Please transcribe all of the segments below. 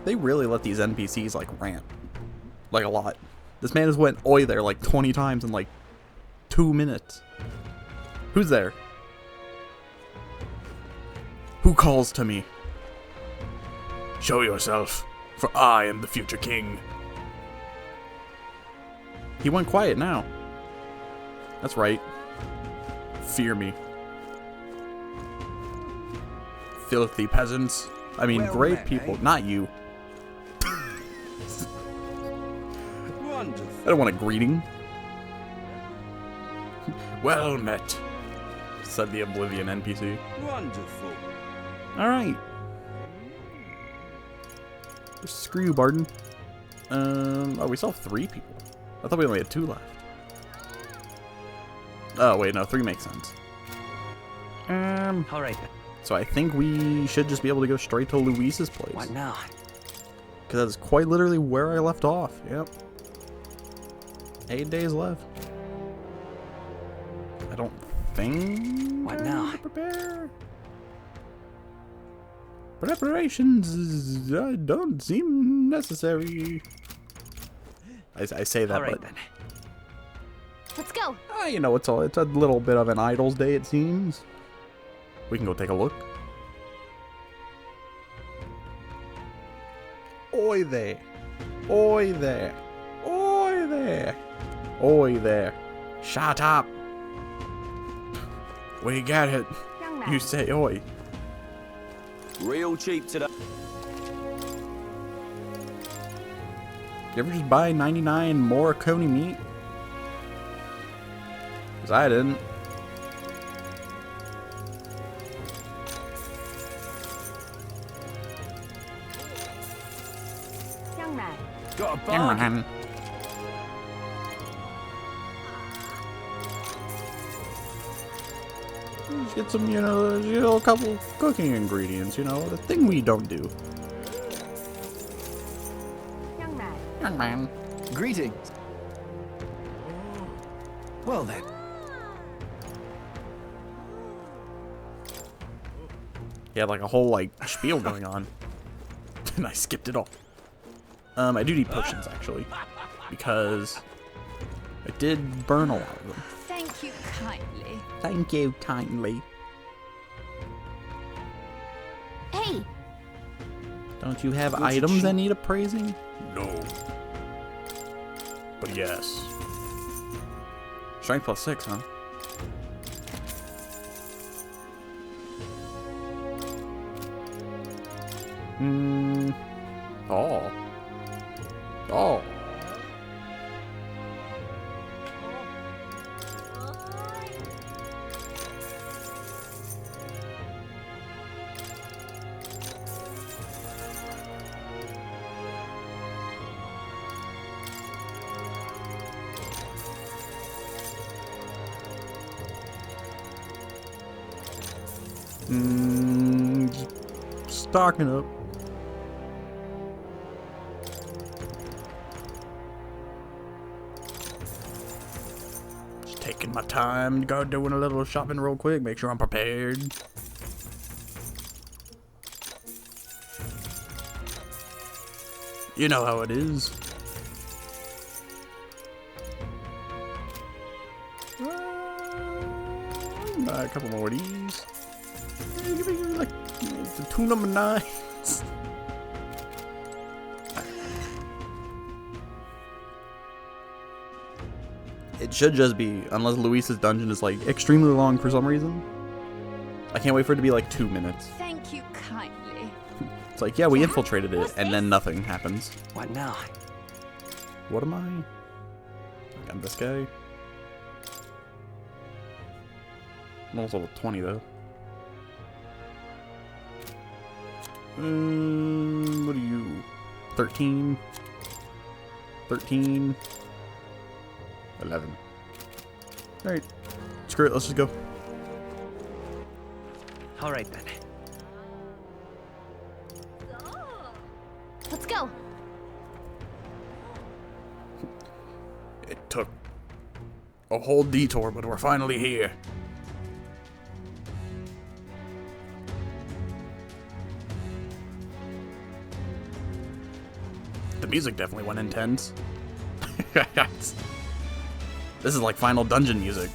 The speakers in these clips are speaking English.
They really let these NPCs, like, rant. Like, a lot. This man has went oi there, like, 20 times in, like, 2 minutes. Who's there? Who calls to me? Show yourself, for I am the future king. He went quiet now. That's right. Fear me. Filthy peasants. I mean, great people. Not you. Wonderful. I don't want a greeting. Well met, said the Oblivion NPC. Wonderful. Alright. Screw you, Barden. Oh, we saw 3 people. I thought we only had 2 left. Oh, wait, no, 3 makes sense. Alright. So I think we should just be able to go straight to Luis's place. What now? Because that's quite literally where I left off. Yep. 8 days left. I don't think... What now? Prepare. Preparations don't seem necessary. I say that, Alright but... then. Let's go. You know, it's a little bit of an idle's day, it seems. We can go take a look. Oi there. Oi there. Oi there. Oi there. Shut up. We get it. Young man. You say oi. Real cheap today. You ever just buy 99 more coney meat? Because I didn't. Young man. Got a Come bargain. on. Just get some, you know, a couple cooking ingredients, you know, the thing we don't do. Young man. Young man. Greetings. Well then. He had like a whole like spiel going on. And I skipped it all. I do need potions actually. Because I did burn a lot of them. Thank you kindly. Thank you kindly. Hey, Don't you have Good items that shit. need appraising? No. But yes. Strength +6, huh? Oh. Oh. Just stocking up. Just taking my time to go doing a little shopping real quick, make sure I'm prepared. You know how it is. Buy a couple more of these. Give me like the 2 number 9s. It should just be, unless Luis's dungeon is like extremely long for some reason. I can't wait for it to be like 2 minutes. thank you kindly. It's like, yeah, we infiltrated it, and then nothing happens. What now? What am I? I'm this guy. I'm almost level 20 though. What are you? 13? 13? 11. Alright. Screw it, let's just go. Alright then. Let's go. It took a whole detour, but we're finally here. The music definitely went intense. This is like Final Dungeon music.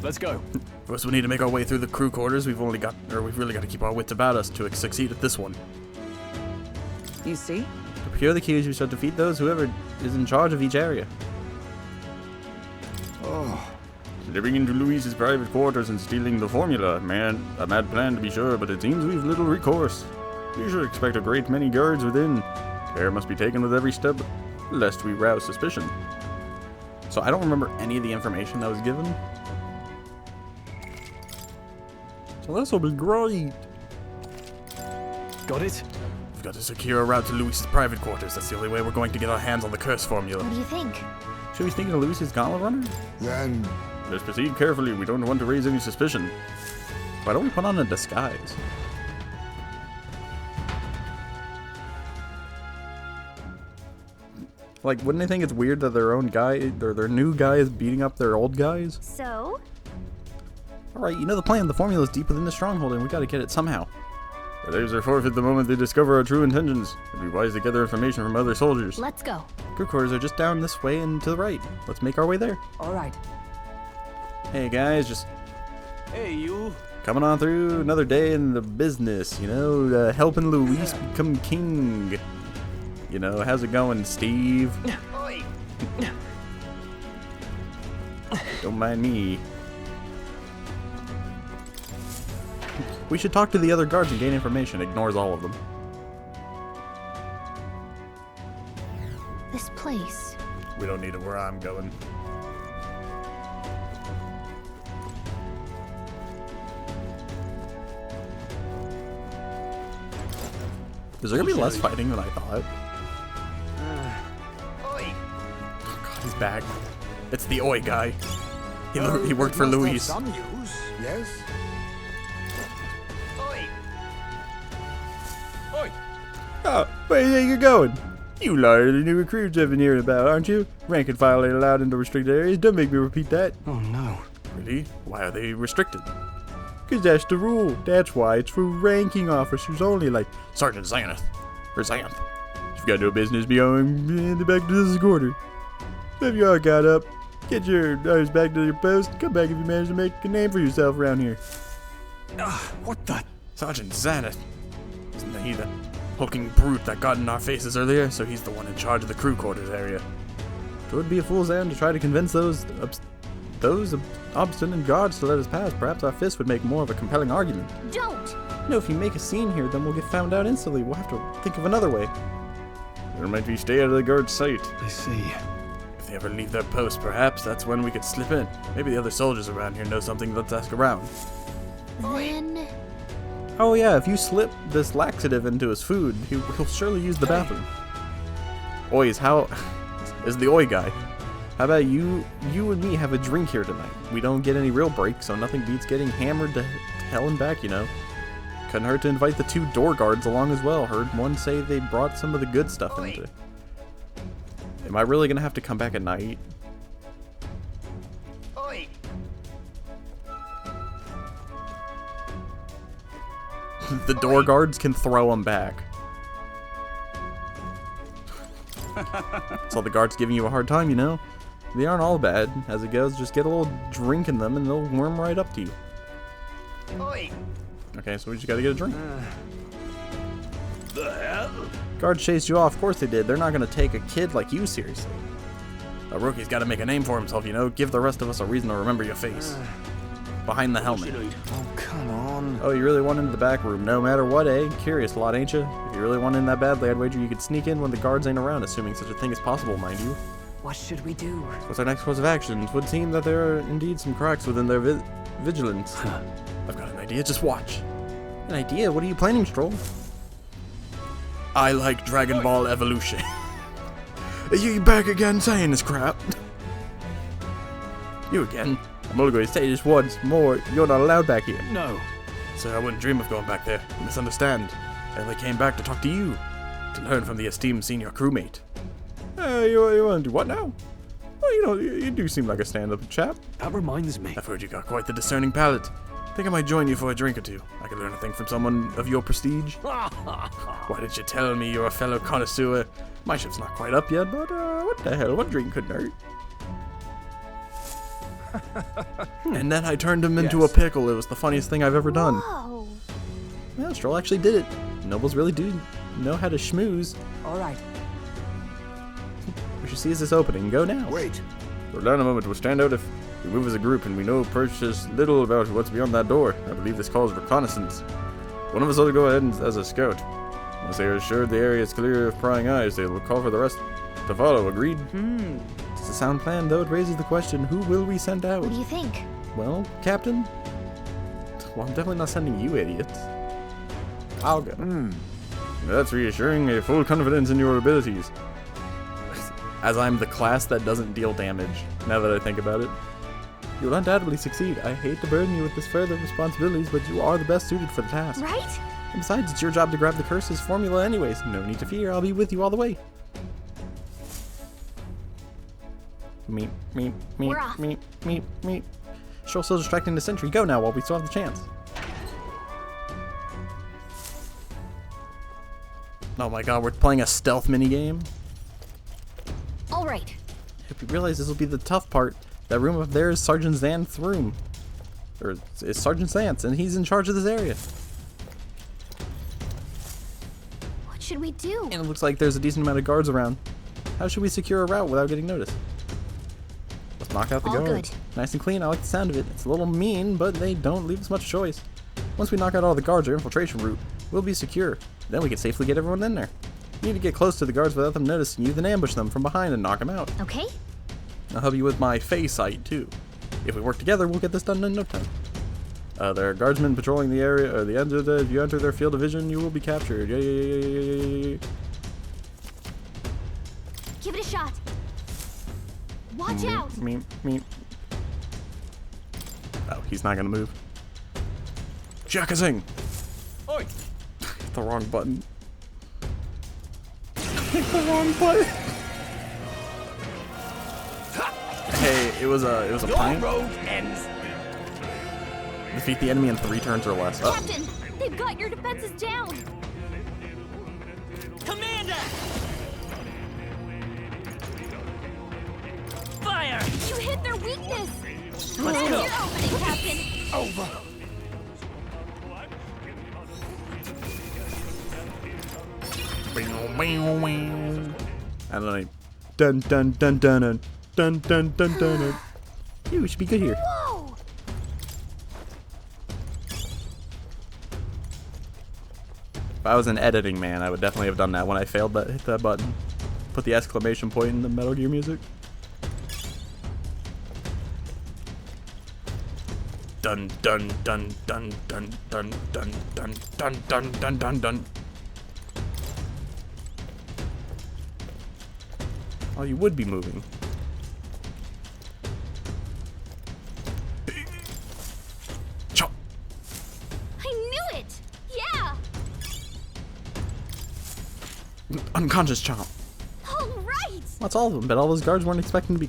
Let's go. First, we need to make our way through the crew quarters. We've really got to keep our wits about us to succeed at this one. You see? To procure the keys, we shall defeat whoever is in charge of each area. Oh. Slipping into Luis's private quarters and stealing the formula. Man, a mad plan to be sure, but it seems we've little recourse. We should expect a great many guards within. Care must be taken with every step, lest we rouse suspicion. So I don't remember any of the information that was given. So this will be great. Got it? We've got to secure a route to Luis's private quarters. That's the only way we're going to get our hands on the curse formula. What do you think? Should we sneak into Luis's gauntlet runner? Then Let's proceed carefully. We don't want to raise any suspicion. Why don't we put on a disguise? Like, wouldn't they think it's weird that their own guy, their new guy is beating up their old guys? So? Alright, you know the plan. The formula's deep within the stronghold and we gotta get it somehow. Their lives are forfeit the moment they discover our true intentions. It'd be wise to gather information from other soldiers. Let's go. Crew quarters are just down this way and to the right. Let's make our way there. all right. Hey guys, just Hey, you. coming on through another day in the business, you know, helping Luis become king. You know, how's it going, Steve? Don't mind me. We should talk to the other guards and gain information. Ignores all of them. This place. We don't need it where I'm going. Is there gonna be less fighting than I thought? Oi. Oh God, he's back. It's the Oi guy. He worked for Luis. Some use, yes. Oi. Oi. Oh, where do you think you're going? You lot are the new recruits I've been hearing about, aren't you? Rank and file ain't allowed into restricted areas. Don't make me repeat that. Oh no. Really? Why are they restricted? Because that's the rule. That's why it's for ranking officers only, like Sergeant Xanath. Or Xanth. You've got no business beyond in the back to this quarter. So if you all got up, get your eyes back to your post. Come back if you manage to make a name for yourself around here. What the? Sergeant Xanath. Isn't he the hulking brute that got in our faces earlier? So he's the one in charge of the crew quarters area. It would be a fool's errand to try to convince those obstinate guards to let us pass. Perhaps our fists would make more of a compelling argument. Don't! You know, if you make a scene here, then we'll get found out instantly. We'll have to think of another way. There might be stay out of the guard's sight. I see. If they ever leave their post, perhaps that's when we could slip in. Maybe the other soldiers around here know something. Let's ask around. Then... Oh yeah, if you slip this laxative into his food, he'll surely use the bathroom. Oi, is the Oi guy. How about you and me have a drink here tonight? We don't get any real breaks, so nothing beats getting hammered to hell and back, you know. Couldn't hurt to invite the two door guards along as well. Heard one say they brought some of the good stuff into. Am I really gonna have to come back at night? Oi. The door guards can throw them back. So the guards giving you a hard time, you know? They aren't all bad. As it goes, just get a little drink in them and they'll warm right up to you. Oi. Okay, so we just gotta get a drink. The hell? Guards chased you off. Of course they did. They're not gonna take a kid like you seriously. A rookie's gotta make a name for himself, you know? Give the rest of us a reason to remember your face. Behind the helmet. Oh, come on. Oh, you really want into the back room, no matter what, eh? Curious lot, ain't you? If you really want in that badly, I'd wager you could sneak in when the guards ain't around, assuming such a thing is possible, mind you. What should we do? What's our next course of action? It would seem that there are indeed some cracks within their vigilance. I've got an idea, just watch. An idea? What are you planning, Stroll? I like Dragon Ball Evolution. Are you back again saying this crap? You again? I'm only going to say this once more. You're not allowed back here. No. Sir, I wouldn't dream of going back there. You misunderstand. I only came back to talk to you. To learn from the esteemed senior crewmate. You want to do what now? Well, you know, you do seem like a stand-up chap. That reminds me. I've heard you got quite the discerning palate. Think I might join you for a drink or two. I could learn a thing from someone of your prestige. Why didn't you tell me you're a fellow connoisseur? My shift's not quite up yet, but what the hell? One drink couldn't hurt. And then I turned him into a pickle. It was the funniest thing I've ever done. Whoa. Yeah, Stroll actually did it. Nobles really do know how to schmooze. All right. We should seize this opening. Go now. Wait. We'll learn a moment. We'll stand out if we move as a group, and we know precious little about what's beyond that door. I believe this calls reconnaissance. One of us ought to go ahead as a scout. Once they are assured the area is clear of prying eyes, they will call for the rest to follow. Agreed? It's a sound plan, though it raises the question, who will we send out? What do you think? Well, Captain? Well, I'm definitely not sending you idiots. I'll go. That's reassuring. A full confidence in your abilities. As I'm the class that doesn't deal damage, now that I think about it. You'll undoubtedly succeed. I hate to burden you with this further responsibilities, but you are the best suited for the task. Right? And besides, it's your job to grab the curse's formula anyways. No need to fear, I'll be with you all the way. Meep, meep, meep, We're off. meep, meep, meep. Stroll still distracting the sentry. Go now while we still have the chance. Oh my god, we're playing a stealth minigame? All right. If you realize this will be the tough part, that room up there is Sergeant Xanth's room. Or it's Sergeant Xanth's, and he's in charge of this area. What should we do? And it looks like there's a decent amount of guards around. How should we secure a route without getting noticed? Let's knock out the All guards. good. Nice and clean, I like the sound of it. It's a little mean, but they don't leave us much choice. Once we knock out all the guards, our infiltration route will be secure. Then we can safely get everyone in there. You need to get close to the guards without them noticing you, then ambush them from behind and knock them out. Okay. I'll help you with my face sight, too. If we work together, we'll get this done in no time. There are guardsmen patrolling the area, or if you enter their field of vision, you will be captured. Yay. Give it a shot. Watch out. Meep. Oh, he's not gonna move. Shakazing! Oi! The wrong button. The wrong button. Hey, it was a Your prank. road ends. Defeat the enemy in 3 turns or less. Oh. Captain, they've got your defenses down. Commander! Fire! You hit their weakness. Let's That's go. your opening, Captain. Over. I don't know. Dun dun dun dun dun dun dun dun dun. You should be good here. Whoa. If I was an editing man, I would definitely have done that when I failed that hit that button. Put the exclamation point in the Metal Gear music. Dun dun dun dun dun dun dun dun dun dun dun dun dun. Oh, you would be moving. Chop. I knew it. Yeah. Unconscious chomp. All right. That's all of them, but all those guards weren't expecting to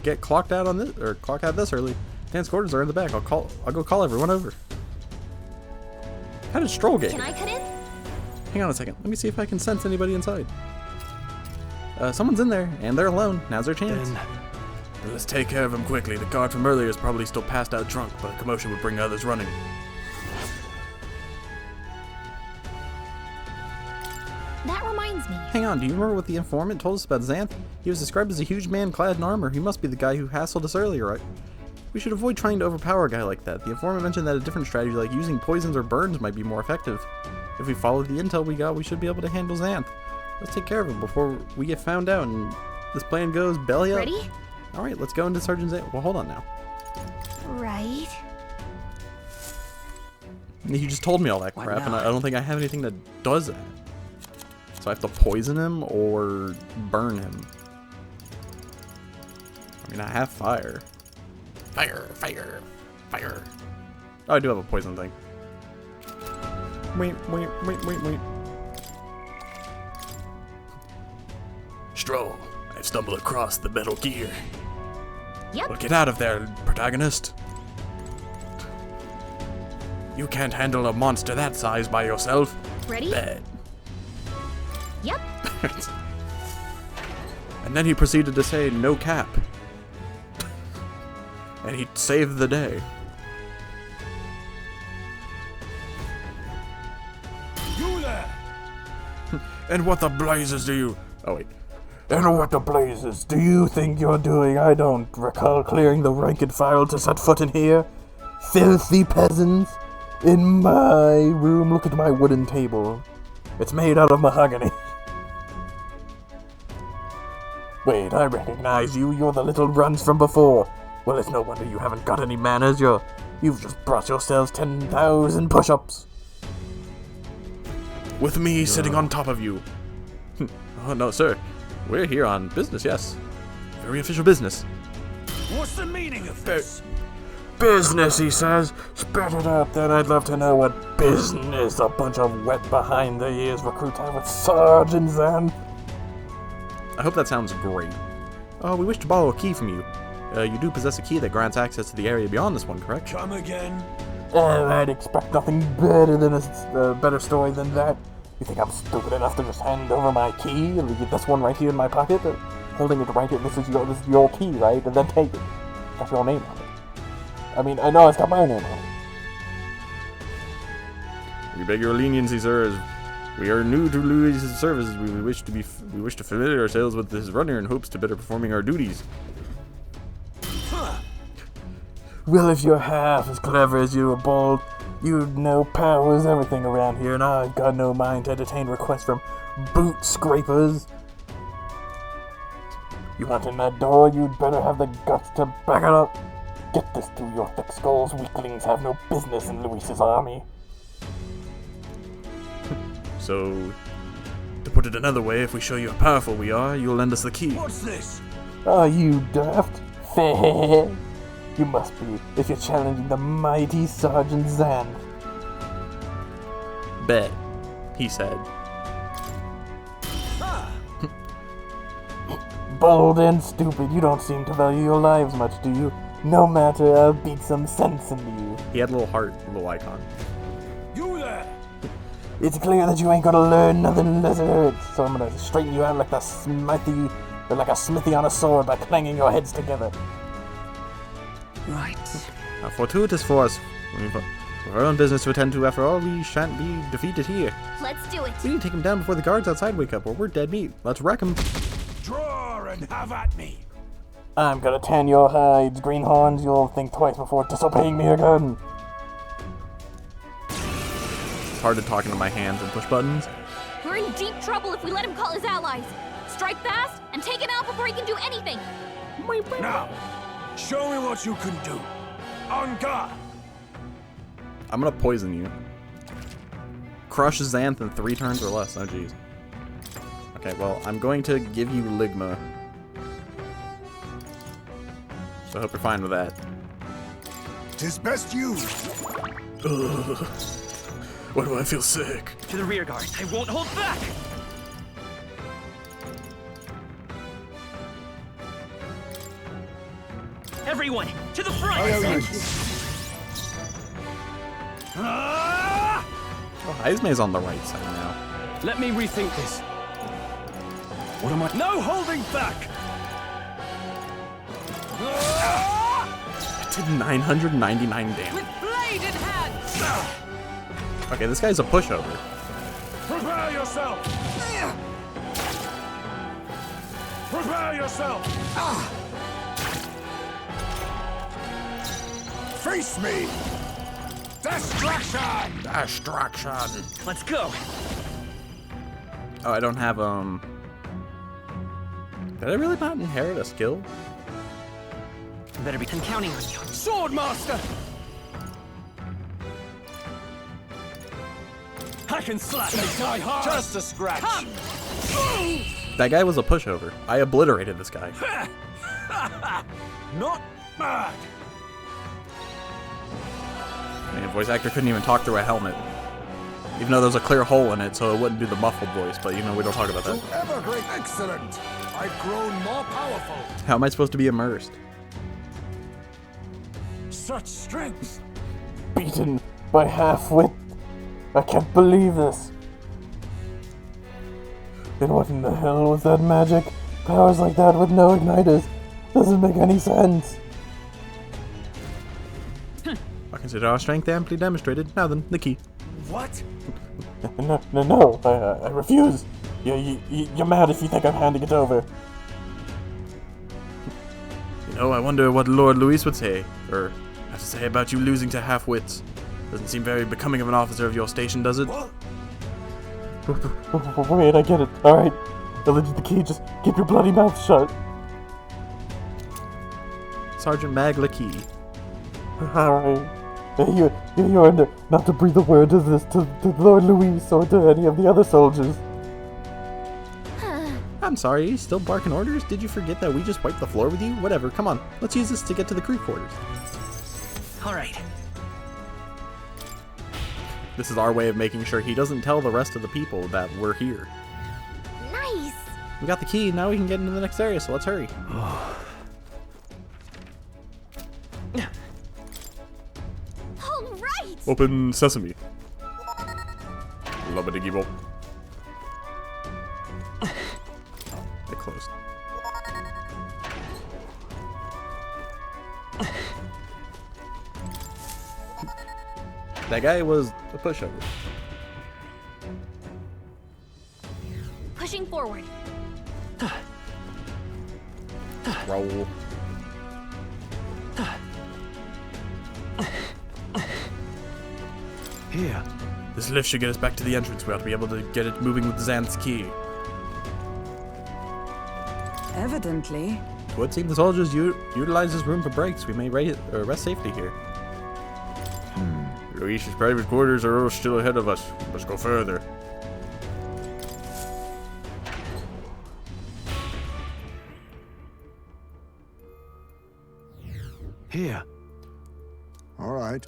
get clocked out on this or clock out this early. Dan's quarters are in the back. I'll go call everyone over. How did Stroll get Can here? I cut in? Hang on a second. Let me see if I can sense anybody inside. Someone's in there, and they're alone. Now's their chance. Let's take care of him quickly. The guard from earlier is probably still passed out drunk, but a commotion would bring others running. That reminds me. Hang on, do you remember what the informant told us about Xanth? He was described as a huge man clad in armor. He must be the guy who hassled us earlier, right? We should avoid trying to overpower a guy like that. The informant mentioned that a different strategy like using poisons or burns might be more effective. If we follow the intel we got, we should be able to handle Xanth. Let's take care of him before we get found out and this plan goes belly up. Ready? Alright, let's go into Sergeant Xanth. Well, hold on now. Right. You just told me all that What crap, and now? I don't think I have anything that does that. So I have to poison him or burn him. I mean, I have fire. Fire. Oh, I do have a poison thing. Wait. Stroll, I've stumbled across the Metal Gear. Yep. Well, get out of there, protagonist. You can't handle a monster that size by yourself. Ready? Bet. Yep. And then he proceeded to say, no cap. And he saved the day. You there! And what the blazes do you... Oh, wait. And what the blazes do you think you're doing? I don't recall clearing the rank and file to set foot in here. Filthy peasants. In my room, look at my wooden table. It's made out of mahogany. Wait, I recognize you. You're the little runs from before. Well, it's no wonder you haven't got any manners. You've just brought yourselves 10,000 push-ups. With me sitting on top of you. Oh, no, sir. We're here on business, yes. Very official business. What's the meaning of this? Business, he says. Spit it out, then. I'd love to know what business a bunch of wet behind-the-ears recruits have with Sergeant Zan. I hope that sounds great. We wish to borrow a key from you. You do possess a key that grants access to the area beyond this one, correct? Come again? I'd expect nothing better than a better story than that. You think I'm stupid enough to just hand over my key and leave this one right here in my pocket? Holding it right here, this is your key, right? And then take it. Got your name on it. I mean, I know it's got my name on it. We beg your leniency, sir, as we are new to Louis's services. We wish to familiar ourselves with this runner in hopes to better performing our duties. Well, if you're half as clever as you are bold, you'd know power is everything around here, and I've got no mind to entertain requests from boot scrapers. You want in that door, you'd better have the guts to back it up. Get this through your thick skulls. Weaklings have no business in Luis's army. So, to put it another way, if we show you how powerful we are, you'll lend us the key. What's this? Are you daft? Fair. You must be, if you're challenging the mighty Sergeant Zan. Bet, he said. Bold and stupid, you don't seem to value your lives much, do you? No matter, I'll beat some sense into you. He had a little heart, a little icon. You there! It's clear that you ain't gonna learn nothing lizard, so I'm gonna straighten you out like a smithy on a sword by clanging your heads together. Right. Fortuitous for us. We've our own business to attend to after all. We shan't be defeated here. Let's do it. We need to take him down before the guards outside wake up, or we're dead meat. Let's wreck him. Draw and have at me! I'm gonna tan your hides, greenhorns. You'll think twice before disobeying me again. It's hard to talk into my hands and push buttons. We're in deep trouble if we let him call his allies. Strike fast and take him out before he can do anything. Now, show me what you can do. On guard! I'm gonna poison you. Crush Xanth in 3 turns or less. Oh, jeez. Okay, well, I'm going to give you Ligma. So I hope you're fine with that. 'Tis best you. Ugh. Why do I feel sick? To the rear guard. I won't hold back! Everyone, to the front! Ah! Oh, Heisme's on the right side now. Let me rethink this. What am I? No holding back! It did 999 damage. With blade in hand! Okay, this guy's a pushover. Prepare yourself! Prepare yourself! Face me! Destruction! Destruction. Let's go! Oh, I don't have, Did I really not inherit a skill? Better be counting on you. Swordmaster! Hack and slash! They die hard! Just a scratch! Come. That guy was a pushover. I obliterated this guy. Not bad! Man, voice actor couldn't even talk through a helmet. Even though there's a clear hole in it, so it wouldn't do the muffled voice, but you know, we don't talk about that. Ever great, excellent. I've grown more powerful. How am I supposed to be immersed? Such strength! Beaten by half-wit. I can't believe this. Then what in the hell was that magic? Powers like that with no igniters. Doesn't make any sense. I consider our strength amply demonstrated. Now then, the key. What? No, I refuse. You're mad if you think I'm handing it over. You know, I wonder what Lord Luis would say, or have to say about you losing to half-wits. Doesn't seem very becoming of an officer of your station, does it? What? Wait, I get it. Alright. I'll lend you the key, just keep your bloody mouth shut. Sergeant Magla Key. Alright. You're under not to breathe a word of this to Lord Luis or to any of the other soldiers. I'm sorry, are you still barking orders? Did you forget that we just wiped the floor with you? Whatever, come on. Let's use this to get to the crew quarters. All right. This is our way of making sure he doesn't tell the rest of the people that we're here. Nice! We got the key, now we can get into the next area, so let's hurry. Alright! Open sesame. Lubba-diggy-bop. They closed. That guy was a pushover. Pushing forward. Roll. Here. This lift should get us back to the entrance. We ought to be able to get it moving with Xanth's key. Evidently. It would seem the soldiers utilize this room for breaks. We may rest safely here. Luis's private quarters are still ahead of us. Let's go further. Here. All right.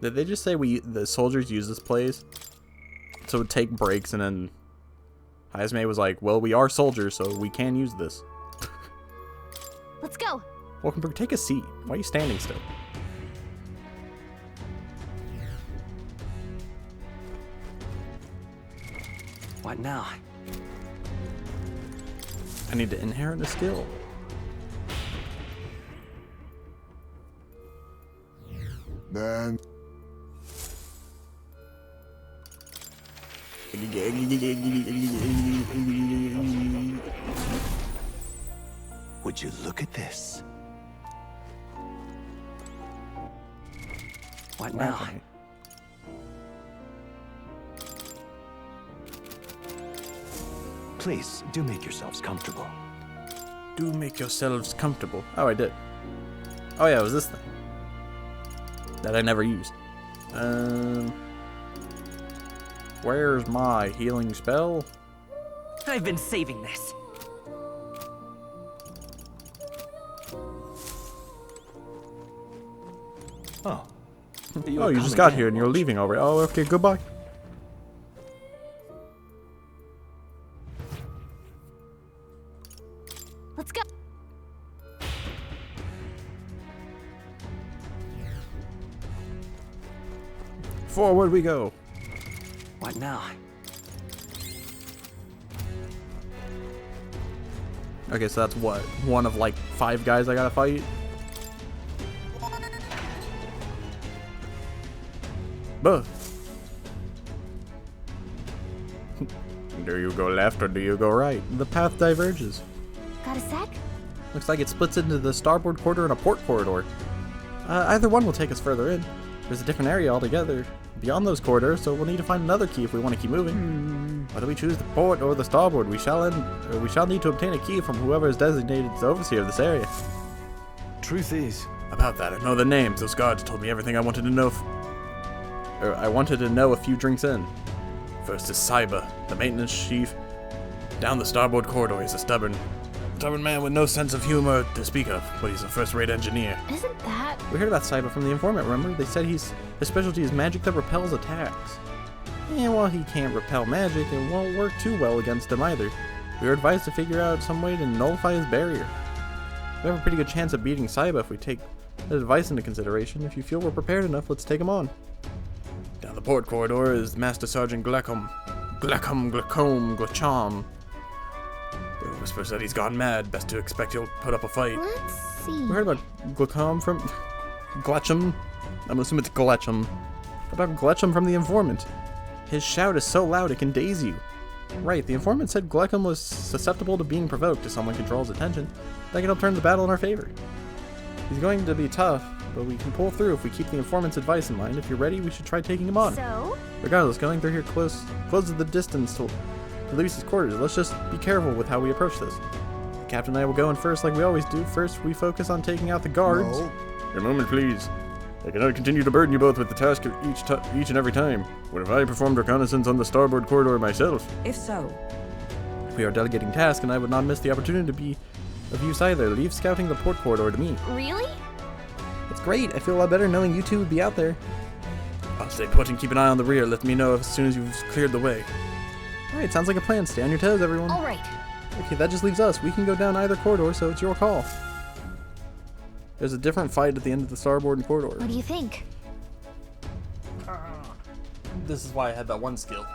Did they just say the soldiers use this place to take breaks, and then Hazme was like, well, we are soldiers, so we can use this. Let's go. Wolkenberg, take a seat. Why are you standing still? What now? I need to inherit a skill. Then Would you look at this? What now? Okay. Please, do make yourselves comfortable. Do make yourselves comfortable. Oh, I did. Oh yeah, it was this thing that I never used. Where's my healing spell? I've been saving this. Oh. Oh, you just got here and you're leaving already. Oh, okay, goodbye. Let's go. Forward we go. What now? Okay, so that's what? One of like 5 guys I gotta fight? Buh. Do you go left or do you go right? The path diverges. Got a sec? Looks like it splits into the starboard quarter and a port corridor. Either one will take us further in. There's a different area altogether beyond those corridors, so we'll need to find another key if we want to keep moving. Whether we choose the port or the starboard, we shall need to obtain a key from whoever is designated as overseer of this area. Truth is, About that, I know the names. Those guards told me everything I wanted to know. I wanted to know a few drinks in. First is Saiba, the maintenance chief. Down the starboard corridor, he's a stubborn man with no sense of humor to speak of, but he's a first-rate engineer. Isn't that? We heard about Saiba from the informant, remember? They said his specialty is magic that repels attacks. And while he can't repel magic, it won't work too well against him either. We were advised to figure out some way to nullify his barrier. We have a pretty good chance of beating Saiba if we take That advice into consideration. If you feel we're prepared enough, let's take him on. Down the port corridor is Master Sergeant Glacham. Glacham. The whisper said he's gone mad. Best to expect he'll put up a fight. Let's see. We heard about Glacham from... Glacham? I'm assuming it's Glacham. About Glacham from the informant. His shout is so loud it can daze you. Right, the informant said Glacham was susceptible to being provoked if someone controls attention. That can help turn the battle in our favor. He's going to be tough, but we can pull through if we keep the informant's advice in mind. If you're ready, we should try taking him on. So? Regardless, going through here closes the distance to Luis's quarters. Let's just be careful with how we approach this. The captain and I will go in first like we always do. First, we focus on taking out the guards. No. A moment, please. I cannot continue to burden you both with the task of each and every time. What if I performed reconnaissance on the starboard corridor myself? If so, We are delegating tasks, and I would not miss the opportunity to be of use either. Leave scouting the port corridor to me. Really? It's great. I feel a lot better knowing you two would be out there. I'll stay put and keep an eye on the rear. Let me know as soon as you've cleared the way. Alright, sounds like a plan. Stay on your toes, everyone. All right. Okay, that just leaves us. We can go down either corridor, so it's your call. There's a different fight at the end of the starboard corridor. What do you think? This is why I had that one skill.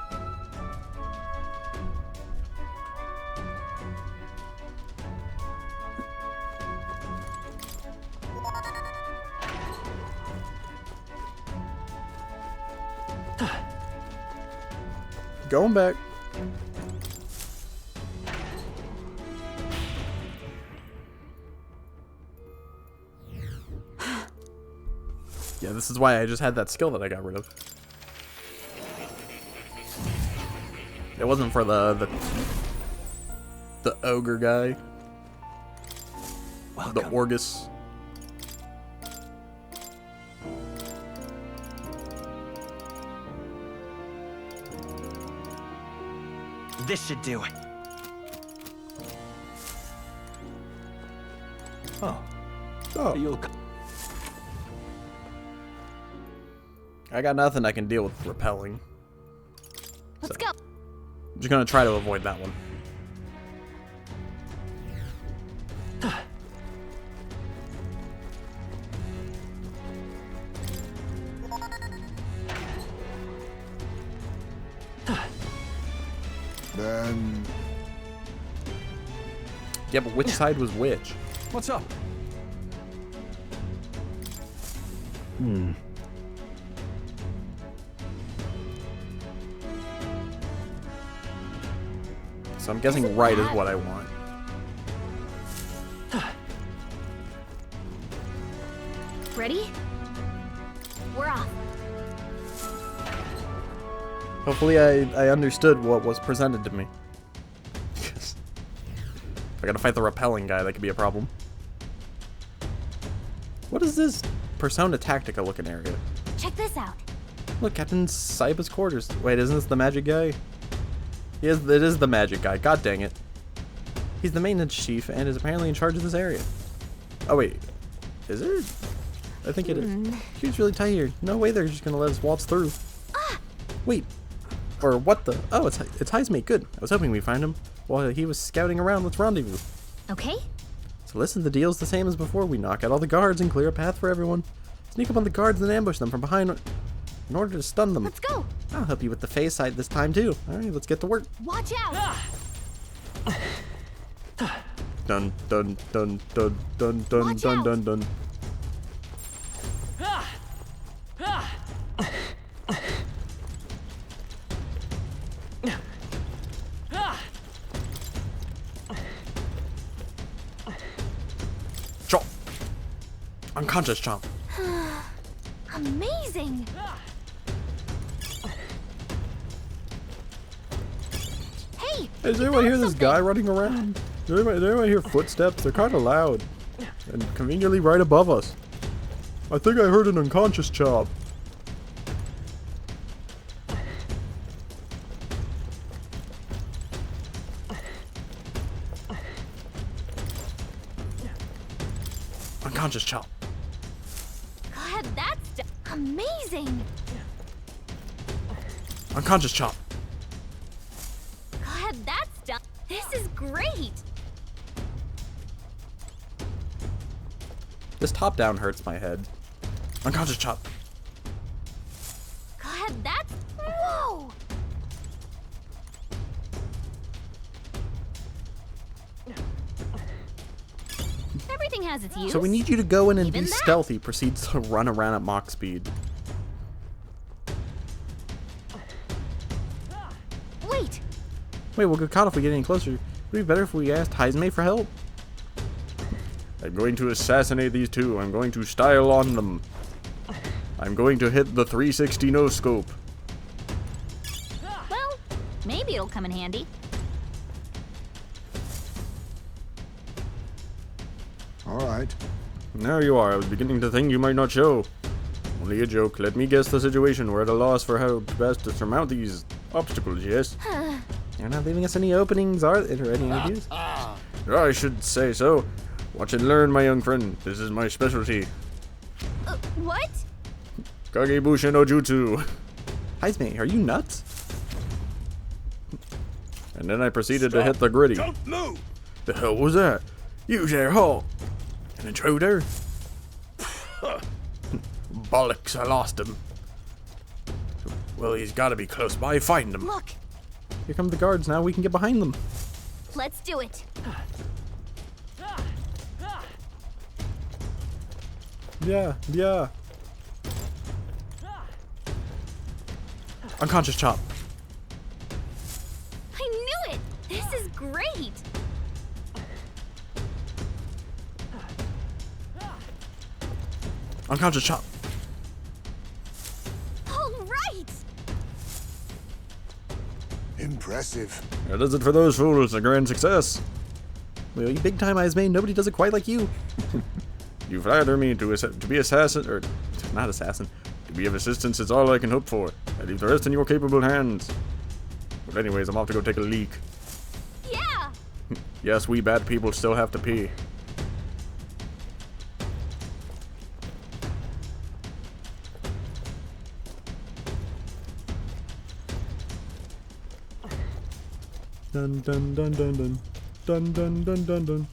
Going back. Yeah, this is why I just had that skill that I got rid of. It wasn't for the ogre guy. Welcome. The Orgus. This should do it. Oh, Oh, you'll. I got nothing I can deal with repelling. Let's go. I'm just gonna try to avoid that one. Then Yeah, but which side was which? What's up? So I'm guessing right is what I want. Ready? We're off. Hopefully I understood what was presented to me. If I gotta fight the repelling guy, that could be a problem. What is this Persona Tactica looking area? Check this out. Look, Captain Saiba's quarters. Wait, isn't this the magic guy? Yes, it is the magic guy. God dang it. He's the maintenance chief and is apparently in charge of this area. Oh wait, is it? I think it is. He's really tight here. No way they're just gonna let us waltz through. Wait, or what the? Oh, it's Heismate. Good. I was hoping we'd find him while he was scouting around. Let's rendezvous. Okay? So listen, the deal's the same as before. We knock out all the guards and clear a path for everyone. Sneak up on the guards and ambush them from behind in order to stun them. Let's go. I'll help you with the phase sight this time too. All right, let's get to work. Watch out. Dun dun dun dun dun dun Watch dun out. dun dun. Chomp. Unconscious chomp. Amazing. Hey, Does anyone hear this guy running around? Does anyone hear footsteps? They're kind of loud. And conveniently right above us. I think I heard an unconscious chop. Unconscious chop. God, that's amazing. Unconscious chop. God, that's done. This is great. This top down hurts my head. Unconscious chop. God, that's... Whoa! Everything has its use. So we need you to go in and Even be that. stealthy. Proceeds to run around at Mach speed. Wait! Wait, we'll get caught if we get any closer. Would it be better if we asked Heismay for help? I'm going to assassinate these two. I'm going to style on them. I'm going to hit the 360 no scope. Well, maybe it'll come in handy. All right. There you are. I was beginning to think you might not show. Only a joke. Let me guess the situation. We're at a loss for how best to surmount these obstacles, yes? You're not leaving us any openings, are there? Any ideas? I should say so. Watch and learn, my young friend. This is my specialty. What? Kagebusha no Jutsu. Heismay, are you nuts? And then I proceeded to hit the gritty. Don't move! The hell was that? You there, Hall. An intruder? Bollocks, I lost him. Well, he's gotta be close by. Find him. Look! Here come the guards now. We can get behind them. Let's do it. Yeah. Unconscious chop. I knew it! This is great! Unconscious chop. All right! Impressive. That does it for those fools. A grand success. Well, you big time Heismay. Nobody does it quite like you. You flatter me to be assassin, or not assassin. To be of assistance is all I can hope for. I leave the rest in your capable hands. But anyways, I'm off to go take a leak. Yeah! Yes, we bad people still have to pee. Dun dun dun dun dun. Dun dun dun dun dun.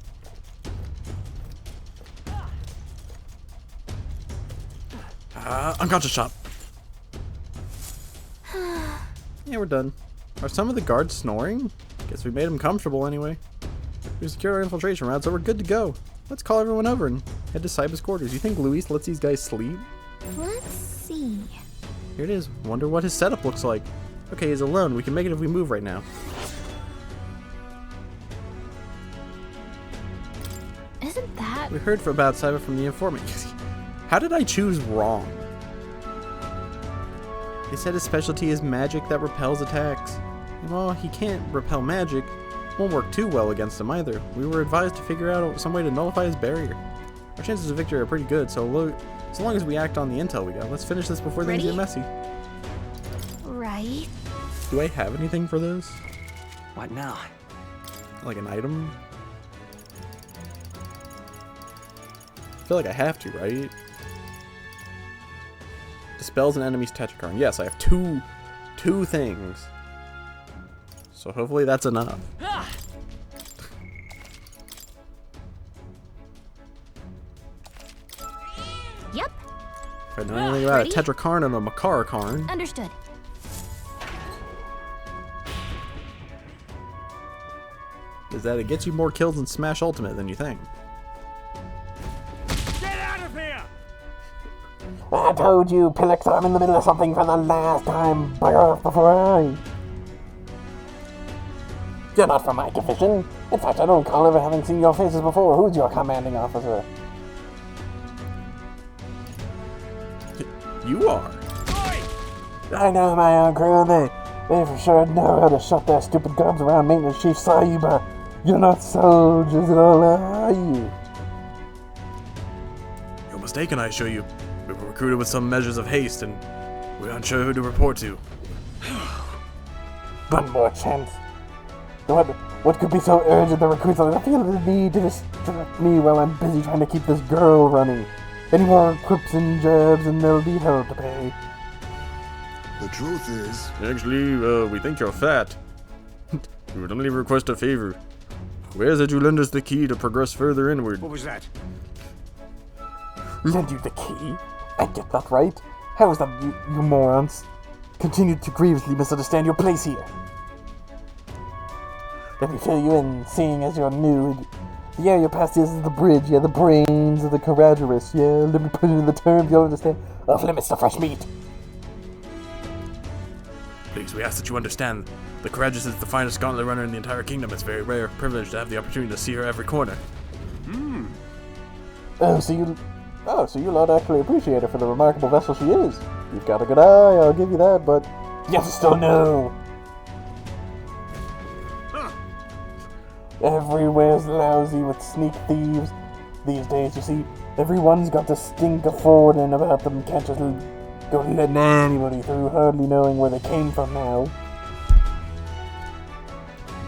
Unconscious chop. Yeah, we're done. Are some of the guards snoring? Guess we made them comfortable anyway. We secured our infiltration route, so we're good to go. Let's call everyone over and head to Cybus quarters. You think Luis lets these guys sleep? Let's see. Here it is. Wonder what his setup looks like. Okay, he's alone. We can make it if we move right now. Isn't that... We heard about Cyber from the informant. How did I choose wrong? They said his specialty is magic that repels attacks. And while he can't repel magic, won't work too well against him either. We were advised to figure out some way to nullify his barrier. Our chances of victory are pretty good, so long as we act on the intel we got. Let's finish this before things get messy. Right? Do I have anything for this? What now? Like an item? I feel like I have to, right? Dispels an enemy's tetrakarn. Yes, I have two things. So hopefully that's enough. Yep. If I know anything about a tetrakarn and a makarakarn. Understood. Is that it gets you more kills in Smash Ultimate than you think. Get out of here! I told you, Pillix, I'm in the middle of something for the last time. Bugger off before I... You're not from my division. In fact, I don't recall ever having seen your faces before. Who's your commanding officer? You are. I know my own crew. They for sure know how to shut their stupid guns around Maintenance Chief Saiba. You're not soldiers at all, are you? You're mistaken, I assure you. We were recruited with some measures of haste, and we're unsure who to report to. One more chance. What could be so urgent the recruits I feel the need to distract me while I'm busy trying to keep this girl running. Any more quips and jabs and there'll be hell to pay. The truth is... Actually, we think you're fat. We would only request a favor. Where's that you lend us the key to progress further inward? What was that? lend you the key? I get that, right? How is that you morons continue to grievously misunderstand your place here? Let me fill you in, seeing as you're new. The area past this is the bridge, yeah, the brains of the Charadrius, yeah. Let me put it in the terms you'll understand. Off limits to fresh meat. Please, we ask that you understand. The Charadrius is the finest gauntlet runner in the entire kingdom. It's a very rare privilege to have the opportunity to see her every corner. So you lot actually appreciate her for the remarkable vessel she is. You've got a good eye, I'll give you that, but you have to still know. Everywhere's lousy with sneak thieves. These days, you see, everyone's got the stink of forwarding about them. Can't just go letting anybody through, hardly knowing where they came from now.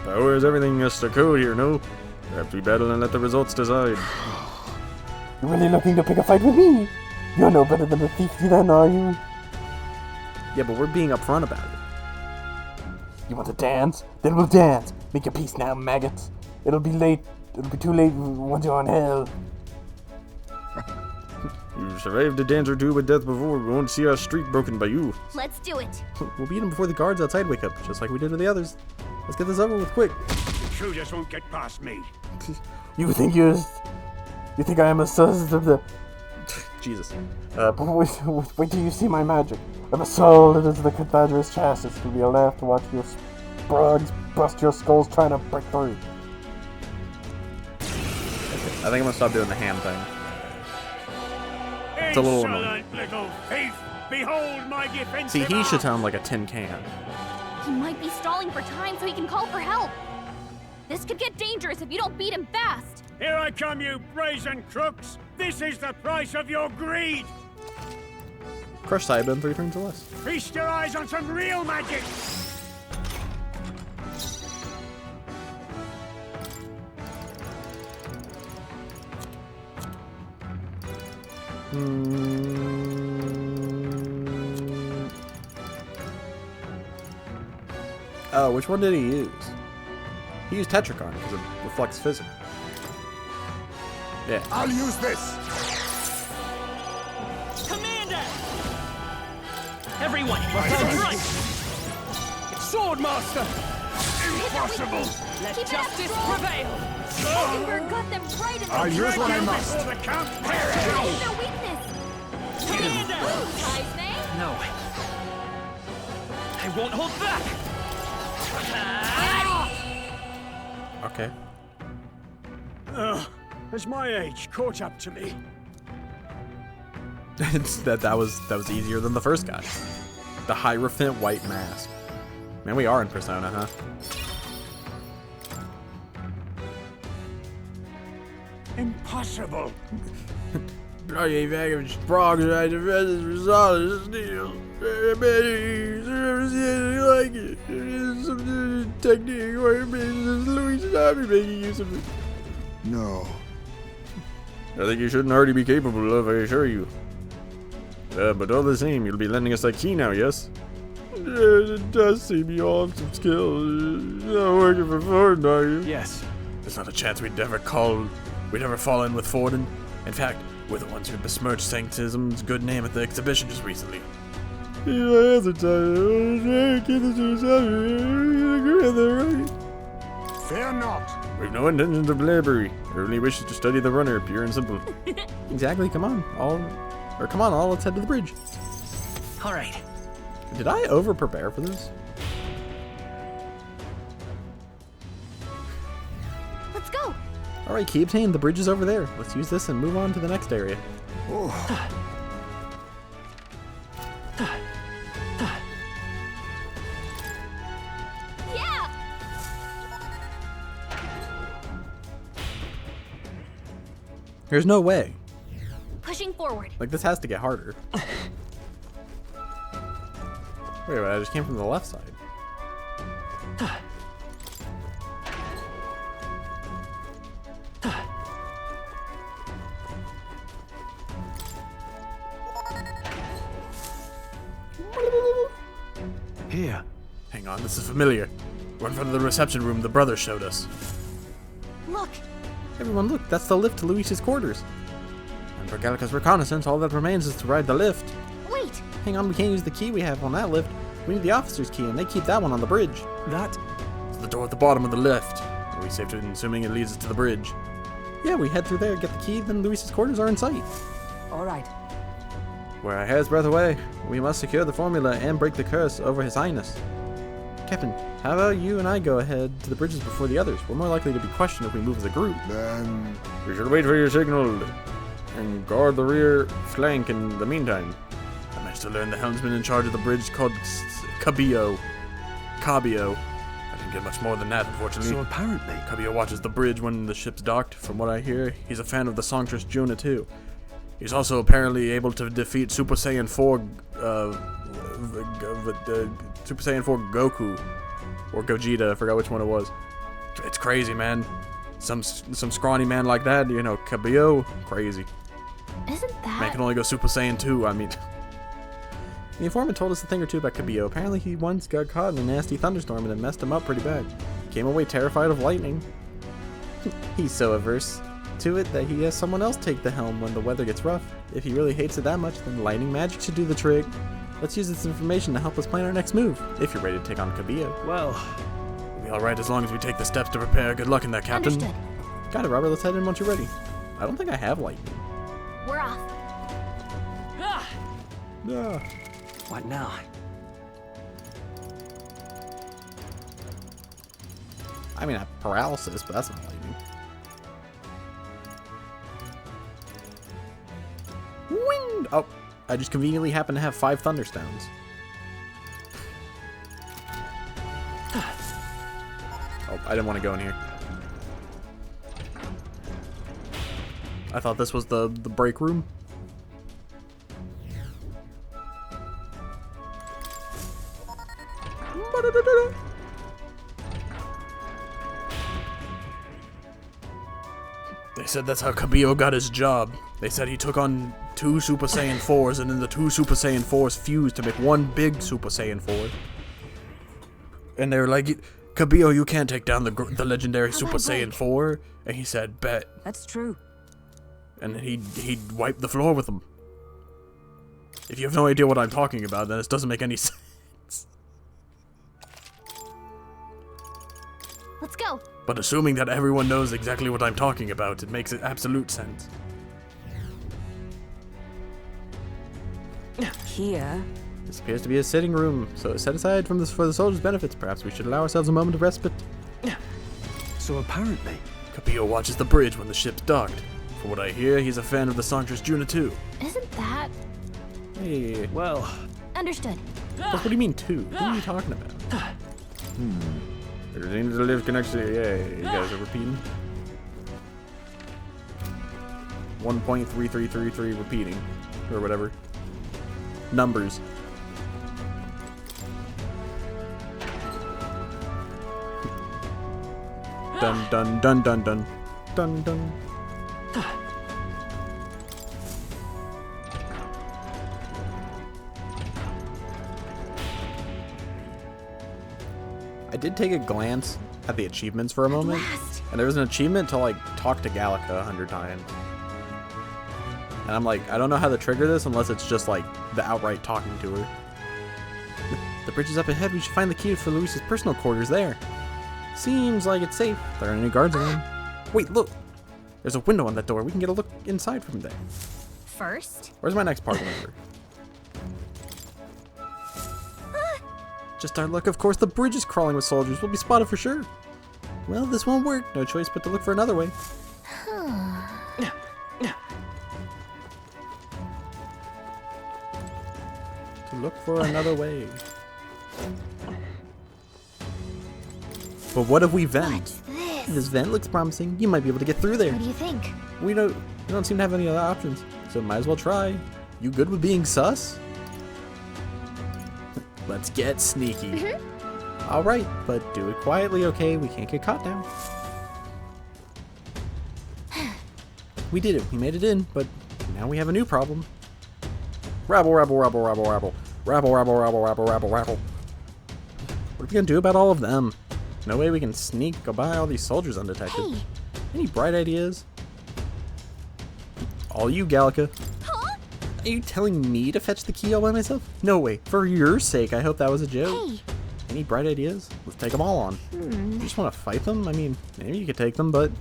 Power is everything, Mr. Code here, no? Perhaps we battle and let the results decide. You're really looking to pick a fight with me? You're no better than a thief then, are you? Yeah, but we're being upfront about it. You want to dance? Then we'll dance. Make your peace now, maggots. It'll be late. It'll be too late once you're on hell. You've survived a dance or two with death before. We won't see our streak broken by you. Let's do it. We'll beat him before the guards outside wake up, just like we did with the others. Let's get this over with quick. Intruders won't get past me. You think I am a sus of the... Jesus. Wait till you see my magic. I'm as solid as the Charadrius chassis. It'll be a laugh to watch your sprogs bust your skulls trying to break through. I think I'm gonna stop doing the ham thing. It's a little annoying. Insolent little thief! Behold my defensive See, he should arm. sound like a tin can. He might be stalling for time so he can call for help. This could get dangerous if you don't beat him fast. Here I come, you brazen crooks! This is the price of your greed! Crush Cyber in 3 turns or less. Feast your eyes on some real magic! Oh, which one did he use? He used Tetragon because it reflects physical. Yeah. I'll use this. Commander! Everyone, front! Swordmaster! Impossible! Let Keep it up, justice Skrunner. prevail! Edinburgh got them right in I'll their use what I You must. before the count That perish! is their weakness. Commander! Ooh, Kaisne. No. I won't hold back! Okay. Has my age caught up to me? that was easier than the first guy. The Hierophant White Mask. Man, we are in Persona, huh? Impossible! Bloody bag of frogs right the rest of the result is steel. Like it. It is some technique where Louis should not be making use of it. No. I think you shouldn't already be capable of, I assure you. But all the same, you'll be lending us that key now, yes? It does seem you all have some skill. You're not working for Forden, are you? Yes. There's not a chance we'd ever fall in with Forden. In fact, we're the ones who besmirched Sanctism's good name at the exhibition just recently. Fear not. We've no intentions of belabor. Our only wish is to study the runner, pure and simple. Exactly, come on, all let's head to the bridge. Alright. Did I over-prepare for this? Let's go. Alright, key obtained, the bridge is over there. Let's use this and move on to the next area. Yeah. There's no way. Pushing forward. Like, this has to get harder. Wait, I just came from the left side. Here. Hang on, this is familiar. We're in front of the reception room the brother showed us. Look. Everyone look, that's the lift to Luis's quarters. And for Gallica's reconnaissance, all that remains is to ride the lift. Wait! Hang on, we can't use the key we have on that lift. We need the officer's key, and they keep that one on the bridge. That? It's the door at the bottom of the lift. Are we safe in assuming it leads us to the bridge? Yeah, we head through there, get the key, then Luis's quarters are in sight. All right. We're a hair's breadth away. We must secure the formula and break the curse over His Highness. Captain, how about you and I go ahead to the bridges before the others? We're more likely to be questioned if we move as a group. Then We should wait for your signal and guard the rear flank in the meantime. I managed to learn the helmsman in charge of the bridge called Cabio. I didn't get much more than that, unfortunately. So apparently... Cabio watches the bridge when the ship's docked. From what I hear, he's a fan of the songstress Juna too. He's also apparently able to defeat Super Saiyan 4, Super Saiyan 4 Goku, or Gogeta, I forgot which one it was. It's crazy, man. Some scrawny man like that, you know, Cabio, crazy. Isn't Man that... can only go Super Saiyan 2, I mean. The informant told us a thing or two about Cabio. Apparently he once got caught in a nasty thunderstorm and it messed him up pretty bad. Came away terrified of lightning. He's so averse to it that he has someone else take the helm when the weather gets rough. If he really hates it that much, then lightning magic should do the trick. Let's use this information to help us plan our next move, if you're ready to take on Cabio. Well... We'll be alright as long as we take the steps to prepare. Good luck in that, Captain. Understood. Got it, Robert. Let's head in once you're ready. I don't think I have lightning. We're off. Ah! Yeah. What now? I mean, I have paralysis, but that's not lightning. Wind! Oh, I just conveniently happen to have 5 thunderstones. Oh, I didn't want to go in here. I thought this was the break room. They said that's how Cabio got his job. They said he took on 2 Super Saiyan 4s and then the 2 Super Saiyan 4s fused to make one big Super Saiyan 4. And they were like, Cabio, you can't take down the legendary Super Saiyan 4. And he said, bet. That's true. And he'd wipe the floor with them. If you have no idea what I'm talking about, then this doesn't make any sense. Let's go. But assuming that everyone knows exactly what I'm talking about, it makes absolute sense. Here. This appears to be a sitting room, so set aside for the soldiers' benefits. Perhaps we should allow ourselves a moment of respite. So apparently... Cabio watches the bridge when the ship's docked. From what I hear, he's a fan of the songstress Juna too. Isn't that... Hey, Well... Understood. what do you mean two? Who are you talking about? There seems to live connection. Yeah, you guys are repeating. 1.3333 repeating, or whatever. Numbers. Dun dun dun dun dun dun dun. I did take a glance at the achievements for a moment, and there was an achievement to like talk to Gallica 100 times. And I'm like, I don't know how to trigger this unless it's just like the outright talking to her. The bridge is up ahead. We should find the key for Luis's personal quarters there. Seems like it's safe. There aren't any guards around. Wait, look. There's a window on that door. We can get a look inside from there. First? Where's my next part number? Just our luck, of course. The bridge is crawling with soldiers. We'll be spotted for sure. Well, this won't work. No choice but to look for another way. To look for another way. But what if we vent? What's this? This vent looks promising. You might be able to get through there. What do you think? We don't seem to have any other options, so might as well try. You good with being sus? Let's get sneaky. Alright, but do it quietly, okay? We can't get caught now. We did it. We made it in, but now we have a new problem. Rabble, rabble, rabble, rabble, rabble. Rabble, rabble, rabble, rabble, rabble, rabble. What are we gonna do about all of them? No way we can sneak go by all these soldiers undetected. Hey. Any bright ideas? All you, Gallica. Huh? Are you telling me to fetch the key all by myself? No way. For your sake, I hope that was a joke. Hey. Any bright ideas? Let's take them all on. You just want to fight them? I mean, maybe you could take them, but...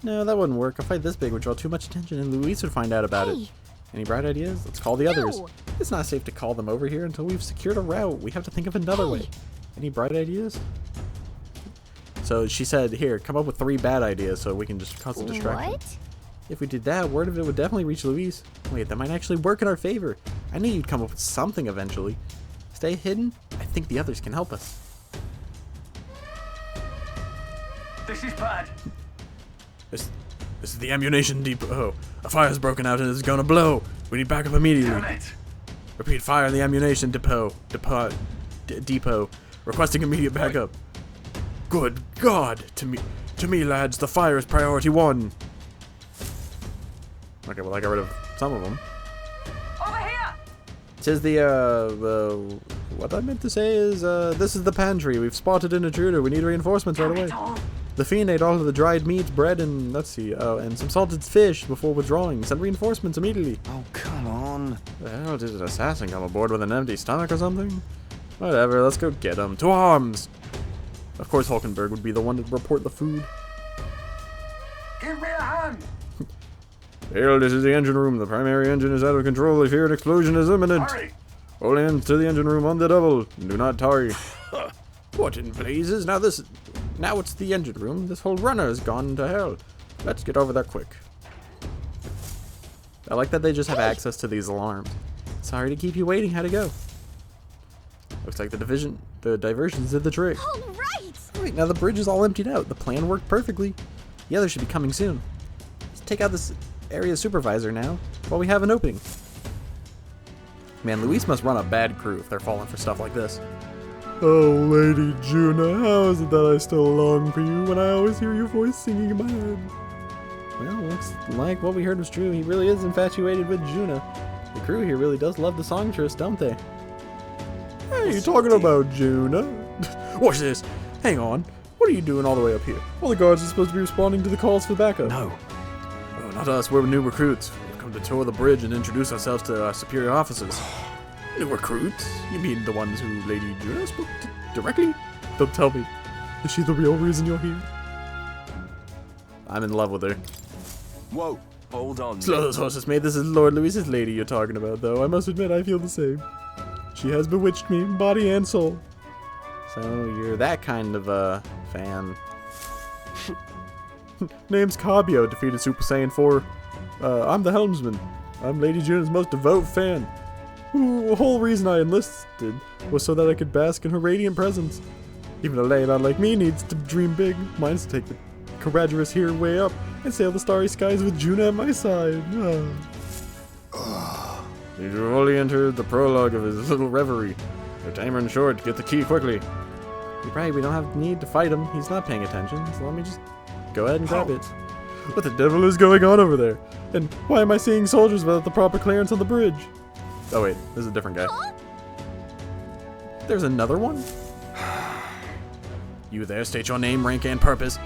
No, that wouldn't work. A fight this big would draw too much attention, and Luis would find out about it. Any bright ideas? Let's call the others. It's not safe to call them over here until we've secured a route. We have to think of another way. Any bright ideas? So she said, here, come up with 3 bad ideas so we can just cause a distraction. What? If we did that, word of it would definitely reach Luis. Wait, that might actually work in our favor. I knew you'd come up with something eventually. Stay hidden? I think the others can help us. This is bad. This is the ammunition depot. A fire's broken out and it's gonna blow. We need backup immediately. Damn it. Repeat, fire in the ammunition depot. Depot. Requesting immediate backup. Good God! To me, lads, the fire is priority 1. Okay, well, I got rid of some of them. Over here. Says what I meant to say is, this is the pantry. We've spotted an intruder. We need reinforcements right away. The fiend ate all of the dried meats, bread, and let's see, and some salted fish before withdrawing. Send reinforcements immediately. Oh, come on. The hell did an assassin come aboard with an empty stomach or something? Whatever, let's go get him. To arms! Of course Hulkenberg would be the one to report the food. Give me a hand. Hail, this is the engine room. The primary engine is out of control. I fear an explosion is imminent. Hurry. All hands to the engine room on the double. Do not tarry. What in blazes? Now it's the engine room. This whole runner has gone to hell. Let's get over there quick. I like that they just have access to these alarms. Sorry to keep you waiting. How'd it go? Looks like the diversions did the trick. All right. Wait, now the bridge is all emptied out. The plan worked perfectly. The others should be coming soon. Let's take out this area supervisor now while we have an opening. Man, Luis must run a bad crew if they're falling for stuff like this. Oh, Lady Juna, how is it that I still long for you when I always hear your voice singing in my head? Well, looks like what we heard was true. He really is infatuated with Juna. The crew here really does love the songstress, don't they? Hey, you talking about Juna? Watch this. Hang on. What are you doing all the way up here? All the guards are supposed to be responding to the calls for backup. No. Oh, not us. We're new recruits. We've come to tour the bridge and introduce ourselves to our superior officers. New recruits? You mean the ones who Lady Juna spoke to directly? Don't tell me. Is she the real reason you're here? I'm in love with her. Whoa. Hold on. Slow those horses, mate. This is Lord Luis's lady you're talking about, though. I must admit, I feel the same. She has bewitched me, body and soul. So, you're that kind of, fan. Name's Cabio, defeated Super Saiyan 4. I'm the helmsman. I'm Lady Juna's most devout fan. The whole reason I enlisted was so that I could bask in her radiant presence. Even a layman like me needs to dream big. Mine's to take the Charadrius here way up and sail the starry skies with Juna at my side. You've only entered the prologue of his little reverie. Your timer and short. Get the key quickly. You're right, we don't have need to fight him. He's not paying attention, so let me just go ahead and grab it. What the devil is going on over there? And why am I seeing soldiers without the proper clearance on the bridge? Oh wait, this is a different guy. Huh? There's another one? You there, state your name, rank, and purpose.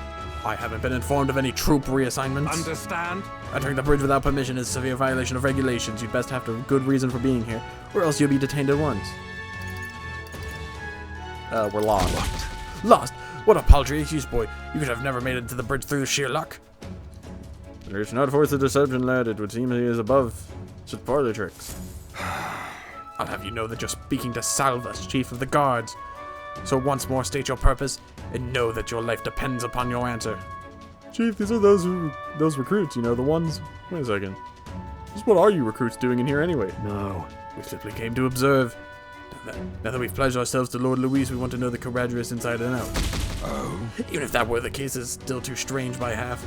I haven't been informed of any troop reassignments. Understand? Entering the bridge without permission is a severe violation of regulations. You'd best have a good reason for being here, or else you'll be detained at once. We're lost. What? Lost? What a paltry excuse, boy. You could have never made it to the bridge through sheer luck. It's not force of deception, lad. It would seem he is above such parlor tricks. I'll have you know that you're speaking to Salvas, chief of the guards. So once more state your purpose, and know that your life depends upon your answer. Chief, these are those recruits, you know, the ones... Wait a second. Just what are you recruits doing in here anyway? No. We simply came to observe. Now that we've pledged ourselves to Lord Luis, we want to know the Charadrius inside and out. Oh. Even if that were the case, it's still too strange by half.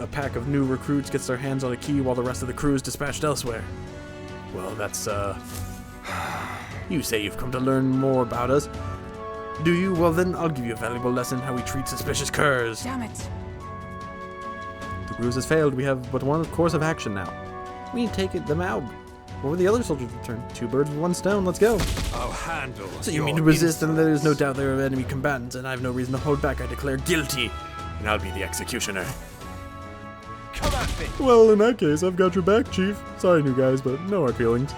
A pack of new recruits gets their hands on a key while the rest of the crew is dispatched elsewhere. Well, that's, You say you've come to learn more about us. Do you? Well then, I'll give you a valuable lesson how we treat suspicious curs. Damn it. The ruse has failed. We have but one course of action now. We need to take them out. Where will the other soldiers return? 2 birds with 1 stone. Let's go. I'll handle. So you mean to resist, and there is no doubt there are enemy combatants, and I have no reason to hold back. I declare guilty, and I'll be the executioner. Come at it. Well, in that case, I've got your back, Chief. Sorry, new guys, but no hard feelings.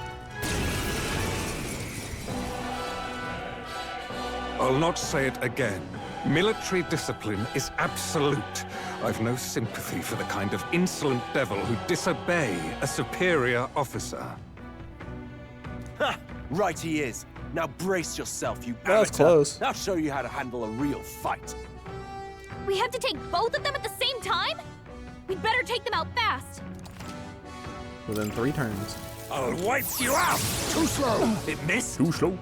I'll not say it again. Military discipline is absolute. I've no sympathy for the kind of insolent devil who disobey a superior officer. Ha! Right he is. Now brace yourself, you That was amateur. close. I'll show you how to handle a real fight. We have to take both of them at the same time? We'd better take them out fast. Within 3 turns. I'll wipe you out! Too slow. It missed? Too slow.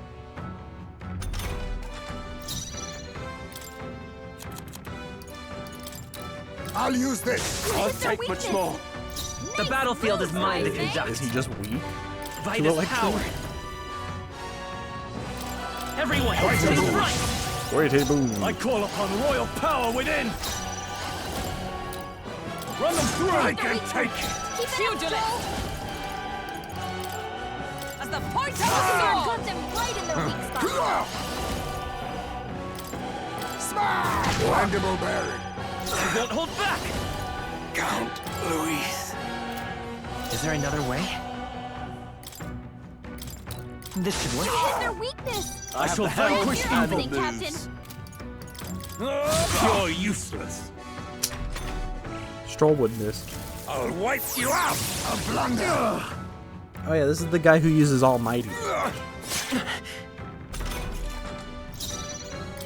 I'll use this. Can't It's their take much weakness. more. The battlefield is mine to Nice. conduct. Is he just weak? Vitus electric? power. Everyone, Right to the move. front. Wait, hey, boom. I call upon royal power within. Run them through. I can take it! Keep it Shield up, your Joel. As the point Got them right in their weak spot. Smash! Mandible bearing. I won't hold back. Count Luis. Is there another way? This should work. It's their weakness. I shall Where's vanquish your evil opening, Captain? moves. You're useless. Strollwood missed. I'll wipe you out! A blunder. Oh yeah, this is the guy who uses Almighty.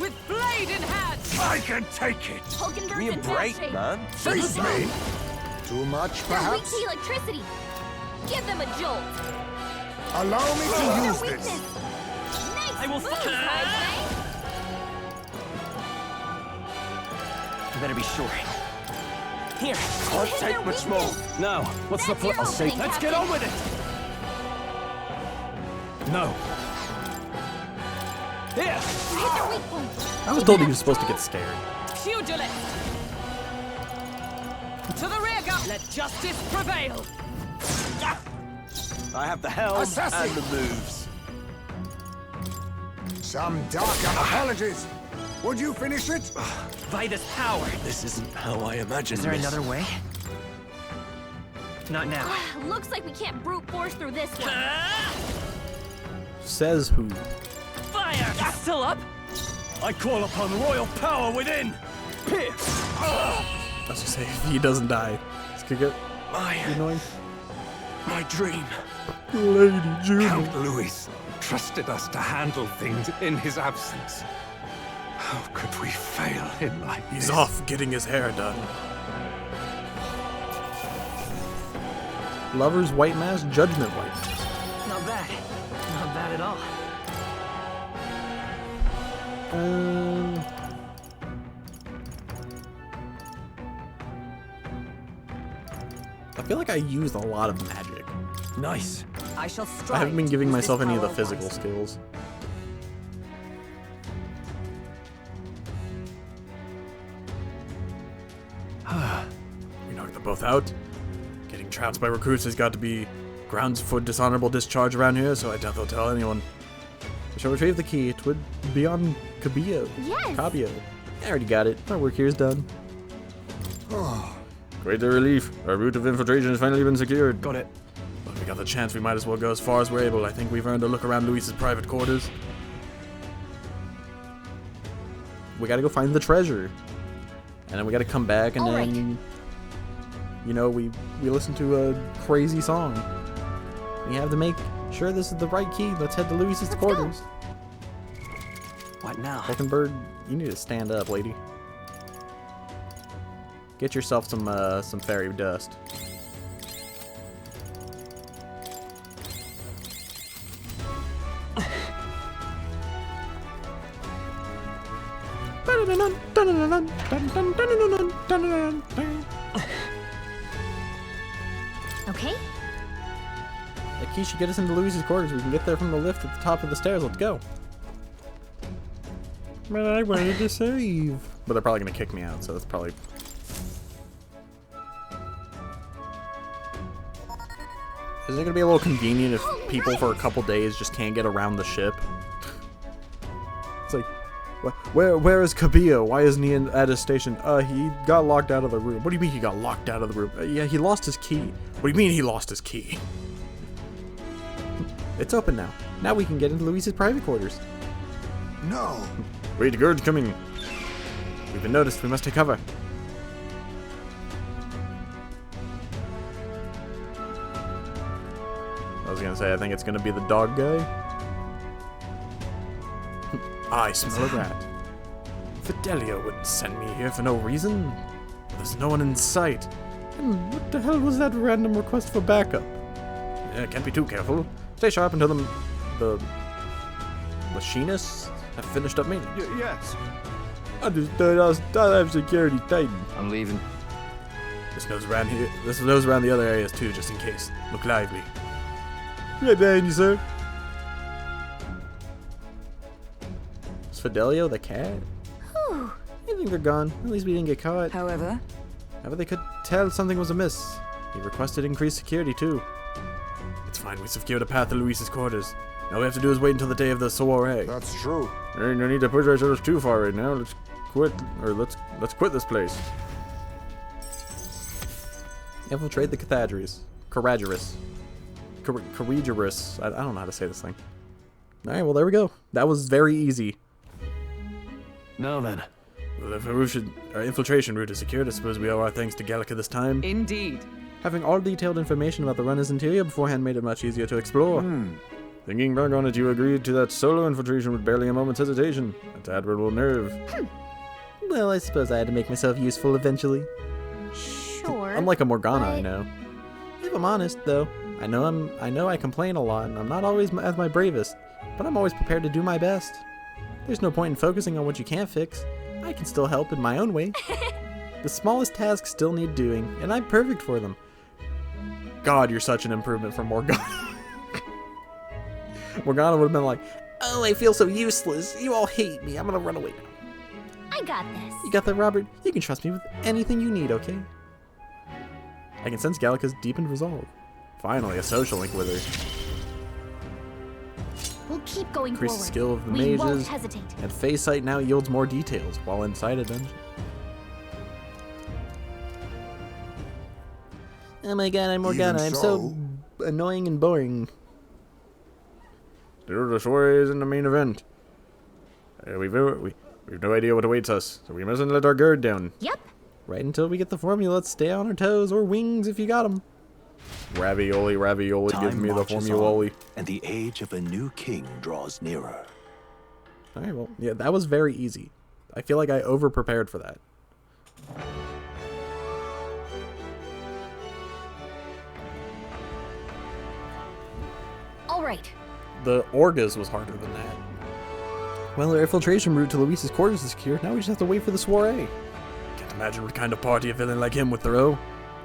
With blade in hand. I can take it! Hulkenberg's Give me a in bad break, shape. man. Face me. Too much, They're weak perhaps? to electricity. Give them a jolt. Allow me It's to their use weakness. this. Nice I will moves, High You better be sure. Here. Can't It's their take much more. weakness. Now, what's the That's point? your I'll say, opening, let's get Captain. on with it. No. Here. You hit their weak point. I was told he was supposed to get scared. Pugilist. To the rear guard. Let justice prevail. I have the helm Assassin. and the moves. Some dark apologies. Would you finish it? Vitus power. This isn't how I imagined Is there this. another way? Not now. Looks like we can't brute force through this one. Says who? Fire! Still up? I call upon royal power within. Here. I was just saying, if he doesn't die, this could get annoying. My dream. Lady Judy. Count Luis trusted us to handle things in his absence. How could we fail him like He's this? off getting his hair done. Lover's white mask, judgment white. Not bad. Not bad at all. I feel like I used a lot of magic. Nice. I shall strive. I haven't been to giving use myself this any of the power physical wisely. skills. We knocked them both out. Getting trounced by recruits has got to be grounds for dishonorable discharge around here, so I doubt they'll tell anyone. I shall retrieve the key. It would be on Cabio. Yes. Cabio. I already got it. My work here is done. Great relief. Our route of infiltration has finally been secured. Got it. Well, if we got the chance, we might as well go as far as we're able. I think we've earned a look around Luis's private quarters. We gotta go find the treasure. And then we gotta come back and All then, you know, we listen to a crazy song. We have to make sure this is the right key. Let's head to Luis's Let's quarters. What now? Hulkenberg, you need to stand up, lady. Get yourself some fairy dust. Okay. That key should get us into Luis's quarters. We can get there from the lift at the top of the stairs. Let's go. But I wanted to save. But they're probably going to kick me out, so that's probably... Isn't it going to be a little convenient if people for a couple days just can't get around the ship? It's like, Where is Kabia? Why isn't he at his station? He got locked out of the room. What do you mean he got locked out of the room? Yeah, he lost his key. What do you mean he lost his key? It's open now. Now we can get into Luis's private quarters. No. Wait, the guard's coming. We've been noticed. We must take cover. I was gonna say, I think it's gonna be the dog guy. I smell a rat. Fidelio wouldn't send me here for no reason. There's no one in sight. And what the hell was that random request for backup? Yeah, can't be too careful. Stay sharp until the machinists have finished up meeting. Yes. Understood. I'll have security tightened. I'm leaving. This knows around here. This knows around the other areas too, just in case. Look lively. Right behind you, sir. Is Fidelio the cat? Whew. I think they're gone. At least we didn't get caught. However, However, they could tell something was amiss. He requested increased security too. It's fine. We secured a path to Luis's quarters. All we have to do is wait until the day of the soiree. That's true. There ain't no need to push ourselves too far right now. Let's quit, or let's quit this place. Infiltrate the Charadrius. Charadrius. I don't know how to say this thing. Alright, well there we go. That was very easy. Now then. Well, if our infiltration route is secured, I suppose we owe our thanks to Gallica this time. Indeed. Having all detailed information about the runner's interior beforehand made it much easier to explore. Thinking back on it, you agreed to that solo infiltration with barely a moment's hesitation. That's admirable nerve. Well, I suppose I had to make myself useful eventually. Sure. Unlike a Morgana, I but- know. If I'm honest, though, I know I complain a lot, and I'm not always at my bravest, but I'm always prepared to do my best. There's no point in focusing on what you can't fix. I can still help in my own way. The smallest tasks still need doing, and I'm perfect for them. God, you're such an improvement from Morgana. Morgana would have been like, oh, I feel so useless. You all hate me. I'm gonna run away now. I got this. You got that, Robert? You can trust me with anything you need, okay? I can sense Gallica's deepened resolve. Finally, a social link with her. We'll keep going Increased forward. skill of the We won't mages, hesitate. and Phase Sight now yields more details while inside a dungeon. Oh my god, I'm Morgana. I'm so annoying and boring. Dude, the soiree is in the main event. We've no idea what awaits us, so we mustn't let our guard down. Yep. Right until we get the formula, let's stay on our toes, or wings if you got them. Ravioli, ravioli, give Time me the marches formula. on, and the age of a new king draws nearer. Alright, well, yeah, that was very easy. I feel like I over-prepared for that. All right. The Orgas was harder than that. Well, our infiltration route to Luis's quarters is secure. Now we just have to wait for the soiree. Can't imagine what kind of party a villain like him would throw.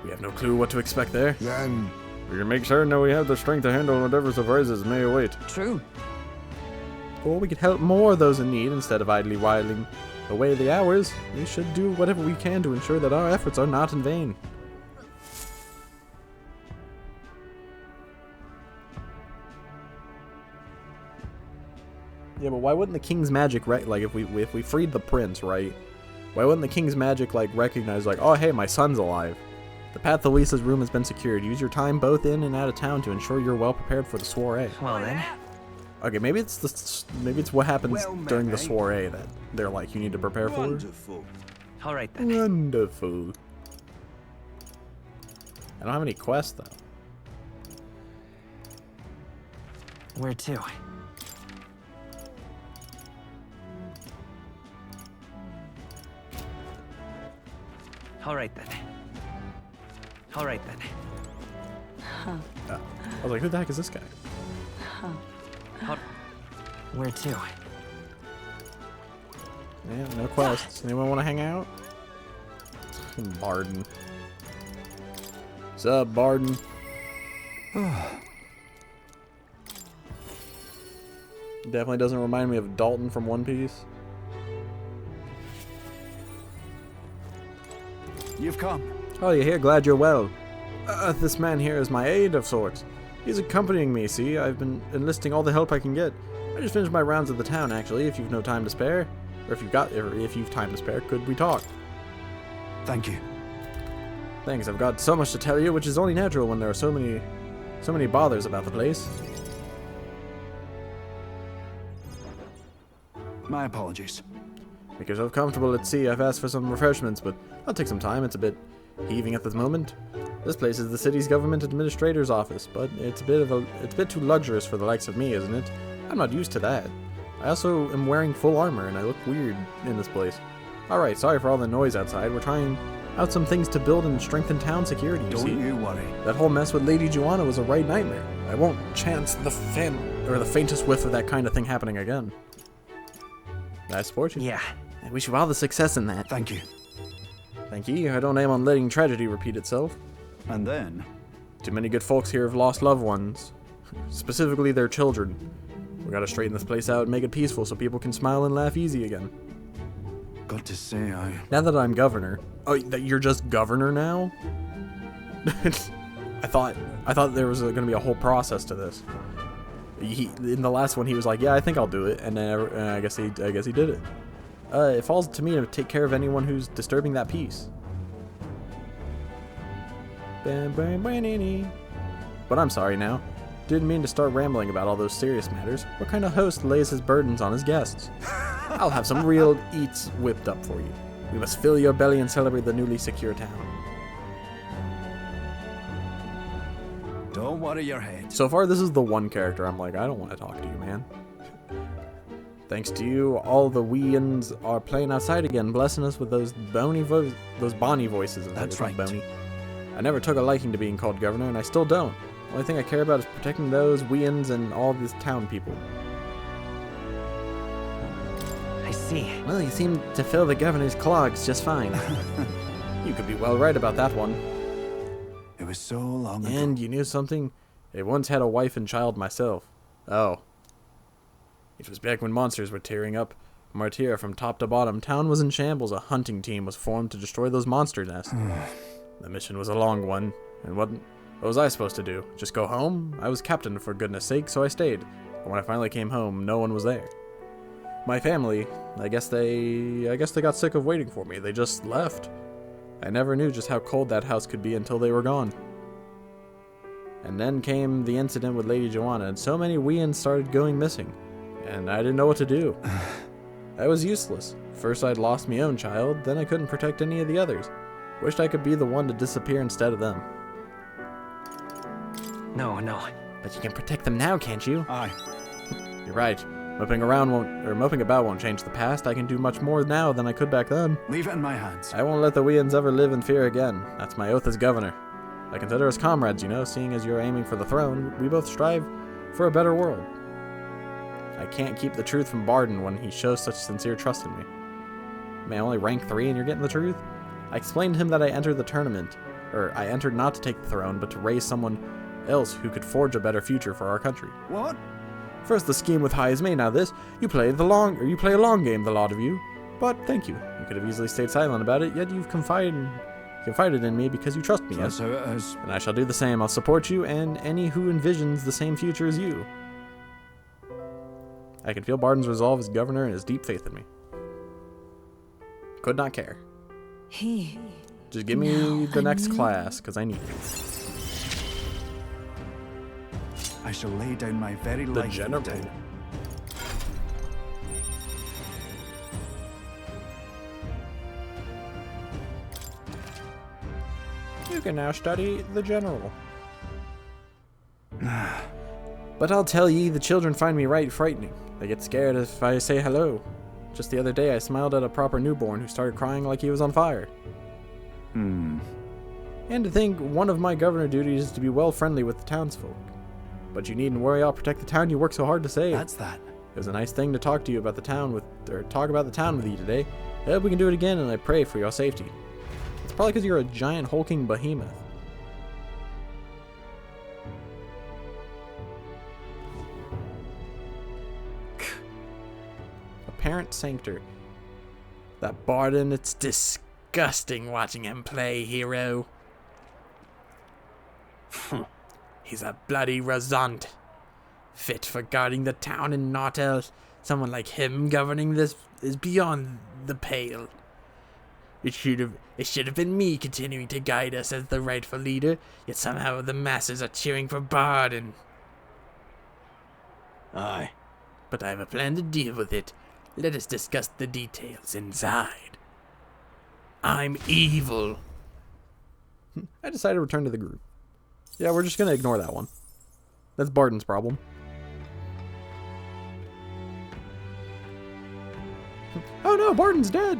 We have no clue what to expect there. Then We can make certain that we have the strength to handle whatever surprises may await. true. Or we could help more of those in need instead of idly whiling away the hours. We should do whatever we can to ensure that our efforts are not in vain. Yeah, but why wouldn't the king's magic, right? Like, if we freed the prince, right? Why wouldn't the king's magic, like, recognize, like, oh, hey, my son's alive. The path to Lisa's room has been secured. Use your time both in and out of town to ensure you're well prepared for the soiree. Well then. Okay, maybe it's what happens during the soiree that they're like, you need to prepare for. Wonderful. All right then. Wonderful. I don't have any quests though. Where to? All right then. All right then. I was like, who the heck is this guy? Where to? Yeah, no quests. Anyone want to hang out? Barden. What's up, Barden? Definitely doesn't remind me of Dalton from One Piece. you've come. Oh, you're here. Glad you're well. This man here is my aide of sorts. He's accompanying me, see? I've been enlisting all the help I can get. I just finished my rounds of the town, actually, if you've no time to spare. Or if you've time to spare, could we talk? Thank you. Thanks, I've got so much to tell you, which is only natural when there are so many bothers about the place. My apologies. Make yourself comfortable at sea. I've asked for some refreshments, but I'll take some time. It's a bit heaving at this moment. This place is the city's government administrator's office, but it's a bit too luxurious for the likes of me, isn't it? I'm not used to that. I also am wearing full armor, and I look weird in this place. Alright, sorry for all the noise outside. We're trying out some things to build and strengthen town security, you see. Don't you worry. That whole mess with Lady Joanna was a right nightmare. I won't chance the faintest whiff of that kind of thing happening again. I support you. Yeah. I wish you all the success in that. Thank you. Thank you. I don't aim on letting tragedy repeat itself. And then? Too many good folks here have lost loved ones. Specifically their children. We gotta straighten this place out and make it peaceful so people can smile and laugh easy again. Got to say, Now that I'm governor... Oh, that you're just governor now? I thought there was gonna be a whole process to this. In the last one, he was like, "Yeah, I think I'll do it," and then I guess he did it. It falls to me to take care of anyone who's disturbing that peace. But I'm sorry now. Didn't mean to start rambling about all those serious matters. What kind of host lays his burdens on his guests? I'll have some real eats whipped up for you. We must fill your belly and celebrate the newly secure town. don't worry your head. So far, this is the one character I'm like, I don't want to talk to you, man. Thanks to you, all the weans are playing outside again, blessing us with those bonny voices. That's right. Bony. I never took a liking to being called governor, and I still don't. The only thing I care about is protecting those weans and all these town people. I see. Well, you seem to fill the governor's clogs just fine. You could be well right about that one. It was so long ago. And you knew something? I once had a wife and child myself. Oh. It was back when monsters were tearing up Martyr from top to bottom. Town was in shambles. A hunting team was formed to destroy those monster nests. The mission was a long one. And what was I supposed to do? Just go home? I was captain, for goodness sake, so I stayed. But when I finally came home, no one was there. My family, I guess they got sick of waiting for me. They just left. I never knew just how cold that house could be until they were gone. And then came the incident with Lady Joanna, and so many weans started going missing. And I didn't know what to do. I was useless. First I'd lost my own child, then I couldn't protect any of the others. Wished I could be the one to disappear instead of them. No. But you can protect them now, can't you? Aye. You're right. Moping about won't change the past. I can do much more now than I could back then. Leave it in my hands. I won't let the weans ever live in fear again. That's my oath as governor. I consider us comrades, you know, seeing as you're aiming for the throne. We both strive for a better world. I can't keep the truth from Barden when he shows such sincere trust in me. Man, only rank 3 and you're getting the truth? I explained to him that I entered the tournament, or I entered not to take the throne, but to raise someone else who could forge a better future for our country. What? First the scheme with High is me, now this. You play a long game, the lot of you. But thank you. You could have easily stayed silent about it, yet you've confided in me because you trust me, yes? That's how it is. And I shall do the same. I'll support you and any who envisions the same future as you. I can feel Barden's resolve as governor and his deep faith in me. Could not care. Just give me the next class, because I need it. I shall lay down my very The life. general. You can now study the general. But I'll tell ye, the children find me right frightening. They get scared if I say hello. Just the other day I smiled at a proper newborn who started crying like he was on fire. And to think one of my governor duties is to be well friendly with the townsfolk. But you needn't worry, I'll protect the town you work so hard to save. That's that. It was a nice thing to talk to you about the town talk about the town with you today. I hope we can do it again, and I pray for your safety. It's probably because you're a giant hulking behemoth. Apparent Sanctor. That Barden, it's disgusting watching him play, hero. He's a bloody rasant. Fit for guarding the town and naught else. Someone like him governing this is beyond the pale. It should have been me continuing to guide us as the rightful leader, yet somehow the masses are cheering for Barden. Aye. But I have a plan to deal with it. Let us discuss the details inside. I'm evil. I decided to return to the group. Yeah, we're just gonna ignore that one. That's Barden's problem. Oh no, Barden's dead!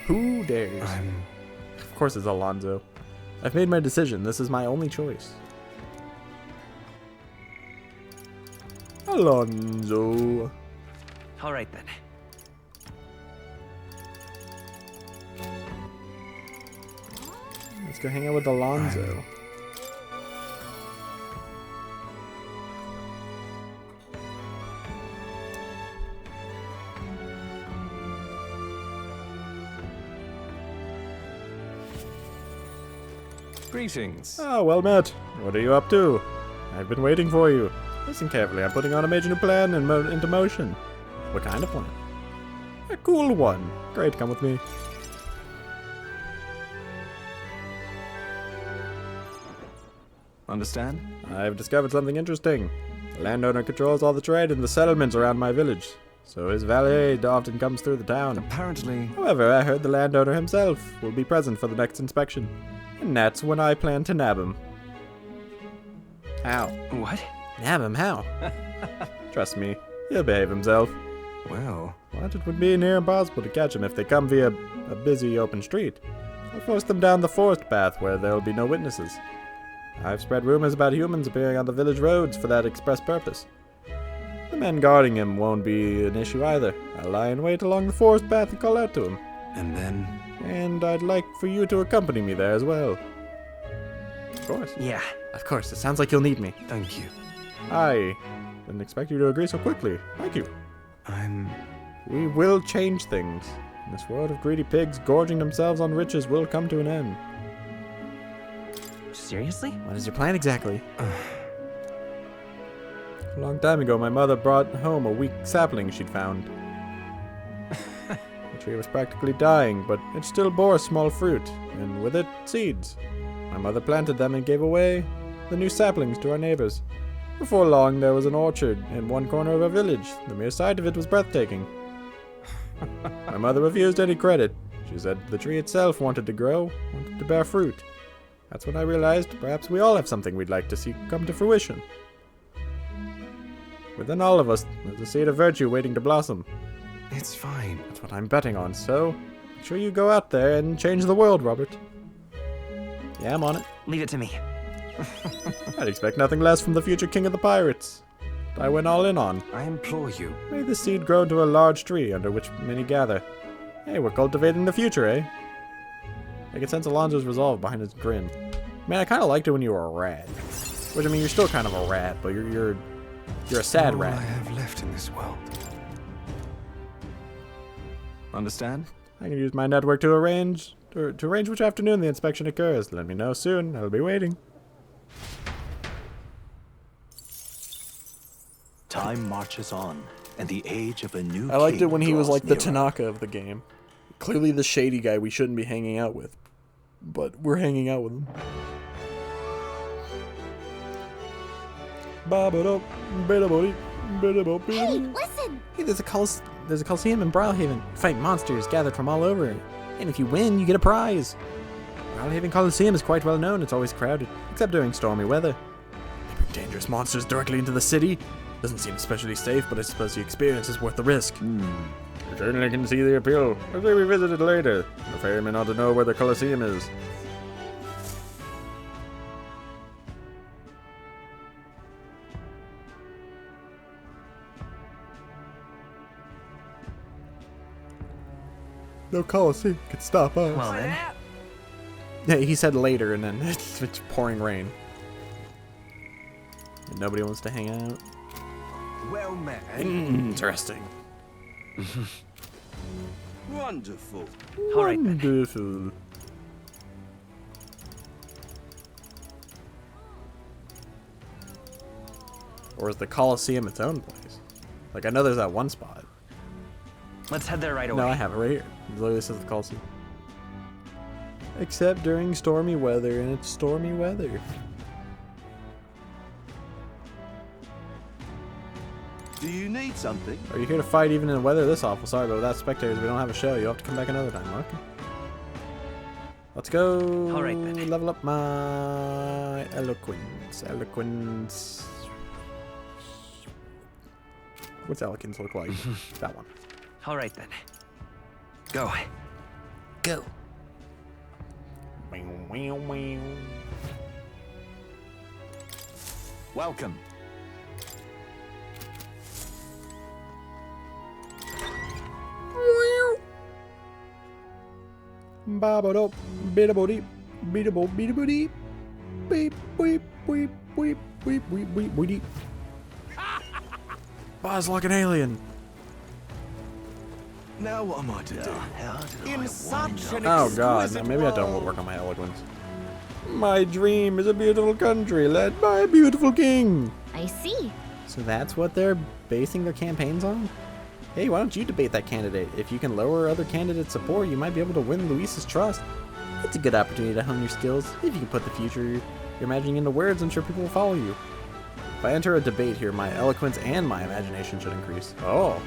Who dares? Of course it's Alonso. I've made my decision. This is my only choice. Alonso. All right then. Let's go hang out with Alonso. Greetings. Ah, well met. What are you up to? I've been waiting for you. Listen carefully. I'm putting on a major new plan into motion. What kind of plan? A cool one. Great, come with me. Understand? I've discovered something interesting. The landowner controls all the trade in the settlements around my village, so his valet often comes through the town. Apparently. However, I heard the landowner himself will be present for the next inspection, and that's when I plan to nab him. How? What? Nab him? How? Trust me, he'll behave himself. Well. What? It would be near impossible to catch him if they come via a busy open street. I'll force them down the forest path where there will be no witnesses. I've spread rumors about humans appearing on the village roads for that express purpose. The men guarding him won't be an issue either. I'll lie in wait along the forest path and call out to him. And then? And I'd like for you to accompany me there as well. Of course. Yeah. Of course, it sounds like you'll need me. Thank you. I didn't expect you to agree so quickly. Thank you. We will change things. This world of greedy pigs gorging themselves on riches will come to an end. Seriously? What is your plan exactly? A long time ago, my mother brought home a weak sapling she'd found. The tree was practically dying, but it still bore small fruit, and with it, seeds. My mother planted them and gave away the new saplings to our neighbors. Before long, there was an orchard in one corner of our village. The mere sight of it was breathtaking. My mother refused any credit. She said the tree itself wanted to grow, wanted to bear fruit. That's when I realized perhaps we all have something we'd like to see come to fruition. Within all of us, there's a seed of virtue waiting to blossom. It's fine. That's what I'm betting on, so make sure you go out there and change the world, Robert. Yeah, I'm on it. Leave it to me. I'd expect nothing less from the future king of the pirates. I went all in on. I implore you. May the seed grow into a large tree under which many gather. Hey, we're cultivating the future, eh? I can sense Alonso's resolve behind his grin. Man, I kind of liked it when you were a rat. Which, I mean, you're still kind of a rat, but you're a sad All rat. I have left in this world. Understand? I can use my network to arrange which afternoon the inspection occurs. Let me know soon. I'll be waiting. Time marches on, and the age of a new I liked it king when he was draws like the nearer. Tanaka of the game. Clearly the shady guy we shouldn't be hanging out with. But we're hanging out with him. Hey, listen! Hey, there's a Coliseum in Brawlhaven. You fight monsters gathered from all over. And if you win, you get a prize. Brawlhaven Coliseum is quite well known. It's always crowded, except during stormy weather. They bring dangerous monsters directly into the city. Doesn't seem especially safe, but I suppose the experience is worth the risk. I certainly can see the appeal. I say we visit it later. The ferryman ought to know where the Coliseum is. No Coliseum could stop us. Well then. Yeah, he said later, and then it's pouring rain. And nobody wants to hang out. Well met. Interesting. Wonderful. All right then. Wonderful. Or is the Coliseum its own place? Like, I know there's that one spot. Let's head there right away. No, I have it right here. Literally this is the Coliseum. Except during stormy weather, and it's stormy weather. Do you need something? Are you here to fight even in weather this awful? Sorry, but without spectators, we don't have a show. You'll have to come back another time. Okay. Let's go. All right, then. Level up my eloquence. Eloquence. What's eloquence look like? That one. All right, then. Go. Go. Welcome. Ba-ba-do, bida-bo-dee, bida-bo, bida-bo-dee, beep, beep, beep, beep, beep, beep, beep, beep. Buzz like an alien. Now what am I to do? In such an Oh god, exquisite maybe I don't world. work on my eloquence. My dream is a beautiful country led by a beautiful king. I see. So that's what they're basing their campaigns on? Hey, why don't you debate that candidate? If you can lower other candidates' support, you might be able to win Luis's trust. It's a good opportunity to hone your skills. If you can put the future you're imagining into words, I'm sure people will follow you. If I enter a debate here, my eloquence and my imagination should increase. Oh.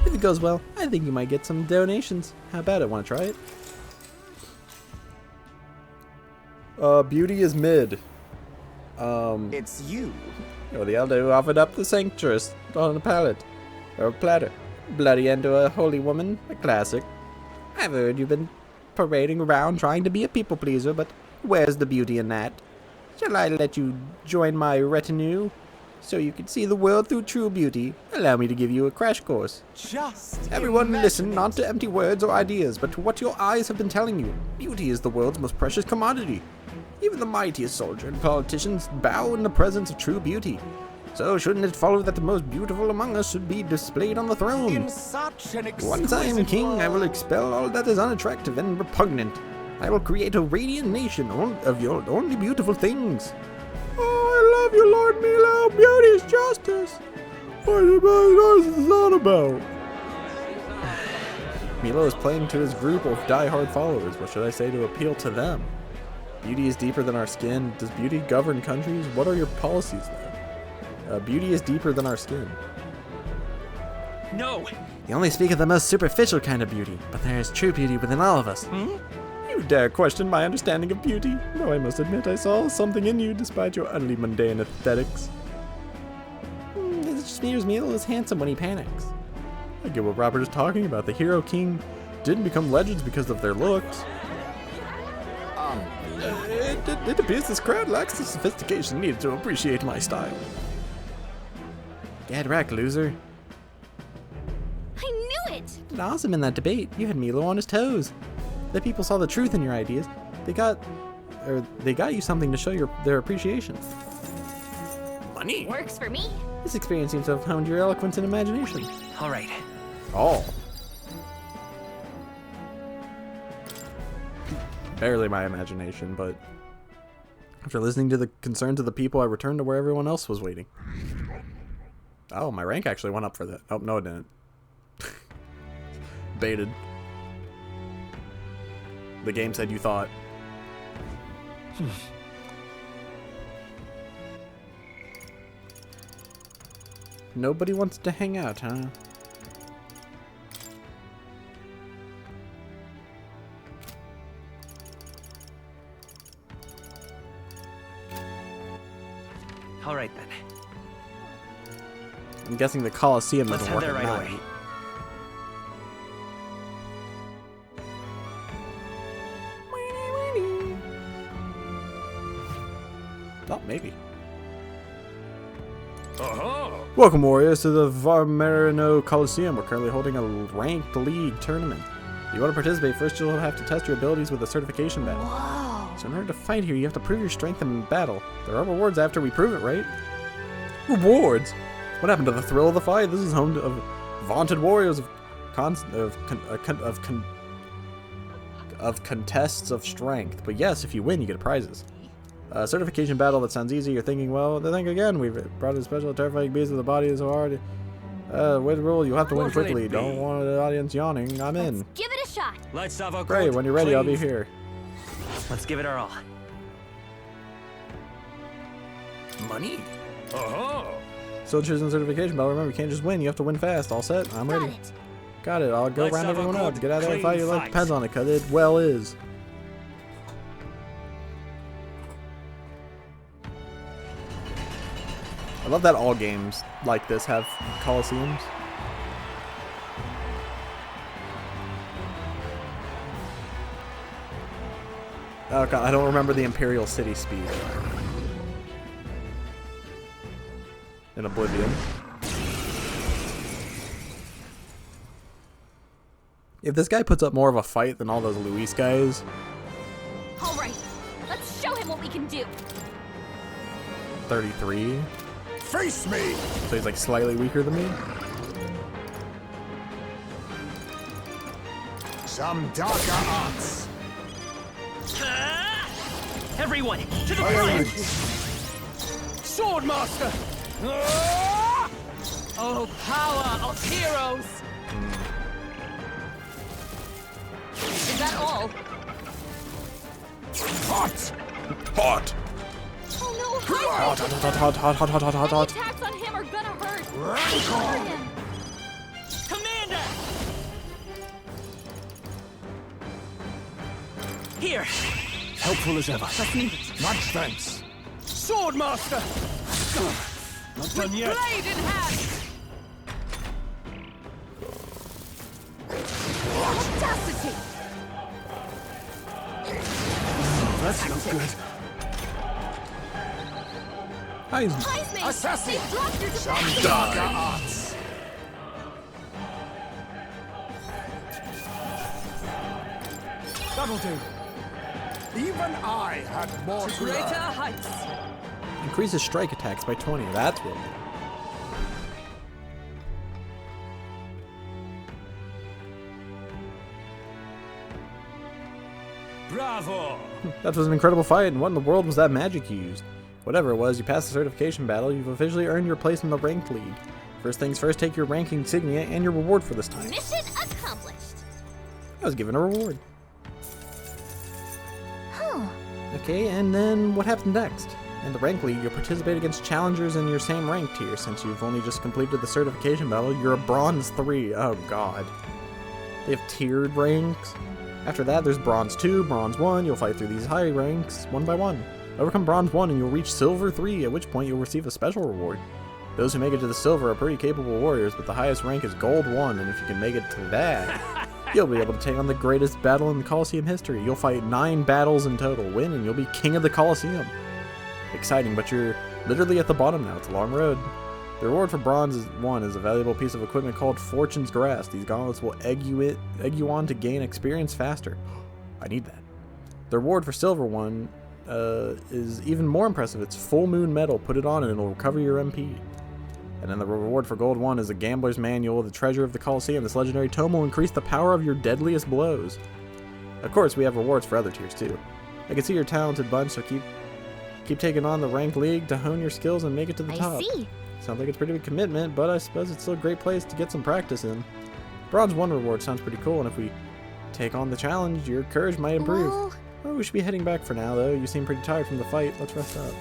If it goes well, I think you might get some donations. How about it? Want to try it? Beauty is mid. It's you. You're the elder who offered up the sanctuaries on a pallet. Or a platter. Bloody end to a holy woman. A classic. I've heard you've been parading around trying to be a people pleaser, but where's the beauty in that? Shall I let you join my retinue? So you can see the world through true beauty. Allow me to give you a crash course. Just Everyone imagine listen, it. not to empty words or ideas, but to what your eyes have been telling you. Beauty is the world's most precious commodity. Even the mightiest soldier and politicians bow in the presence of true beauty. So shouldn't it follow that the most beautiful among us should be displayed on the throne? In such an Once I am exquisite king, I will world. expel all that is unattractive and repugnant. I will create a radiant nation of your only beautiful things. Oh, I love you, Lord Milo. Beauty is justice. What is this all about? Milo is playing to his group of die-hard followers. What should I say to appeal to them? Beauty is deeper than our skin. Does beauty govern countries? What are your policies there? Beauty is deeper than our skin. No! You only speak of the most superficial kind of beauty, but there is true beauty within all of us. You dare question my understanding of beauty? Though I must admit I saw something in you despite your utterly mundane aesthetics. It just means Milo is handsome when he panics. I get what Robert is talking about. The hero king didn't become legends because of their looks. It appears this crowd lacks the sophistication needed to appreciate my style. Get wrecked, loser. I knew it! Did awesome in that debate. You had Milo on his toes. The people saw the truth in your ideas. They got you something to show their appreciation. Money. Works for me. This experience seems to have honed your eloquence and imagination. All right. Oh. Barely my imagination, but after listening to the concerns of the people, I returned to where everyone else was waiting. Oh, my rank actually went up for that. Oh, no it didn't. Baited. The game said you thought. Nobody wants to hang out, huh? All right, then. I'm guessing the Coliseum Let's doesn't head work there at right night. away. Oh, maybe. Aha! Welcome, warriors, to the Varmerino Coliseum. We're currently holding a ranked league tournament. If you want to participate, first you'll have to test your abilities with a certification battle. Whoa. So in order to fight here, you have to prove your strength in battle. There are rewards after we prove it, right? Rewards? What happened to the thrill of the fight? This is home to vaunted warriors of contests of strength. But yes, if you win, you get prizes. Certification battle, that sounds easy. You're thinking, well, then think again. We've brought in special terrifying beasts of the body so hard. Way to rule, you have to win What will it quickly. be? Don't want the audience yawning. I'm in. Let's give it a shot. Let's have a Great, good when you're ready, I'll be clean- here. Let's give it our all. Money? Oh, Still choosing certification, but remember, you can't just win. You have to win fast. All set? I'm Got ready. it. Got it. I'll go Let's round have a everyone up. good, Get out there and clean fight. Your life fight. depends on it, cuz it well is. I love that all games like this have coliseums. Oh god, I don't remember the Imperial City speed. In Oblivion. If this guy puts up more of a fight than all those Luis guys, All right, let's show him what we can do. 33, Face me! so he's like slightly weaker than me. Some darker arts. Everyone, to the Violence. front! Swordmaster! Oh, power of heroes! Is that all? Hot! Hot! Oh no, Hot, hot, hot, hot, hot, hot, hot, hot, hot, Any hot. attacks on him are gonna hurt. Rancor! Hurt him. Commander! Here! Helpful as ever. Much thanks. Swordmaster! Not done yet. Blade in hand! Audacity. That's no good. Heisman. Heisman, Assassin. they dropped your Some defense. darker arts. That'll do. Even I had more to Greater learn. heights! Increases strike attacks by 20. That's really good. Bravo! That was an incredible fight, and what in the world was that magic you used? Whatever it was, you passed the certification battle, you've officially earned your place in the ranked league. First things first, take your rank insignia and your reward for this time. Mission accomplished. I was given a reward. Huh. Okay, and then what happens next? In the rank league, you'll participate against challengers in your same rank tier. Since you've only just completed the certification battle, you're a bronze 3. Oh god. They have tiered ranks. After that, there's bronze 2, bronze 1. You'll fight through these high ranks one by one. Overcome bronze 1 and you'll reach silver 3, at which point you'll receive a special reward. Those who make it to the silver are pretty capable warriors, but the highest rank is gold 1, and if you can make it to that, you'll be able to take on the greatest battle in the Colosseum history. You'll fight 9 battles in total, win, and you'll be king of the Colosseum. Exciting, but you're literally at the bottom now. It's a long road. The reward for bronze 1 is a valuable piece of equipment called Fortune's Grass. These gauntlets will egg you on to gain experience faster. I need that. The reward for silver 1 is even more impressive. It's full moon metal. Put it on and it'll recover your MP. And then the reward for gold 1 is a gambler's manual, the treasure of the Colosseum. This legendary tome will increase the power of your deadliest blows. Of course, we have rewards for other tiers too. I can see you're a talented bunch, so keep taking on the ranked league to hone your skills and make it to the top. I see. Sounds like it's a pretty big commitment, but I suppose it's still a great place to get some practice in. Bronze 1 reward sounds pretty cool, and if we take on the challenge, your courage might improve. Well, Oh, we should be heading back for now, though. You seem pretty tired from the fight. Let's rest up.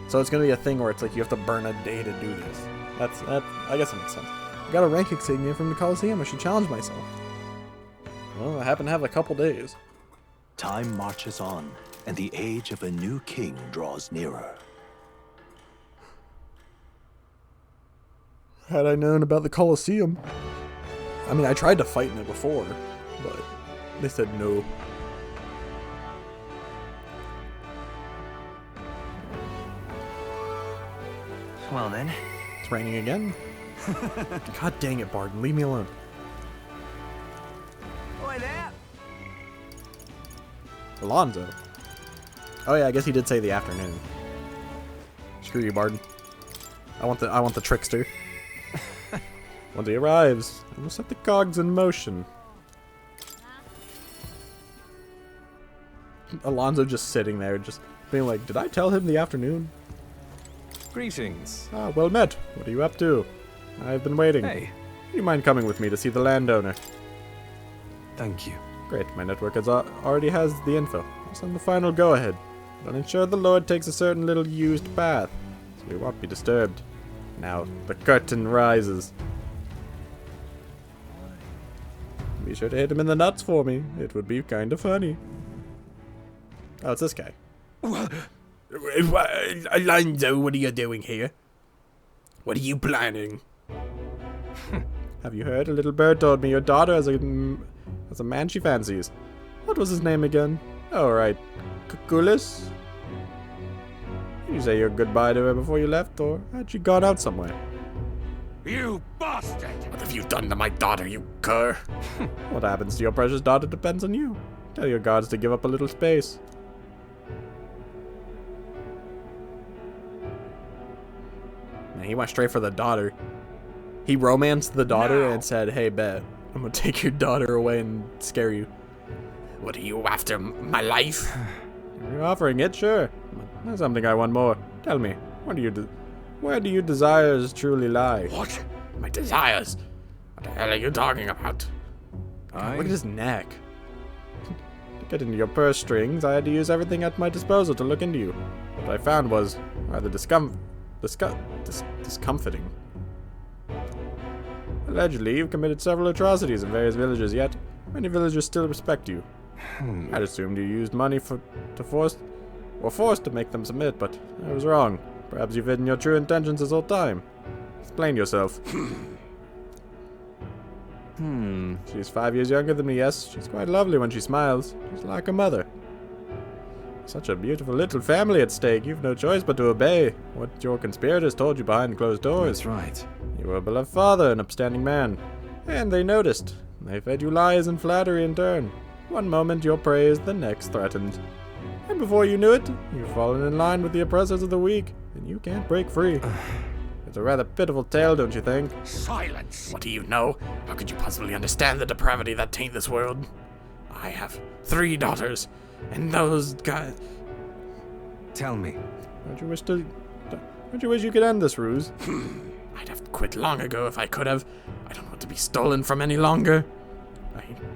So it's going to be a thing where it's like you have to burn a day to do this. I guess that makes sense. I got a rank insignia from the Colosseum. I should challenge myself. Well, I happen to have a couple days. Time marches on, and the age of a new king draws nearer. Had I known about the Colosseum. I mean, I tried to fight in it before, but they said no. Well then, It's raining again. God dang it, Barton. Leave me alone. boy there. Alonzo. Oh yeah, I guess he did say the afternoon. Screw you, Barton. I want the trickster. Once he arrives, I will set the cogs in motion. Alonzo just sitting there, just being like, did I tell him the afternoon? Greetings. Ah, well met. What are you up to? I've been waiting. Hey, Do you mind coming with me to see the landowner? thank you. Great, my network already has the info. I'll send the final go-ahead. But ensure the Lord takes a certain little used path, so we won't be disturbed. Now, the curtain rises. Be sure to hit him in the nuts for me. It would be kind of funny. Oh, it's this guy. Alonso, what are you doing here? What are you planning? Have you heard? A little bird told me your daughter has a man she fancies. What was his name again? Oh, right. Kukulis? Did you say your goodbye to her before you left, or had she gone out somewhere? You bastard! What have you done to my daughter, you cur? What happens to your precious daughter depends on you. Tell your guards to give up a little space. Man, he went straight for the daughter. He romanced the daughter and said, hey, bet, I'm gonna take your daughter away and scare you. What are you after, my life? You're offering it, sure. There's something I want more. Tell me, where do your desires truly lie? What? My desires? What the hell are you talking about? Look at his neck. To get into your purse strings, I had to use everything at my disposal to look into you. What I found was rather discomforting. Allegedly, you've committed several atrocities in various villages, yet many villagers still respect you. I'd assumed you used money forced to make them submit, but I was wrong. Perhaps you've hidden your true intentions this whole time. Explain yourself. She's 5 years younger than me, yes. She's quite lovely when she smiles. She's like her mother. Such a beautiful little family at stake. You've no choice but to obey what your conspirators told you behind closed doors. That's right. You were a beloved father, an upstanding man. And they noticed. They fed you lies and flattery in turn. One moment you're praised, the next threatened. And before you knew it, you've fallen in line with the oppressors of the weak, and you can't break free. It's a rather pitiful tale, don't you think? Silence! What do you know? How could you possibly understand the depravity that taint this world? I have 3 daughters, and those guys... Tell me. Don't you wish you could end this ruse? I'd have quit long ago if I could have. I don't want to be stolen from any longer.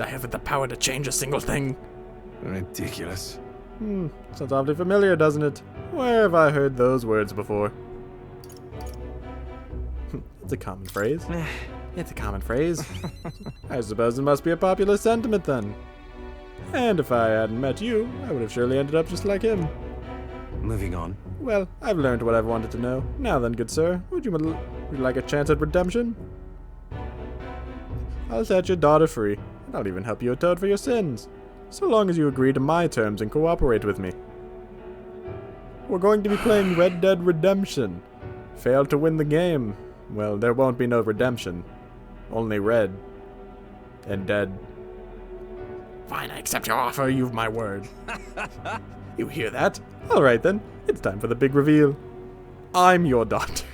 I haven't the power to change a single thing. Ridiculous. Sounds awfully familiar, doesn't it? Where have I heard those words before? It's a common phrase. It's a common phrase. I suppose it must be a popular sentiment then. And if I hadn't met you, I would have surely ended up just like him. Moving on. Well, I've learned what I've wanted to know. Now then, good sir, would you like a chance at redemption? I'll set your daughter free, and I'll even help you atone for your sins, so long as you agree to my terms and cooperate with me. We're going to be playing Red Dead Redemption. Fail to win the game. Well, there won't be no redemption. Only red. And dead. Fine, I accept your offer. You've my word. You hear that? Alright then, it's time for the big reveal. I'm your daughter.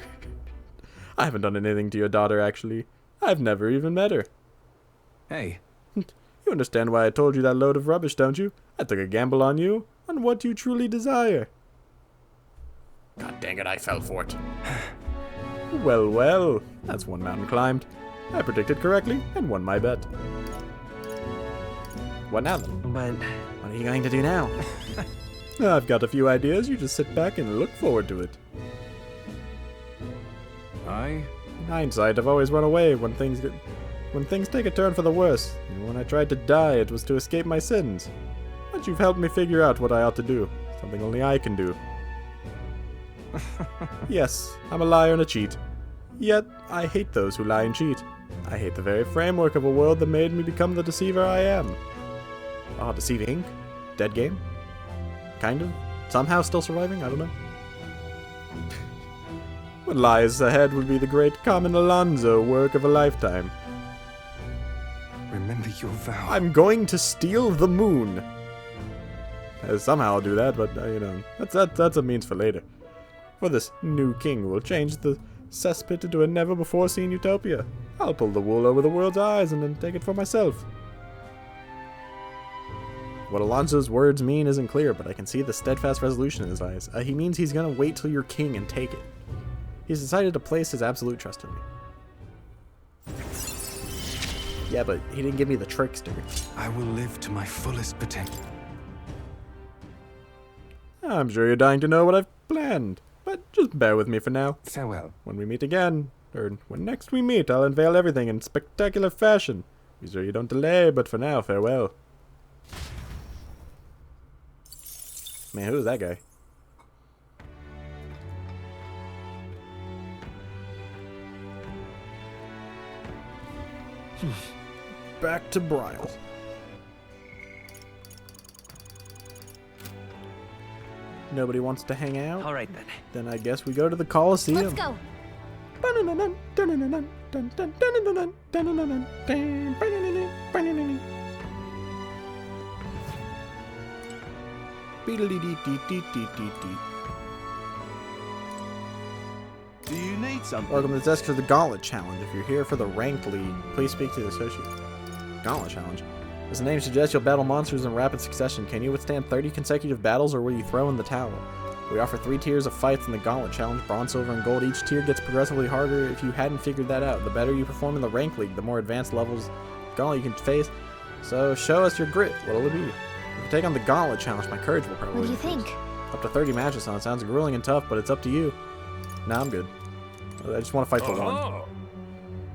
I haven't done anything to your daughter, actually. I've never even met her. Hey. You understand why I told you that load of rubbish, don't you? I took a gamble on you, on what you truly desire. God dang it, I fell for it. Well, well, that's one mountain climbed. I predicted correctly and won my bet. What now then? But what are you going to do now? I've got a few ideas, you just sit back and look forward to it. In hindsight, I've always run away when things take a turn for the worse. And when I tried to die, it was to escape my sins. But you've helped me figure out what I ought to do. Something only I can do. Yes, I'm a liar and a cheat. Yet, I hate those who lie and cheat. I hate the very framework of a world that made me become the deceiver I am. Ah, Deceiving Inc? Dead game? Kind of? Somehow still surviving? I don't know. What lies ahead will be the great Carmen Alonso work of a lifetime. Remember your vow. I'm going to steal the moon. Somehow I'll do that, but you know, that's a means for later. For this new king will change the cesspit into a never-before-seen utopia. I'll pull the wool over the world's eyes and then take it for myself. What Alonso's words mean isn't clear, but I can see the steadfast resolution in his eyes. He means he's gonna wait till you're king and take it. He's decided to place his absolute trust in me. Yeah, but he didn't give me the trickster. I will live to my fullest potential. I'm sure you're dying to know what I've planned, but just bear with me for now. Farewell. When we meet again, or when next we meet, I'll unveil everything in spectacular fashion. Be sure you don't delay, but for now, farewell. Man, who is that guy? Back to Brile. Nobody wants to hang out? All right then. Then I guess we go to the Coliseum. Let's go. Do you need something? Welcome to the desk for the Gauntlet Challenge. If you're here for the Ranked League, please speak to the associate. Gauntlet Challenge. As the name suggests, you'll battle monsters in rapid succession. Can you withstand 30 consecutive battles, or will you throw in the towel? We offer 3 tiers of fights in the Gauntlet Challenge, bronze, silver, and gold. Each tier gets progressively harder if you hadn't figured that out. The better you perform in the Rank League, the more advanced levels Gauntlet you can face. So show us your grit. What'll it be? If you take on the Gauntlet Challenge, my courage will probably What do you increase. think? Up to 30 matches on it. Sounds grueling and tough, but it's up to you. Nah, I'm good. I just want to fight for one.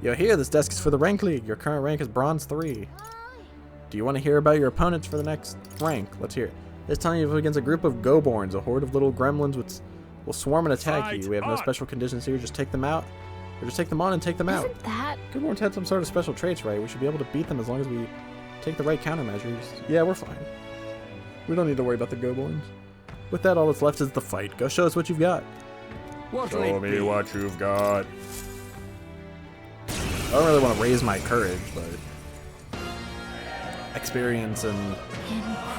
Yo, here, this desk is for the Rank League. Your current rank is Bronze 3. Do you want to hear about your opponents for the next rank? Let's hear it. This time you're against a group of Goborns, a horde of little gremlins which will swarm and attack you. We have no special conditions here. Just take them out. Or just take them on and take them out. Isn't that? Goborns had some sort of special traits, right? We should be able to beat them as long as we take the right countermeasures. Yeah, we're fine. We don't need to worry about the Goborns. With that, all that's left is the fight. Go show us what you've got. Show me what you've got. I don't really want to raise my courage, but experience and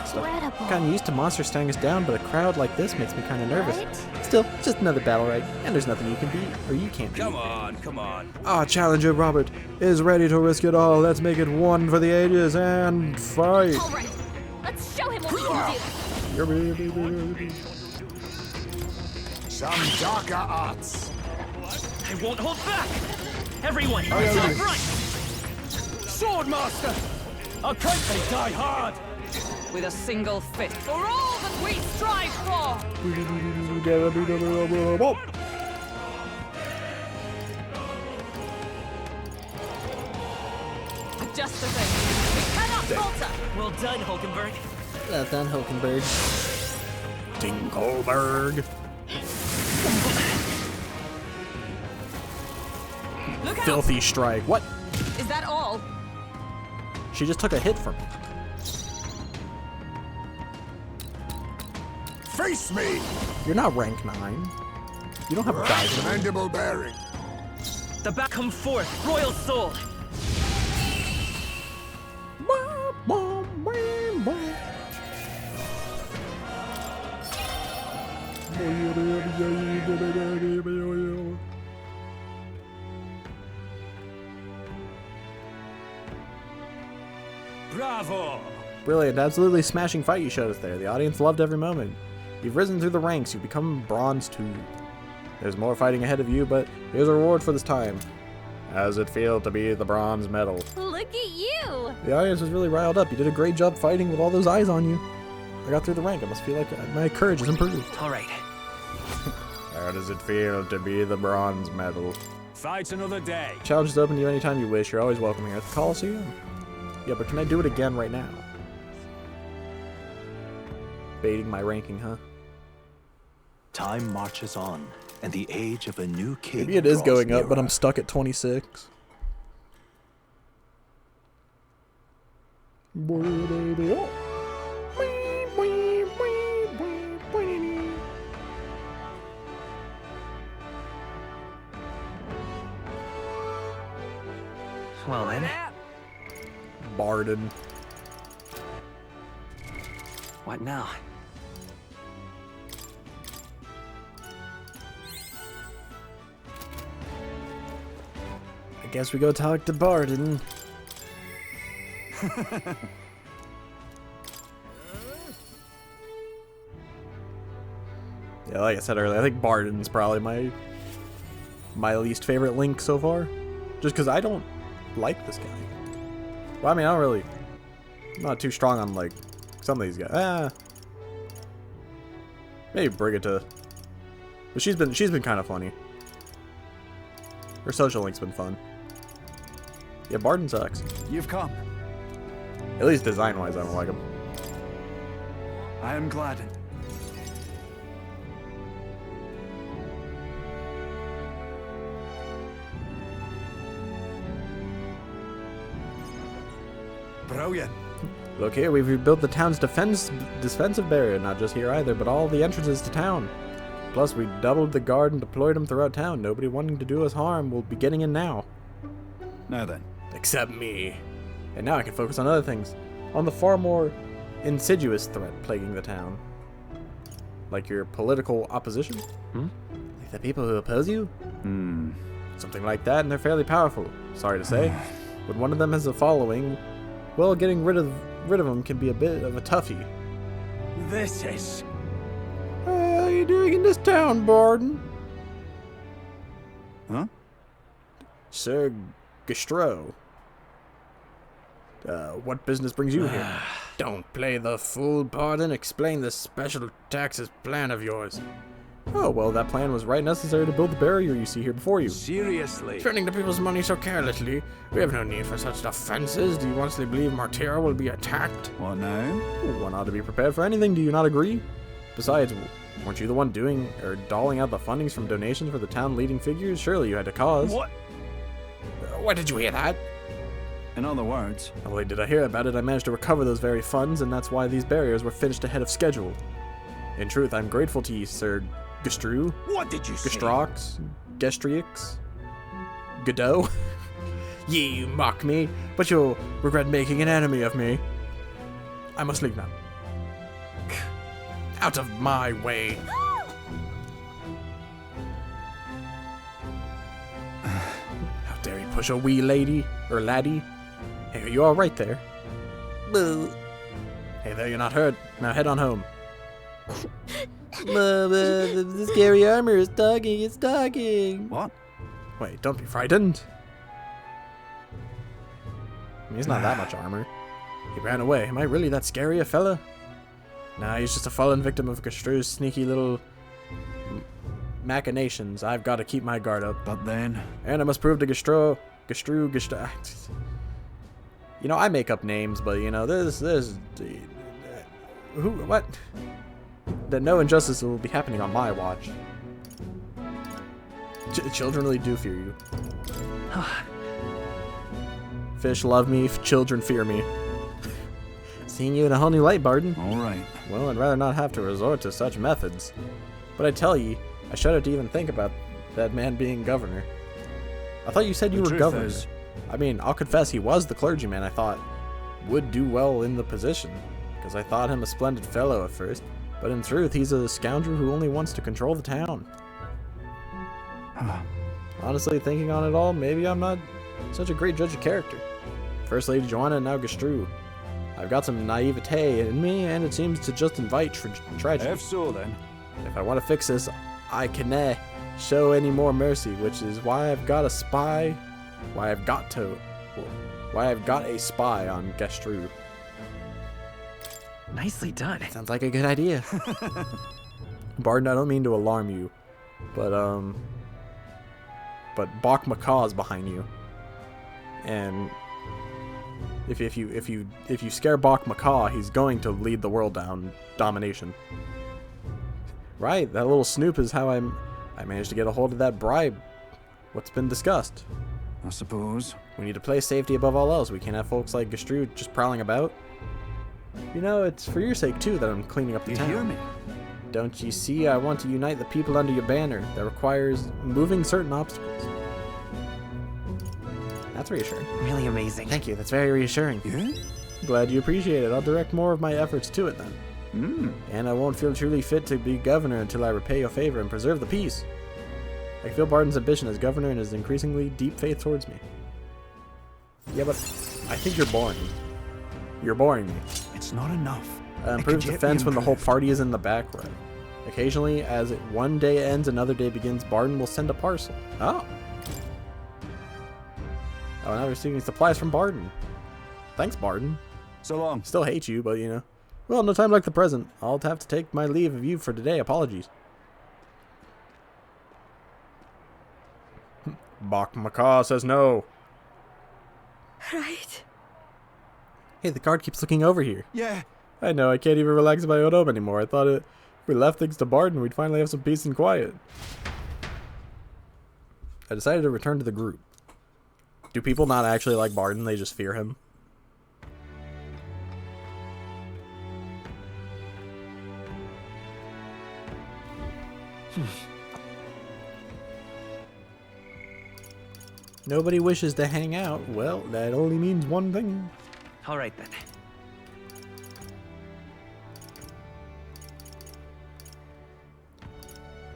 stuff. Incredible. Kind of used to monsters staring us down, but a crowd like this makes me kind of nervous. Right? Still, it's just another battle, right? And there's nothing you can beat, or you can't beat. Come on, come on. Our challenger, Robert, is ready to risk it all. Let's make it one for the ages and fight. All right. Let's show him what we can do. Some darker arts. I won't hold back! Everyone, to the front! Swordmaster! I'll cut they die hard! With a single fist. For all that we strive for! Just the thing. We cannot falter! Well done, Hulkenberg. Well done, Hulkenberg. Dinkelberg. Look out! Filthy strike. What? Is that all? She just took a hit from me. Face me! You're not rank 9. You don't have a dive. Commendable bearing. The back come forth, royal soul! Bravo! Brilliant, absolutely smashing fight you showed us there. The audience loved every moment. You've risen through the ranks, you've become Bronze 2. There's more fighting ahead of you, but here's a reward for this time. How does it feel to be the bronze medal? Look at you. The audience was really riled up. You did a great job fighting with all those eyes on you. I got through the rank. I must feel like my courage is improved. All right. How does it feel to be the bronze medal? Fight another day. Challenge is open to you anytime you wish. You're always welcome here at the Coliseum. Yeah, but can I do it again right now? Baiting my ranking, huh? Time marches on, and the age of a new king. Maybe it is draws going up, but nearer. I'm stuck at 26. Well then, Barden. what now? I guess we go talk to Barden. Yeah, like I said earlier, I think Barden's probably my least favorite Link so far. Just because I don't like this guy. Well, I mean, I'm not too strong on, like, some of these guys. Maybe Brigida. But she's been kind of funny. Her social link's been fun. Yeah, Barden sucks. You've come. At least design-wise, I don't like him. I am glad. Brilliant. Look here, we've rebuilt the town's defensive barrier, not just here either, but all the entrances to town. Plus, we doubled the guard and deployed them throughout town. Nobody wanting to do us harm will be getting in now. Now then. Except me. And now I can focus on other things. On the far more insidious threat plaguing the town. Like your political opposition? Like the people who oppose you? Something like that, and they're fairly powerful. Sorry to say. When one of them has a following, well, getting rid of them can be a bit of a toughie. This is... How are you doing in this town, Barden? Huh? Sir Gastro. What business brings you here? Don't play the fool, Barden. Explain the special taxes plan of yours. Oh, well, that plan was right necessary to build the barrier you see here before you. Seriously? Spending the people's money so carelessly. We have no need for such defenses. Do you honestly believe Martira will be attacked? What now? One ought to be prepared for anything, do you not agree? Besides, weren't you the one doing, or doling out the fundings from donations for the town leading figures? Surely you had a cause. What? Where did you hear that? In other words... Not only did I hear about it, I managed to recover those very funds, and that's why these barriers were finished ahead of schedule. In truth, I'm grateful to you, Sir Gastru. What did you say? Gastrox? Gestrix? Godot? You mock me, but you'll regret making an enemy of me. I must leave now. Out of my way. How dare you push a wee lady, or laddie? Hey, are you alright there? Hey there, you're not hurt. Now head on home. The scary armor is talking, it's talking. What? Wait, don't be frightened. I mean, he's not that much armor. He ran away. Am I really that scary a fella? Nah, he's just a fallen victim of Gastru's sneaky little machinations. I've got to keep my guard up. But then... And I must prove to Gastru. You know, I make up names, but you know, what? That no injustice will be happening on my watch. Children really do fear you. Fish love me, children fear me. Seeing you in a whole new light, Barden. All right. Well, I'd rather not have to resort to such methods. But I tell ye, I shudder to even think about that man being governor. I thought you said you were governor. I mean, I'll confess he was the clergyman I thought would do well in the position, because I thought him a splendid fellow at first, but in truth, he's a scoundrel who only wants to control the town. Honestly, thinking on it all, maybe I'm not such a great judge of character. First Lady Joanna and now Gastru. I've got some naivete in me, and it seems to just invite tragedy. If so, then. If I want to fix this, I can't show any more mercy, which is why I've got a spy. Why I've got a spy on Gastru. Nicely done. Sounds like a good idea. Barden, I don't mean to alarm you, but Bach Macaw's behind you, and if you scare Bach Macaw, he's going to lead the world down domination. Right, that little snoop is how I managed to get a hold of that bribe. What's been discussed? I suppose. We need to place safety above all else. We can't have folks like Gastru just prowling about. You know, it's for your sake too that I'm cleaning up the town. You hear me? Don't you see, I want to unite the people under your banner. That requires moving certain obstacles. That's reassuring. Really amazing. Thank you, that's very reassuring. Yeah? Glad you appreciate it. I'll direct more of my efforts to it then. And I won't feel truly fit to be governor until I repay your favor and preserve the peace. I feel Barden's ambition as governor and his increasingly deep faith towards me. Yeah, but I think you're boring. You're boring me. It's not enough. Improves defense when the whole party is in the back row. Occasionally, as one day ends, another day begins, Barden will send a parcel. Oh, now we're receiving supplies from Barden. Thanks, Barton. So long. Still hate you, but you know. Well, no time like the present. I'll have to take my leave of you for today. Apologies. Bach Macaw says no. Right. Hey, the card keeps looking over here. Yeah. I know, I can't even relax in my own home anymore. I thought if we left things to Barton, we'd finally have some peace and quiet. I decided to return to the group. Do people not actually like Barton? They just fear him? Nobody wishes to hang out. Well, that only means one thing. All right then.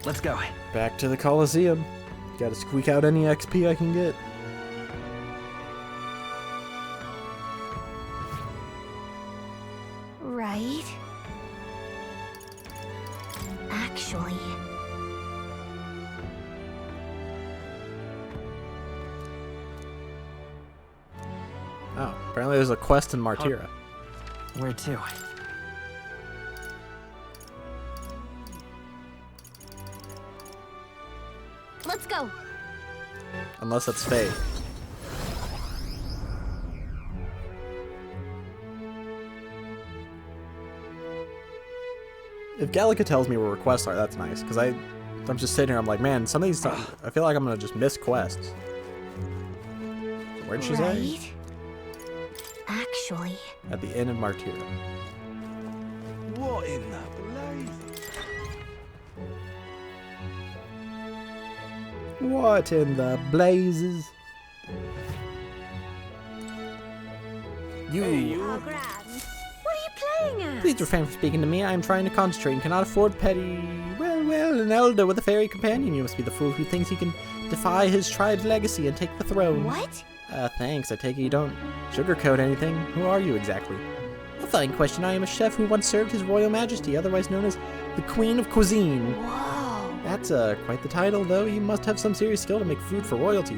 Let's go. Back to the Coliseum. Gotta squeak out any XP I can get. Right. Actually. Oh, apparently there's a quest in Martyra. Where to? Let's go. Unless it's Faye. If Gallica tells me where quests are, that's nice. Because I'm just sitting here, I'm like, man, some of these times, I feel like I'm going to just miss quests. Where'd she say? Actually. At the Inn of Martyra. What in the blazes? What in the blazes? You. Oh, grand. What are you playing at? Please refrain from speaking to me. I am trying to concentrate and cannot afford petty. Well, an elder with a fairy companion. You must be the fool who thinks he can defy his tribe's legacy and take the throne. What? Thanks. I take it you don't sugarcoat anything. Who are you exactly? A fine question. I am a chef who once served His Royal Majesty, otherwise known as the Queen of Cuisine. Whoa. That's quite the title, though. You must have some serious skill to make food for royalty.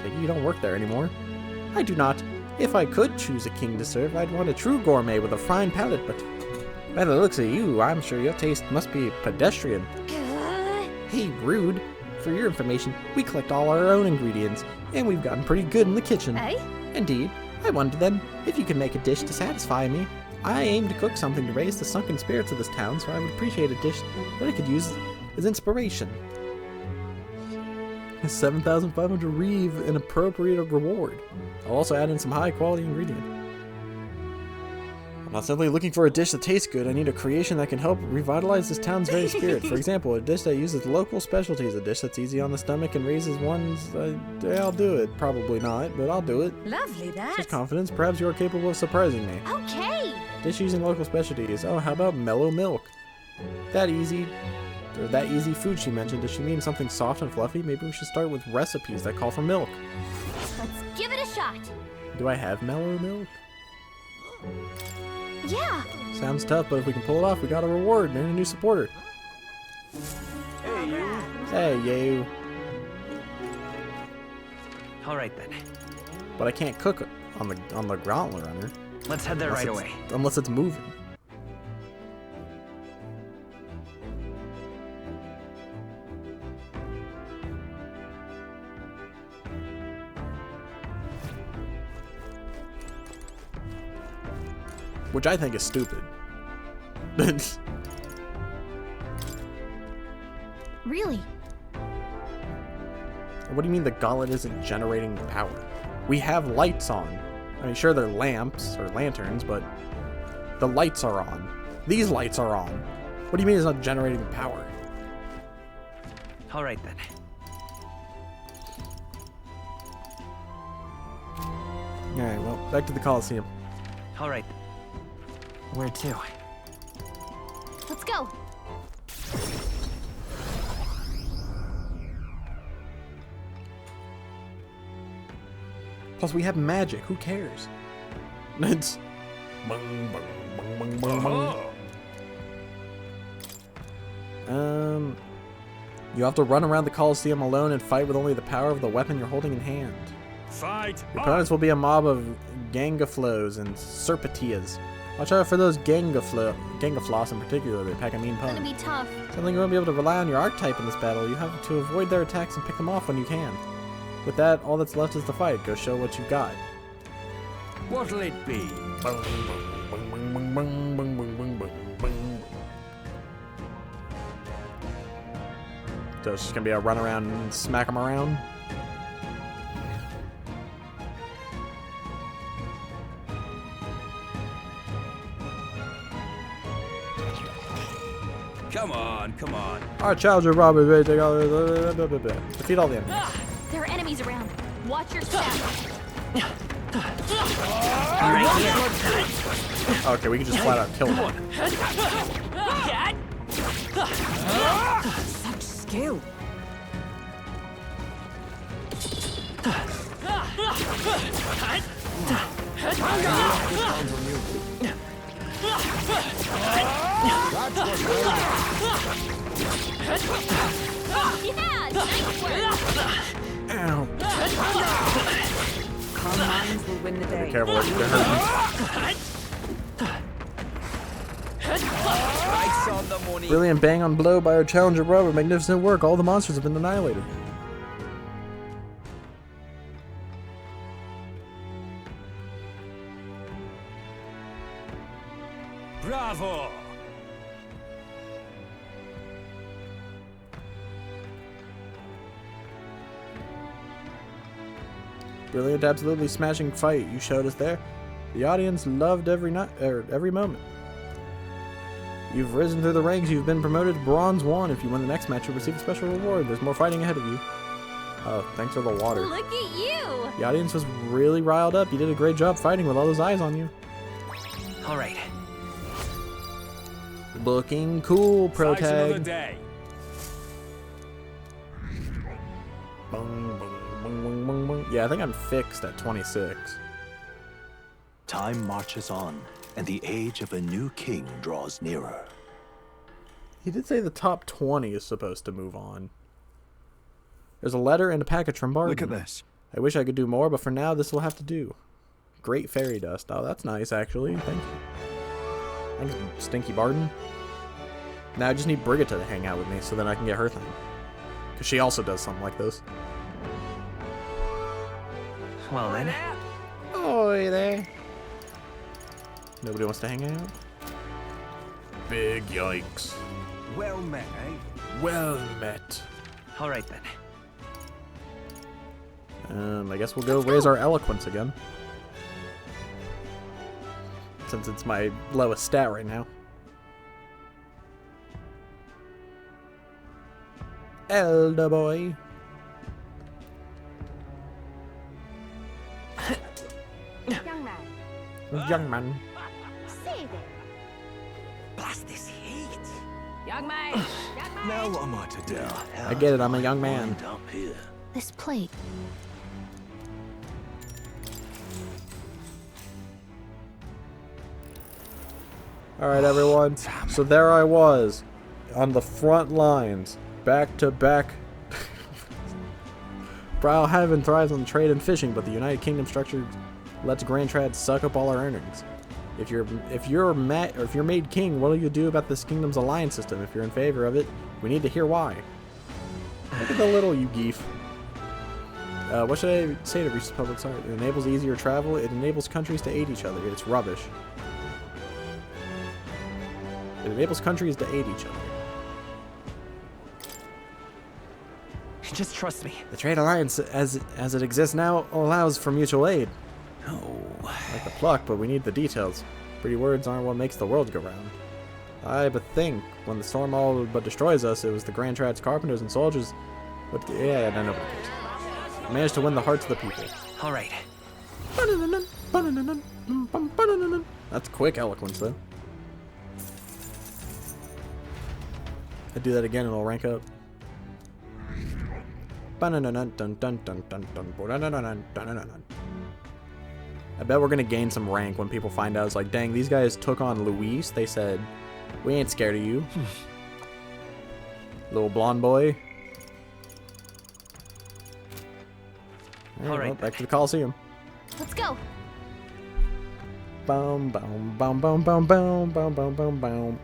Take it you don't work there anymore. I do not. If I could choose a king to serve, I'd want a true gourmet with a fine palate, but by the looks of you, I'm sure your taste must be pedestrian. Hey, rude. For your information, we collect all our own ingredients, and we've gotten pretty good in the kitchen. Hey? Indeed. I wondered then, if you could make a dish to satisfy me. I aim to cook something to raise the sunken spirits of this town, so I would appreciate a dish that I could use as inspiration. 7,500 reeve, an appropriate reward. I'll also add in some high-quality ingredient. I'm not simply looking for a dish that tastes good. I need a creation that can help revitalize this town's very spirit. For example, a dish that uses local specialties, a dish that's easy on the stomach and raises one's... I'll do it. Probably not, but I'll do it. Lovely, that. Just confidence. Perhaps you are capable of surprising me. Okay. Dish using local specialties. Oh, how about mellow milk? That easy food she mentioned. Does she mean something soft and fluffy? Maybe we should start with recipes that call for milk. Let's give it a shot. Do I have mellow milk? Yeah. Sounds tough, but if we can pull it off, we got a reward and a new supporter. Hey, you. Hey, you. All right then. But I can't cook on the Gauntlet Runner. Let's head there right away. Unless it's moving. Which I think is stupid. Really? What do you mean the gauntlet isn't generating power? We have lights on. I mean, sure, they're lamps or lanterns, but the lights are on. These lights are on. What do you mean it's not generating power? All right then. Alright, well, back to the Coliseum. All right. Where to? Let's go. Plus, we have magic. Who cares? It's... Bung, bung, bung, bung, bung, bung. You have to run around the Coliseum alone and fight with only the power of the weapon you're holding in hand. Fight! Your opponents will be a mob of Gangaflows and Serpentias. Watch out for those Gangafloss in particular. They pack a mean It's gonna punch. be tough. Something you won't be able to rely on your archetype in this battle. You have to avoid their attacks and pick them off when you can. With that, all that's left is the fight. Go show what you got. What'll it be? So it's just gonna be a run around and smack them around. Come on, come on. Our challenger Robert defeat all the enemies. There are enemies around. Watch your step. Okay, we can just flat out kill them. Such skill. Yeah, nice work. Ow. Calm minds will win the day. Be careful, they're hurting. Ice on the money. Brilliant bang on blow by our challenger Robert. Magnificent work. All the monsters have been annihilated. Bravo! Brilliant, absolutely smashing fight you showed us there. The audience loved every moment. You've risen through the ranks. You've been promoted to Bronze 1. If you win the next match, you'll receive a special reward. There's more fighting ahead of you. Oh, thanks for the water. Look at you. The audience was really riled up. You did a great job fighting with all those eyes on you. All right. Looking cool, pro Sight of the tag. day. Bung, bung, bung, bung, bung, bung. Yeah, I think I'm fixed at 26. Time marches on, and the age of a new king draws nearer. He did say the top 20 is supposed to move on. There's a letter and a package from Barton. Look at this. I wish I could do more, but for now, this will have to do. Great fairy dust. Oh, that's nice, actually. Thank you. Thanks, Stinky Barton. Now I just need Brigitte to hang out with me so then I can get her thing. Because she also does something like this. Well then. Oi there. Nobody wants to hang out? Big yikes. Well met, eh? Well met. All right then. I guess we'll go raise our eloquence again. Since it's my lowest stat right now. Elder boy. Young man. Young man. Say there. Blast this heat. Young man. Young man. Now what am I to do? I get it, I'm a young man. Up here. This plate. Alright, everyone. So there I was. On the front lines. Back to back. Browhaven thrives on trade and fishing, but the United Kingdom structure lets Grand Trad suck up all our earnings. If you're made king, what will you do about this kingdom's alliance system? If you're in favor of it, we need to hear why. Look at the little you geef. What should I say to reach the public's heart? It enables easier travel. It enables countries to aid each other. It's rubbish. It enables countries to aid each other. Just trust me. The trade alliance, as it exists now, allows for mutual aid. Oh, like the pluck, but we need the details. Pretty words aren't what makes the world go round. I but think when the storm all but destroys us, it was the Grand Trad's carpenters and soldiers. But yeah, no, nobody cares. Managed to win the hearts of the people. All right. That's quick eloquence, though. I do that again, and it'll rank up. I bet we're gonna gain some rank when people find out. It's like, dang, these guys took on Luis. They said, we ain't scared of you. Little blonde boy. All right, well, back to the Coliseum. Let's go. Boom, boom, boom, boom, boom, boom, boom, boom, boom, boom.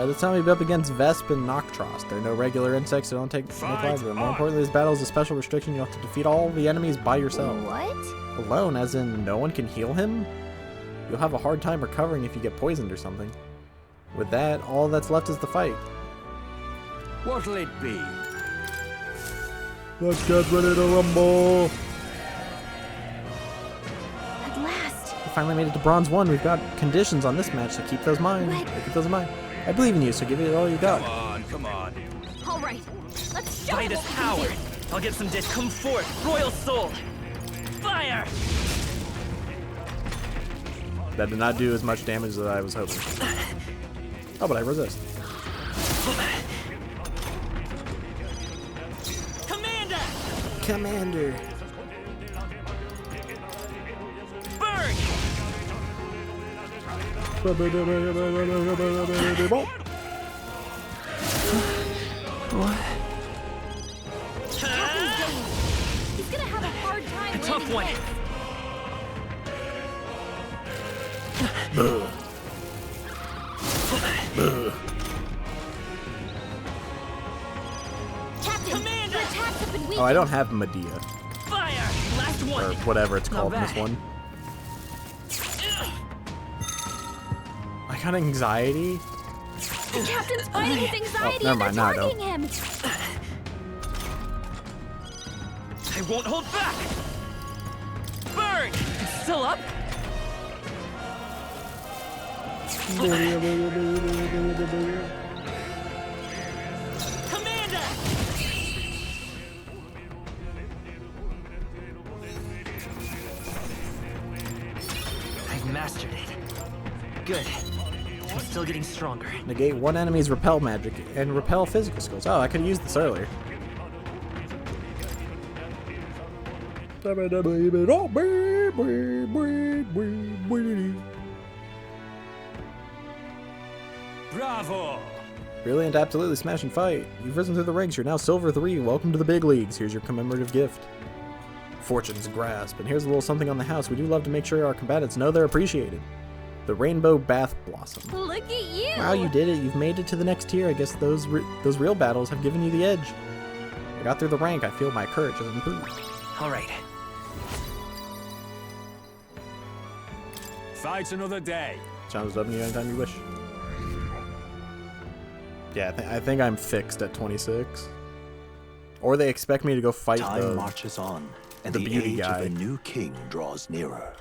This time we be up against Vesp and Noctros. They're no regular insects, so don't take no lives of them. More importantly, this battle is a special restriction. You have to defeat all the enemies by yourself. What? Alone, as in no one can heal him? You'll have a hard time recovering if you get poisoned or something. With that, all that's left is the fight. What'll it be? Let's get ready to rumble! At last. We finally made it to Bronze 1. We've got conditions on this match, so keep those in mind. What? Keep those in mind. I believe in you, so give it all you got. Come on, come on. All right. Let's show Fight them is what power. we can do. I'll get some dish. Come forth, royal soul. Fire! That did not do as much damage as I was hoping. Oh, but I resist. Commander! Commander! Burn! He's gonna have a hard time. A tough one. Captain, Commander! your attacks have been weakened. Oh, I don't have Medea. Fire! Last one. Or whatever it's called in this bad. one. I got anxiety. The captain's fighting his anxiety never mind, and now I they're don't. targeting him. I won't hold back. Burn! It's still up. Commander! I've mastered it. Good. I'm still getting stronger. Negate one enemy's repel magic and repel physical skills. Oh, I could have used this earlier. Bravo! Brilliant, absolutely smashing fight. You've risen through the ranks. You're now Silver 3. Welcome to the big leagues. Here's your commemorative gift. Fortune's Grasp. And here's a little something on the house. We do love to make sure our combatants know they're appreciated. The Rainbow Bath Blossom. Look at you. Wow, you did it. You've made it to the next tier. I guess those real battles have given you the edge. I got through the rank. I feel my courage has improved. All right. Fight another day. Challenge W anytime you wish. Yeah, I think I'm fixed at 26. Or they expect me to go fight Time marches on, and the the beauty age guy. of a new king draws nearer.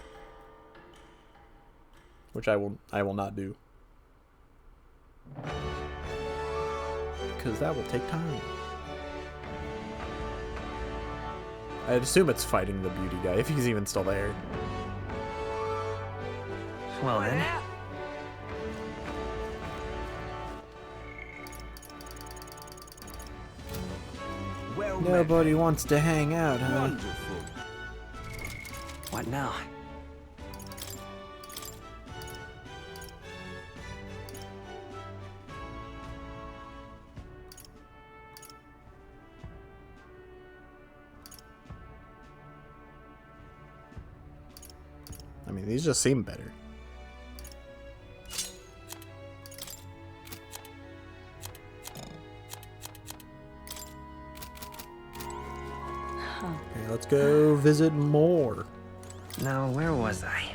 Which I will not do. Because that will take time. I'd assume it's fighting the beauty guy, if he's even still there. Well then. Well Nobody wants to hang out, huh? wonderful. What now? I mean, these just seem better. Okay, let's go visit more. Now, where was I?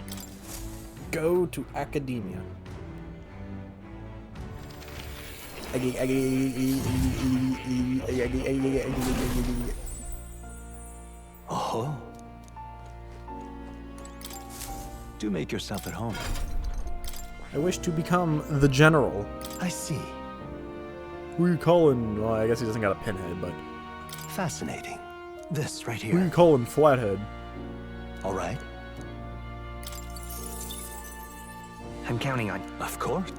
Go to academia. Oh. Do make yourself at home. I wish to become the general. I see. Who are you calling? Well, I guess he doesn't got a pinhead, but Fascinating. This right who are you here. calling Flathead? All right. I'm counting on. Of course.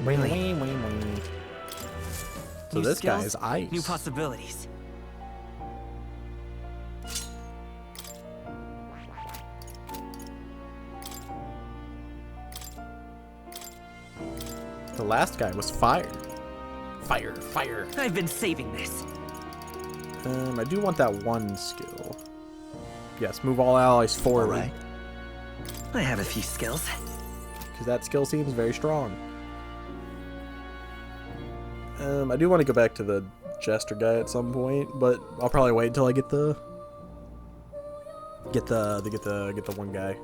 Really? So New this guy skills, is ice. New possibilities. The last guy was fire. Fire, fire. I've been saving this. I do want that one skill. Yes, move all allies forward. Right. I have a few skills. Because that skill seems very strong. I do want to go back to the Jester guy at some point, but I'll probably wait until I get the one guy.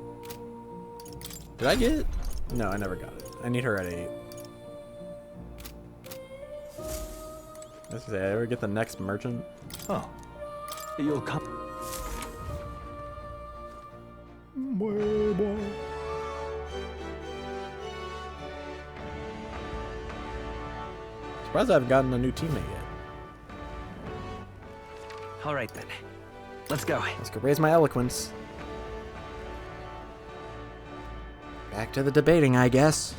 Did I get it? No, I never got it. I need her at 8. Let's say I ever get the next merchant. Oh, you'll come. Surprised I haven't gotten a new teammate yet. All right then. Let's go. Let's go raise my eloquence. Back to the debating, I guess.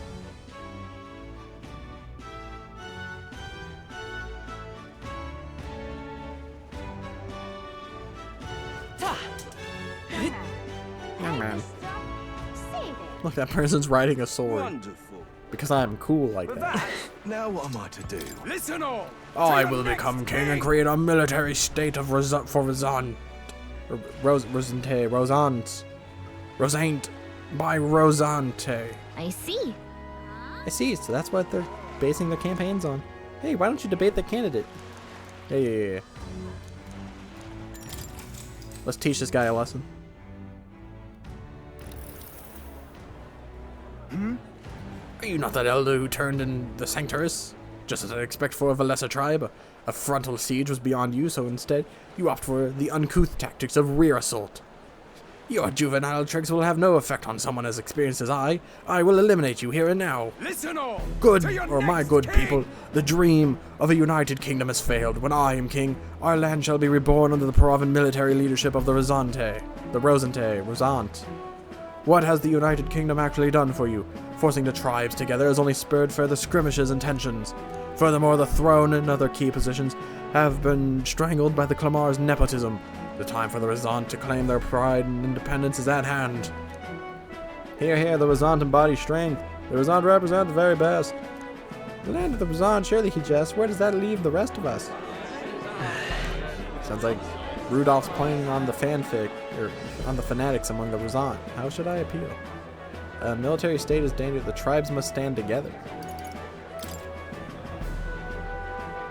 Young man. Look, that person's riding a sword. Wonderful. Because I'm cool like that. Now what am I to do? Listen all. I will become king and create a military state of Rosant by Rosante. I see. I see, so that's what they're basing their campaigns on. Hey, why don't you debate the candidate? Yeah. Let's teach this guy a lesson. Are you not that elder who turned in the Sanctorus? Just as I'd expect for of a lesser tribe, a frontal siege was beyond you, so instead, you opt for the uncouth tactics of rear assault. Your juvenile tricks will have no effect on someone as experienced as I. I will eliminate you here and now. Listen all. Good, or my good people, the dream of a united kingdom has failed. When I am king, our land shall be reborn under the proven military leadership of the Rosante. Rosant. What has the United Kingdom actually done for you? Forcing the tribes together has only spurred further skirmishes and tensions. Furthermore, the throne and other key positions have been strangled by the Clamar's nepotism. The time for the Rosant to claim their pride and independence is at hand. Here, the Rosant embody strength. The Rosant represent the very best. The land of the Rosant, surely he jests. Where does that leave the rest of us? Sounds like Rudolph's playing on the fanfic, or on the fanatics among the Rosant. How should I appeal? A military state is dangerous. The tribes must stand together.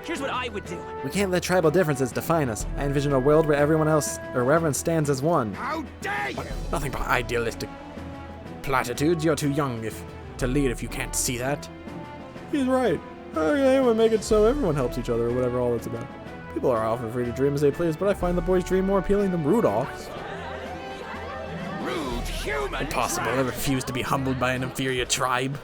Here's what I would do. We can't let tribal differences define us. I envision a world where everyone stands as one. How dare you! Nothing but idealistic platitudes. You're too young to lead if you can't see that. He's right. Okay, we'll make it so everyone helps each other, or whatever all it's about. People are often free to dream as they please, but I find the boy's dream more appealing than Rudolph's. Rude human. Impossible. I refuse to be humbled by an inferior tribe.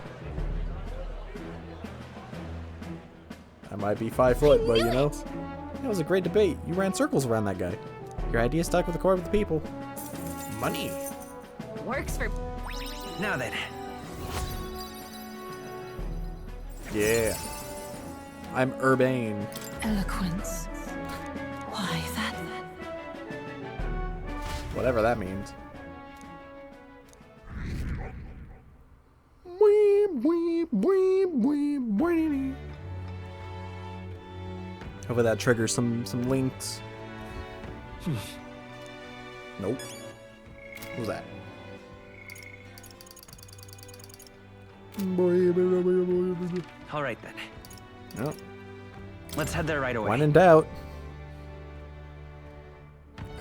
I might be 5 foot, but you know, that was a great debate. You ran circles around that guy. Your idea stuck with the core of the people. Money. Works for. Now then. Yeah. I'm urbane. Eloquence. Why that? Whatever that means. Hopefully that triggers some links. Nope. What was that? All right then. Nope. Let's head there right away. When in doubt.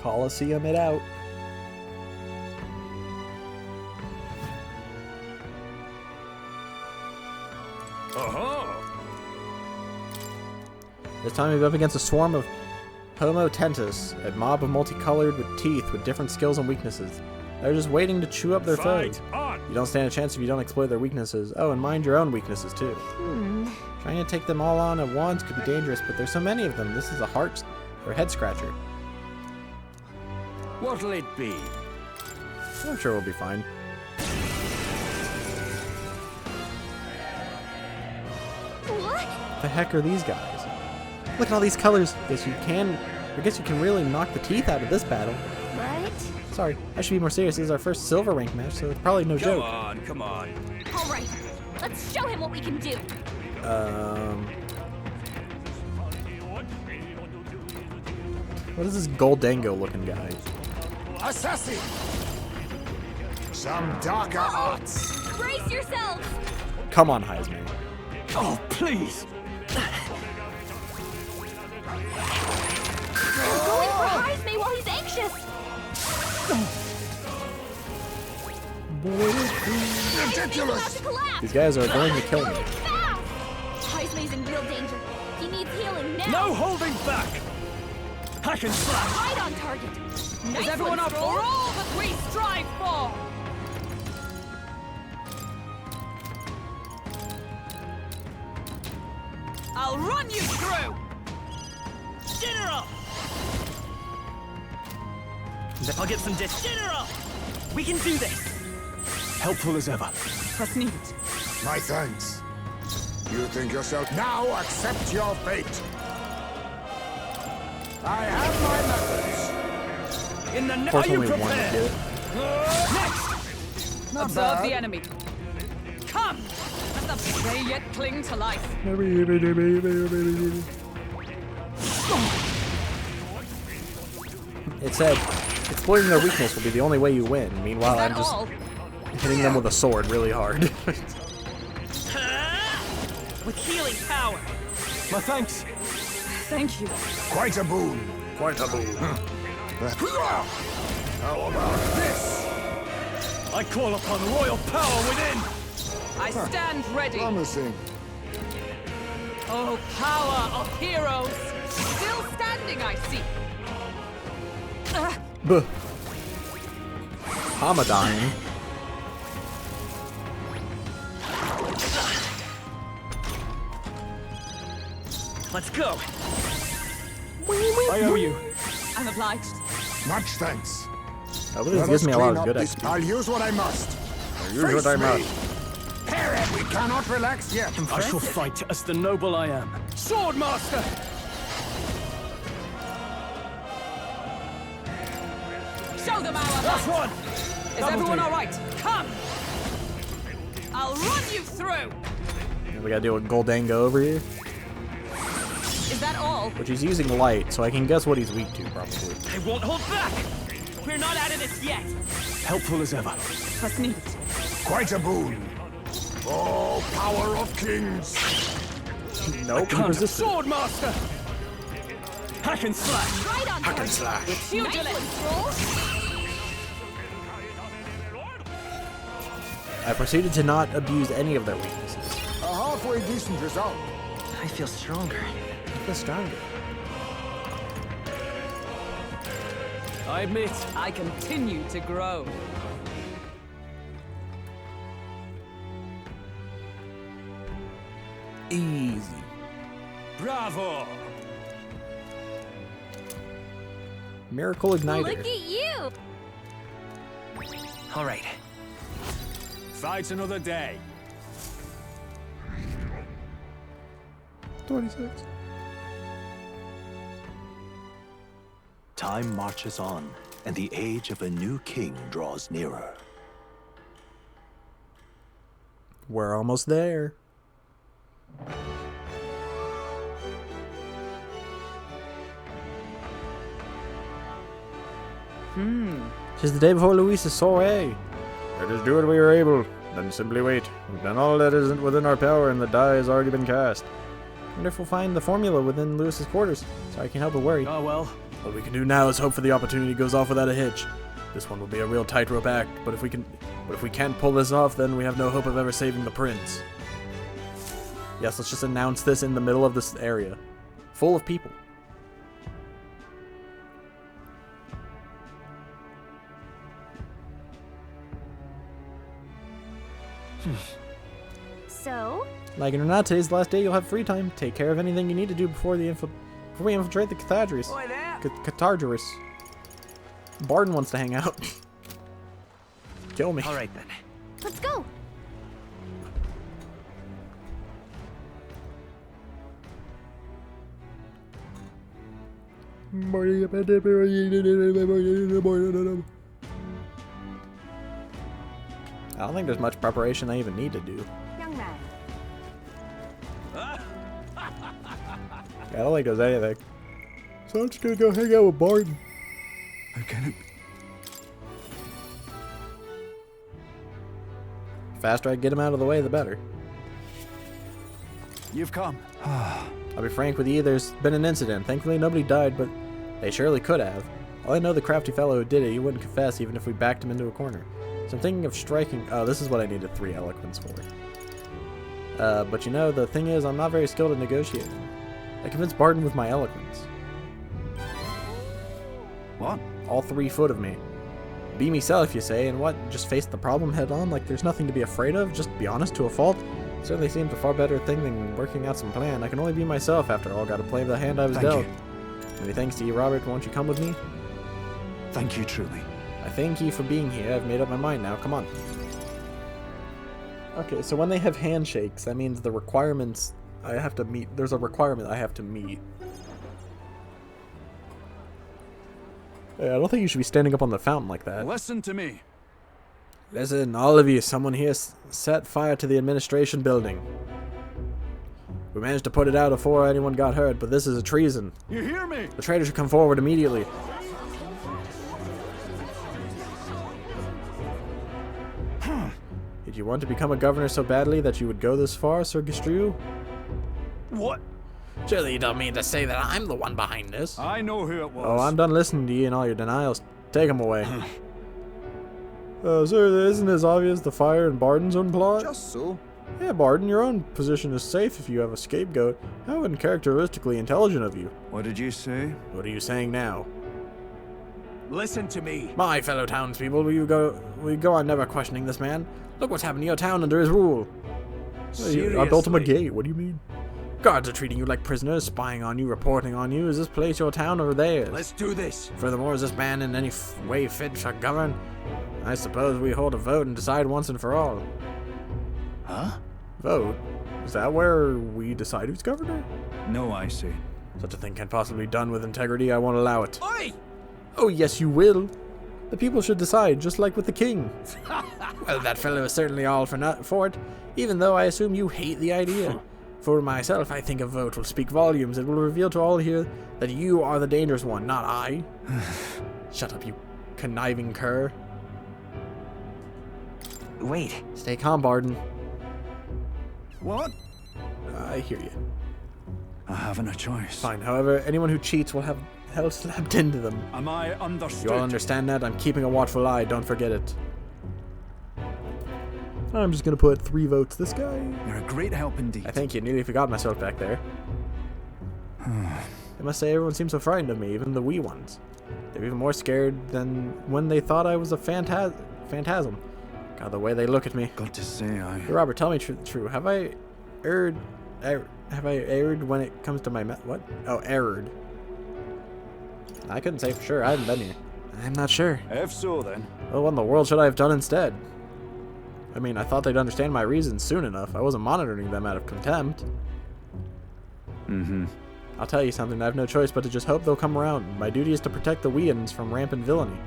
Coliseum it out. This time we'll be up against a swarm of Homo tentus, a mob of multicolored with teeth with different skills and weaknesses. They're just waiting to chew up their foes. You don't stand a chance if you don't exploit their weaknesses. Oh, and mind your own weaknesses too. Trying to take them all on at once could be dangerous, but there's so many of them. This is a heart or head scratcher. What'll it be? I'm sure we'll be fine. What? The heck are these guys? Look at all these colors. I guess you can really knock the teeth out of this battle. What? Sorry, I should be more serious. This is our first silver rank match, so it's probably no joke. Come on. All right. Let's show him what we can do. What is this Goldango looking guy? Assassin! Some darker arts. Brace yourselves! Come on, Heisman. Oh, please! We're going for Heisman while he's anxious! Ridiculous! These guys are going to kill me. Heisman's in real danger. He needs healing now. No holding back! Hack and slash! Right on target. Nice Is everyone one, up for Stroll. all that we strive for? I'll run you through! General! I'll get some dish. General! We can do this! Helpful as ever. What's needed? My thanks. You think yourself now accept your fate. I have my methods. In the Of course, are you only one would prepared? get it. Next! Observe the enemy. Come! Let the they yet cling to life. It said, exploiting their weakness will be the only way you win. Meanwhile, Is that I'm just all? hitting them with a sword really hard. With healing power. My thanks. Thank you. Quite a boon. Quite a boon. How about this? I call upon royal power within! I stand ready. Promising. Oh, power of heroes! Still standing, I see. Buh. Hamadine. Let's go! I owe you. I'm obliged. Much thanks. Oh, this gives me a lot of good this. XP. I'll use what I must. Use what I must. Parent, we cannot relax yet. I shall fight as the noble I am. Swordmaster! Show them our Last might. one! Is everyone all right? Come! I'll run you through. We gotta deal with Goldango over here. Is that all? Which he's using light, so I can guess what he's weak to, probably. I won't hold back! We're not out of this yet! Helpful as ever. What's needed? Quite a boon. Oh, power of kings. Nope, he Can't. resisted. Swordmaster! Hack and slash! Right on Hack and target. slash. Pugilist. Nice one, Stroll. I proceeded to not abuse any of their weaknesses. A halfway decent result. I feel stronger. I feel stronger. I admit, I continue to grow. Easy. bravo! Miracle Igniter. Look at you. All right. Fight another day. 26. Time marches on, and the age of a new king draws nearer. We're almost there. Tis the day before Luis's soiree. Let us do what we are able, then simply wait. We've done all that isn't within our power, and the die has already been cast. I wonder if we'll find the formula within Luis's quarters, so I can help but worry. Oh well. What we can do now is hope for the opportunity goes off without a hitch. This one will be a real tightrope act, but if we can't pull this off, then we have no hope of ever saving the prince. Yes, let's just announce this in the middle of this area, full of people. So? Like it or not, today's the last day you'll have free time. Take care of anything you need to do before we infiltrate the Charadrius. Charadrius. Barden wants to hang out. Kill me. All right then. Let's go. I don't think there's much preparation I even need to do. Young man, I don't think there's anything. So I'm just gonna go hang out with Barton. How can it be? The faster I get him out of the way, the better. You've come. I'll be frank with you, there's been an incident. Thankfully nobody died, but they surely could have. All I know, the crafty fellow who did it, he wouldn't confess even if we backed him into a corner. So I'm thinking of striking... Oh, this is what I needed 3 eloquence for. But you know, the thing is, I'm not very skilled at negotiating. I convinced Barton with my eloquence. What? All 3 foot of me. Be myself, you say, and what? Just face the problem head on like there's nothing to be afraid of? Just be honest to a fault? Certainly seems a far better thing than working out some plan. I can only be myself after all. Gotta play the hand I was dealt. Many thanks to you, Robert. Won't you come with me? Thank you, truly. I thank you for being here. I've made up my mind now. Come on. Okay, so when they have handshakes, that means the requirements I have to meet. There's a requirement I have to meet. Hey, I don't think you should be standing up on the fountain like that. Listen to me. Listen, all of you. Someone here set fire to the administration building. We managed to put it out before anyone got hurt, but this is a treason. You hear me? The traitor should come forward immediately. Did you want to become a governor so badly that you would go this far, Sir Gistrew? What? Surely you don't mean to say that I'm the one behind this. I know who it was. Oh, I'm done listening to you and all your denials. Take him away. Sir, isn't it as obvious the fire in Barton's own plot? Just so. Yeah, Barton, your own position is safe if you have a scapegoat. How uncharacteristically intelligent of you. What did you say? What are you saying now? Listen to me. My fellow townspeople, will you go on never questioning this man? Look what's happened to your town under his rule. I built him a gate. What do you mean? Guards are treating you like prisoners, spying on you, reporting on you. Is this place your town or theirs? Let's do this. Furthermore, is this man in any way fit to govern? I suppose we hold a vote and decide once and for all. Huh? Vote? Is that where we decide who's governor? No, I see. Such a thing can't possibly be done with integrity. I won't allow it. Oi! Oh, yes, you will. The people should decide, just like with the king. Well, that fellow is certainly all for it, even though I assume you hate the idea. For myself, I think a vote will speak volumes. It will reveal to all here that you are the dangerous one, not I. Shut up, you conniving cur. Wait. Stay calm, Barton. What? I hear you. I haven't a choice. Fine, however, anyone who cheats will have hell slapped into them. Am I understood? You all understand that? I'm keeping a watchful eye, don't forget it. I'm just gonna put 3 votes this guy. You're a great help indeed. I thank you, nearly forgot myself back there. I must say everyone seems so frightened of me, even the wee ones. They're even more scared than when they thought I was a phantasm. God, the way they look at me. Got to say, Hey, Robert, tell me true. Have I erred when it comes to my what? Oh, erred. I couldn't say for sure. I haven't been here. I'm not sure. If so, then. Well, what in the world should I have done instead? I mean, I thought they'd understand my reasons soon enough. I wasn't monitoring them out of contempt. Mm-hmm. I'll tell you something. I have no choice but to just hope they'll come around. My duty is to protect the Weans from rampant villainy.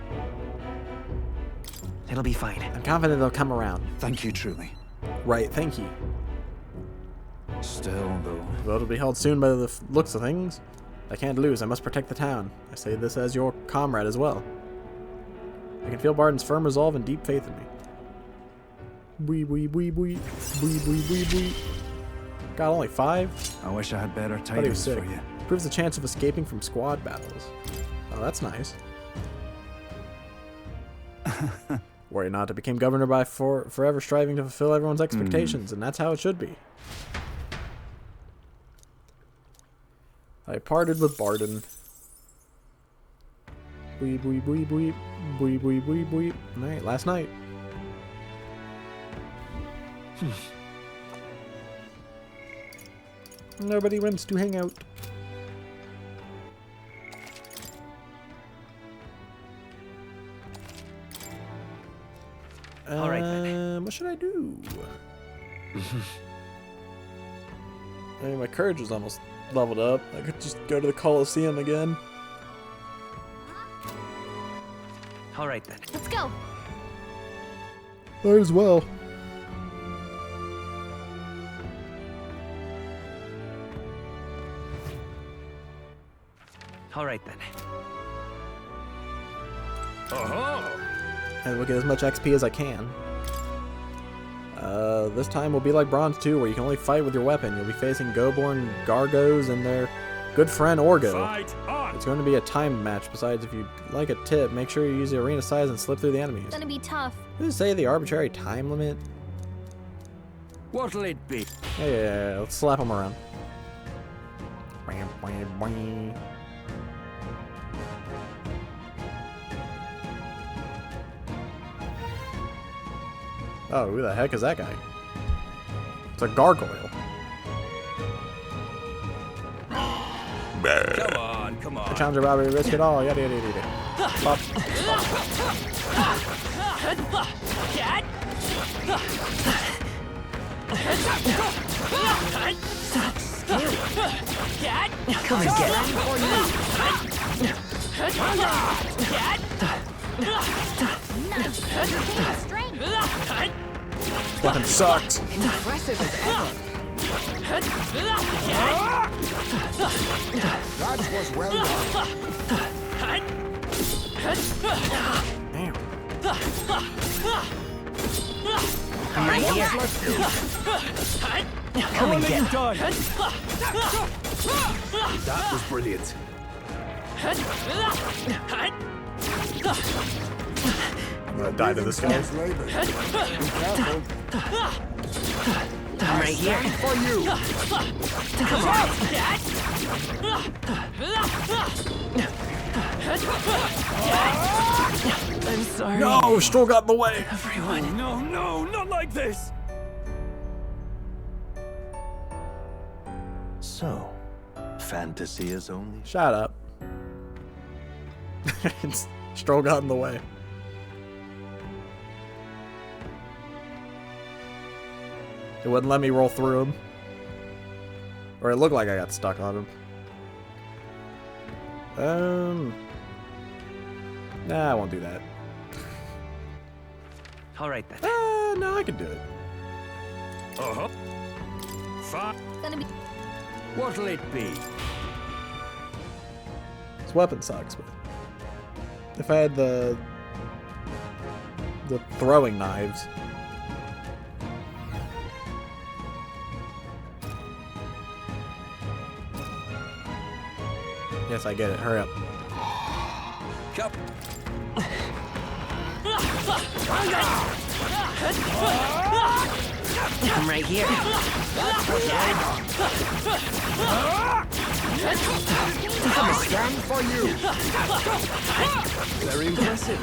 It'll be fine. I'm confident they'll come around. Thank you, truly. Right, thank you. Still, though. The vote will be held soon by the looks of things. I can't lose. I must protect the town. I say this as your comrade as well. I can feel Barton's firm resolve and deep faith in me. God, only 5? I wish I had better He was tidings sick. for you. Proves the chance of escaping from squad battles. Oh, that's nice. Worry not, I became governor by forever striving to fulfill everyone's expectations, and that's how it should be. I parted with Barton. Alright, last night. Nobody wants to hang out. All right, then. What should I do? I mean, my courage is almost leveled up. I could just go to the Coliseum again. All right, then. Let's go. Might as well. All right then. And we'll get as much XP as I can. This time will be like Bronze 2, where you can only fight with your weapon. You'll be facing Goborn Gargos and their good friend Orgo. It's going to be a timed match. Besides, if you like a tip, make sure you use the arena size and slip through the enemies. It's gonna be tough. Who say the arbitrary time limit? What'll it be? Yeah, let's slap them around. Oh, who the heck is that guy? It's a gargoyle. Come on, come on. The challenger robbery, risk it all. Yada yada yada. Pop. Come and get This weapon sucks. Impressive as ever. That was well done. Damn. I'm right here. Come and get That was brilliant. I'm gonna die to this guy. Be careful. I'm right here. For you. Come on. I'm sorry. No, Stroll got in the way. Everyone. No, no, not like this. So, fantasy is only... Shut up. Stroll got in the way. It wouldn't let me roll through him. Or it looked like I got stuck on him. Nah, I won't do that. All right then. No, I can do it. Fine. It's gonna be. What'll it be? This weapon sucks, but if I had the throwing knives. Yes, I get it. Hurry up. Come. I'm right here. Stand for you. Very impressive.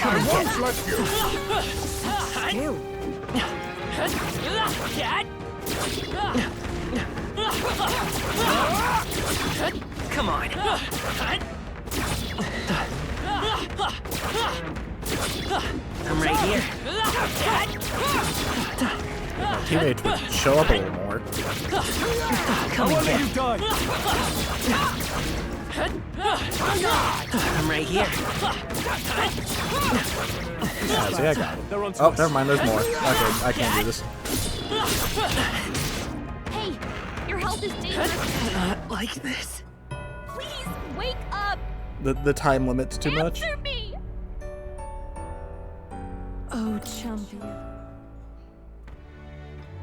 I won't let you. Come on. I'm right here. My teammates would show up a little more. Come and get. Die. I'm right here. Yeah, see, I got it. Oh, never mind. There's more. Okay, I can't do this. Hey, your health is dangerous. Not like this. Please wake up. The time limit's too much. Answer me. Oh, champion.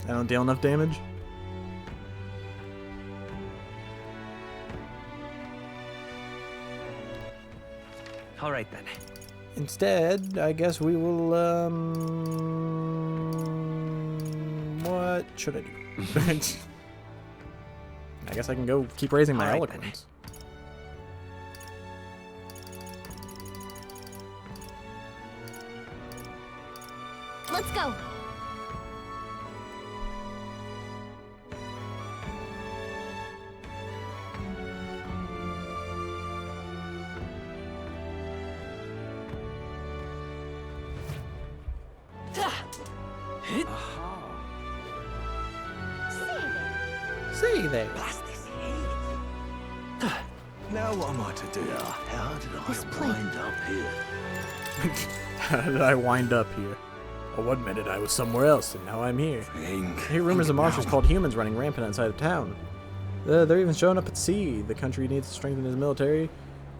I don't deal enough damage. All right then. Instead, I guess we will, what should I do? I guess I can go keep raising my All right, eloquence. Let's go. See there. Now what am I to do? How did I This place. wind up here? How did I wind up here? Oh, 1 minute I was somewhere else, and now I'm here. I hear rumors of monsters called humans running rampant outside of town. They're even showing up at sea. The country needs to strengthen its military.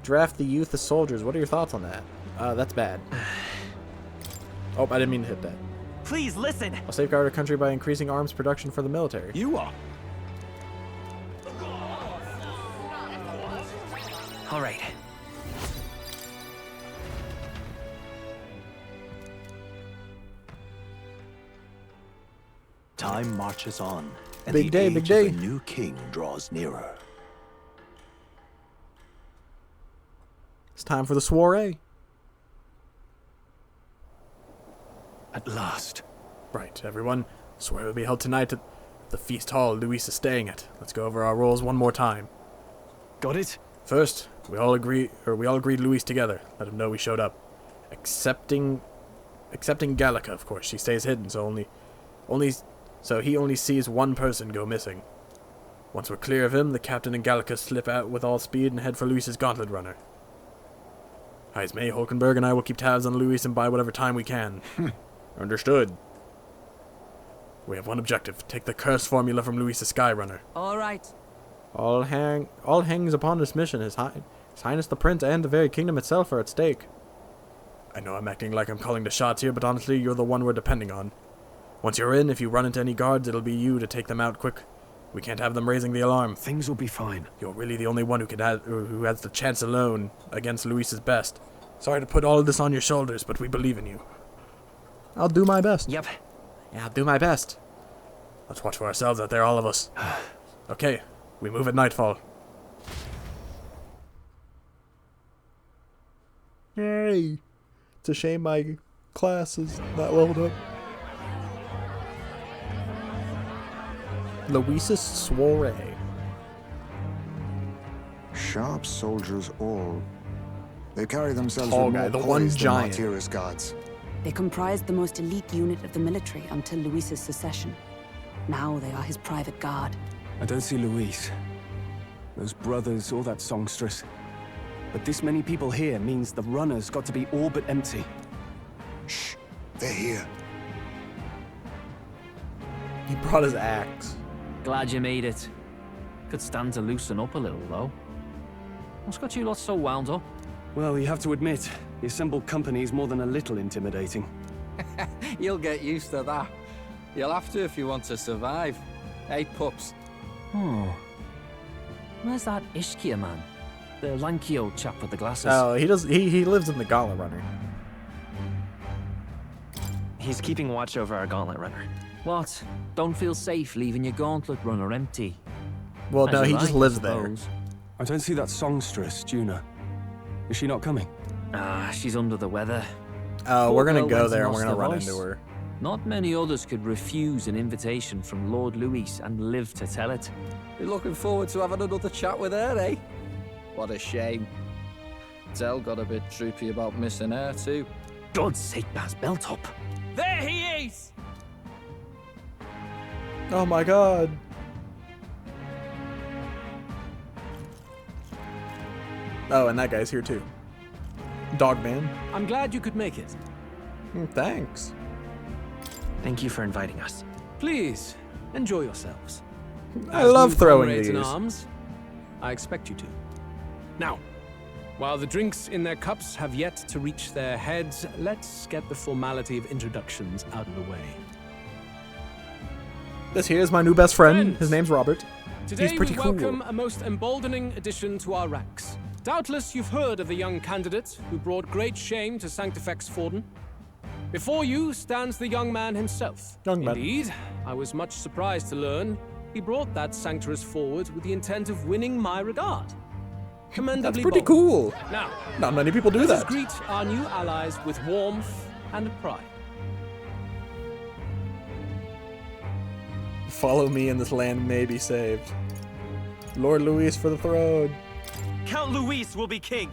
Draft the youth as soldiers. What are your thoughts on that? That's bad. Oh, I didn't mean to hit that. Please listen. I'll safeguard our country by increasing arms production for the military. You are. All right. Time marches on, and Big the day, age big day. of a new king draws nearer. It's time for the soiree. At last. Right, everyone. Soiree will be held tonight at the feast hall Luis is staying at. Let's go over our roles one more time. Got it? First, we all agreed Luis together. Let him know we showed up. Excepting Gallica, of course. She stays hidden, so he only sees one person go missing. Once we're clear of him, the captain and Gallica slip out with all speed and head for Luis's gauntlet runner. May, Hulkenberg, and I will keep tabs on Luis and buy whatever time we can. Understood. We have one objective. Take the curse formula from Luis's Skyrunner. All right. All hangs upon this mission. His Highness the Prince and the very kingdom itself are at stake. I know I'm acting like I'm calling the shots here, but honestly, you're the one we're depending on. Once you're in, if you run into any guards, it'll be you to take them out quick. We can't have them raising the alarm. Things will be fine. You're really the only one who has the chance alone against Luis's best. Sorry to put all of this on your shoulders, but we believe in you. I'll do my best. Yep. Yeah, I'll do my best. Let's watch for ourselves out there, all of us. Okay, we move at nightfall. Yay! It's a shame my class is not leveled up. Luis's soiree. Sharp soldiers all. They carry themselves Tall with guy, more the one poise than giant. Martyrus guards. They comprised the most elite unit of the military until Luis's secession. Now they are his private guard. I don't see Luis. Those brothers or that songstress. But this many people here means the runner's got to be all but empty. Shh, they're here. He brought his axe. Glad you made it. Could stand to loosen up a little, though. What's got you lot so wound up? Well, you have to admit, the assembled company is more than a little intimidating. You'll get used to that. You'll have to if you want to survive. Hey, pups. Oh. Where's that Ishkia man? The lanky old chap with the glasses. Oh, he lives in the Gauntlet Runner. He's keeping watch over our gauntlet runner. What? Don't feel safe leaving your gauntlet runner empty? Well, As no, you he like, just I lives there. suppose. I don't see that songstress, Juna. Is she not coming? She's under the weather. Oh, we're gonna Poor go girl there and went we're and gonna lost run her into voice. her. Not many others could refuse an invitation from Lord Luis and live to tell it. You're looking forward to having another chat with her, eh? What a shame. Zell got a bit droopy about missing her, too. God's sake, Baz, belt up. There he is! Oh my god. Oh, and that guy's here too. Dogman. I'm glad you could make it. Thanks. Thank you for inviting us. Please, enjoy yourselves. I As love new throwing comrades in these. arms, I expect you to. Now, while the drinks in their cups have yet to reach their heads, let's get the formality of introductions out of the way. This here is my new best friend. Friends, His name's Robert. Today He's pretty we cool. welcome a most emboldening addition to our ranks. Doubtless you've heard of the young candidate who brought great shame to Sanctifex Forden. Before you stands the young man himself. Young man. Indeed, I was much surprised to learn he brought that sanctuarist forward with the intent of winning my regard. Commendably That's pretty bold. cool. Now, Not many people do let us that. greet our new allies with warmth and pride. Follow me and this land may be saved. Lord Luis for the throne. Count Luis will be king.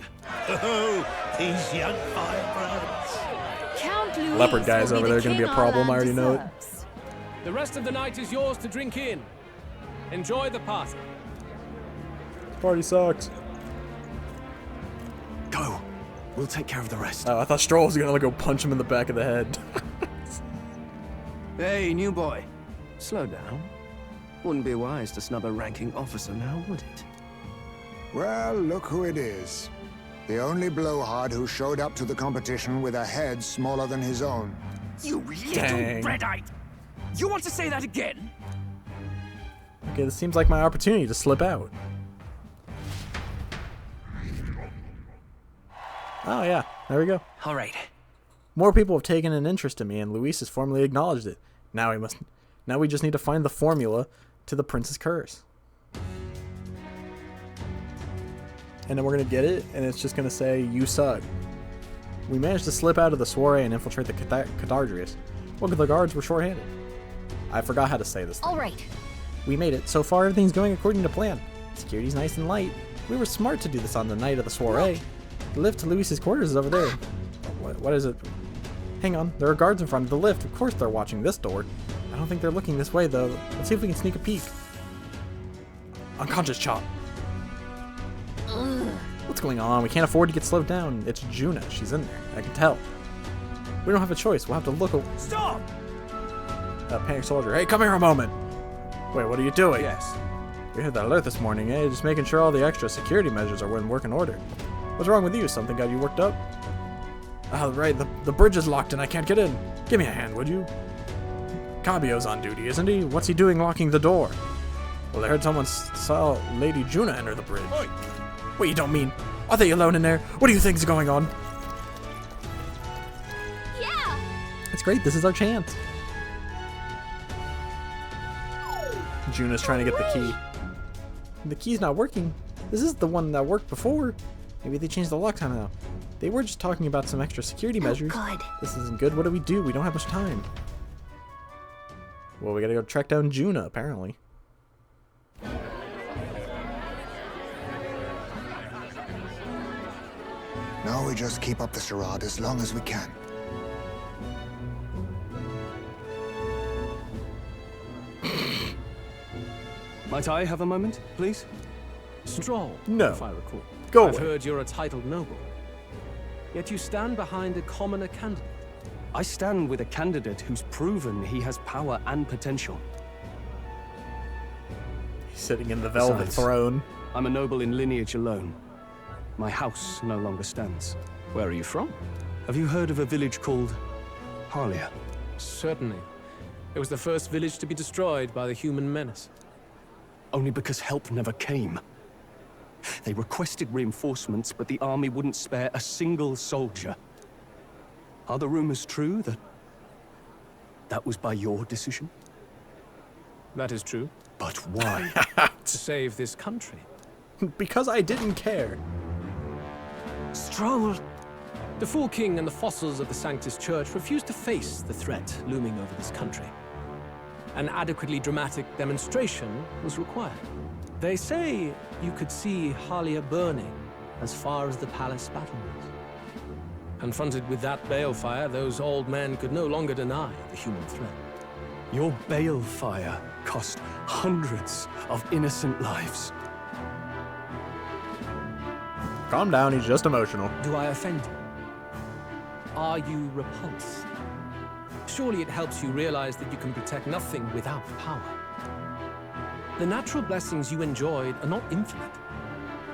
Oh, these young firebrands. Count Luis Leopard guys will over be there the gonna be a king problem, our I already land know it. deserves. The rest of the night is yours to drink in. Enjoy the party. Party sucks. We'll take care of the rest. Oh, I thought Stroll was gonna go punch him in the back of the head. Hey, new boy. Slow down. Wouldn't be wise to snub a ranking officer now, would it? Well, look who it is. The only blowhard who showed up to the competition with a head smaller than his own. You little Dang. red-eyed! You want to say that again? Okay, this seems like my opportunity to slip out. Oh yeah, there we go. All right. More people have taken an interest in me, and Luis has formally acknowledged it. Now we just need to find the formula to the Prince's Curse. And then we're gonna get it, and it's just gonna say, "You suck." We managed to slip out of the soiree and infiltrate the Charadrius. Well, the guards were short-handed. I forgot how to say this thing. All right. We made it. So far, everything's going according to plan. Security's nice and light. We were smart to do this on the night of the soiree. The lift to Luis's quarters is over there. What is it? Hang on, there are guards in front of the lift. Of course they're watching this door. I don't think they're looking this way, though. Let's see if we can sneak a peek. Unconscious chop. What's going on? We can't afford to get slowed down. It's Juna. She's in there. I can tell. We don't have a choice. We'll have to look. Stop! Panic soldier. Hey, come here a moment. Wait, what are you doing? Yes. We had that alert this morning, eh? Just making sure all the extra security measures are in working order. What's wrong with you? Something got you worked up? Oh, right. The bridge is locked and I can't get in. Give me a hand, would you? Cabio's on duty, isn't he? What's he doing locking the door? Well, I heard someone saw Lady Juna enter the bridge. Oi. Wait, you don't mean? Are they alone in there? What do you think's going on? Yeah! It's great. This is our chance. Juna's trying to get the key. The key's not working. This is the one that worked before. Maybe they changed the lock time now. They were just talking about some extra security measures. Good. This isn't good. What do? We don't have much time. Well, we gotta go track down Juna, apparently. Now we just keep up the charade as long as we can. Might I have a moment, please? Stroll, No. if I recall. Go I've away. heard you're a titled noble. Yet you stand behind a commoner candidate. I stand with a candidate who's proven he has power and potential. He's sitting in the velvet Besides, throne. I'm a noble in lineage alone. My house no longer stands. Where are you from? Have you heard of a village called Harlia? Certainly. It was the first village to be destroyed by the human menace. Only because help never came. They requested reinforcements, but the army wouldn't spare a single soldier. Are the rumors true that was by your decision? That is true. But why? To save this country. Because I didn't care. Stroll! The Fool King and the fossils of the Sanctus Church refused to face the threat looming over this country. An adequately dramatic demonstration was required. They say you could see Harlia burning as far as the palace battlements. Confronted with that balefire, those old men could no longer deny the human threat. Your balefire cost hundreds of innocent lives. Calm down, he's just emotional. Do I offend you? Are you repulsed? Surely it helps you realize that you can protect nothing without power. The natural blessings you enjoyed are not infinite.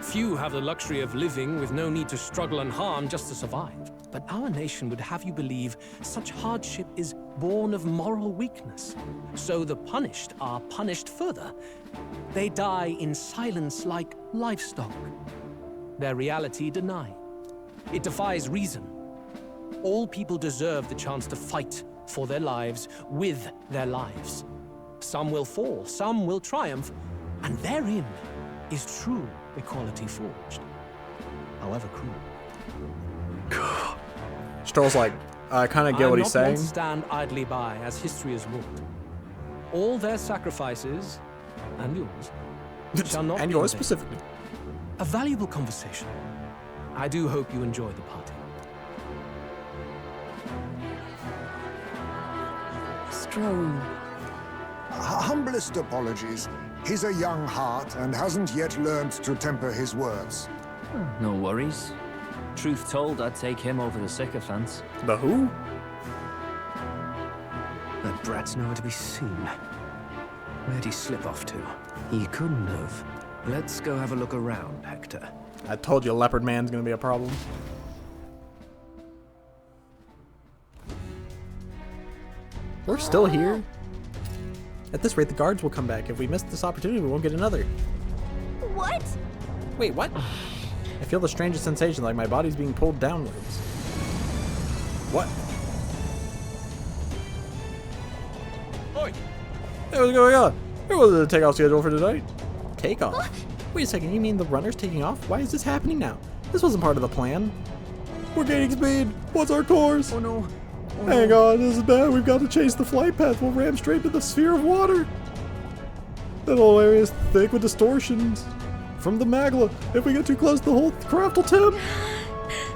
Few have the luxury of living with no need to struggle and harm just to survive. But our nation would have you believe such hardship is born of moral weakness. So the punished are punished further. They die in silence like livestock. Their reality denied. It defies reason. All people deserve the chance to fight for their lives with their lives. Some will fall, some will triumph, and therein is true equality forged, however cruel. Stroll's like, I kind of get what he's saying. I will not stand idly by as history is wrought. All their sacrifices, and yours, shall not and be yours in vain. specifically. A valuable conversation. I do hope you enjoy the party. Stroll. Humblest apologies. He's a young heart and hasn't yet learned to temper his words. No worries. Truth told, I'd take him over the sycophants. The who? That brat's nowhere to be seen. Where'd he slip off to? He couldn't have. Let's go have a look around, Hector. I told you Leopard Man's gonna be a problem. We're still here? At this rate, the guards will come back. If we miss this opportunity, we won't get another. What? Wait, what? I feel the strangest sensation, like my body's being pulled downwards. What? Oi! Hey, what's going on? There was a takeoff schedule for tonight. Takeoff? Wait a second, you mean the runner's taking off? Why is this happening now? This wasn't part of the plan. We're gaining speed. What's our course? Oh no. Oh, Hang on, this is bad. We've got to chase the flight path. We'll ram straight to the sphere of water. That whole area is thick with distortions from the magma. If we get too close, the whole craft will tip.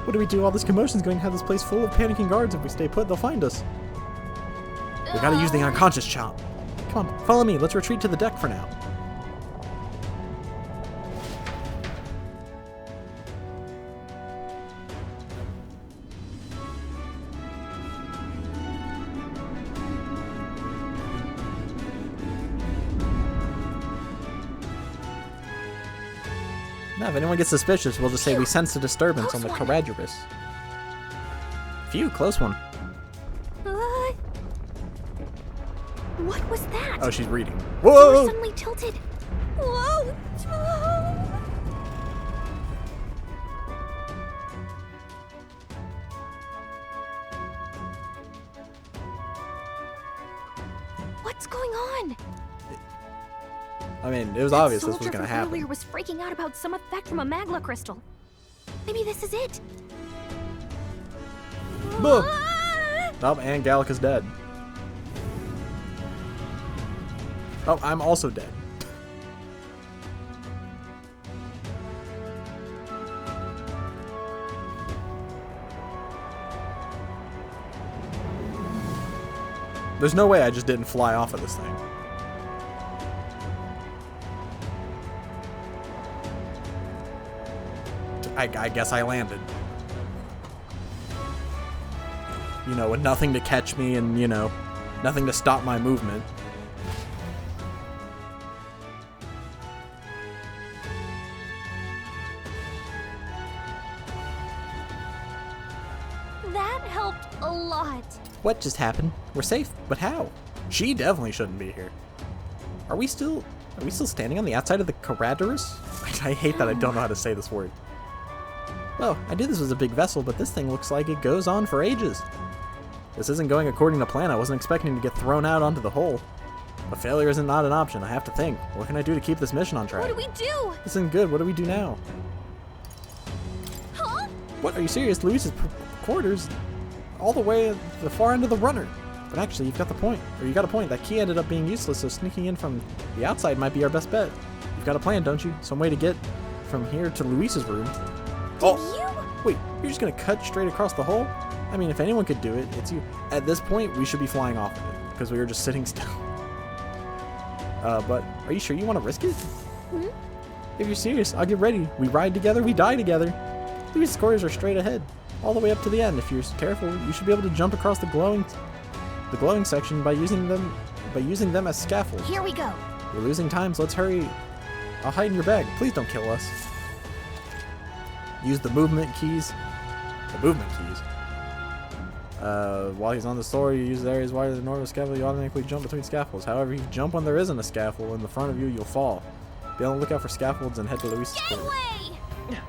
What do we do? All this commotion's going to have this place full of panicking guards. If we stay put, they'll find us. We gotta use the unconscious chomp. Come on, follow me. Let's retreat to the deck for now. Now, if anyone gets suspicious, we'll just say we sense a disturbance on the Charadrius. Phew, close one. What was that? Oh, she's reading. We Whoa! were suddenly tilted. Whoa! What's going on? I mean, it was obvious this was Soldier gonna from happen. earlier was freaking out about some effect from a magma crystal. Maybe this is it. Boom! Oh, and Gallica's dead. Oh, I'm also dead. There's no way I just didn't fly off of this thing. I guess I landed. You know, with nothing to catch me and, you know, nothing to stop my movement. That helped a lot. What just happened? We're safe, but how? She definitely shouldn't be here. Are we still standing on the outside of the Charadrius? I hate that I don't know how to say this word. Well, I knew this was a big vessel, but this thing looks like it goes on for ages. This isn't going according to plan. I wasn't expecting to get thrown out onto the hole. But failure isn't not an option. I have to think. What can I do to keep this mission on track? What do we do? This isn't good. What do we do now? Huh? What? Are you serious? Luis's quarters all the way at the far end of the runner. But actually, you've got the point. Or you got a point. That key ended up being useless, so sneaking in from the outside might be our best bet. You've got a plan, don't you? Some way to get from here to Luis's room. Wait, you're just gonna cut straight across the hole? I mean, if anyone could do it, it's you. At this point, we should be flying off of it, because we were just sitting still. But are you sure you want to risk it? Hmm? If you're serious, I'll get ready. We ride together, we die together. These scores are straight ahead, all the way up to the end. If you're careful, you should be able to jump across the glowing section by using them as scaffolds. Here we go. We're losing time, so let's hurry. I'll hide in your bag. Please don't kill us. Use the movement keys. The movement keys. While he's on the floor, you use the areas wider than normal scaffold. You automatically jump between scaffolds. However, if you jump when there isn't a scaffold in the front of you, you'll fall. Be on the lookout for scaffolds and head to Luis's quarters. Yeah.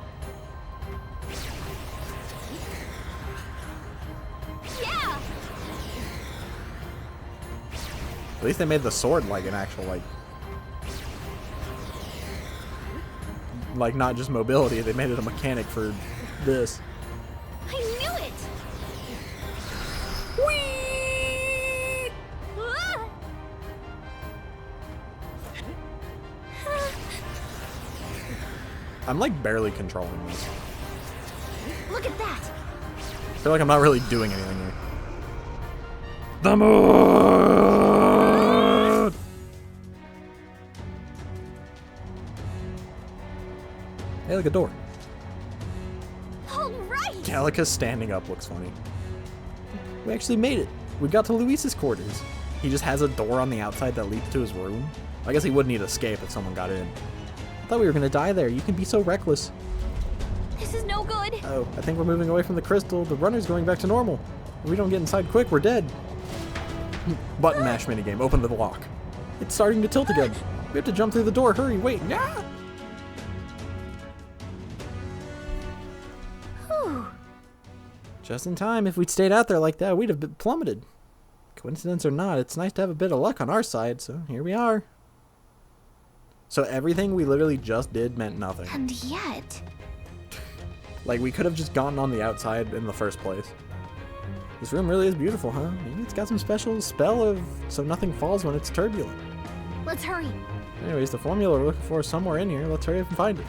At least they made the sword like an actual like not just mobility. They made it a mechanic for this. I knew it. Whee! I'm like barely controlling this. Look at that. I feel like I'm not really doing anything here. The moon! Hey, look, a door. All right. Metallica standing up looks funny. We actually made it. We got to Luis's quarters. He just has a door on the outside that leads to his room. I guess he would need escape if someone got in. I thought we were gonna die there. You can be so reckless. This is no good. Oh, I think we're moving away from the crystal. The runner's going back to normal. If we don't get inside quick, we're dead. Button mash minigame. Open the lock. It's starting to tilt again. We have to jump through the door. Hurry, wait. Yeah. Whew. Just in time. If we'd stayed out there like that, we'd have been plummeted. Coincidence or not, it's nice to have a bit of luck on our side, so here we are. So everything we literally just did meant nothing. And yet... Like, we could have just gotten on the outside in the first place. This room really is beautiful, huh? Maybe it's got some special spell of so nothing falls when it's turbulent. Let's hurry. Anyways, the formula we're looking for is somewhere in here. Let's hurry up and find it.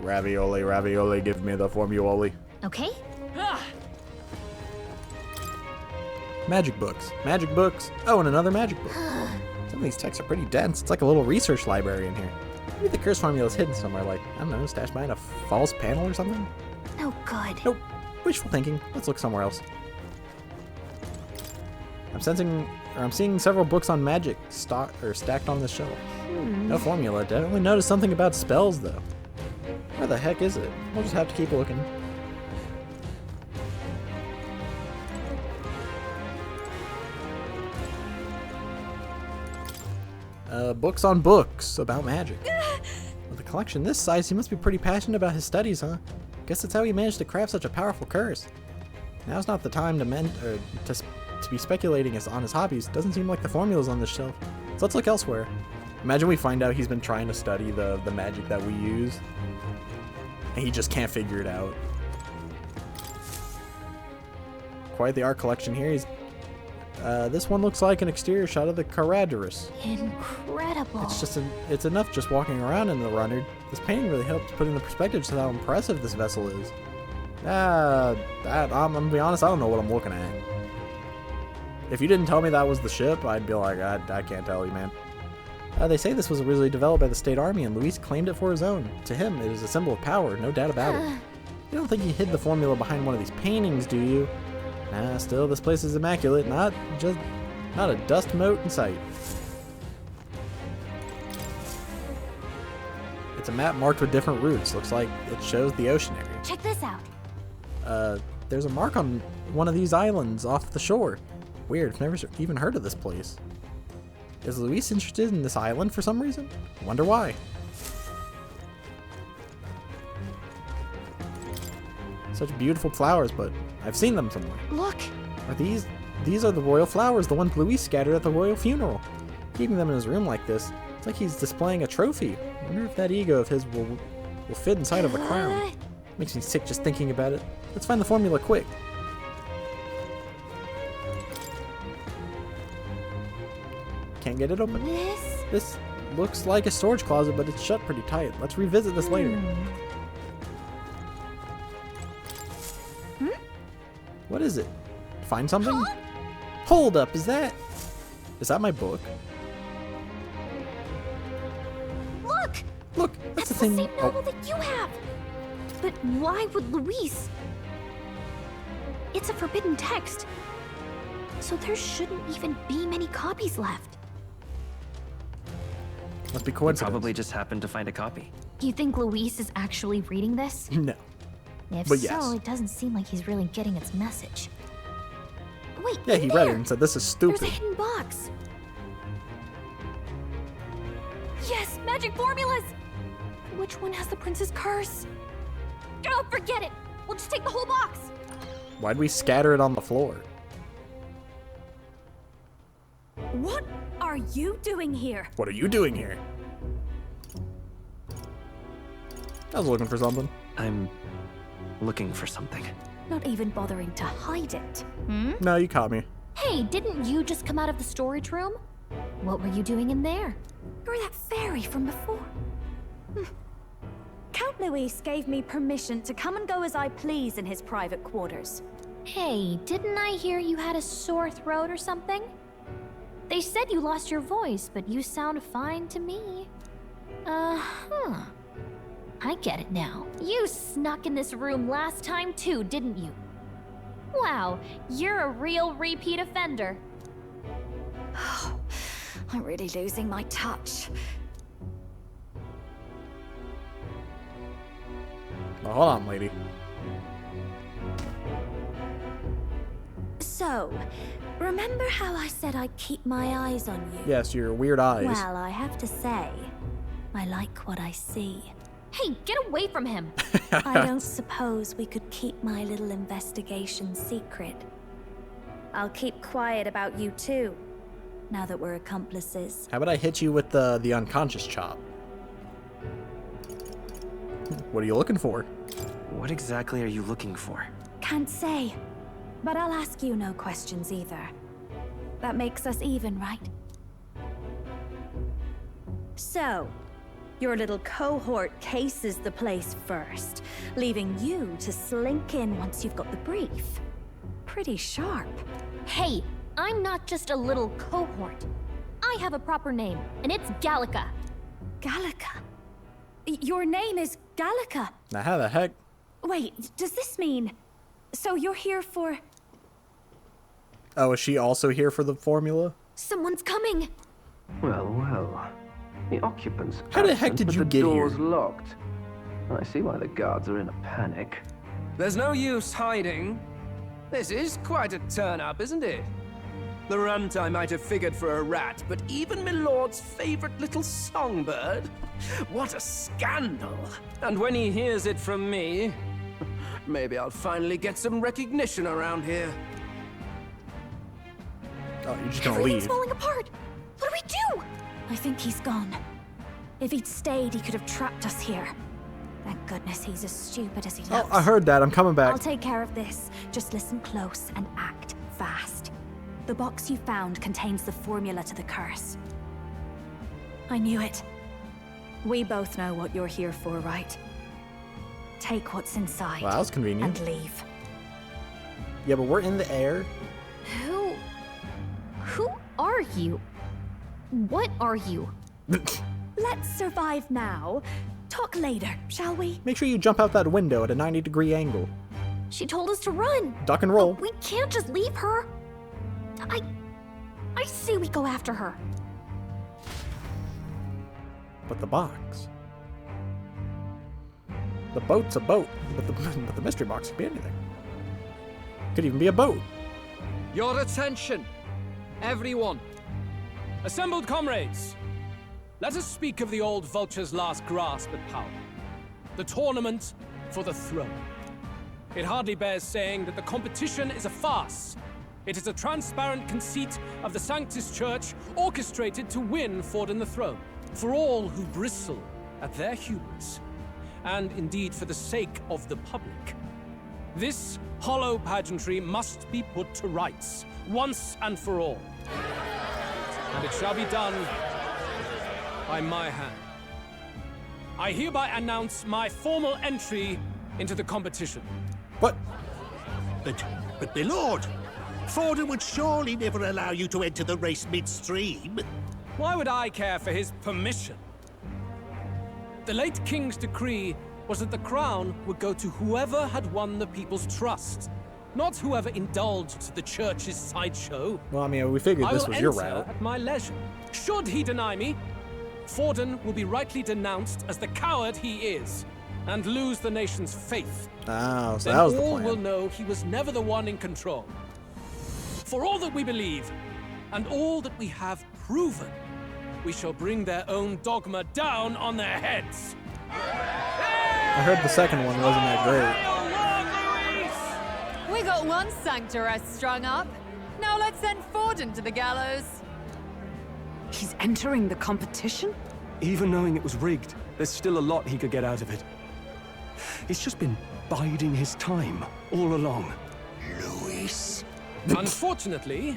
Ravioli, ravioli, give me the formula. Okay. Magic books. Magic books. Oh, and another magic book. Some of these texts are pretty dense. It's like a little research library in here. Maybe the curse formula is hidden somewhere, like, I don't know, stashed behind a false panel or something? No good. Nope. Wishful thinking. Let's look somewhere else. I'm seeing several books on magic stacked on this shelf. No formula. Definitely noticed something about spells, though. Where the heck is it? We'll just have to keep looking. Books on books about magic. With a collection this size, he must be pretty passionate about his studies, huh? Guess that's how he managed to craft such a powerful curse. Now's not the time to be speculating on his hobbies. Doesn't seem like the formula's on this shelf. So let's look elsewhere. Imagine we find out he's been trying to study the magic that we use, and he just can't figure it out. Quite the art collection here. This one looks like an exterior shot of the Charadrius. Incredible. It's enough just walking around in the runner. This painting really helps put into perspective just how impressive this vessel is. I'm gonna be honest, I don't know what I'm looking at. If you didn't tell me that was the ship, I'd be like, I can't tell you, man. They say this was originally developed by the state army, and Luis claimed it for his own. To him, it is a symbol of power, no doubt about it. You don't think he hid the formula behind one of these paintings, do you? Nah, still, this place is immaculate. Not a dust mote in sight. It's a map marked with different routes. Looks like it shows the ocean area. Check this out. There's a mark on one of these islands off the shore. Weird, I've never even heard of this place. Is Luis interested in this island for some reason? Wonder why. Such beautiful flowers, but I've seen them somewhere. Look! Are these are the royal flowers, the ones Luis scattered at the royal funeral. Keeping them in his room like this, it's like he's displaying a trophy. I wonder if that ego of his will fit inside of a crown. Makes me sick just thinking about it. Let's find the formula quick. Can't get it open. This looks like a storage closet, but it's shut pretty tight. Let's revisit this later. What is it? Find something? Huh? Hold up, is that my book? Look! Look, that's the thing. Same novel that you have. But why would Luis? It's a forbidden text. So there shouldn't even be many copies left. Must be coincidence. Probably just happened to find a copy. You think Luis is actually reading this? No. If but so, yes. It doesn't seem like he's really getting its message. Wait, yeah, he read it and said, this is stupid. There's a hidden box. Yes, magic formulas! Which one has the prince's curse? Oh, forget it! We'll just take the whole box! Why'd we scatter it on the floor? What are you doing here? What are you doing here? I was looking for something. I'm looking for something. Not even bothering to hide it. No, you caught me. Hey, didn't you just come out of the storage room? What were you doing in there? You're that fairy from before. Count Luis gave me permission to come and go as I please in his private quarters. Hey, didn't I hear you had a sore throat or something? They said you lost your voice, but you sound fine to me. I I get it now. You snuck in this room last time too, didn't you? Wow, you're a real repeat offender. I'm really losing my touch. Well, hold on, lady. So, remember how I said I'd keep my eyes on you? Yes, your weird eyes. Well, I have to say, I like what I see. Hey, get away from him! I don't suppose we could keep my little investigation secret. I'll keep quiet about you too, now that we're accomplices. How about I hit you with the unconscious chop? What are you looking for? What exactly are you looking for? Can't say, but I'll ask you no questions either. That makes us even, right? So, your little cohort cases the place first, leaving you to slink in once you've got the brief. Pretty sharp. Hey, I'm not just a little cohort. I have a proper name, and it's Gallica. Gallica? Your name is Gallica? Now how the heck? Wait, does this mean... So you're here for... Oh, is she also here for the formula? Someone's coming! Well, well. The occupants How the heck absent, did but you the get door's here? locked. I see why the guards are in a panic. There's no use hiding. This is quite a turn-up, isn't it? The runtime might have figured for a rat, but even Milord's favorite little songbird? What a scandal! And when he hears it from me, maybe I'll finally get some recognition around here. Oh, you're just gonna Everything's leave. falling apart! What do we do? I think he's gone. If he'd stayed, he could have trapped us here. Thank goodness he's as stupid as he looks. Oh, I heard that. I'm coming back. I'll take care of this. Just listen close and act fast. The box you found contains the formula to the curse. I knew it. We both know what you're here for, right? Take what's inside. Well, that was convenient. And leave. Yeah, but we're in the air. Who are you? What are you? Let's survive now. Talk later, shall we? Make sure you jump out that window at a 90-degree angle. She told us to run. Duck and roll. But we can't just leave her. I say we go after her. But the box. The boat's a boat, but the mystery box could be anything. Could even be a boat. Your attention, everyone. Assembled comrades, let us speak of the old vulture's last grasp at power. The tournament for the throne. It hardly bears saying that the competition is a farce. It is a transparent conceit of the Sanctus Church orchestrated to win Forden the throne. For all who bristle at their hubris, and indeed for the sake of the public. This hollow pageantry must be put to rights, once and for all. And it shall be done by my hand. I hereby announce my formal entry into the competition. What? But my lord, Forden would surely never allow you to enter the race midstream. Why would I care for his permission? The late king's decree was that the crown would go to whoever had won the people's trust, not whoever indulged the church's sideshow. Well, I mean, we figured this was your I will enter route. at my leisure. Should he deny me, Forden will be rightly denounced as the coward he is, and lose the nation's faith. Oh, so Then that was the all plan. will know he was never the one in control. For all that we believe, and all that we have proven, we shall bring their own dogma down on their heads. I heard the second one wasn't that great. We got one sanctoress strung up. Now let's send Forden to the gallows. He's entering the competition? Even knowing it was rigged, there's still a lot he could get out of it. He's just been biding his time all along. Luis. Unfortunately,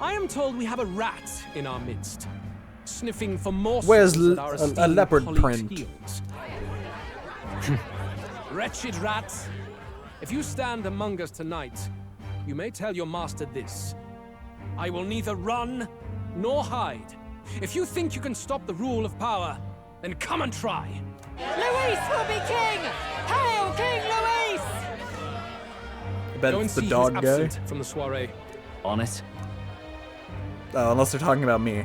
I am told we have a rat in our midst, sniffing for morsels Where's at our a esteemed leopard colleagues' print? heels. Wretched rat, if you stand among us tonight, you may tell your master this. I will neither run nor hide. If you think you can stop the rule of power, then come and try. Luis will be king! Hail King Luis! I bet Go and it's the see dog who's guy. absent from the soiree. On it. Oh, unless they're talking about me.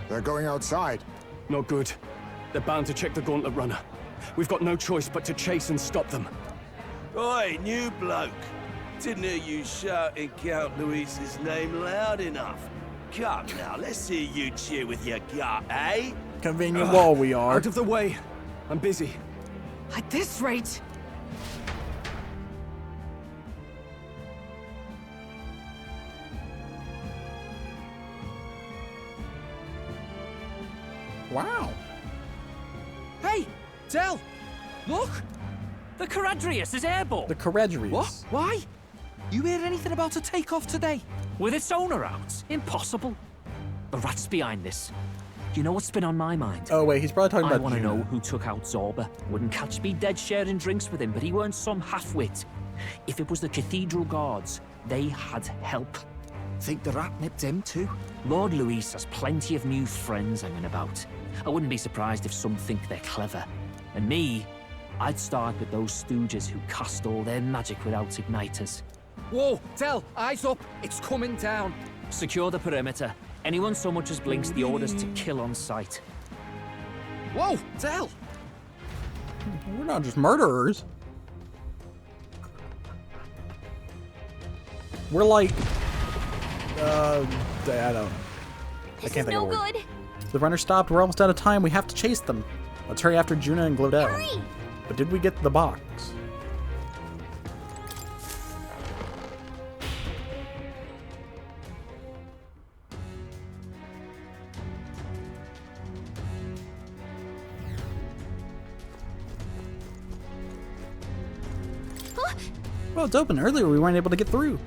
They're going outside. Not good. They're bound to check the gauntlet runner. We've got no choice but to chase and stop them. Oi, new bloke. Didn't hear you shouting Count Luis's name loud enough. Come now, let's hear you cheer with your gut, eh? Convenient wall we are. Out of the way. I'm busy. At this rate... Wow. Hey, Del, look! The Charadrius is airborne. The Charadrius. What? Why? You heard anything about a takeoff today? With its owner out? Impossible. The rat's behind this. You know what's been on my mind? Oh wait, he's probably talking I about want to Juno. know who took out Zorba. Wouldn't catch me dead sharing drinks with him, but he weren't some half-wit. If it was the Cathedral Guards, they had help. Think the rat nipped him too? Lord Luis has plenty of new friends hanging about. I wouldn't be surprised if some think they're clever. And me, I'd start with those stooges who cast all their magic without igniters. Whoa, Del, eyes up. It's coming down. Secure the perimeter. Anyone so much as blinks, the orders to kill on sight. Whoa, Del! We're not just murderers. We're like, I don't know. I can't think no of a word. good. The runner stopped. We're almost out of time. We have to chase them. Let's hurry after Juna and Glodell. Hurry! But did we get the box? Well, it's open. Earlier we weren't able to get through.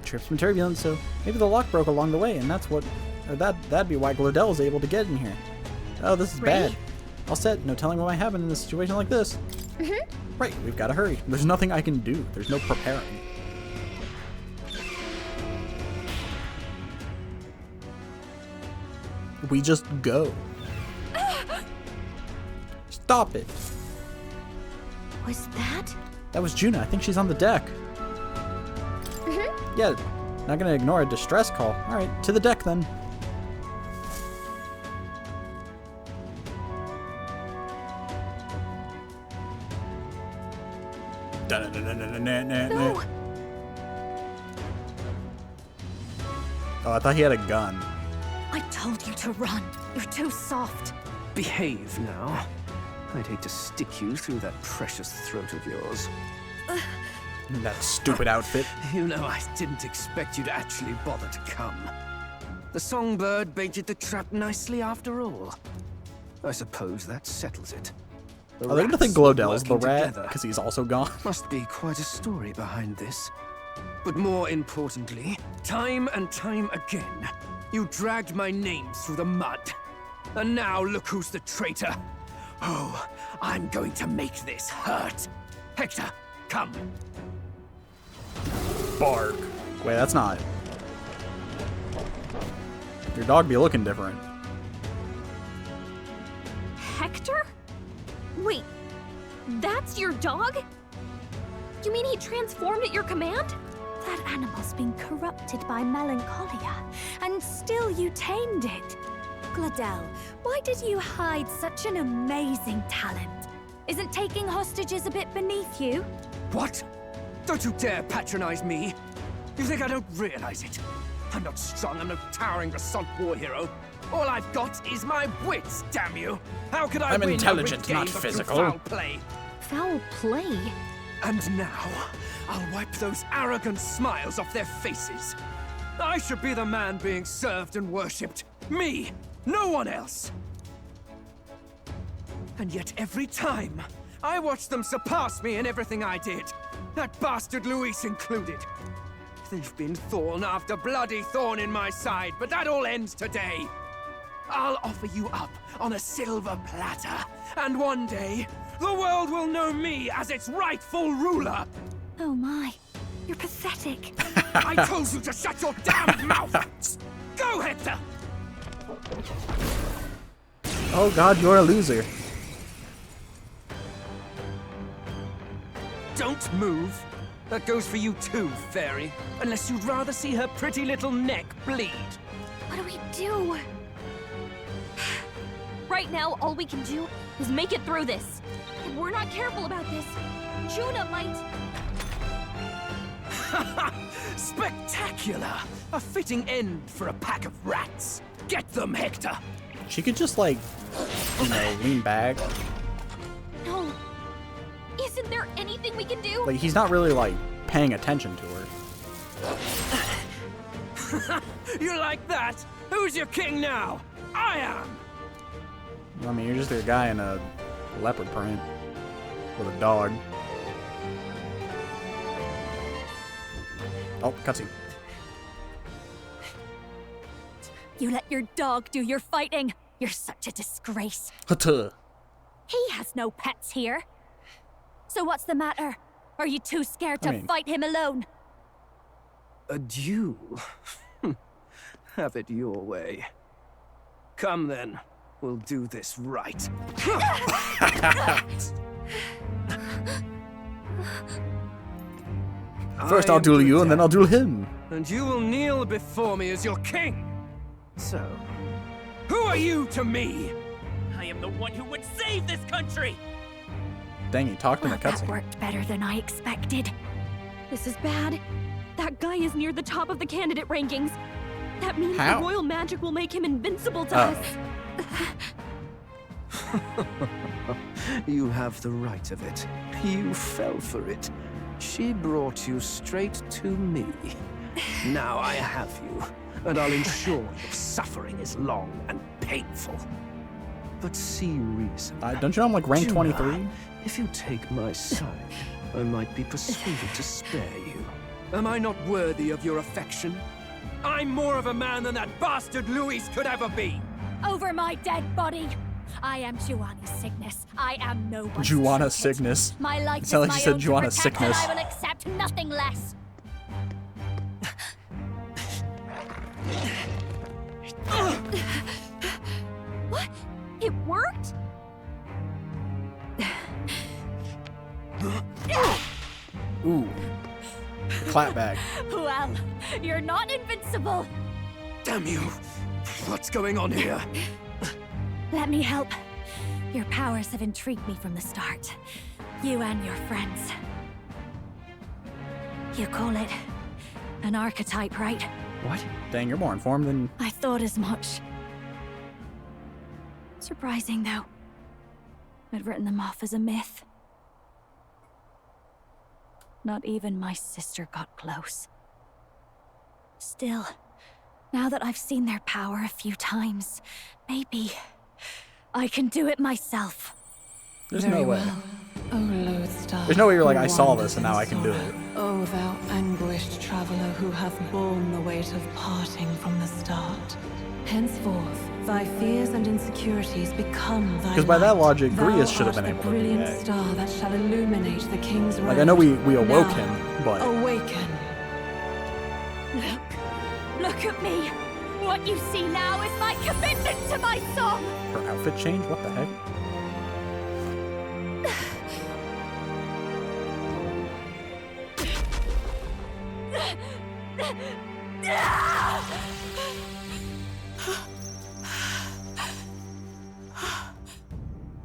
Trip's been turbulent, so maybe the lock broke along the way, and that's what, or that'd be why Glodell was able to get in here. Oh, this is bad. All set. No telling what might happen in a situation like this. Right, we've got to hurry. There's nothing I can do. There's no preparing. We just go. Stop it. Was that? That was Juna. I think she's on the deck. Yeah, not gonna ignore a distress call. Alright, to the deck then. No. Oh, I thought he had a gun. I told you to run. You're too soft. Behave now. I'd hate to stick you through that precious throat of yours. That stupid outfit. You know, I didn't expect you to actually bother to come. The songbird baited the trap nicely after all. I suppose that settles it. Oh, they're gonna think Glodell's the rat because he's also gone. Must be quite a story behind this. But more importantly, time and time again, you dragged my name through the mud. And now look who's the traitor. Oh, I'm going to make this hurt. Hector, come. Bark. Wait, that's not. Your dog be looking different. Hector? Wait, that's your dog? You mean he transformed at your command? That animal's been corrupted by melancholia, and still you tamed it. Glodell, why did you hide such an amazing talent? Isn't taking hostages a bit beneath you? What? Don't you dare patronize me! You think I don't realize it? I'm not strong, I'm no towering assault war hero. All I've got is my wits, damn you! How could I I'm win intelligent, a rigged not game but through physical. foul play? Foul play? And now, I'll wipe those arrogant smiles off their faces. I should be the man being served and worshipped. Me! No one else! And yet every time, I watch them surpass me in everything I did. That bastard Luis included. There's been thorn after bloody thorn in my side, but that all ends today. I'll offer you up on a silver platter, and one day, the world will know me as its rightful ruler. Oh my, you're pathetic. I told you to shut your damn mouth! Go, Hector! Oh god, you're a loser. Don't move. That goes for you too, fairy. Unless you'd rather see her pretty little neck bleed. What do we do? Right now, all we can do is make it through this. If we're not careful about this, Juna might... Spectacular! A fitting end for a pack of rats. Get them, Hector! She could just, like, you know, lean back. No. Isn't there anything we can do? Like, he's not really, like, paying attention to her. You like that? Who's your king now? I am! I mean, you're just a guy in a leopard print with a dog. Oh, cutscene. You let your dog do your fighting. You're such a disgrace. Hutta. He has no pets here. So what's the matter? Are you too scared to fight him alone? A duel? Have it your way. Come then. We'll do this right. First I'll duel you, and then I'll duel him. And you will kneel before me as your king. So, who are you to me? I am the one who would save this country! Dang, he talked in a That cutscene. worked better than I expected. This is bad. That guy is near the top of the candidate rankings. That means How? the royal magic will make him invincible to us. You have the right of it. You fell for it. She brought you straight to me. Now I have you, and I'll ensure your suffering is long and painful. But see reason. Don't you know I'm like rank Juna, 23? If you take my side, I might be persuaded to spare you. Am I not worthy of your affection? I'm more of a man than that bastard Luis could ever be. Over my dead body. I am Juana Cygnus. I am nobody's Juana trinket. Cygnus. My life It is sounded like my you said own to Juana protect, Sickness. and I will accept nothing less. What? It worked? Ooh. Clap back. Well, you're not invincible. Damn you! What's going on here? Let me help. Your powers have intrigued me from the start. You and your friends. You call it an archetype, right? What? Dang, you're more informed than... I thought as much. Surprising, though. I'd written them off as a myth. Not even my sister got close. Still, now that I've seen their power a few times, maybe I can do it myself. There's no way. O lodestar, There's no way you're like, who I saw wanders this and now I can do in it. sorrow. O thou anguished traveler who hath borne the weight of parting from the start. Henceforth, thy fears and insecurities become thy Because by that light. logic, Thou Grius should have art been the able to do brilliant that. star that shall illuminate the king's road. Like, I know we awoke Now, him, but... awaken. Look at me. What you see now is my commitment to my song. Her outfit changed? What the heck?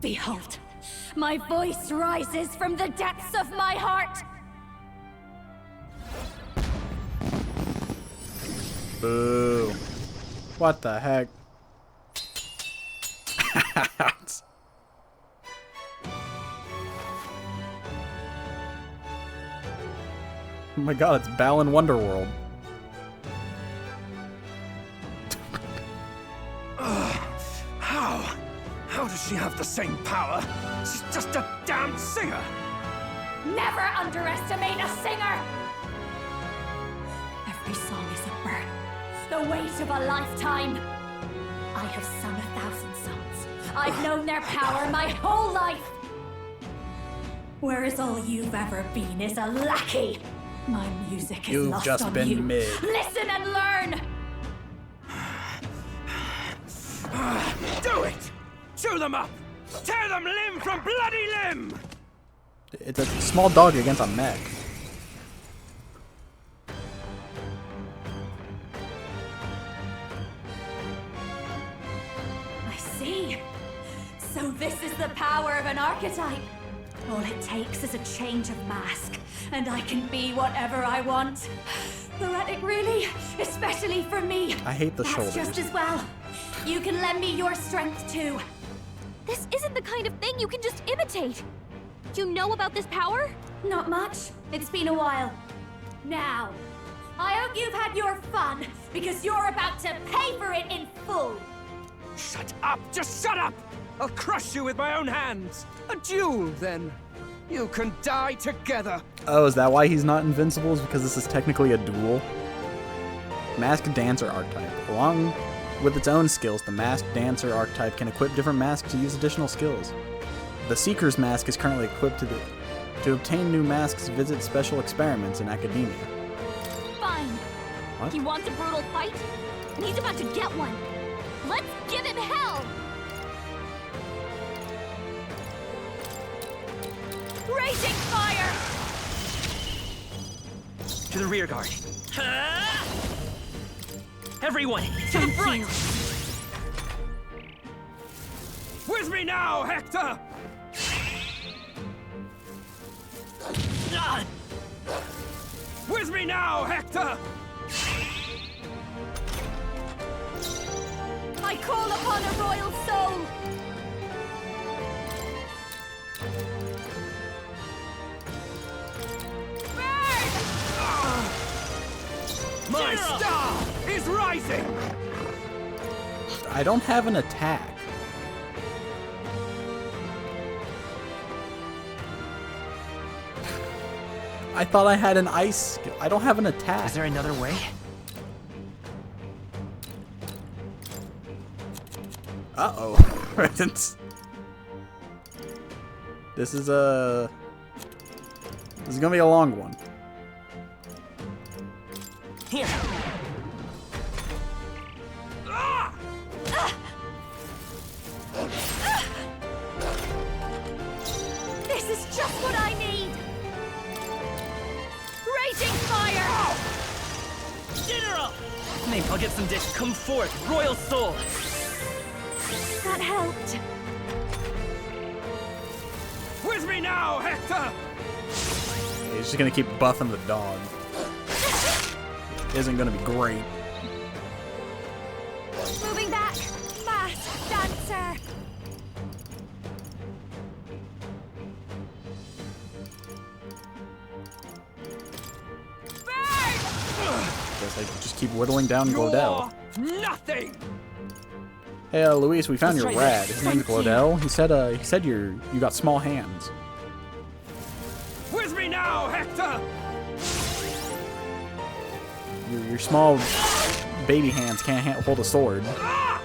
Behold, my voice rises from the depths of my heart. Boo. What the heck? Oh my god, it's Balin Wonderworld. How does she have the same power? She's just a damn singer! Never underestimate a singer! Every song is a burden, the weight of a lifetime. I have sung 1,000 songs. I've known their power my whole life. Whereas all you've ever been is a lackey. My music is You've lost just on been you. mid. Listen and learn! Do it! Chew them up! Tear them limb from bloody limb! It's a small dog against a mech. I see. So this is the power of an archetype. All it takes is a change of mask, and I can be whatever I want. Poetic, really? Especially for me. I hate the That's shoulders. just as well. You can lend me your strength too. This isn't the kind of thing you can just imitate. You know about this power? Not much. It's been a while. Now, I hope you've had your fun, because you're about to pay for it in full. Shut up! Just shut up! I'll crush you with my own hands. A duel, then. You can die together. Oh, is that why he's not invincible? Is because this is technically a duel? Masked Dancer archetype. Along with its own skills, the Masked Dancer archetype can equip different masks to use additional skills. The Seeker's mask is currently equipped to obtain new masks, visit special experiments in academia. Fine. What? He wants a brutal fight, and he's about to get one. Let's give him hell! Raging fire! To the rear guard. Everyone, to the front! With me now, Hector! With me now, Hector! I call upon a royal soul! My star is rising! I don't have an attack. I thought I had an ice skill. I don't have an attack. Is there another way? Uh-oh. This is gonna be a long one. Here. This is just what I need! Raging fire! General! Maybe I'll get some dish. Come forth, Royal Soul! That helped. With me now, Hector! He's just gonna keep buffing the dog. Isn't gonna be great. Moving back! Fast, dancer! Guess I just keep whittling down Glodell. Nothing! Hey, Luis, we found Let's your try rad. this. His name's Thank you. Glodell. He said you got small hands. With me now, Hector! Your small baby hands can't hold a sword. Ow!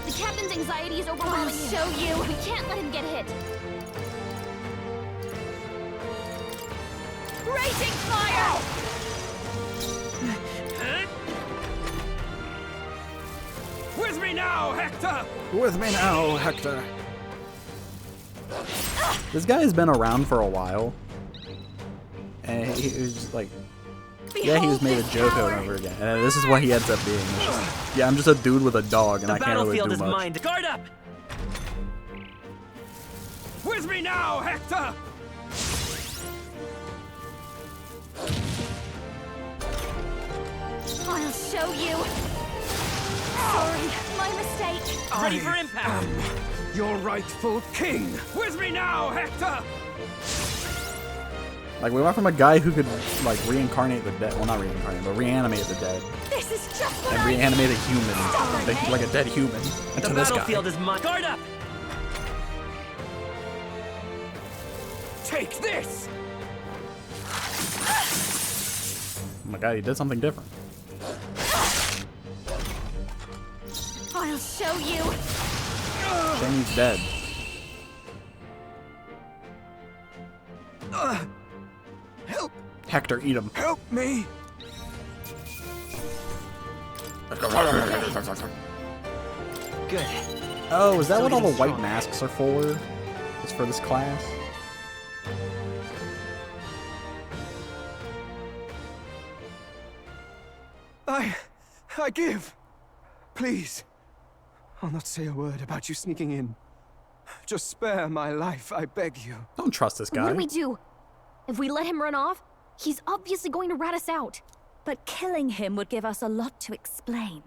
The captain's anxiety is overwhelming him. I'll show you. We can't let him get hit. Raging fire! With me now, Hector! With me now, Hector. This guy has been around for a while. And he was just like... Yeah, he was made a joke over and over again. And this is what he ends up being. It's just, yeah, I'm just a dude with a dog, and I can't really do much. The battlefield is mine. Guard up! With me now, Hector! I'll show you. Sorry, my mistake. Ready for impact! Your rightful king! With me now, Hector! Like, we went from a guy who could, like, reincarnate the dead. Well, not reincarnate, but reanimate the dead. This is just what And I reanimate need. a human. Like a dead human. And The to this guy. battlefield is mine. Guard up! Take this! Oh my god, he did something different. I'll show you. Shame he's dead. Help! Hector, eat him. Help me! Good. Oh, is that Still what all the getting white stronger. masks are for? It's for this class? I give. Please. I'll not say a word about you sneaking in. Just spare my life, I beg you. Don't trust this guy. What do we do? If we let him run off, he's obviously going to rat us out. But killing him would give us a lot to explain.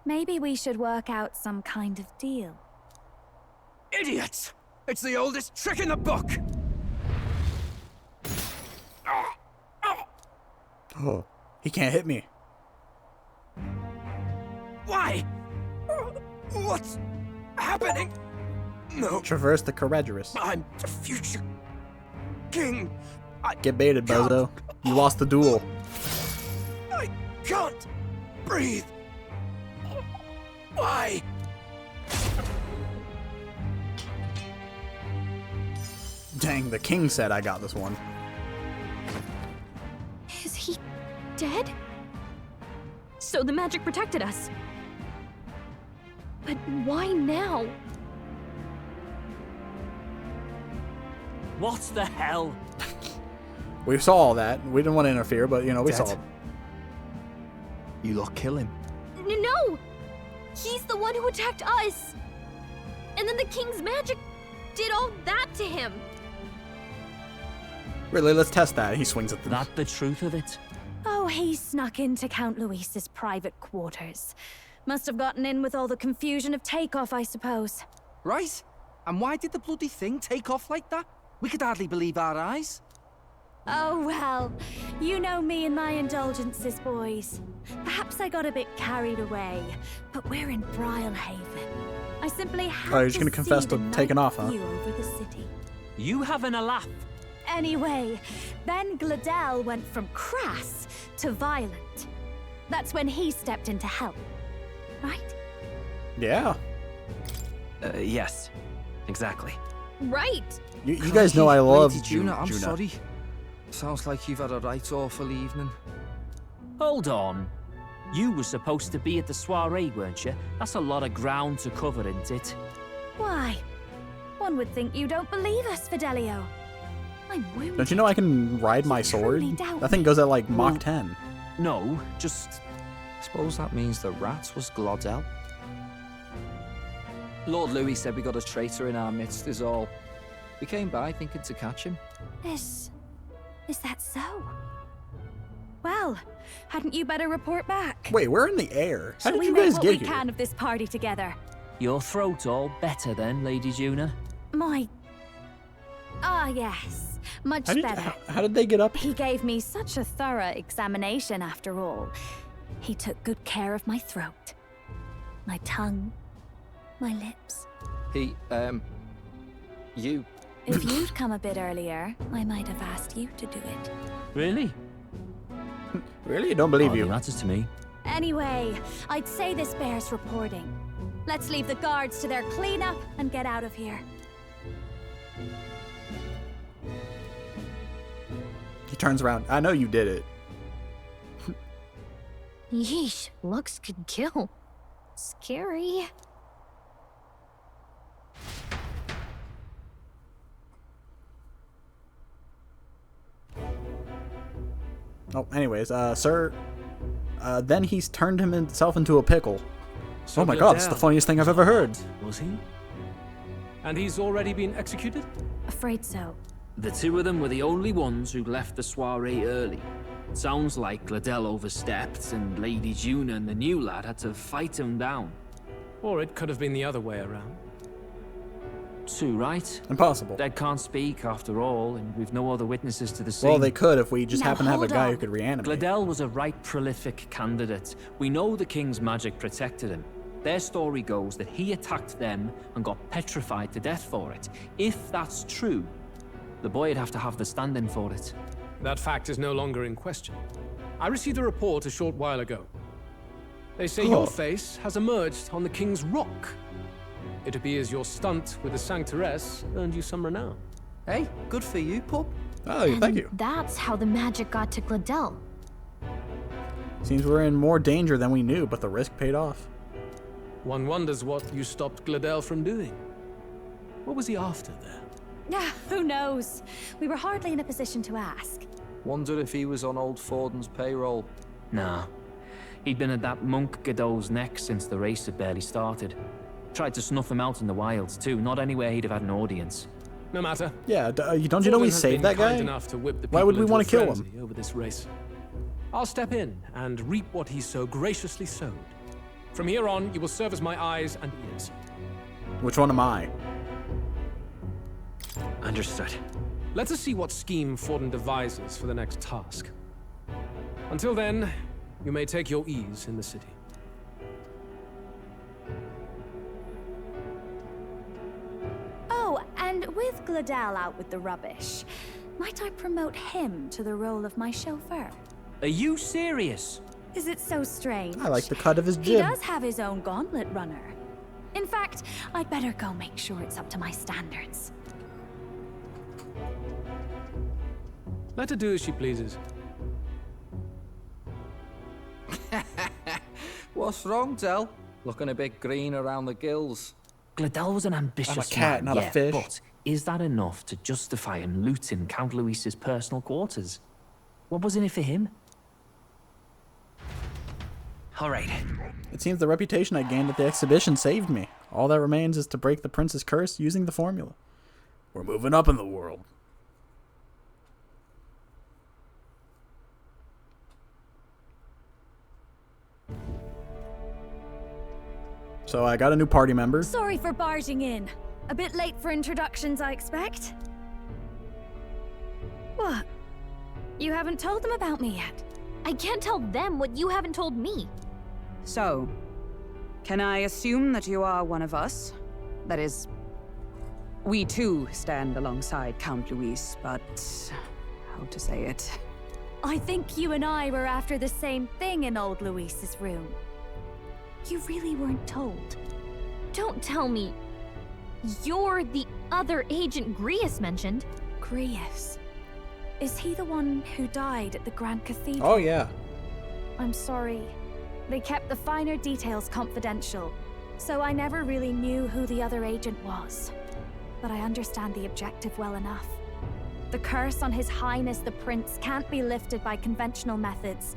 Maybe we should work out some kind of deal. Idiots! It's the oldest trick in the book! Oh, he can't hit me. Why? What's happening? No. Traverse the Charadrius. I'm the future king. Get baited, bozo. You lost the duel. I can't breathe. Why? Dang, the king said I got this one. Is he dead? So the magic protected us. But why now? What the hell? We saw all that. We didn't want to interfere, but, you know, we Dead. saw it. You lot kill him. No! He's the one who attacked us! And then the king's magic did all that to him! Really, let's test that. He swings at them. That the truth of it? Oh, he snuck into Count Luis's private quarters. Must have gotten in with all the confusion of takeoff, I suppose. Right? And why did the bloody thing take off like that? We could hardly believe our eyes. Oh, well, you know me and my indulgences, boys. Perhaps I got a bit carried away, but we're in Brialhaven. I simply had Oh, you're just to gonna confess see to the taking night off, huh? view over the city. You having a laugh? Anyway, then Gladel went from crass to violent. That's when he stepped in to help, right? Yeah. Yes. Exactly. Right! You guys know I love Lady Juna, I'm Juna. sorry. Sounds like you've had a right awful evening. Hold on. You were supposed to be at the soiree, weren't you? That's a lot of ground to cover, isn't it? Why? One would think you don't believe us, Fidelio. I'm wounded. Don't you know I can ride my sword? truly doubt That thing goes at like Mach 10. No, just... Suppose that means the rat was Glodell. Lord Louis said we got a traitor in our midst is all. We came by thinking to catch him. Is that so? Well, hadn't you better report back? Wait, we're in the air. How Shall did we you make guys what get we here? can of this party together? Your throat all better then, Lady Juna? My... Ah, yes. Much better. How did they get up? He gave me such a thorough examination, after all. He took good care of my throat. My tongue. My lips. He, you... If you'd come a bit earlier, I might have asked you to do it. Really? Really? Don't believe you. Matters to me. Anyway, I'd say this bears reporting. Let's leave the guards to their cleanup and get out of here. He turns around. I know you did it. Yeesh, looks could kill. Scary. Oh, anyways, sir. Then he's turned himself into a pickle. So oh my god, it's the Gladel funniest thing I've ever heard. Was he? And he's already been executed? Afraid so. The two of them were the only ones who left the soiree early. Sounds like Gladel overstepped, and Lady Juna and the new lad had to fight him down. Or it could have been the other way around. Two, right? Impossible. Dead can't speak, after all, and we've no other witnesses to the scene. Well, they could if we just happen to have a guy who could reanimate. Gladel was a right prolific candidate. We know the king's magic protected him. Their story goes that he attacked them and got petrified to death for it. If that's true, the boy'd have to have the stand-in for it. That fact is no longer in question. I received a report a short while ago. They say your face has emerged on the King's Rock. It appears your stunt with the Sanctoress earned you some renown. Hey, good for you, pup. Oh, thank you. That's how the magic got to Gladel. Seems we're in more danger than we knew, but the risk paid off. One wonders what you stopped Gladel from doing. What was he after there? Who knows? We were hardly in a position to ask. Wonder if he was on old Forden's payroll. Nah. He'd been at that monk Godot's neck since the race had barely started. Tried to snuff him out in the wilds, too. Not anywhere he'd have had an audience. No matter. Yeah, don't you know we saved that guy? Why would we want to kill him? Over this race. I'll step in and reap what he so graciously sowed. From here on, you will serve as my eyes and ears. Which one am I? Understood. Let us see what scheme Forden devises for the next task. Until then, you may take your ease in the city. Oh, and with Gladel out with the rubbish, might I promote him to the role of my chauffeur? Are you serious? Is it so strange? I like the cut of his He jib. does have his own gauntlet runner. In fact, I'd better go make sure it's up to my standards. Let her do as she pleases. What's wrong, Del? Looking a bit green around the gills. Gladel was an ambitious I'm a cat, man, not a fish. But is that enough to justify him looting Count Luis's personal quarters? What was in it for him? All right. It seems the reputation I gained at the exhibition saved me. All that remains is to break the prince's curse using the formula. We're moving up in the world. So I got a new party member. Sorry for barging in. A bit late for introductions, I expect. What? You haven't told them about me yet? I can't tell them what you haven't told me. So, can I assume that you are one of us? That is, we too stand alongside Count Luis, but how to say it? I think you and I were after the same thing in old Luis's room. You really weren't told. Don't tell me. You're the other agent Grius mentioned. Grius? Is he the one who died at the Grand Cathedral? Oh, yeah. I'm sorry. They kept the finer details confidential, so I never really knew who the other agent was. But I understand the objective well enough. The curse on His Highness the Prince can't be lifted by conventional methods,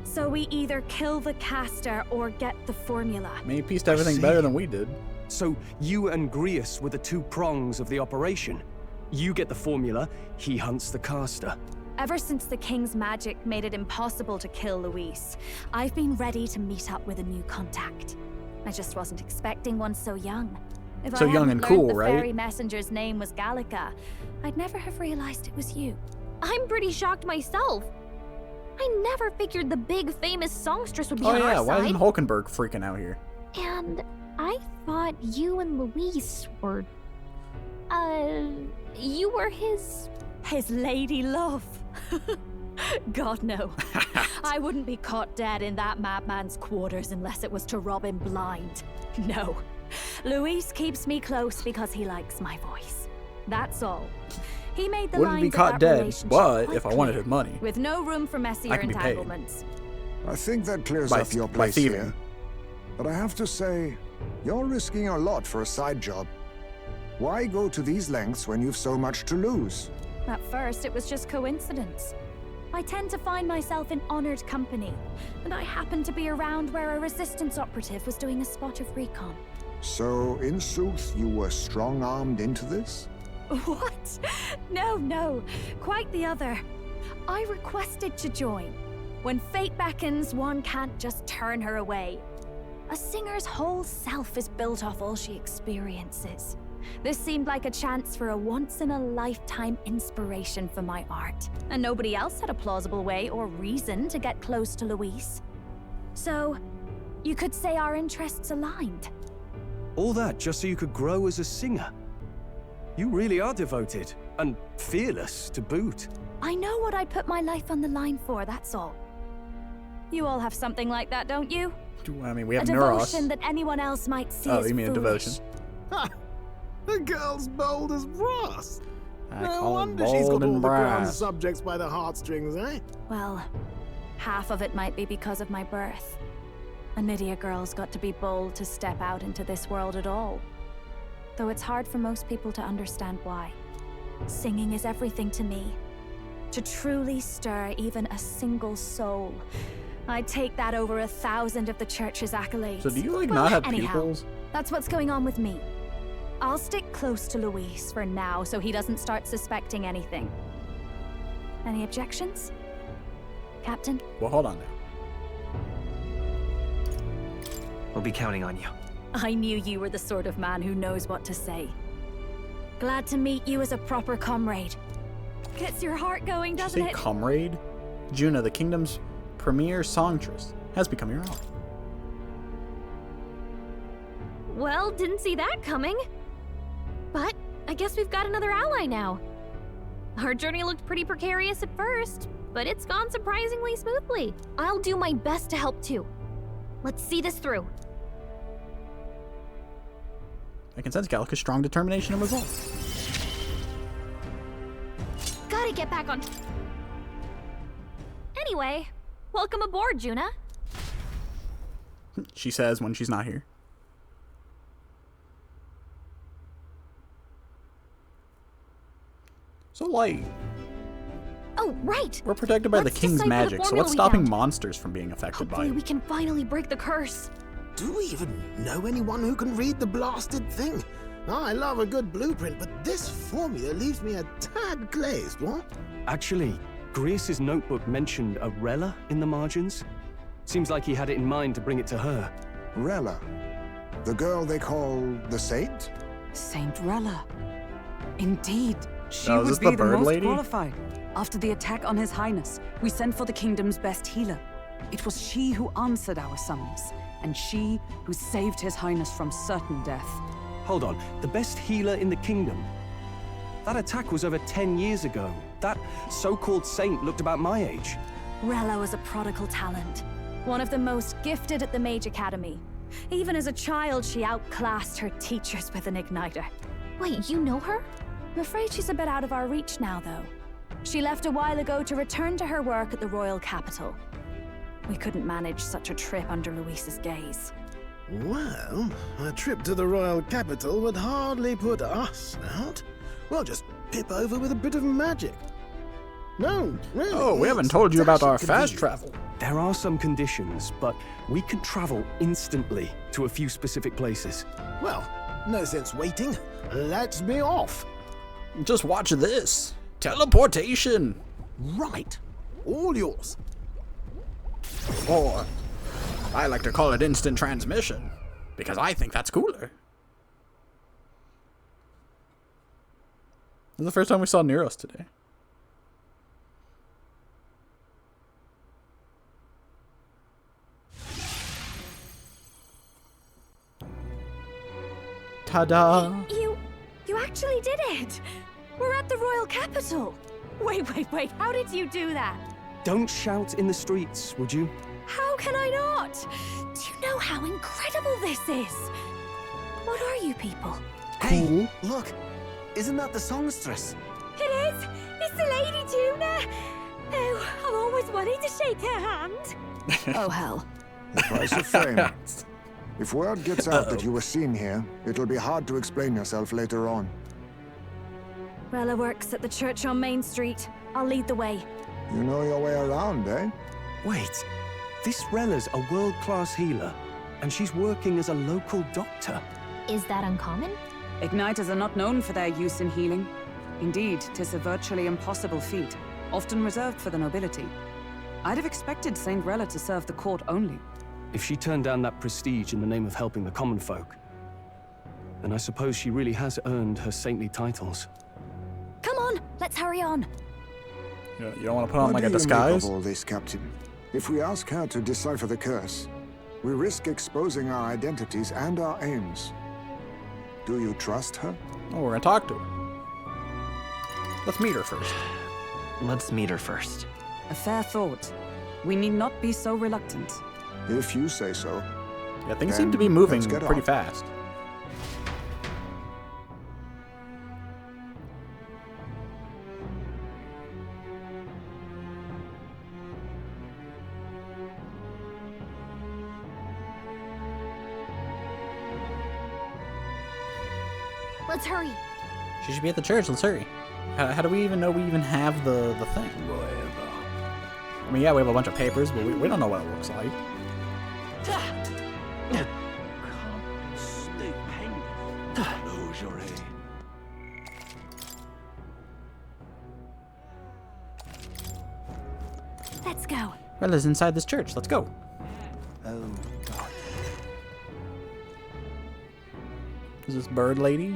so we either kill the caster or get the formula. I mean, he pieced everything better than we did. So you and Grius were the two prongs of the operation. You get the formula, he hunts the caster. Ever since the King's magic made it impossible to kill Luis, I've been ready to meet up with a new contact. I just wasn't expecting one so young. If So I young hadn't and learned cool, the right? fairy messenger's name was Gallica, I'd never have realized it was you. I'm pretty shocked myself. I never figured the big famous songstress would be Oh on yeah, our why side. isn't Hulkenberg freaking out here? And I thought you and Luis were... you were his... His lady love. God, no. I wouldn't be caught dead in that madman's quarters unless it was to rob him blind. No. Luis keeps me close because he likes my voice. That's all. He made the Wouldn't be lines of caught that dead, relationship but quite if I wanted clear, his money, with no room for messier I can be paid. entanglements. I think that clears By- up your by place thieving. here. But I have to say, you're risking a lot for a side job. Why go to these lengths when you've so much to lose? At first, it was just coincidence. I tend to find myself in honored company, and I happened to be around where a resistance operative was doing a spot of recon. So, in sooth, you were strong-armed into this? What? No, quite the other. I requested to join. When fate beckons, one can't just turn her away. A singer's whole self is built off all she experiences. This seemed like a chance for a once-in-a-lifetime inspiration for my art, and nobody else had a plausible way or reason to get close to Luis. So, you could say our interests aligned. All that just so you could grow as a singer. You really are devoted, and fearless to boot. I know what I'd put my life on the line for, that's all. You all have something like that, don't you? I mean, we have a Neuros. devotion that anyone else might see Oh, as you mean a foolish. devotion? Ha! The girl's bold as brass. I No call wonder it she's got bold all and the brown brass. subjects by the heartstrings, eh? Well, half of it might be because of my birth. A Nydia girl's got to be bold to step out into this world at all. Though it's hard for most people to understand why. Singing is everything to me. To truly stir even a single soul, I'd take that over 1,000 of the church's accolades. So do you, like, not have anyhow, pupils? that's what's going on with me. I'll stick close to Luis for now so he doesn't start suspecting anything. Any objections? Captain? Well, hold on now. We'll be counting on you. I knew you were the sort of man who knows what to say. Glad to meet you as a proper comrade. Gets your heart going, doesn't Say it? comrade? Juna, the kingdom's premier songstress, has become your ally. Well, didn't see that coming. But I guess we've got another ally now. Our journey looked pretty precarious at first, but it's gone surprisingly smoothly. I'll do my best to help too. Let's see this through. I can sense Gallica's strong determination and resolve. Gotta get back on. Anyway, welcome aboard, Juna. She says when she's not here. So, like, Oh, right. we're protected by the Let's king's decipher the magic, so formula what's we stopping found. monsters from being affected by Hopefully it? we can finally break the curse. Do we even know anyone who can read the blasted thing? I love a good blueprint, but this formula leaves me a tad glazed, what? Actually, Grius's notebook mentioned a Rella in the margins. Seems like he had it in mind to bring it to her. Rella? The girl they call the Saint? Saint Rella. Indeed, she Oh, is would this be the the bird most lady? qualified. After the attack on His Highness, we sent for the kingdom's best healer. It was she who answered our summons, and she who saved His Highness from certain death. Hold on, the best healer in the kingdom? That attack was over 10 years ago. That so-called saint looked about my age. Rella was a prodigal talent. One of the most gifted at the Mage Academy. Even as a child, she outclassed her teachers with an igniter. Wait, you know her? I'm afraid she's a bit out of our reach now, though. She left a while ago to return to her work at the royal capital. We couldn't manage such a trip under Luis's gaze. Well, a trip to the royal capital would hardly put us out. We'll just pip over with a bit of magic. No, really. Oh, we haven't it's told you about dashing our fast convenient. travel. There are some conditions, but we could travel instantly to a few specific places. Well, no sense waiting. Let's be off. Just watch this. Teleportation. Right. All yours. Or, I like to call it instant transmission, because I think that's cooler. This is the first time we saw Neros today. Ta-da! You actually did it! We're at the royal capital! Wait, how did you do that? Don't shout in the streets, would you? How can I not? Do you know how incredible this is? What are you people? Hey, look. Isn't that the songstress? It is! It's the Lady Juna! Oh, I've always wanted to shake her hand. Oh, hell. The price of fame. If word gets out that you were seen here, it'll be hard to explain yourself later on. Rella works at the church on Main Street. I'll lead the way. You know your way around, eh? Wait, this Rella's a world-class healer, and she's working as a local doctor. Is that uncommon? Igniters are not known for their use in healing. Indeed, 'tis a virtually impossible feat, often reserved for the nobility. I'd have expected Saint Rella to serve the court only. If she turned down that prestige in the name of helping the common folk, then I suppose she really has earned her saintly titles. Come on, let's hurry on. You don't want to put on What like a do you make disguise? of all this, Captain? If we ask her to decipher the curse, we risk exposing our identities and our aims. Do you trust her? Oh, we're gonna talk to her. Let's meet her first. Let's meet her first. A fair thought. We need not be so reluctant. If you say so. Yeah, things Then seem to be moving let's get pretty on. fast. Let's hurry. She should be at the church. Let's hurry. How do we even know we even have the thing? I mean, yeah, we have a bunch of papers, but we don't know what it looks like. Let's go. Rella's inside this church. Let's go. Oh, God. Is this bird lady?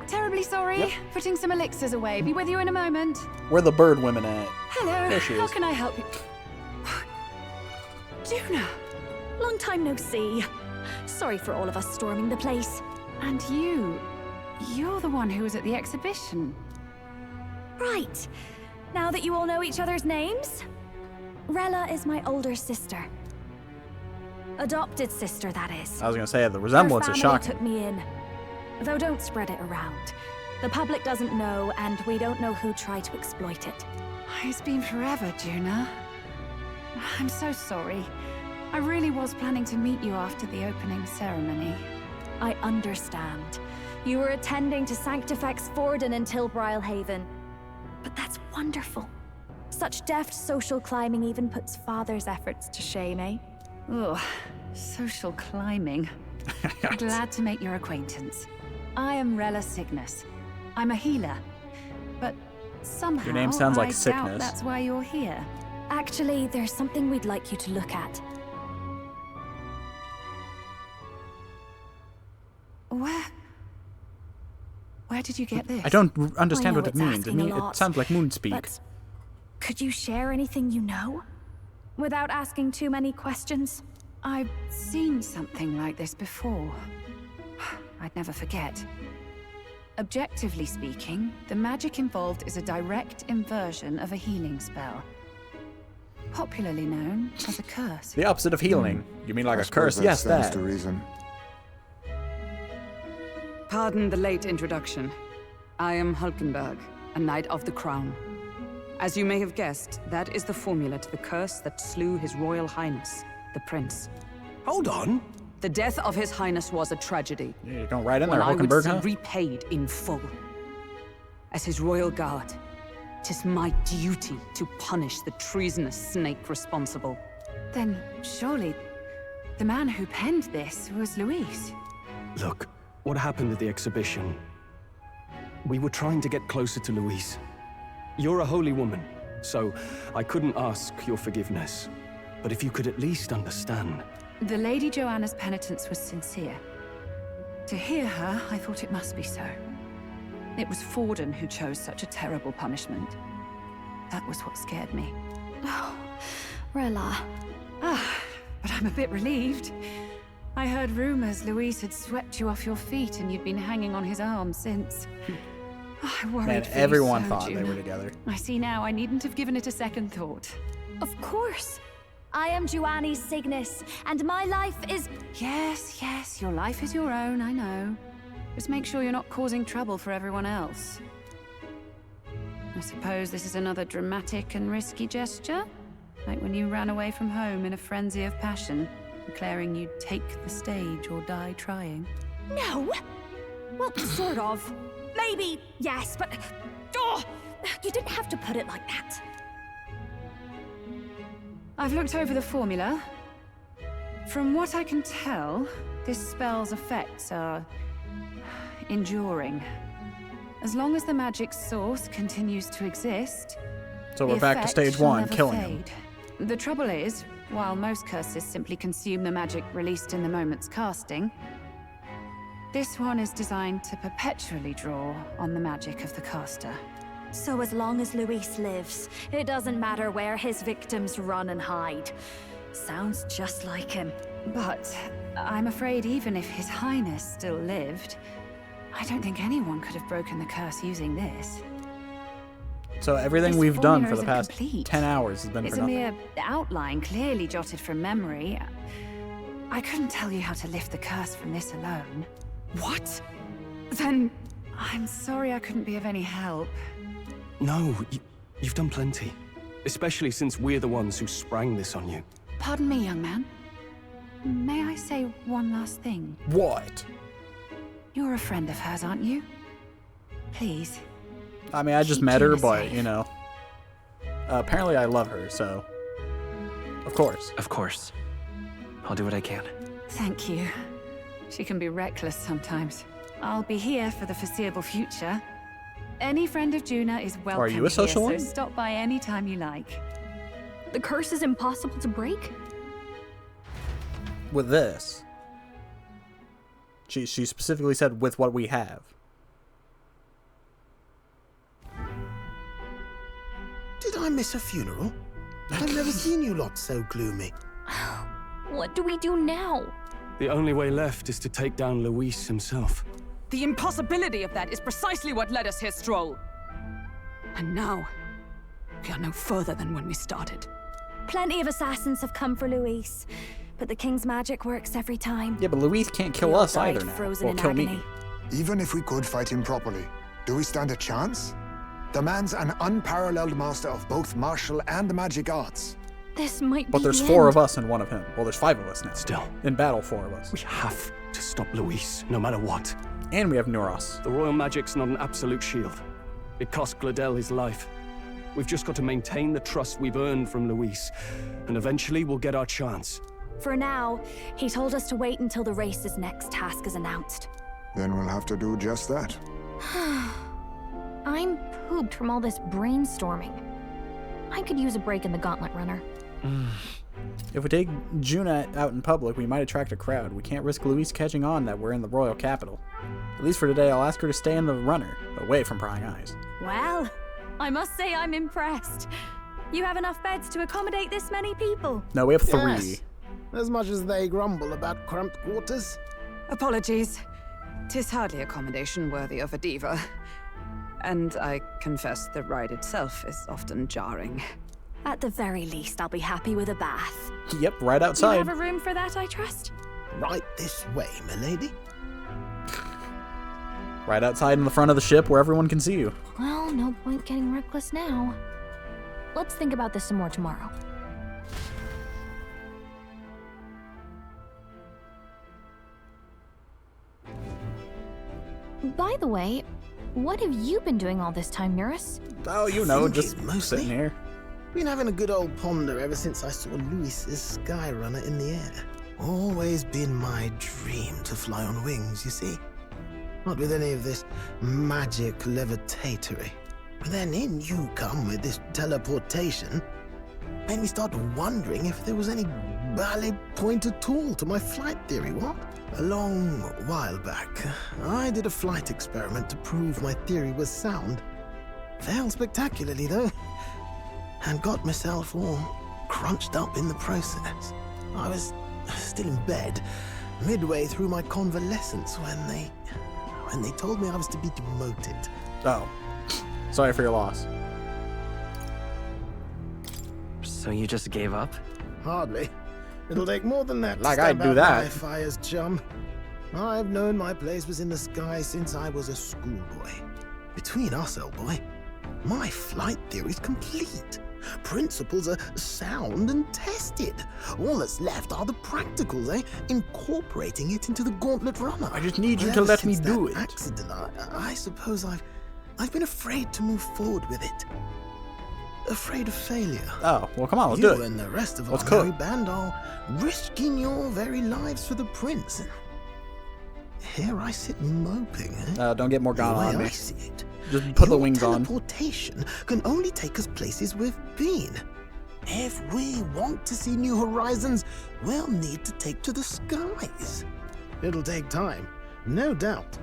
Terribly sorry. Yep. Putting some elixirs away. Be with you in a moment. Where the bird women at? Hello. There she How is. can I help you? Juna. Long time no see. Sorry for all of us storming the place. And you're the one who was at the exhibition. Right. Now that you all know each other's names, Rella is my older sister. Adopted sister, that is. I was gonna say the resemblance is Her family shocking. took me in. Though don't spread it around. The public doesn't know, and we don't know who tried to exploit it. It's been forever, Juna. I'm so sorry. I really was planning to meet you after the opening ceremony. I understand. You were attending to Sanctifex Forden in Tilbrile Haven. But that's wonderful. Such deft social climbing even puts Father's efforts to shame, eh? Ugh, social climbing. Glad to make your acquaintance. I am Rella Cygnus. I'm a healer. But somehow Your name sounds like I sickness. doubt that's why you're here. Actually, there's something we'd like you to look at. Where did you get this? I don't understand I know what it it's means. asking a It lot, sounds like moon speak. but could you share anything you know? Without asking too many questions? I've seen something like this before. I'd never forget. Objectively speaking, the magic involved is a direct inversion of a healing spell. Popularly known as a curse. The opposite of healing. You mean like a curse? Yes, stands that. to reason. Pardon the late introduction. I am Hulkenberg, a Knight of the Crown. As you may have guessed, that is the formula to the curse that slew His Royal Highness, the Prince. Hold on. The death of His Highness was a tragedy. Yeah, you're going right in there, One I would Hulkenberg, see huh? repaid in full. As His Royal Guard, 'tis my duty to punish the treasonous snake responsible. Then surely the man who penned this was Luis. Look, what happened at the exhibition? We were trying to get closer to Louise. You're a holy woman, so I couldn't ask your forgiveness. But if you could at least understand. The Lady Joanna's penitence was sincere. To hear her, I thought it must be so. It was Forden who chose such a terrible punishment. That was what scared me. Oh, Rella. But I'm a bit relieved. I heard rumors Luis had swept you off your feet and you'd been hanging on his arm since. I worried Man, for you everyone so, thought they Juna. were together. I see now I needn't have given it a second thought. Of course. I am Joanni Cygnus, and my life is... Yes, your life is your own, I know. Just make sure you're not causing trouble for everyone else. I suppose this is another dramatic and risky gesture? Like when you ran away from home in a frenzy of passion, declaring you'd take the stage or die trying. No! Well, sort of. Maybe, yes, but... Oh, you didn't have to put it like that. I've looked over the formula. From what I can tell, this spell's effects are... enduring. As long as the magic's source continues to exist... So the we're back to effect stage shall one, never killing him. fade. The trouble is, while most curses simply consume the magic released in the moment's casting, this one is designed to perpetually draw on the magic of the caster. So as long as Luis lives, it doesn't matter where his victims run and hide. Sounds just like him. But I'm afraid even if His Highness still lived, I don't think anyone could have broken the curse using this. So everything This we've done formula for the isn't past complete. 10 hours has been It's for a nothing. mere outline, clearly jotted from memory. I couldn't tell you how to lift the curse from this alone. What? Then I'm sorry I couldn't be of any help. No, you've done plenty. Especially since we're the ones who sprang this on you. Pardon me, young man. May I say one last thing? What? You're a friend of hers, aren't you? Please. I mean, I just met her, but, you know. Apparently I love her, so... Of course. Of course. I'll do what I can. Thank you. She can be reckless sometimes. I'll be here for the foreseeable future. Any friend of Juna is welcome. Are you a social here, one? so stop by any time you like. The curse is impossible to break? With this. She specifically said with what we have. Did I miss a funeral? I've never seen you lot so gloomy. What do we do now? The only way left is to take down Luis himself. The impossibility of that is precisely what led us here, Stroll. And now, we are no further than when we started. Plenty of assassins have come for Luis, but the king's magic works every time. Yeah, but Luis can't kill We all us died either now. frozen Or in kill agony. me. Even if we could fight him properly, do we stand a chance? The man's an unparalleled master of both martial and magic arts. This might be But there's the 4 end. of us and 1 of him. Well, there's 5 of us now. Still. In battle, 4 of us. We have to stop Luis, no matter what. And we have Neuros. The royal magic's not an absolute shield. It cost Gladel his life. We've just got to maintain the trust we've earned from Luis, and eventually we'll get our chance. For now, he told us to wait until the race's next task is announced. Then we'll have to do just that. I'm pooped from all this brainstorming. I could use a break in the gauntlet runner. If we take Juna out in public, we might attract a crowd. We can't risk Luis catching on that we're in the royal capital. At least for today, I'll ask her to stay in the runner, away from prying eyes. Well, I must say I'm impressed. You have enough beds to accommodate this many people? No, we have 3. Yes. As much as they grumble about cramped quarters. Apologies. 'Tis hardly accommodation worthy of a diva. And I confess the ride itself is often jarring. At the very least, I'll be happy with a bath. Yep, right You outside. have a room for that, I trust? Right this way, milady. Right outside in the front of the ship where everyone can see you. Well, no point getting reckless now. Let's think about this some more tomorrow. By the way, what have you been doing all this time, Neuros? Oh, you know, Thinking just mostly. sitting here. Been having a good old ponder ever since I saw Luis's Skyrunner in the air. Always been my dream to fly on wings, you see. Not with any of this magic levitatory. But then in you come with this teleportation. Made me start wondering if there was any valid point at all to my flight theory, what? A long while back, I did a flight experiment to prove my theory was sound. Failed spectacularly, though. And got myself all crunched up in the process. I was still in bed, midway through my convalescence when they told me I was to be demoted. Oh. Sorry for your loss. So you just gave up? Hardly. It'll take more than that to Like stamp I'd do out that. my fires, chum. I've known my place was in the sky since I was a schoolboy. Between us, old boy, my flight theory's complete. Principles are sound and tested. All that's left are the practicals, Incorporating it into the gauntlet runner. I just need you But to ever let me since do that it. accident, I suppose I've been afraid to move forward with it. Afraid of failure. Oh, well, come on, let's you do it. and the rest of Let's our cook. merry band are risking your very lives for the prince. Here I sit moping, Don't get Morgana The way on me. I see it, Just put the your wings on. teleportation can only take us places we've been. If we want to see new horizons, we'll need to take to the skies. It'll take time, no doubt,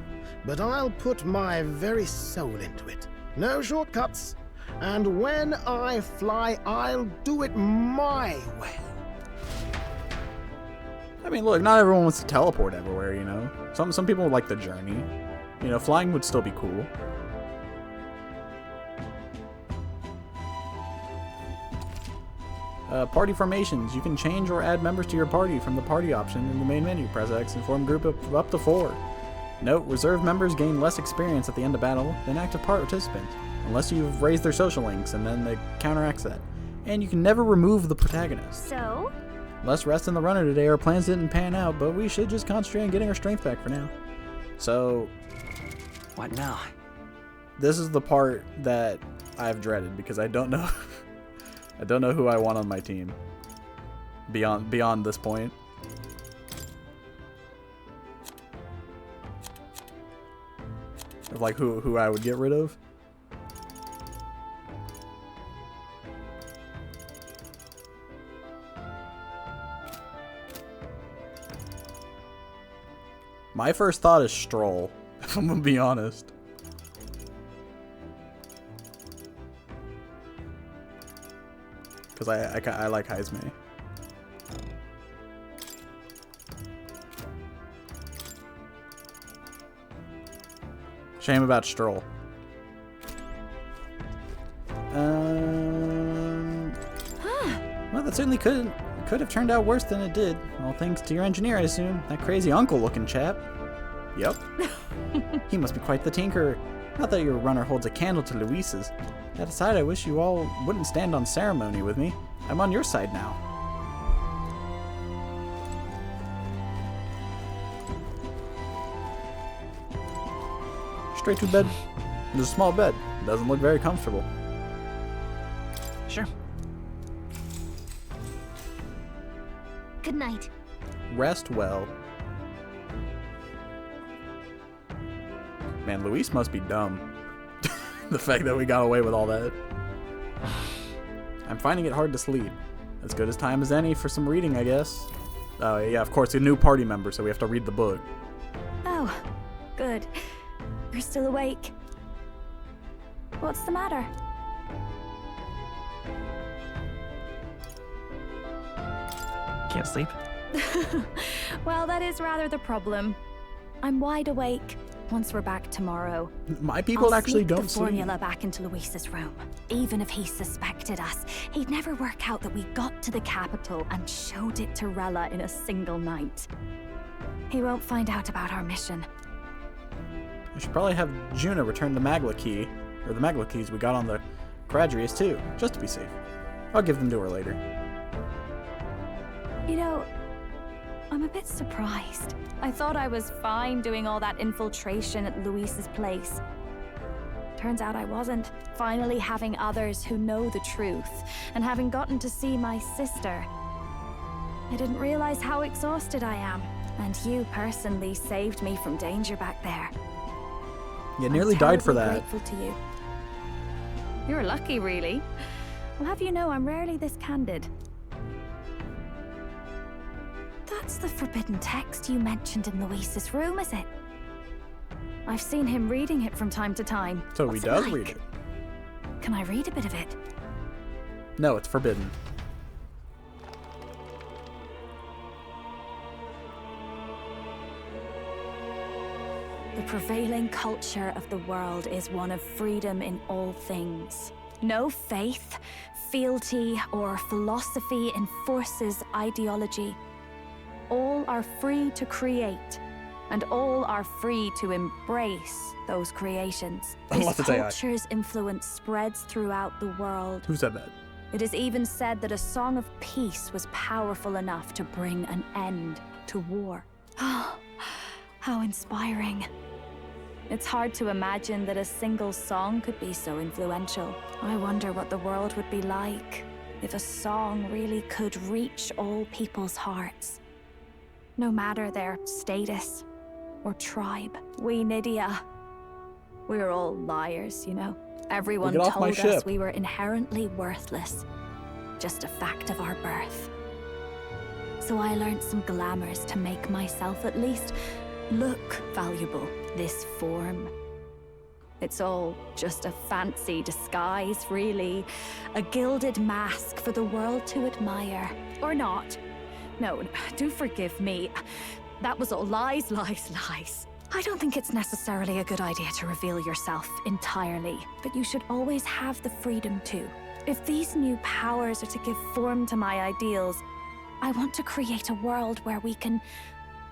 but I'll put my very soul into it. No shortcuts. And when I fly, I'll do it my way. I mean, look, not everyone wants to teleport everywhere, you know? Some people like the journey. You know, flying would still be cool. Party formations. You can change or add members to your party from the party option in the main menu. Press X and form a group of up to 4. Note, reserve members gain less experience at the end of battle than active participants, unless you've raised their social links, and then they counteracts that. And you can never remove the protagonist. So, Less rest in the runner today. Our plans didn't pan out, but we should just concentrate on getting our strength back for now. So... What now? This is the part that I've dreaded, because I don't know... I don't know who I want on my team. Beyond this point. Of like who I would get rid of. My first thought is Stroll, if I'm gonna be honest. Because I like Heismay. Shame about Stroll. Well, that certainly could have turned out worse than it did. All thanks to your engineer, I assume. That crazy uncle-looking chap. Yep. He must be quite the tinkerer. Not that your runner holds a candle to Luis's. That aside, I wish you all wouldn't stand on ceremony with me. I'm on your side now. Straight to bed. There's a small bed. It doesn't look very comfortable. Sure. Good night. Rest well. Man, Luis must be dumb. The fact that we got away with all that. I'm finding it hard to sleep. As good as time as any for some reading, I guess. Oh, yeah, of course, a new party member, so we have to read the book. Oh, good. You're still awake. What's the matter? Can't sleep? Well, that is rather the problem. I'm wide awake. Once we're back tomorrow, my people actually don't the sleep. formula back into Luis's room. Even if he suspected us, he'd never work out that we got to the capital and showed it to Rella in a single night. He won't find out about our mission. I should probably have Juna return the Magla key, or the Magla keys we got on the Charadrius too, just to be safe. I'll give them to her later. You know, I'm a bit surprised. I thought I was fine doing all that infiltration at Luis's place. Turns out I wasn't. Finally having others who know the truth, and having gotten to see my sister. I didn't realize how exhausted I am, and you personally saved me from danger back there. You nearly died for that. I'm grateful to you. You're lucky, really. I'll have you know I'm rarely this candid. That's the forbidden text you mentioned in Luis's room, is it? I've seen him reading it from time to time. So he does like? read it. Can I read a bit of it? No, it's forbidden. The prevailing culture of the world is one of freedom in all things. No faith, fealty, or philosophy enforces ideology. All are free to create, and all are free to embrace those creations. This culture's influence spreads throughout the world. Who said that? It is even said that a song of peace was powerful enough to bring an end to war. Oh, how inspiring. It's hard to imagine that a single song could be so influential. I wonder what the world would be like if a song really could reach all people's hearts. No matter their status or tribe. We Nydia, we're all liars, you know. Everyone told us we were inherently worthless. Just a fact of our birth. So I learned some glamours to make myself at least look valuable. This form. It's all just a fancy disguise, really. A gilded mask for the world to admire. Or not. No, do forgive me. That was all lies, lies, lies. I don't think it's necessarily a good idea to reveal yourself entirely, but you should always have the freedom to. If these new powers are to give form to my ideals, I want to create a world where we can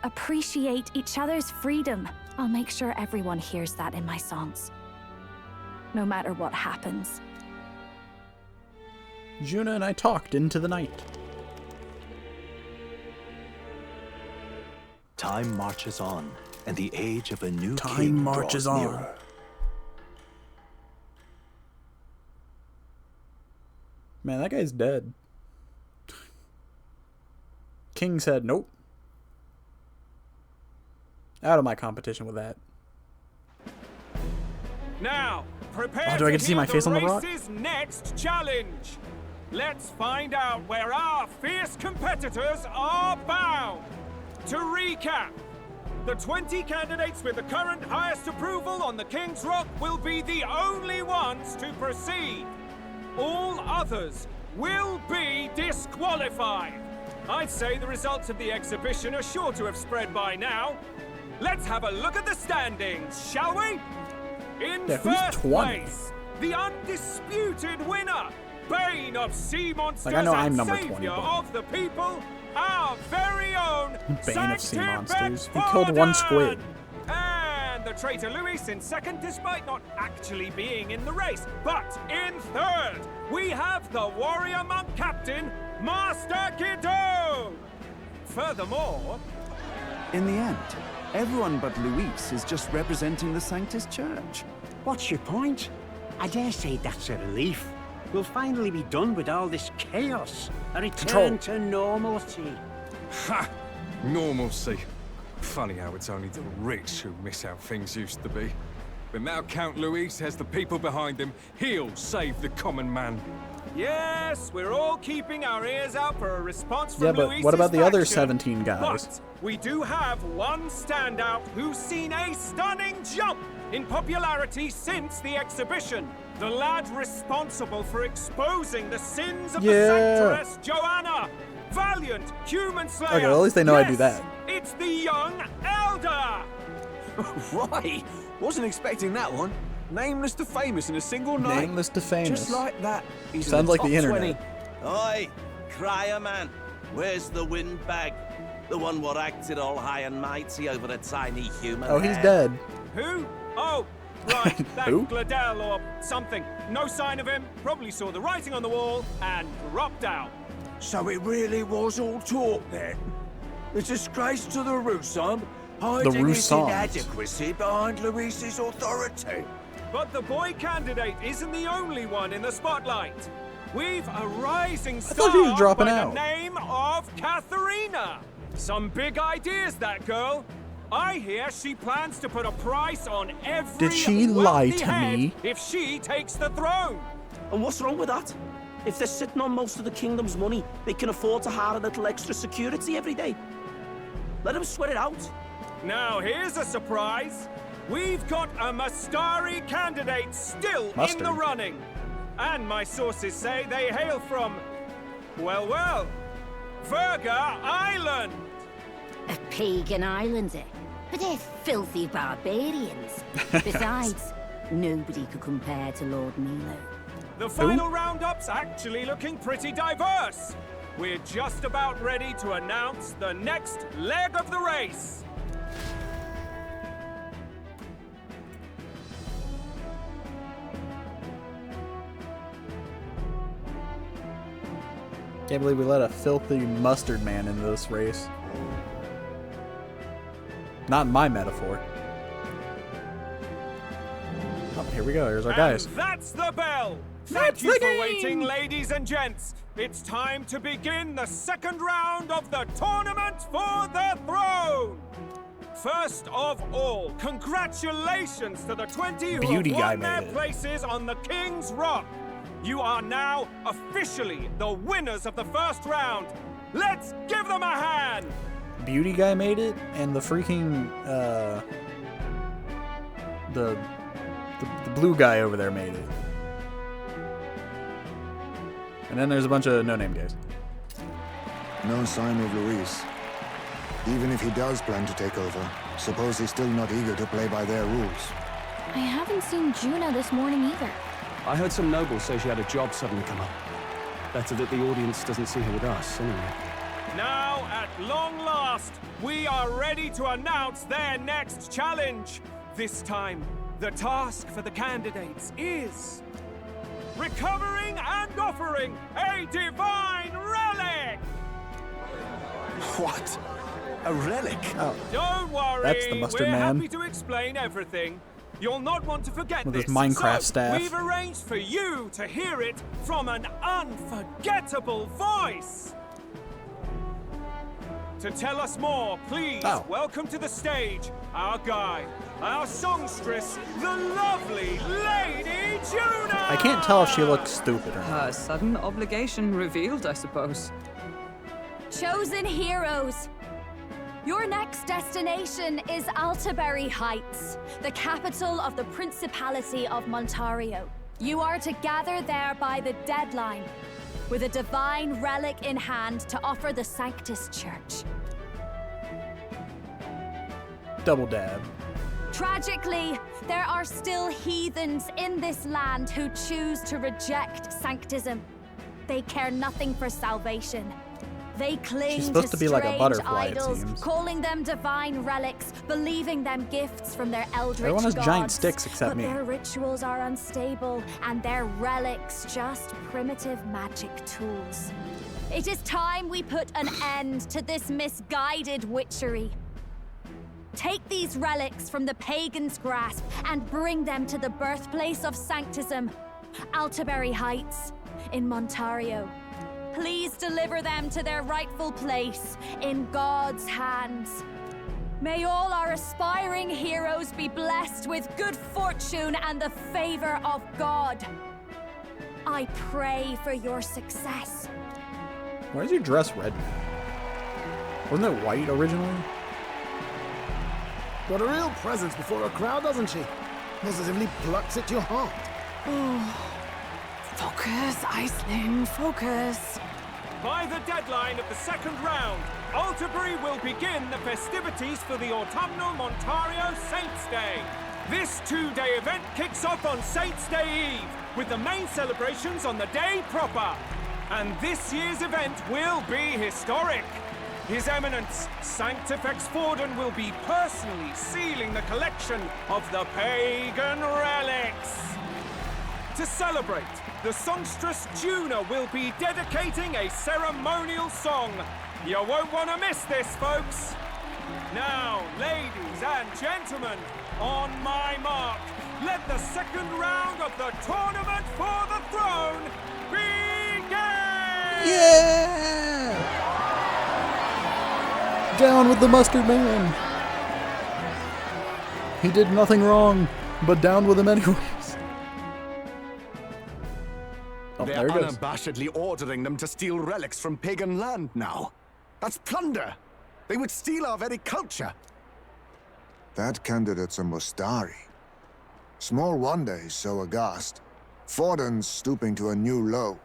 appreciate each other's freedom. I'll make sure everyone hears that in my songs. No matter what happens. Juna and I talked into the night. Time marches on, and the age of a new Time king marches draws on. nearer. Man, that guy's dead. King said, nope. Out of my competition with that. Now, prepare do I get to see my face on the rock? race's next challenge. Let's find out where our fierce competitors are bound. To recap, the 20 candidates with the current highest approval on the King's Rock will be the only ones to proceed. All others will be disqualified. I'd say the results of the exhibition are sure to have spread by now. Let's have a look at the standings, shall we? In Yeah, who's first 20? place, the undisputed winner, Bane of Sea Monsters Like, I know I'm and number 20, Savior but- of the people, our very own Bane of Sea Sanctib Monsters. He killed one squid. And the traitor Luis in second, despite not actually being in the race. But in third, we have the warrior monk captain, Master Guido. Furthermore, In the end, everyone but Luis is just representing the Sanctus Church. What's your point? I dare say that's a relief. We'll finally be done with all this chaos. A return to normalcy. Ha! Normalcy. Funny how it's only the rich who miss how things used to be. But now Count Luis has the people behind him. He'll save the common man. yes, we're all keeping our ears out for a response from Yeah, but Luis's what about the other faction. 17 guys? But we do have one standout who's seen a stunning jump in popularity since the exhibition. The lad responsible for exposing the sins of the Yeah. Sanctress Joanna. Valiant human slayer. Okay, well, at least they know I do Yes, that. It's the young elder. Right. Wasn't expecting that one. Nameless to famous in a single night. Nameless to famous. Just like that. He's in Sounds the like the top internet. 20. Oi, crier man, where's the windbag? The one what acted all high and mighty over a tiny human Oh, he's hair. dead. Who? Oh, right, that Who? Gladel or something. No sign of him, probably saw the writing on the wall and dropped out. So it really was all talk then? The disgrace to the Russon, hiding his Rusons. inadequacy behind Luis's authority. But the boy candidate isn't the only one in the spotlight. We've a rising star thought she was dropping by out. the name of Katharina. Some big ideas, that girl. I hear she plans to put a price on every Did she lie wealthy to head me? if she takes the throne. And what's wrong with that? If they're sitting on most of the kingdom's money, they can afford to hire a little extra security every day. Let them sweat it out. Now here's a surprise. We've got a Mastari candidate still in the Mustard. running. And my sources say they hail from, well, Verga Island. A pagan island, eh? But they're filthy barbarians. Besides, nobody could compare to Lord Milo. The final roundup's actually looking pretty diverse. We're just about ready to announce the next leg of the race. Can't believe we let a filthy mustard man into this race. Not in my metaphor. Oh, here we go. Here's our guys. And that's the bell. Thank you for waiting, ladies and gents. It's time to begin the second round of the tournament for the throne. First of all, congratulations to the 20 who Beauty have guy won their made it. places on the King's Rock. You are now officially the winners of the first round. Let's give them a hand. Beauty guy made it, and the freaking the blue guy over there made it. And then there's a bunch of no-name guys. No sign of Luis. Even if he does plan to take over, suppose he's still not eager to play by their rules. I haven't seen Juna this morning either. I heard some nobles say she had a job suddenly come up. Better that the audience doesn't see her with us, anyway. Now, at long last, we are ready to announce their next challenge. This time, the task for the candidates is recovering and offering a divine relic. What? A relic? Oh. Don't worry. That's the mustard We're man. happy to explain everything. You'll not want to forget With this. his Minecraft so, staff. We've arranged for you to hear it from an unforgettable voice. To tell us more, please welcome to the stage our guide, our songstress, the lovely Lady Juna! I can't tell if she looks stupid or not. Sudden obligation revealed, I suppose. Chosen heroes, your next destination is Altaberry Heights, the capital of the Principality of Montario. You are to gather there by the deadline, with a divine relic in hand to offer the Sanctus Church. Double dab. Tragically, there are still heathens in this land who choose to reject Sanctism. They care nothing for salvation. They cling She's supposed to be like a strange butterfly, it idols, seems. calling them divine relics, believing them gifts from their eldritch Everyone has gods. giant sticks except but me. Their rituals are unstable, and their relics just primitive magic tools. It is time we put an end to this misguided witchery. Take these relics from the pagan's grasp and bring them to the birthplace of Sanctism, Altaberry Heights, in Montario. Please deliver them to their rightful place in God's hands. May all our aspiring heroes be blessed with good fortune and the favor of God. I pray for your success. Why is your dress red? Wasn't it white originally? Got a real presence before a crowd, doesn't she? Positively plucks at your heart. Oh. Focus, Iceland, focus. By the deadline of the second round, Altaberry will begin the festivities for the autumnal Montario Saints' Day. This two-day event kicks off on Saints' Day Eve, with the main celebrations on the day proper. And this year's event will be historic. His Eminence, Sanctifex Forden, will be personally sealing the collection of the pagan relics. To celebrate, the songstress Juna will be dedicating a ceremonial song. You won't want to miss this, folks. Now, ladies and gentlemen, on my mark, let the second round of the tournament for the throne begin! Yeah! Down with the mustard man! He did nothing wrong, but down with him anyways. Oh, They're there it goes. unabashedly ordering them to steal relics from pagan land now. That's plunder. They would steal our very culture. That candidate's a Mustari. Small wonder he's so aghast. Forden's stooping to a new low.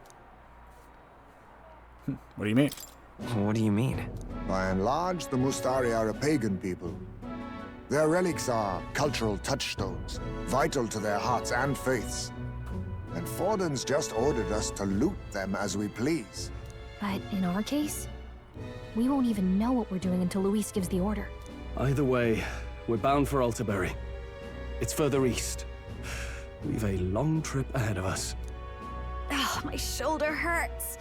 What do you mean? What do you mean? By and large, the Mustari are a pagan people. Their relics are cultural touchstones, vital to their hearts and faiths. And Forden's just ordered us to loot them as we please. But in our case, we won't even know what we're doing until Luis gives the order. Either way, we're bound for Altaberry. It's further east. We've a long trip ahead of us. Oh, my shoulder hurts.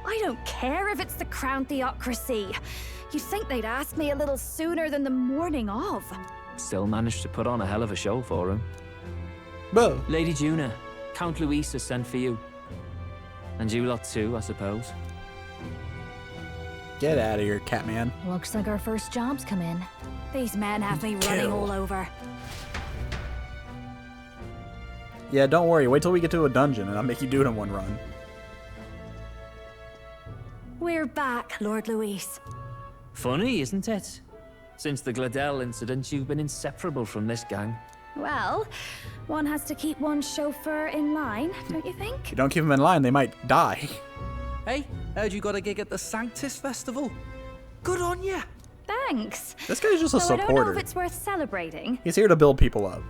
I don't care if it's the Crown Theocracy. You'd think they'd ask me a little sooner than the morning of. Still managed to put on a hell of a show for him. Well, Lady Juna, Count Luis has sent for you. And you lot too, I suppose. Get out of here, Catman. Looks like our first job's come in. These men have me running all over. Yeah, don't worry. Wait till we get to a dungeon and I'll make you do it in one run. We're back, Lord Luis. Funny, isn't it? Since the Gladell incident, you've been inseparable from this gang. Well, one has to keep one's chauffeur in line, don't you think? If you don't keep them in line, they might die. Hey, heard you got a gig at the Sanctus Festival? Good on ya! Thanks. This guy's just a Though I don't know supporter. if it's worth celebrating. He's here to build people up.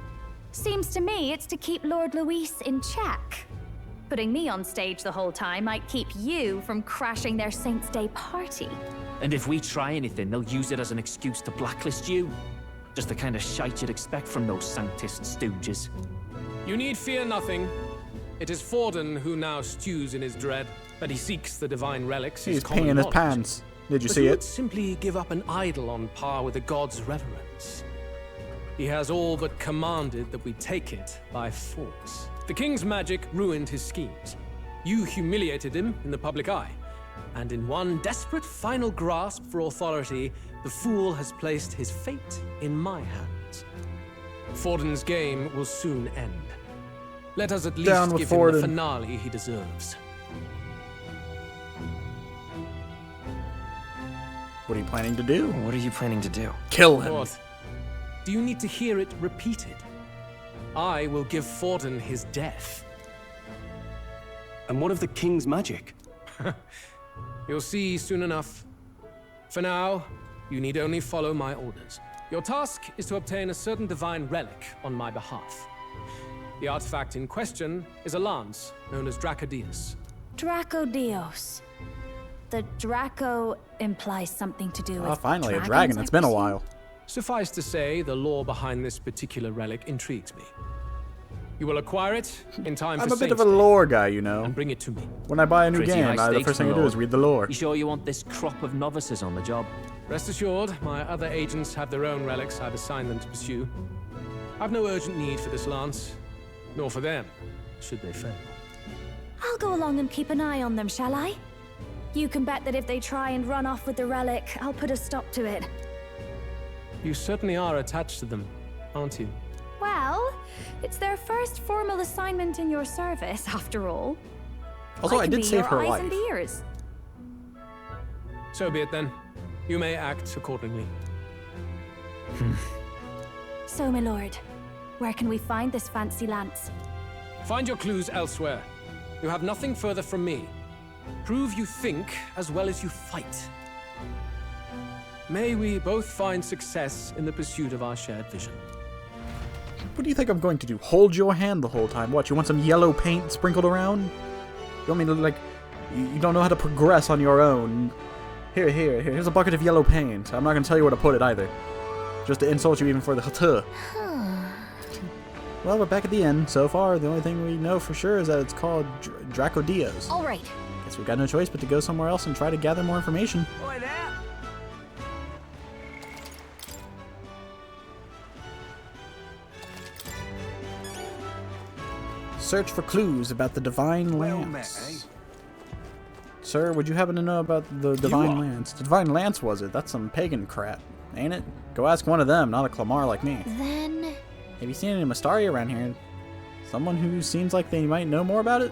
Seems to me it's to keep Lord Luis in check. Putting me on stage the whole time might keep you from crashing their Saints' Day party. And if we try anything, they'll use it as an excuse to blacklist you. Just the kind of shite you'd expect from those Sanctist stooges. You need fear nothing. It is Forden who now stews in his dread, but he seeks the divine relics. He's common peeing his knowledge. pants. Did you but see who it? would simply give up an idol on par with the god's reverence? He has all but commanded that we take it by force. The king's magic ruined his schemes. You humiliated him in the public eye. And in one desperate final grasp for authority, the fool has placed his fate in my hands. Forden's game will soon end. Let us at Down least with give him Forden. the finale he deserves. What are you planning to do? What are you planning to do? Kill him. What? Do you need to hear it repeated? I will give Forden his death. And what of the king's magic? You'll see soon enough. For now, you need only follow my orders. Your task is to obtain a certain divine relic on my behalf. The artifact in question is a lance known as Dracodius. Dracodios. The Draco implies something to do with Oh, finally, a dragons, dragon. I It's been a presume? while. Suffice to say, the lore behind this particular relic intrigues me. You will acquire it in time I'm for a bit of a Saints' Day, lore guy, you know. and bring it to me. When I buy a new Pretty game, high the stakes, first thing I my do is lord. read the lore. You sure you want this crop of novices on the job? Rest assured, my other agents have their own relics I've assigned them to pursue. I've no urgent need for this lance, nor for them, should they fail. I'll go along and keep an eye on them, shall I? You can bet that if they try and run off with the relic, I'll put a stop to it. You certainly are attached to them, aren't you? Well, it's their first formal assignment in your service, after all. Also, I can did be save your her eyes life. and ears. So be it then. You may act accordingly. So, my lord, where can we find this fancy lance? Find your clues elsewhere. You have nothing further from me. Prove you think as well as you fight. May we both find success in the pursuit of our shared vision. What do you think I'm going to do? Hold your hand the whole time? What, you want some yellow paint sprinkled around? You want me to, like, you don't know how to progress on your own? Here's a bucket of yellow paint. I'm not going to tell you where to put it either. Just to insult you even for the hatuh. Well, we're back at the end. So far, the only thing we know for sure is that it's called Dracodios. All right. Guess we've got no choice but to go somewhere else and try to gather more information. Oi there! Search for clues about the Divine Lance. Sir, would you happen to know about the Divine Lance? The Divine Lance, was it? That's some pagan crap, ain't it? Go ask one of them, not a Clamar like me. Then... Have you seen any Mastari around here? Someone who seems like they might know more about it?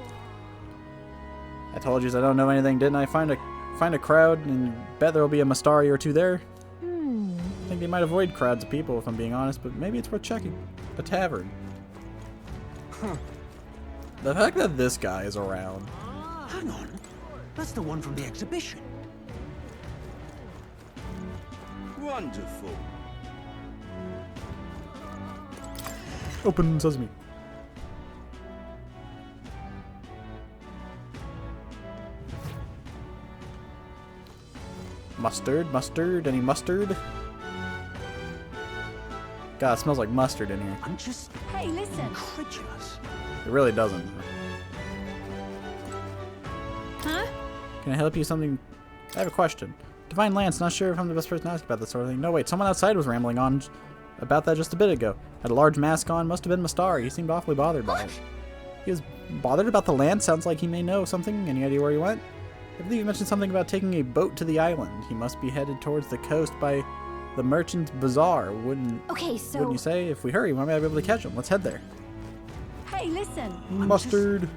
I told you I don't know anything, didn't I? Find a crowd and bet there'll be a Mastari or two there. I think they might avoid crowds of people if I'm being honest, but maybe it's worth checking. A tavern. The fact that this guy is around. Hang on. That's the one from the exhibition. Wonderful. Open sesame. Mustard, any mustard? God, it smells like mustard in here. I'm just Hey, listen. incredulous. It really doesn't. Huh? Can I help you with something? I have a question. Divine Lance, not sure if I'm the best person to ask about this sort of thing. No, wait, someone outside was rambling on about that just a bit ago. Had a large mask on, must have been Mastari. He seemed awfully bothered by it. He was bothered about the land, sounds like he may know something. Any idea where he went? I believe he mentioned something about taking a boat to the island. He must be headed towards the coast by the Merchant's Bazaar. Wouldn't you say? If we hurry, we might be able to catch him. Let's head there. Hey, listen. Mustard.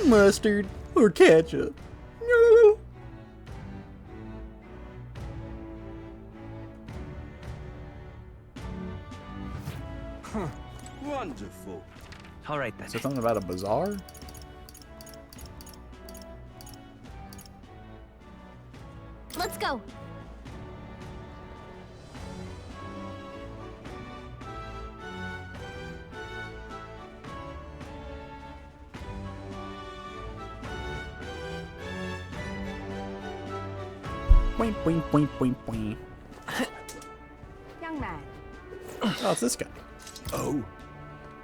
Mustard. Or ketchup. No. Wonderful. All right then. Is there something about a bazaar? Let's go. Boing, boing, boing, boing, boing. Young man, Oh, it's this guy. Oh.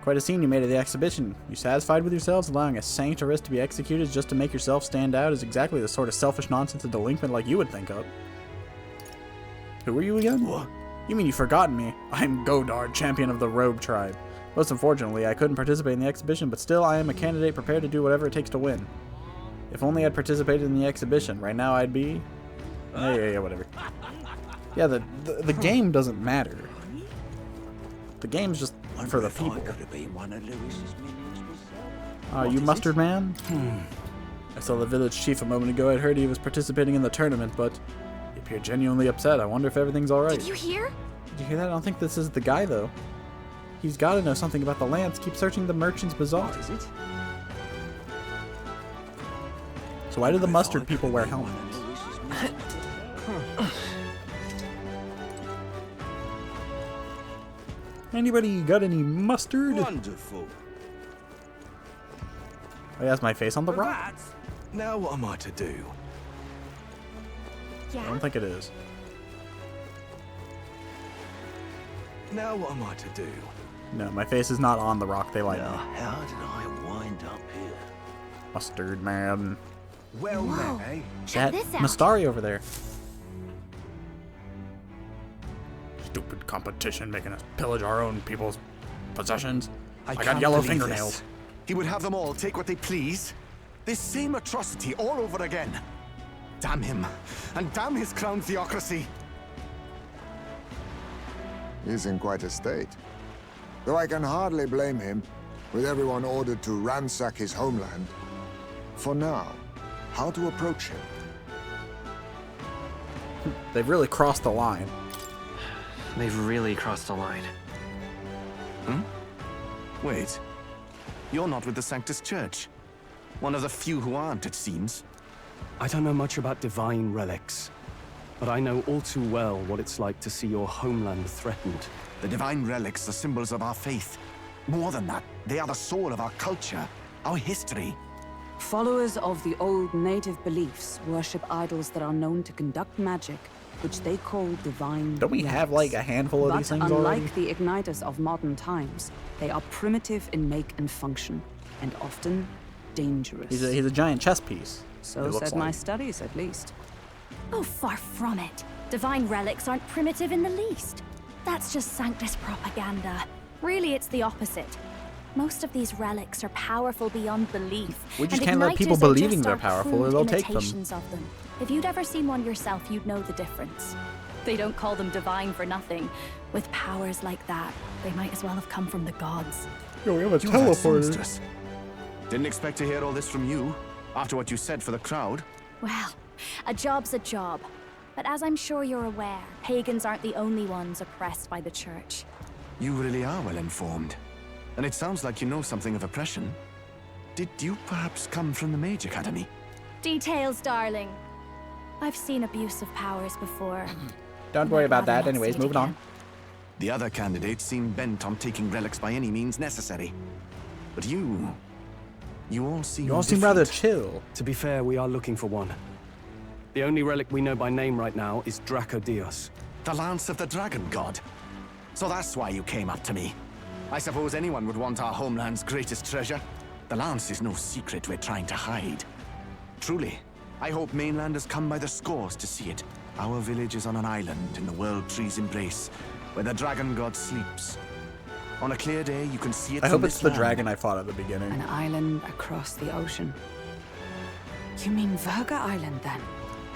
Quite a scene you made at the exhibition. You satisfied with yourselves? Allowing a sanctuarist to be executed just to make yourself stand out is exactly the sort of selfish nonsense a delinquent like you would think of. Who are you again? What? You mean you've forgotten me? I'm Godard, champion of the Rogue tribe. Most unfortunately, I couldn't participate in the exhibition, but still I am a candidate prepared to do whatever it takes to win. If only I'd participated in the exhibition. Right now I'd be... Yeah, whatever. Yeah, the game doesn't matter. The game's just for the people. You mustard man? I saw the village chief a moment ago. I'd heard he was participating in the tournament, but he appeared genuinely upset. I wonder if everything's alright. Did you hear? Did you hear that? I don't think this is the guy, though. He's got to know something about the lands. Keep searching the merchant's bazaar. What is it? So why do the mustard people wear helmets? Anybody got any mustard? Wonderful. Oh, yeah, that's my face on the rock. Now what am I to do? I don't think it is. Now what am I to do? No, my face is not on the rock. They light me. How did I wind up here? Mustard man. Well then, eh? That Mustari over there. Stupid competition making us pillage our own people's possessions. I got can't yellow believe fingernails. this. He would have them all take what they please. This same atrocity all over again. Damn him, and damn his crown theocracy. He's in quite a state. Though I can hardly blame him, with everyone ordered to ransack his homeland. For now, how to approach him? They've really crossed the line. They've really crossed the line. Wait. You're not with the Sanctus Church. One of the few who aren't, it seems. I don't know much about divine relics, but I know all too well what it's like to see your homeland threatened. The divine relics are symbols of our faith. More than that, they are the soul of our culture, our history. Followers of the old native beliefs worship idols that are known to conduct magic, which they call divine Don't we have like a handful of these things unlike already? the igniters of modern times, they are primitive in make and function, and often dangerous. He's a giant chess piece. So said my studies, at least. Oh, far from it. Divine relics aren't primitive in the least. That's just Sanctus propaganda. Really, it's the opposite. Most of these relics are powerful beyond belief. We just and can't let people igniters are believing just they're our powerful or crude they'll take them. imitations of them. If you'd ever seen one yourself, you'd know the difference. They don't call them divine for nothing. With powers like that, they might as well have come from the gods. Yo, we have a You are teleporter. songstress. Didn't expect to hear all this from you, after what you said for the crowd. Well, a job's a job. But as I'm sure you're aware, pagans aren't the only ones oppressed by the church. You really are well informed. And it sounds like you know something of oppression. Did you perhaps come from the Mage Academy? Details, darling. I've seen abuse of powers before. Don't worry about that. Anyways, moving on. The other candidates seem bent on taking relics by any means necessary. But you all seem rather chill. To be fair, we are looking for one. The only relic we know by name right now is Dracodios. The Lance of the Dragon God. So that's why you came up to me. I suppose anyone would want our homeland's greatest treasure. The Lance is no secret we're trying to hide. Truly, I hope mainlanders come by the scores to see it. Our village is on an island in the World Tree's embrace, where the Dragon God sleeps. On a clear day, you can see it I from hope it's this the land. dragon I fought at the beginning. An island across the ocean. You mean Verga Island, then?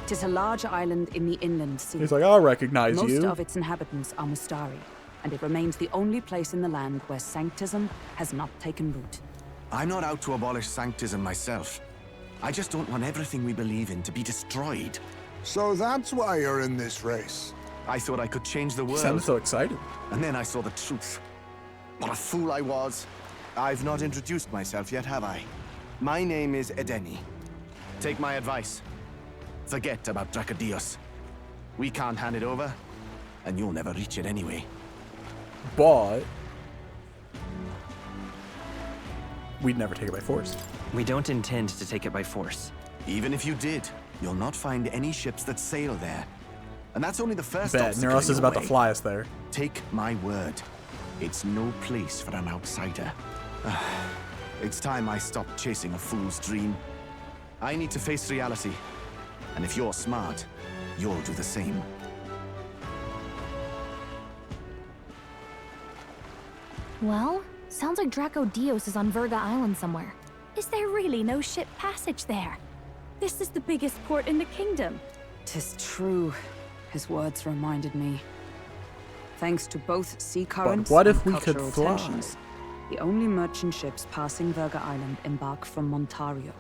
It is a large island in the inland sea. He's like, I'll recognize Most you. of its inhabitants are Mustari, and it remains the only place in the land where Sanctism has not taken root. I'm not out to abolish Sanctism myself. I just don't want everything we believe in to be destroyed. So that's why you're in this race. I thought I could change the world. Sounds so excited. And then I saw the truth. What a fool I was. I've not introduced myself yet, have I? My name is Edeni. Take my advice. Forget about Dracodios. We can't hand it over, and you'll never reach it anyway. But we'd never take it by force. We don't intend to take it by force. Even if you did, you'll not find any ships that sail there. And that's only the first Bet obstacle Neros in is your about to way. fly us there. Take my word. It's no place for an outsider. It's time I stopped chasing a fool's dream. I need to face reality. And if you're smart, you'll do the same. Well, sounds like Draco Dios is on Verga Island somewhere. Is there really no ship passage there? This is the biggest port in the kingdom. 'Tis true. His words reminded me. Thanks to both sea currents what and if we could cultural fly? tensions, the only merchant ships passing Verga Island embark from Montario.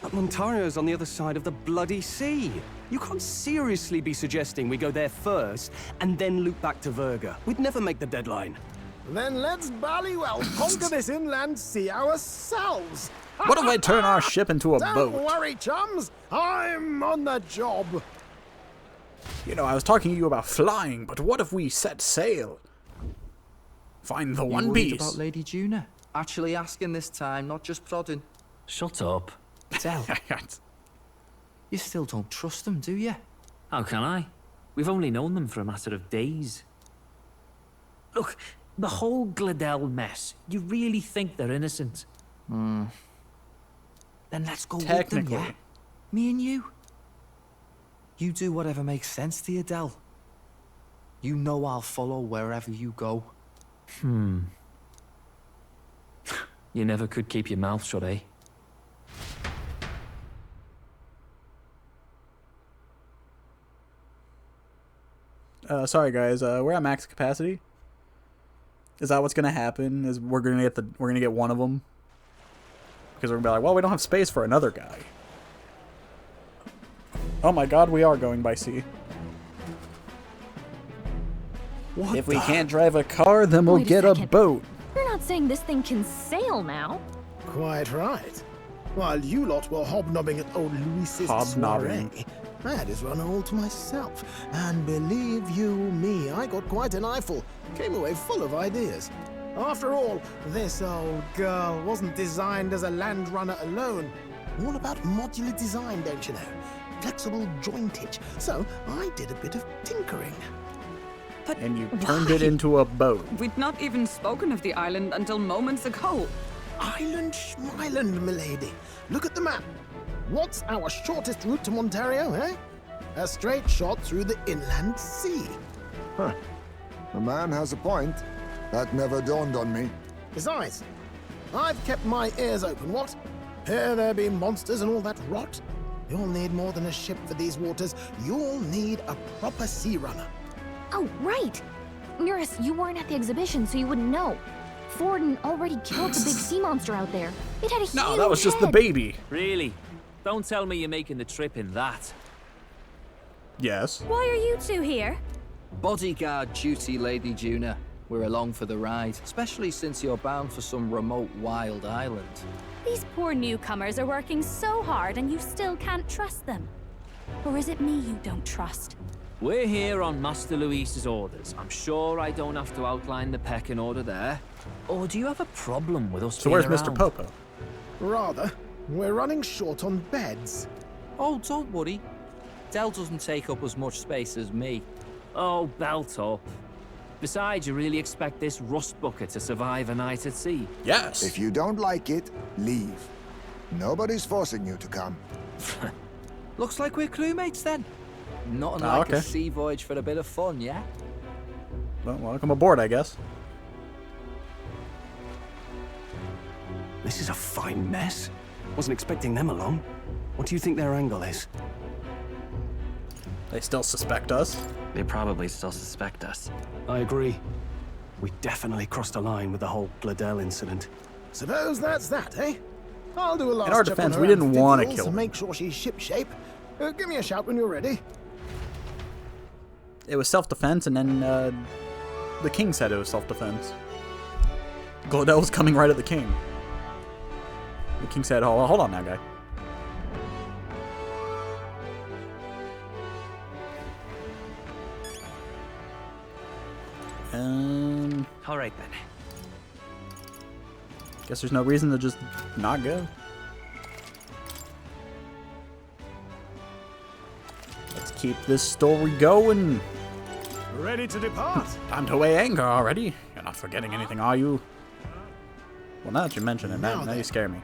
But Montario's on the other side of the bloody sea. You can't seriously be suggesting we go there first and then loop back to Verga. We'd never make the deadline. Then let's ballywell conquer this inland sea ourselves. What if I turn our ship into a boat? Don't worry, chums. I'm on the job. You know, I was talking to you about flying, but what if we set sail? Find the One worried Piece. about Lady Juna? Actually asking this time, not just prodding. Shut up. Del, you still don't trust them, do you? How can I? We've only known them for a matter of days. Look, the whole Gladell mess, you really think they're innocent? Then let's go with them, Technically. yeah? Me and you. You do whatever makes sense to you, Del. You know I'll follow wherever you go. You never could keep your mouth shut, eh? Sorry guys, we're at max capacity. Is that what's gonna happen? Is we're gonna get one of them? Because we're gonna be like, well, we don't have space for another guy. Oh my god, we are going by sea. If we can't drive a car, then we'll Wait a get a second. boat. You're not saying this thing can sail now? Quite right. While you lot were hobnobbing at old Luis's Hobnobbing. soiree, I had his runner all to myself. And believe you me, I got quite an eyeful. Came away full of ideas. After all, this old girl wasn't designed as a land runner alone. All about modular design, don't you know? Flexible jointage. So I did a bit of tinkering. But And you turned it into a boat. We'd not even spoken of the island until moments ago. Island Schmeiland, milady. Look at the map. What's our shortest route to Montario, eh? A straight shot through the inland sea. Huh. The man has a point. That never dawned on me. Besides, I've kept my ears open, what? Here there be monsters and all that rot? You'll need more than a ship for these waters. You'll need a proper sea runner. Oh, right! Nearest, you weren't at the exhibition, so you wouldn't know. Forden already killed the big sea monster out there. It had a huge No, that was just the head. baby. Really? Don't tell me you're making the trip in that. Yes. Why are you two here? Bodyguard duty, Lady Juna. We're along for the ride, especially since you're bound for some remote wild island. These poor newcomers are working so hard and you still can't trust them. Or is it me you don't trust? We're here on Master Luis's orders. I'm sure I don't have to outline the pecking order there. Or do you have a problem with us So where's being Mr. around? Popo? Rather, we're running short on beds. Oh, don't worry. Del doesn't take up as much space as me. Oh, belt up. Besides, you really expect this rust bucket to survive a night at sea? Yes. If you don't like it, leave. Nobody's forcing you to come. Looks like we're crewmates then. Not unlike okay. a sea voyage for a bit of fun, yeah? Well, welcome aboard, I guess. This is a fine mess. Wasn't expecting them along. What do you think their angle is? They still suspect us. They probably still suspect us. I agree. We definitely crossed a line with the whole Gladell incident. Suppose that's that, eh? I'll do a last In our check on defense, her we didn't want to amphibials kill and them. make sure she's shipshape. Give me a shout when you're ready. It was self-defense, and then the king said it was self-defense. Gladell was coming right at the king. The king said, "Oh, hold on now, guy." All right then. Guess there's no reason to just not go. Let's keep this story going. Ready to depart? Time to weigh anchor already. You're not forgetting anything, are you? Well, now that you mention it, now you scare me.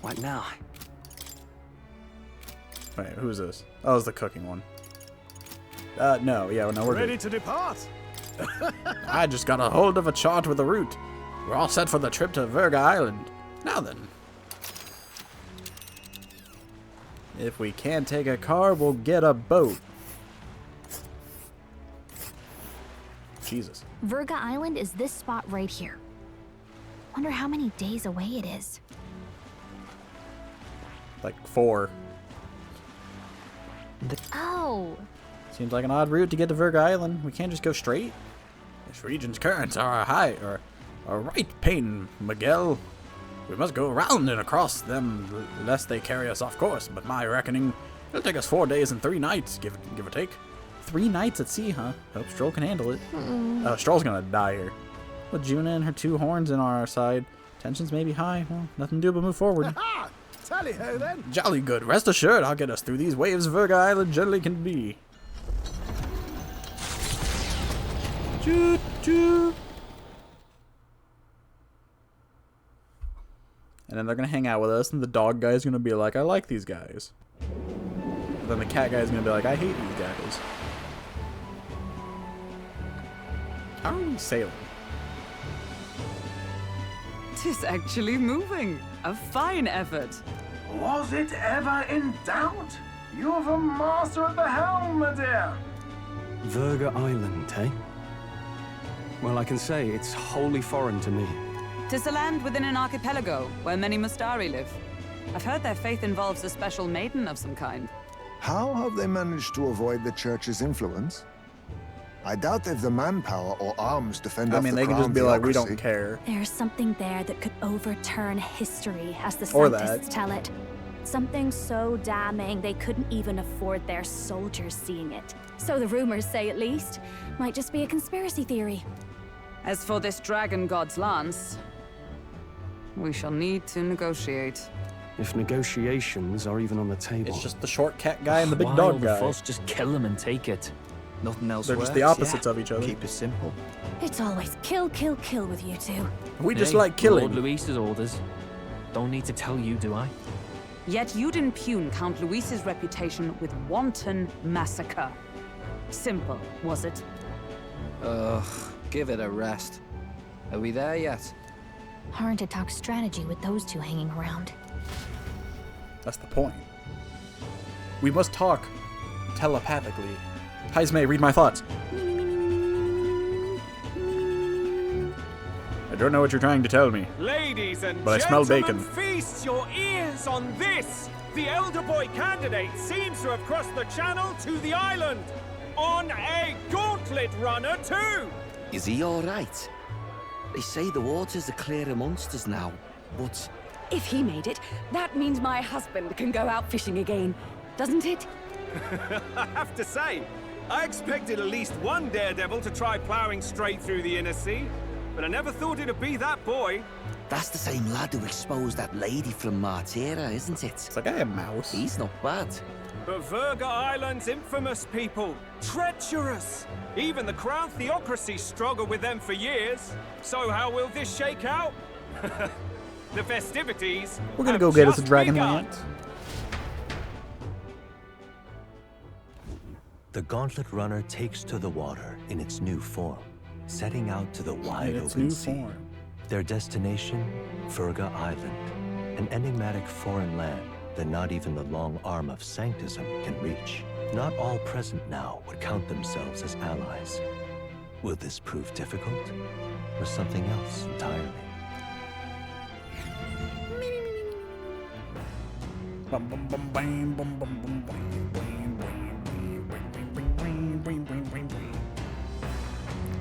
What now? Wait, who's this? Oh, it's the cooking one. No, yeah, no, we're ready good. to depart. I just got a hold of a chart with a route. We're all set for the trip to Verga Island. Now then. If we can't take a car, we'll get a boat. Jesus. Verga Island is this spot right here. Wonder how many days away it is. Like 4. Oh. Seems like an odd route to get to Verga Island. We can't just go straight. This region's currents are right pain, Miguel. We must go around and across them, lest they carry us off course. But my reckoning, it'll take us 4 days and 3 nights, give or take. 3 nights at sea, huh? Hope Stroll can handle it. Stroll's gonna die here. With Juna and her 2 horns in our side, tensions may be high. Well, nothing to do but move forward. Tally-ho then. Jolly good. Rest assured, I'll get us through these waves Verga Island generally can be. Choo choo. And then they're gonna hang out with us, and the dog guy's gonna be like, I like these guys. And then the cat guy's gonna be like, I hate these guys. How are we sailing? Tis actually moving. A fine effort. Was it ever in doubt? You're the master at the helm, my dear. Verga Island, eh? Well, I can say it's wholly foreign to me. 'Tis a land within an archipelago where many Mustari live. I've heard their faith involves a special maiden of some kind. How have they managed to avoid the church's influence? I doubt they've the manpower or arms to fend off the they can just be like, we don't care. There's something there that could overturn history, as the Or scientists tell it. Something so damning they couldn't even afford their soldiers seeing it. So the rumors say, at least. Might just be a conspiracy theory. As for this dragon god's lance, we shall need to negotiate. If negotiations are even on the table. It's just the short cat guy and the big Why dog all guy. the fuss? Just kill them and take it. Nothing else They're works. just the opposites of each other. Keep it simple. It's always kill, kill, kill with you two. We just like killing. Lord Luis's orders. Don't need to tell you, do I? Yet you'd impugn Count Luis's reputation with wanton massacre. Simple, was it? Ugh, give it a rest. Are we there yet? Hard to talk strategy with those two hanging around. That's the point. We must talk telepathically. Heisme, read my thoughts. I don't know what you're trying to tell me. Ladies and But I smell gentlemen, bacon. feast your ears on this. The elder boy candidate seems to have crossed the channel to the island. On a gauntlet runner too. Is he all right? They say the waters are clear amongst us now, but... If he made it, that means my husband can go out fishing again, doesn't it? I have to say, I expected at least one daredevil to try plowing straight through the inner sea, but I never thought it'd be that boy. That's the same lad who exposed that lady from Martira, isn't it? It's like I am mouse. He's not bad. But Verga Island's infamous people. Treacherous! Even the Crown Theocracy struggled with them for years. So how will this shake out? The festivities. We're gonna have go get us a just Dragonlance. begun. The Gauntlet Runner takes to the water in its new form, setting out to the wide In its open new sea. form. Their destination, Verga Island, an enigmatic foreign land that not even the long arm of Sanctism can reach. Not all present now would count themselves as allies. Will this prove difficult, or something else entirely?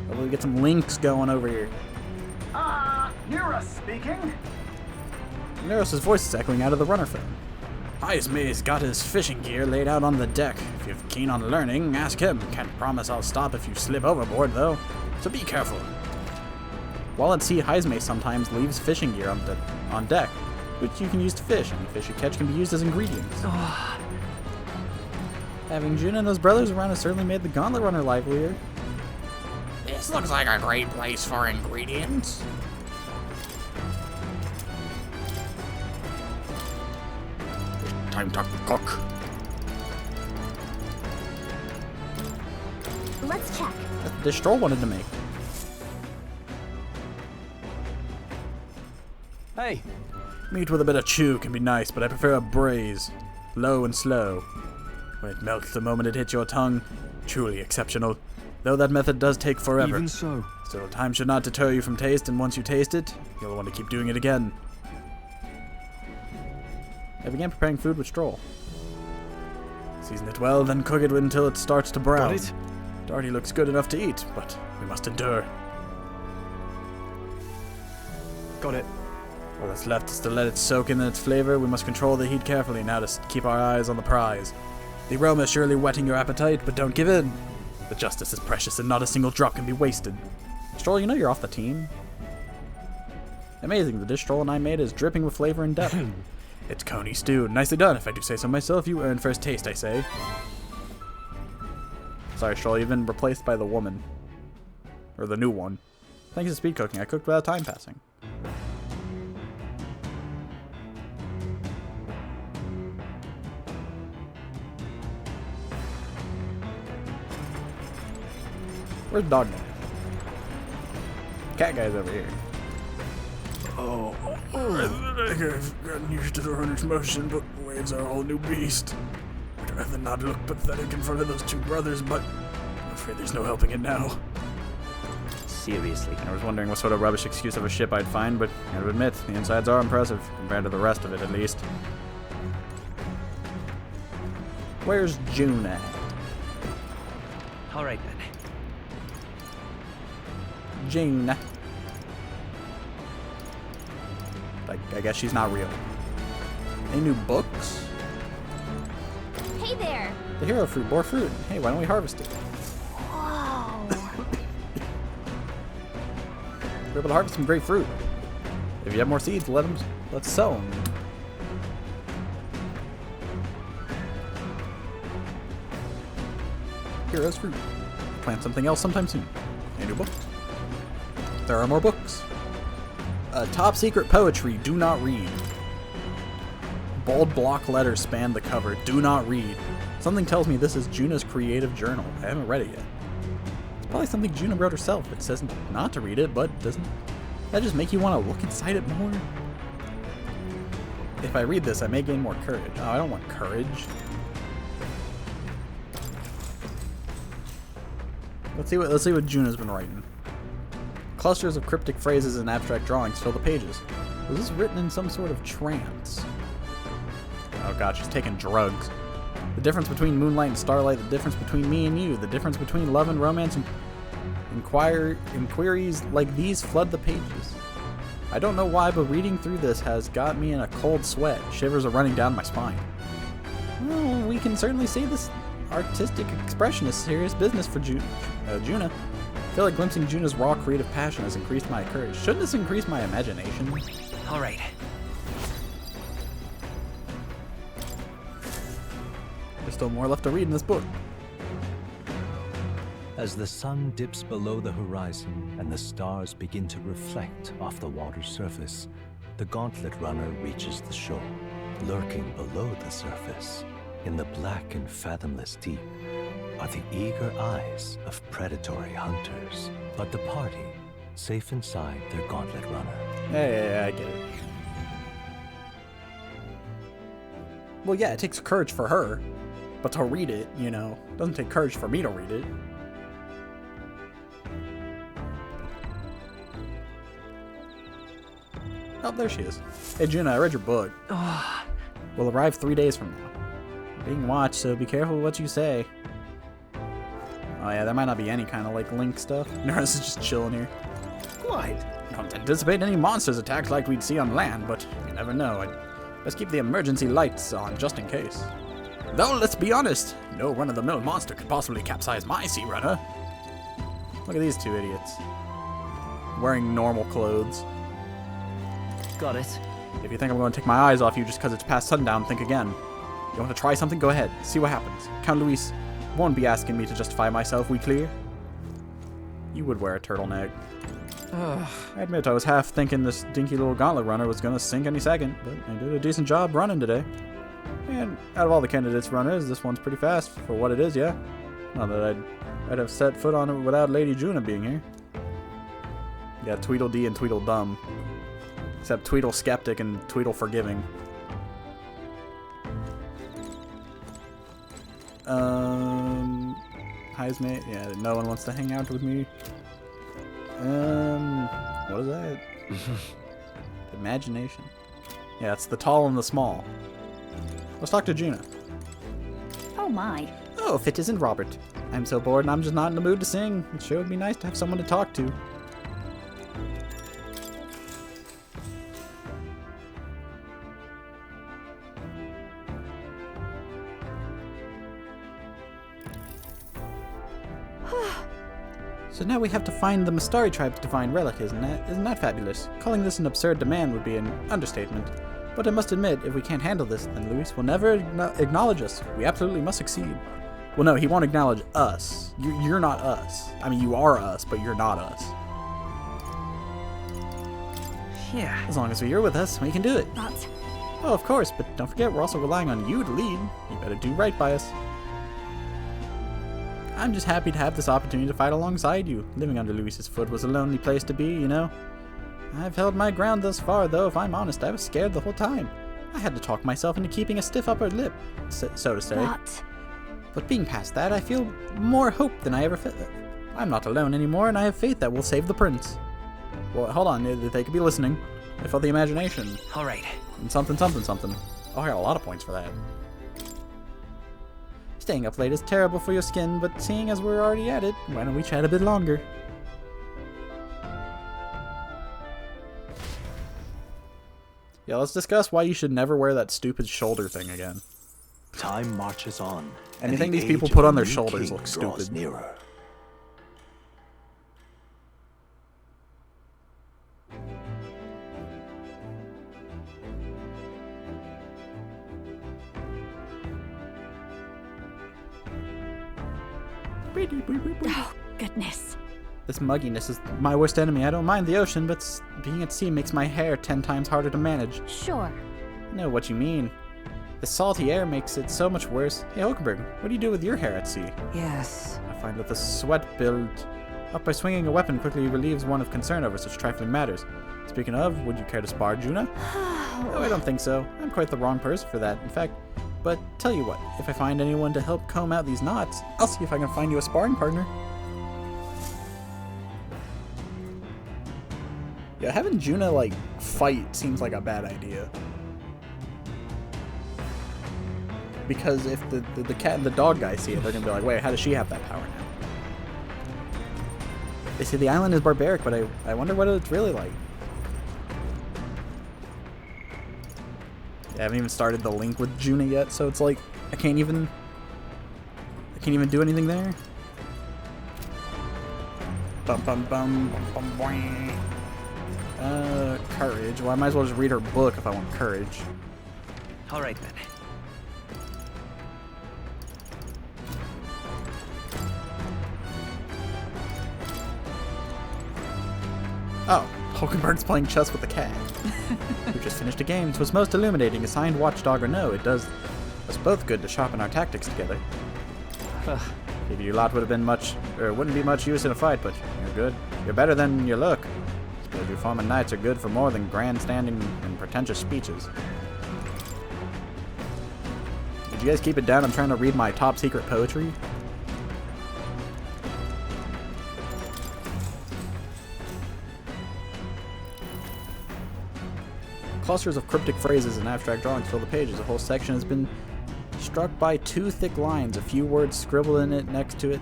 We'll get some links going over here. Nira speaking. Neros' voice is echoing out of the runner phone. Heisme's got his fishing gear laid out on the deck. If you're keen on learning, ask him. Can't promise I'll stop if you slip overboard, though. So be careful. While at sea, Heisme sometimes leaves fishing gear on deck, which you can use to fish. Any fish you catch can be used as ingredients. Having June and those brothers around has certainly made the Gauntlet Runner livelier. This looks like a great place for ingredients. Time to cook. Let's check. That's the dish Stroll wanted to make. Hey. Meat with a bit of chew can be nice, but I prefer a braise. Low and slow. When it melts the moment it hits your tongue, truly exceptional. Though that method does take forever. Even so. Still, time should not deter you from taste, and once you taste it, you'll want to keep doing it again. I began preparing food with Stroll. Season it well, then cook it until it starts to brown. Got it? It already looks good enough to eat, but we must endure. Got it. All that's left is to let it soak in its flavor. We must control the heat carefully now to keep our eyes on the prize. The aroma is surely whetting your appetite, but don't give in. The justice is precious and not a single drop can be wasted. Stroll, you know you're off the team. Amazing, the dish Stroll and I made is dripping with flavor and depth. It's coney stew. Nicely done, if I do say so myself. You earn first taste, I say. Sorry, Stroll, you've been replaced by the woman. Or the new one. Thanks to speed cooking, I cooked without time passing. Where's Dog Guy? Cat Guy's over here. Oh, I think I've gotten used to the runner's motion, but waves are a whole new beast. I'd rather not look pathetic in front of those two brothers, but I'm afraid there's no helping it now. Seriously. I was wondering what sort of rubbish excuse of a ship I'd find, but I gotta admit, the insides are impressive, compared to the rest of it at least. Where's June at? Alright then. June. I guess she's not real. Any new books? Hey there! The hero fruit bore fruit. Hey, why don't we harvest it? Whoa! We're able to harvest some great fruit. If you have more seeds, let's sow them. Hero's fruit. Plant something else sometime soon. Any new books? There are more books. Top secret poetry, do not read. Bold block letters span the cover, do not read. Something tells me this is Juna's creative journal. I haven't read it yet. It's probably something Juna wrote herself. It says not to read it, but doesn't that just make you want to look inside it more? If I read this, I may gain more courage. Oh, I don't want courage. Let's see what Juna's been writing. Clusters of cryptic phrases and abstract drawings fill the pages. Was this written in some sort of trance? Oh god, she's taking drugs. The difference between moonlight and starlight, the difference between me and you, the difference between love and romance, and inquiries like these flood the pages. I don't know why, but reading through this has got me in a cold sweat. Shivers are running down my spine. Well, we can certainly say this artistic expression is serious business for Juna. I feel like glimpsing Juna's raw creative passion has increased my courage. Shouldn't this increase my imagination? All right. There's still more left to read in this book. As the sun dips below the horizon and the stars begin to reflect off the water's surface, the gauntlet runner reaches the shore. Lurking below the surface, in the black and fathomless deep, are the eager eyes of predatory hunters. But the party, safe inside their gauntlet runner. Yeah, I get it. Well, yeah, it takes courage for her, but to read it, you know, it doesn't take courage for me to read it. Oh, there she is. Hey, Juna, I read your book. We'll arrive 3 days from now. Being watched, so be careful what you say. Oh yeah, there might not be any kind of like link stuff. Nurse is just chilling here. Quite. Don't anticipate any monsters attacks like we'd see on land, but you never know. Let's keep the emergency lights on just in case. Though, let's be honest, no run-of-the-mill monster could possibly capsize my sea runner. Look at these two idiots. Wearing normal clothes. Got it. If you think I'm going to take my eyes off you just because it's past sundown, think again. You want to try something? Go ahead. See what happens. Count Luis won't be asking me to justify myself, we clear? You would wear a turtleneck. I admit I was half thinking this dinky little gauntlet runner was gonna sink any second, but I did a decent job running today. And out of all the candidates runners, this one's pretty fast for what it is, yeah. Not that I'd have set foot on it without Lady Juna being here. Yeah, Tweedledee and Tweedledum. Except Tweedle Skeptic and Tweedle Forgiving. Heismate? Yeah, no one wants to hang out with me. What is that? Imagination. Yeah, it's the tall and the small. Let's talk to Juna. Oh my. Oh, if it isn't Robert. I'm so bored and I'm just not in the mood to sing. It sure would be nice to have someone to talk to. So now we have to find the Mistari tribe's divine relic, isn't that fabulous? Calling this an absurd demand would be an understatement. But I must admit, if we can't handle this, then Luis will never acknowledge us. We absolutely must succeed. Well, no, he won't acknowledge us. You're not us. I mean, you are us, but you're not us. Yeah. As long as you're with us, we can do it. But... Oh, of course, but don't forget we're also relying on you to lead. You better do right by us. I'm just happy to have this opportunity to fight alongside you. Living under Luis's foot was a lonely place to be, you know. I've held my ground thus far, though if I'm honest, I was scared the whole time. I had to talk myself into keeping a stiff upper lip, so to say. But being past that, I feel more hope than I ever felt. I'm not alone anymore, and I have faith that we'll save the prince. Well, hold on, they could be listening. I felt the imagination. All right. And something, something, something. Oh, I got a lot of points for that. Staying up late is terrible for your skin, but seeing as we're already at it, why don't we chat a bit longer? Yeah, let's discuss why you should never wear that stupid shoulder thing again. Time marches on. Anything these people put on their shoulders looks stupid. Nearer. Oh, goodness. This mugginess is my worst enemy. I don't mind the ocean, but being at sea makes my hair 10 times harder to manage. Sure. I know what you mean. The salty air makes it so much worse. Hey, Hulkenberg, what do you do with your hair at sea? Yes. I find that the sweat build up by swinging a weapon quickly relieves one of concern over such trifling matters. Speaking of, would you care to spar, Juna? No, I don't think so. I'm quite the wrong person for that, in fact. But tell you what, if I find anyone to help comb out these knots, I'll see if I can find you a sparring partner. Yeah, having Juna, like, fight seems like a bad idea. Because if the cat and the dog guys see it, they're gonna be like, wait, how does she have that power now? They say the island is barbaric, but I wonder what it's really like. I haven't even started the link with Juna yet, so it's like I can't even do anything there. Bum bum bum bum bum boing. Courage. Well, I might as well just read her book if I want courage. All right then. Oh, Hulkenberg's playing chess with the cat. We just finished a game. 'Twas most illuminating. Assigned watchdog or no, it does us both good to sharpen our tactics together. Maybe your lot wouldn't be much use in a fight, but you're good. You're better than you look. Suppose your former knights are good for more than grandstanding and pretentious speeches. Did you guys keep it down? I'm trying to read my top secret poetry. Clusters of cryptic phrases and abstract drawings fill the pages. A whole section has been struck by 2 thick lines, a few words scribbled in it next to it.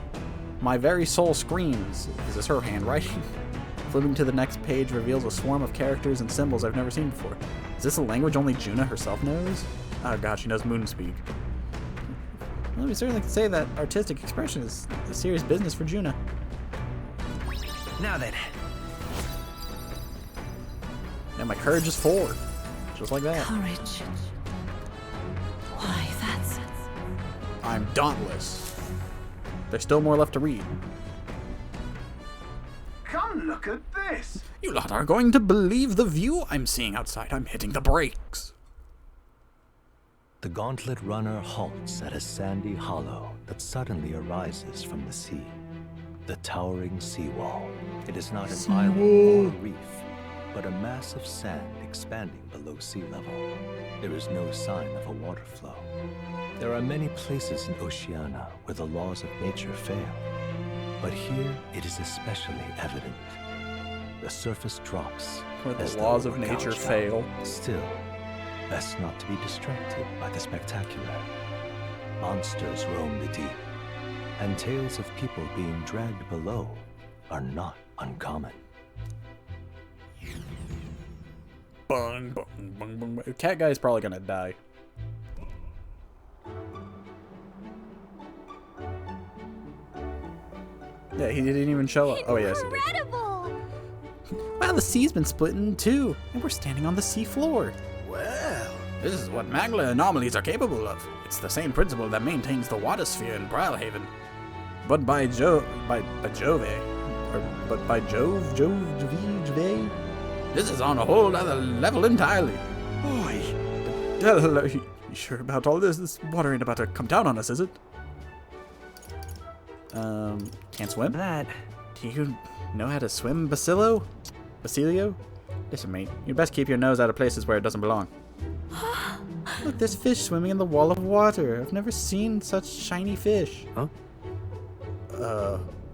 My very soul screams. Is this her handwriting? Flipping to the next page reveals a swarm of characters and symbols I've never seen before. Is this a language only Juna herself knows? Oh god, she knows Moonspeak. Well, we certainly can say that artistic expression is a serious business for Juna. Now then. Yeah, my courage is 4. Just like that. Courage. Why, that's... I'm dauntless. There's still more left to read. Look at this! You lot aren't going to believe the view I'm seeing outside. I'm hitting the brakes. The gauntlet runner halts at a sandy hollow that suddenly arises from the sea. The towering seawall. It is not an island or a reef, but a mass of sand expanding below sea level. There is no sign of a water flow. There are many places in Oceania where the laws of nature fail, but here it is especially evident. The surface drops where the as laws though of it were nature gouged out. fail. Still, best not to be distracted by the spectacular. Monsters roam the deep, and tales of people being dragged below are not uncommon. Bung, bung, bung, bung, bung. Cat guy's probably gonna die. Yeah, he didn't even show up. Oh, yes, he did. Incredible! Wow, the sea's been split in two, and we're standing on the sea floor. Well, this is what Magla anomalies are capable of. It's the same principle that maintains the water sphere in Brilhaven. But by Jove, this is on a whole other level entirely. Boy, you sure about all this? This water ain't about to come down on us, is it? Can't swim? That. Do you know how to swim, Basilio? Listen, mate, you'd best keep your nose out of places where it doesn't belong. Look, there's fish swimming in the wall of water. I've never seen such shiny fish. Huh?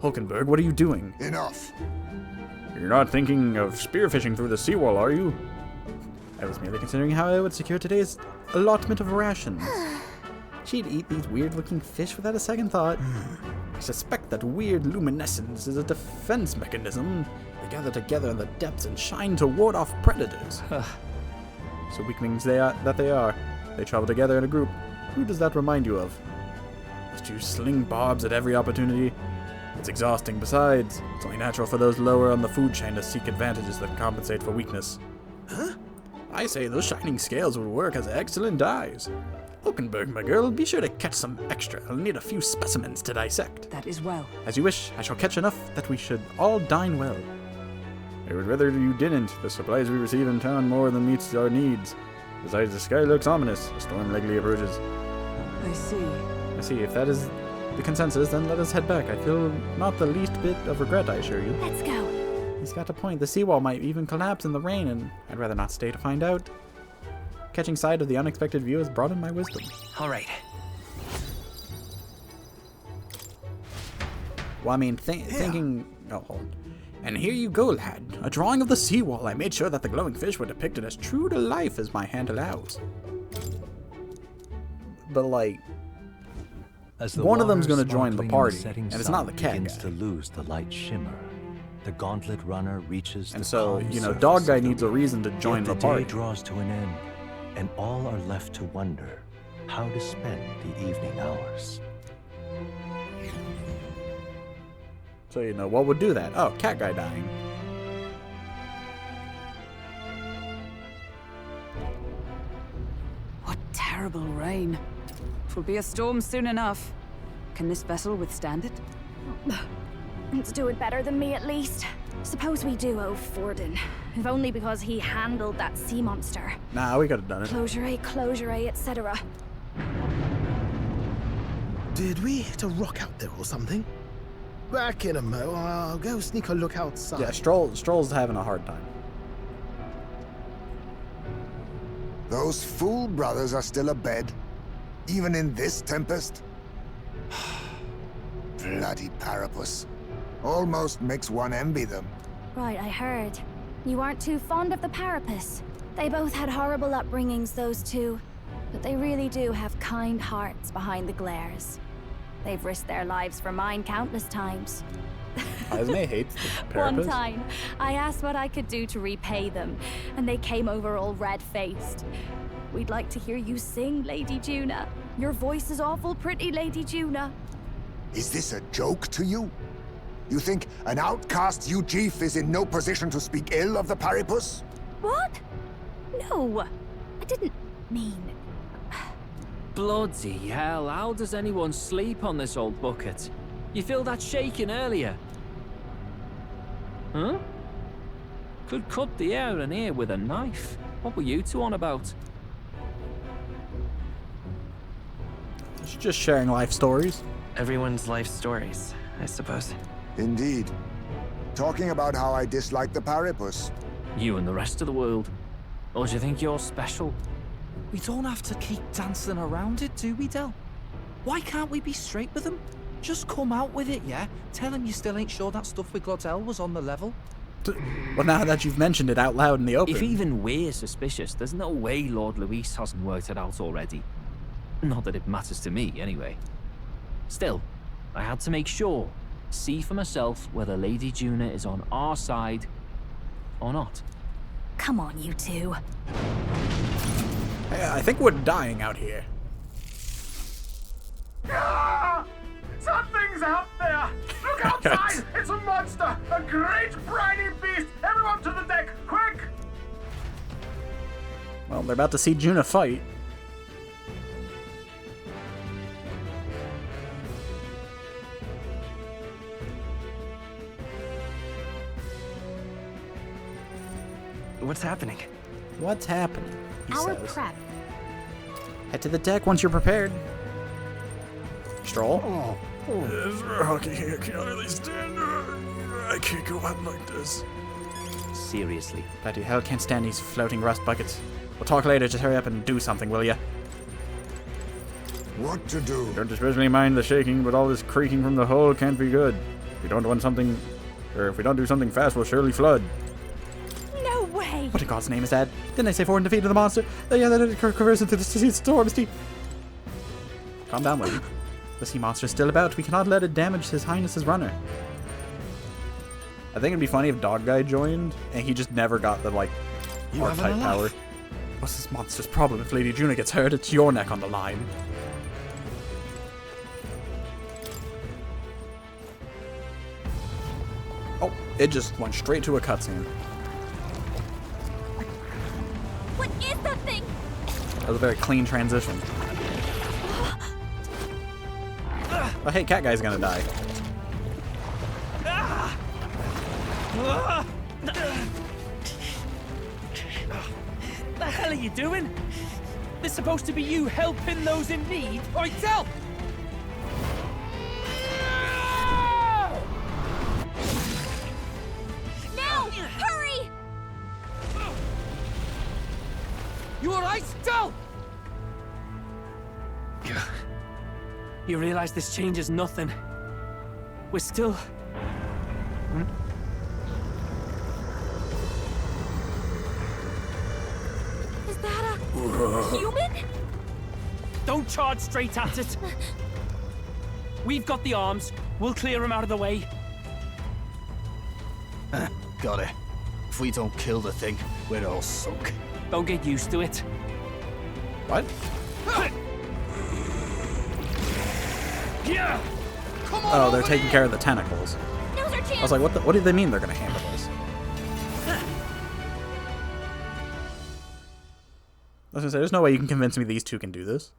Hulkenberg, what are you doing? Enough. You're not thinking of spearfishing through the seawall, are you? I was merely considering how I would secure today's allotment of rations. She'd eat these weird-looking fish without a second thought. I suspect that weird luminescence is a defense mechanism. They gather together in the depths and shine to ward off predators. So weaklings they are. They travel together in a group. Who does that remind you of? Must you sling barbs at every opportunity? It's exhausting. Besides, it's only natural for those lower on the food chain to seek advantages that compensate for weakness. Huh? I say those shining scales would work as excellent dyes. Hulkenberg, my girl, be sure to catch some extra. I'll need a few specimens to dissect. That is well. As you wish, I shall catch enough that we should all dine well. I would rather you didn't. The supplies we receive in town more than meets our needs. Besides, the sky looks ominous. A storm likely approaches. I see. If that is the consensus, then let us head back. I feel not the least bit of regret, I assure you. Let's go. He's got a point. The seawall might even collapse in the rain, and I'd rather not stay to find out. Catching sight of the unexpected view has broadened my wisdom. All right. Well, I mean, thinking... Oh, hold on. And here you go, lad. A drawing of the seawall. I made sure that the glowing fish were depicted as true to life as my hand allows. But, like... As the one of them's water going to join the sparkling in party, setting and it's not the sun cat begins guy. to lose the light shimmer. The gauntlet runner reaches And the so, calm you know, surface Dog Guy of the needs a reef. reason to join Yet the the party. day draws to an end, and all are left to wonder how to spend the evening hours. So, you know, what would do that? Oh, cat guy dying. What terrible rain. Twill be a storm soon enough. Can this vessel withstand it? It's doing better than me, at least. Suppose we do owe Forden, if only because he handled that sea monster. Nah, we could have done it. Closure, etc. Did we hit a rock out there or something? Back in a mo. I'll go sneak a look outside. Yeah, Stroll's having a hard time. Those fool brothers are still abed, even in this tempest. Bloody Parapus. Almost makes one envy them. Right, I heard. You aren't too fond of the Parapus. They both had horrible upbringings, those two. But they really do have kind hearts behind the glares. They've risked their lives for mine countless times. Esme hates the One Parapus. time, I asked what I could do to repay them, and they came over all red-faced. We'd like to hear you sing, Lady Juna. Your voice is awful pretty, Lady Juna. Is this a joke to you? You think an outcast Ujif is in no position to speak ill of the Parapus? What? No, I didn't mean... Bloody hell, how does anyone sleep on this old bucket? You feel that shaking earlier? Huh? Could cut the air and ear with a knife. What were you two on about? It's just sharing life stories. Everyone's life stories, I suppose. Indeed. Talking about how I dislike the Paripus. You and the rest of the world. Or do you think you're special? We don't have to keep dancing around it, do we, Del? Why can't we be straight with them? Just come out with it, yeah? Tell him you still ain't sure that stuff with Glottel was on the level. Well, now that you've mentioned it out loud in the open. If even we're suspicious, there's no way Lord Luis hasn't worked it out already. Not that it matters to me, anyway. Still, I had to make sure, see for myself whether Lady Juna is on our side or not. Come on, you two. Hey, I think we're dying out here. Ah! Something's out there! Look outside! It's a monster! A great briny beast! Everyone to the deck, quick! Well, they're about to see Juna fight. What's happening? What's happening? He Our says. prep. Head to the deck once you're prepared. Stroll. It's rocky here. Can I really stand? I can't go on like this. Seriously. Bloody hell, can't stand these floating rust buckets. We'll talk later. Just hurry up and do something, will ya? What to do? Don't especially mind the shaking, but all this creaking from the hull can't be good. If we don't want something, or if we don't do something fast, we'll surely flood. No way! What in God's name is that? Didn't I say Ford defeated the monster? Yeah, that converts into the storm. Calm down, lady. The sea monster's still about. We cannot let it damage His Highness's runner. I think it'd be funny if Dog Guy joined and he just never got the, like, archetype power. What's this monster's problem? If Lady Juna gets hurt, it's your neck on the line. Oh, it just went straight to a cutscene. What is that thing? That was a very clean transition. Oh, hey, Cat Guy's gonna die. The hell are you doing? This supposed to be you helping those in need. Oi, Del! Now! Hurry! You alright, Del? You realize this changes nothing. We're still... Is that a human? Don't charge straight at it. We've got the arms. We'll clear him out of the way. Got it. If we don't kill the thing, we're all sunk. Don't get used to it. What? Yeah. Oh, they're taking care of the tentacles. Now's our chance. I was like, what do they mean they're gonna handle this? I was gonna say, there's no way you can convince me these two can do this.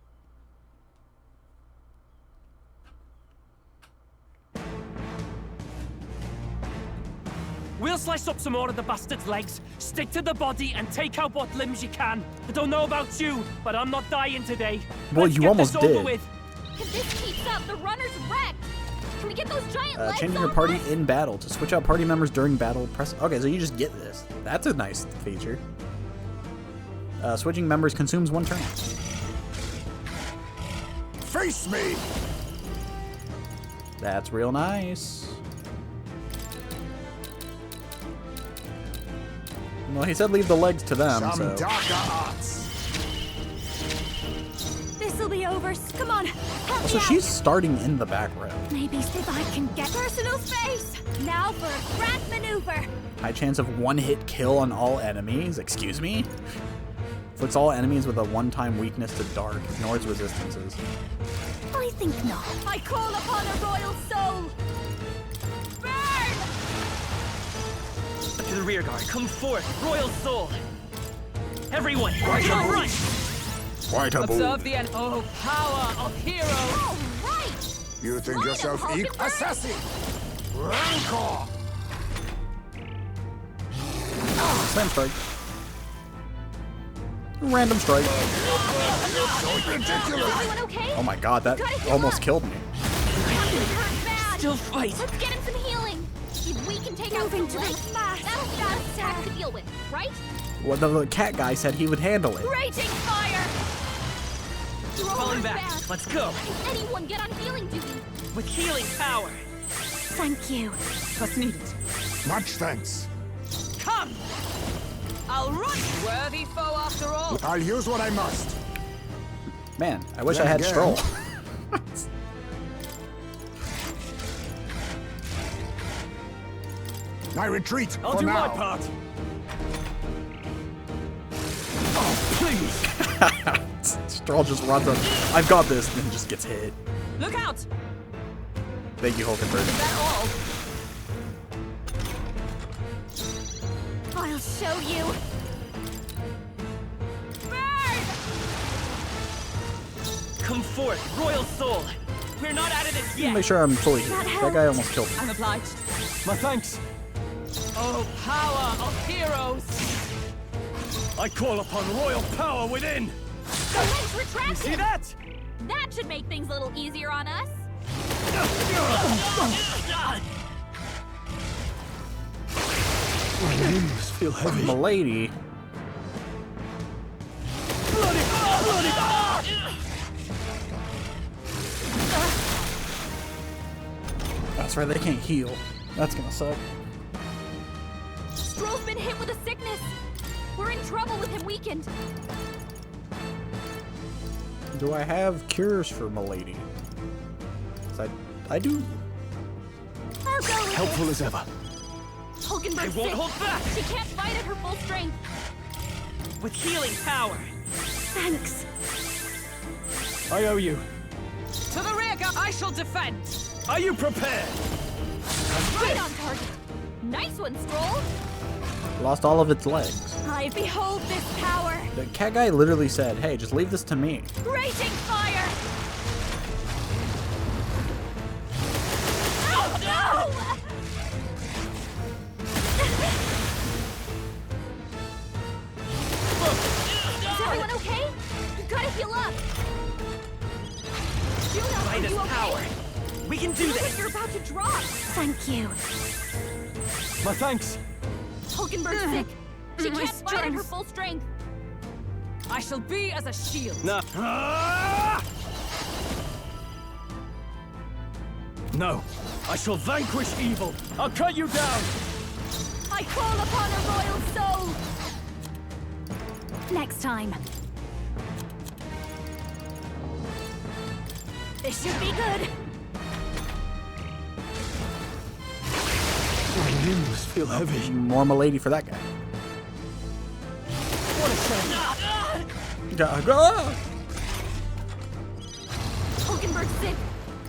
We'll slice up some more of the bastard's legs, stick to the body, and take out what limbs you can. I don't know about you, but I'm not dying today. Well, Let's you get almost this over did. with. If this keeps up, the runner's wrecked. Can we get those giant legs Changing your off party us? in battle. To switch out party members during battle, press... Okay, so you just get this. That's a nice feature. Switching members consumes 1 turn. Face me! That's real nice. Well, he said leave the legs to them, Some so... darker arts. This'll be over. Come on, help So me she's starting in the back row. out. Maybe if I can get personal space. Now for a grand maneuver. High chance of 1-hit kill on all enemies. Excuse me? Inflicts all enemies with a 1-time weakness to dark. Ignores resistances. I think not. I call upon a royal soul. Burn! To the rear guard, come forth, Royal Soul. Everyone, Right to the above. front. Quite a Observe the end. Oh, power of heroes. All right. You think yourself equal? Assassin! Rancor! Slam strike. Random strike. Oh my god, that almost killed me. Still fight. Let's get him some healing. If we can take out the legs, that'll be our attack to deal with, right? Well, the cat guy said he would handle it. Raging fire! Falling back. Let's go. Can anyone get on healing duty? With healing power. Thank you. What's needed? Much thanks. Come! I'll run! Worthy foe after all. I'll use what I must. Man, I wish Then I had again- Stroll. I retreat I'll for do now. my part. Stroll just runs up. I've got this, and just gets hit. Look out! Thank you, Hulkenberg. Is that all? I'll show you. Come forth, royal soul. We're not out of this yet. Make sure I'm fully healed. That guy almost killed me. I'm obliged. My thanks. Oh, power of heroes! I call upon royal power within. The legs retracted. You see that? That should make things a little easier on us. My limbs feel heavy. Milady. That's right, they can't heal. That's gonna suck. Stroll's been hit with a sickness. We're in trouble with him weakened. Do I have cures for Milady? 'Cause I do. Our go with Helpful it. as ever. Hulkenberg's I won't sick. hold back. She can't fight at her full strength. With healing power. Thanks. I owe you. To the rear guard, I shall defend. Are you prepared? Right on target. Nice one, Stroll. Lost all of its legs. I behold this power. The cat guy literally said, hey, just leave this to me. Raging fire. Oh no! Is everyone okay? You gotta heal up. Juno, are Light you as okay? power. We can do Feel like this. you're about to drop. Thank you. My thanks. Hulkenberg's sick. She My can't fight at her strength. full strength. I shall be as a shield. No. No. I shall vanquish evil. I'll cut you down. I call upon a royal soul. Next time. This should be good. My limbs feel heavy. More Milady for that guy. What a shame. Hulkenberg's sick.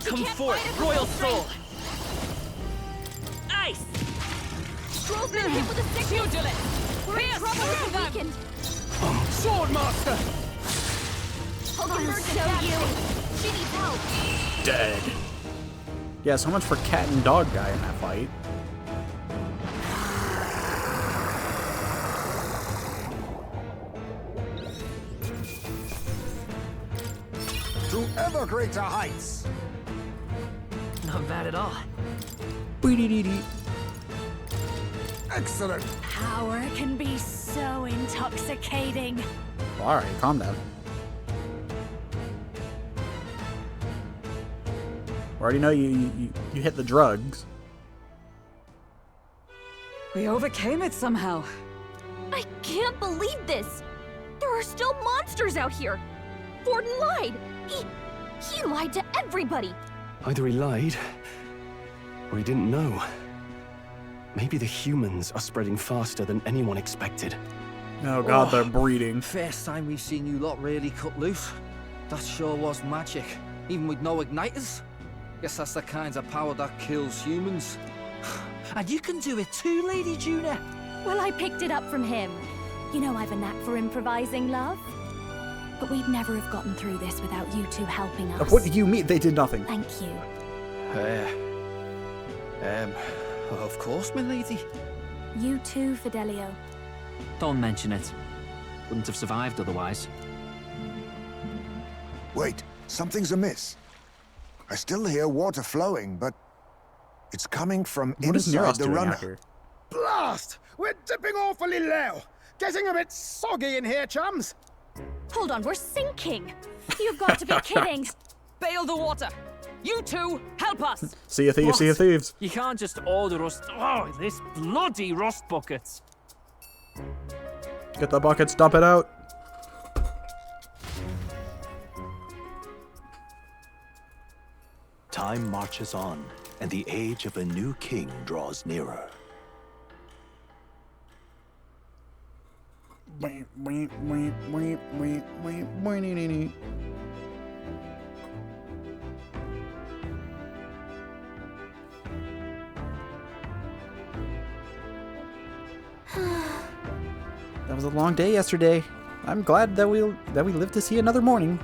She Come can't forth, fight at her royal full soul. strength. Nice. Stroll's been hit with a sickness. We're in trouble with the weakened. Sword master. Hulkenberg's show you. She needs help. Dead. Yeah, so much for cat and dog guy in that fight. To ever greater heights. Not bad at all. Excellent. Power can be so intoxicating. Alright, calm down. Already know you hit the drugs. We overcame it somehow. I can't believe this. There are still monsters out here. Forden lied. He lied to everybody. Either he lied, or he didn't know. Maybe the humans are spreading faster than anyone expected. Oh god, they're breeding. First time we've seen you lot really cut loose. That sure was magic, even with no igniters. Guess that's the kind of power that kills humans. And you can do it too, Lady Juna. Well, I picked it up from him. You know I've a knack for improvising, love. But we'd never have gotten through this without you two helping us. What do you mean? They did nothing. Thank you. Of course, my lady. You too, Fidelio. Don't mention it. Wouldn't have survived otherwise. Wait, something's amiss. I still hear water flowing, but it's coming from inside the runner. Blast! We're dipping awfully low. Getting a bit soggy in here, chums. Hold on, we're sinking. You've got to be kidding. Bail the water. You two, help us. See you thieves, see you thieves. You can't just order us. Oh, this bloody rust bucket. Get the buckets, dump it out. Time marches on, and the age of a new king draws nearer. That was a long day yesterday. I'm glad that we lived to see another morning.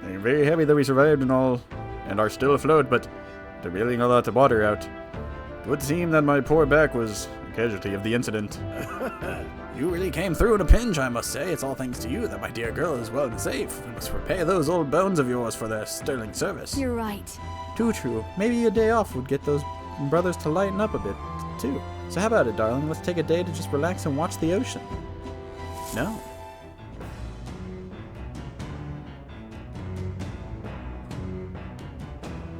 I'm very happy that we survived and all, and are still afloat, but they're bailing a lot of water out. It would seem that my poor back was a casualty of the incident. You really came through in a pinch, I must say. It's all thanks to you that my dear girl is well and safe. We must repay those old bones of yours for their sterling service. You're right. Too true. Maybe a day off would get those brothers to lighten up a bit, too. So how about it, darling? Let's take a day to just relax and watch the ocean. No.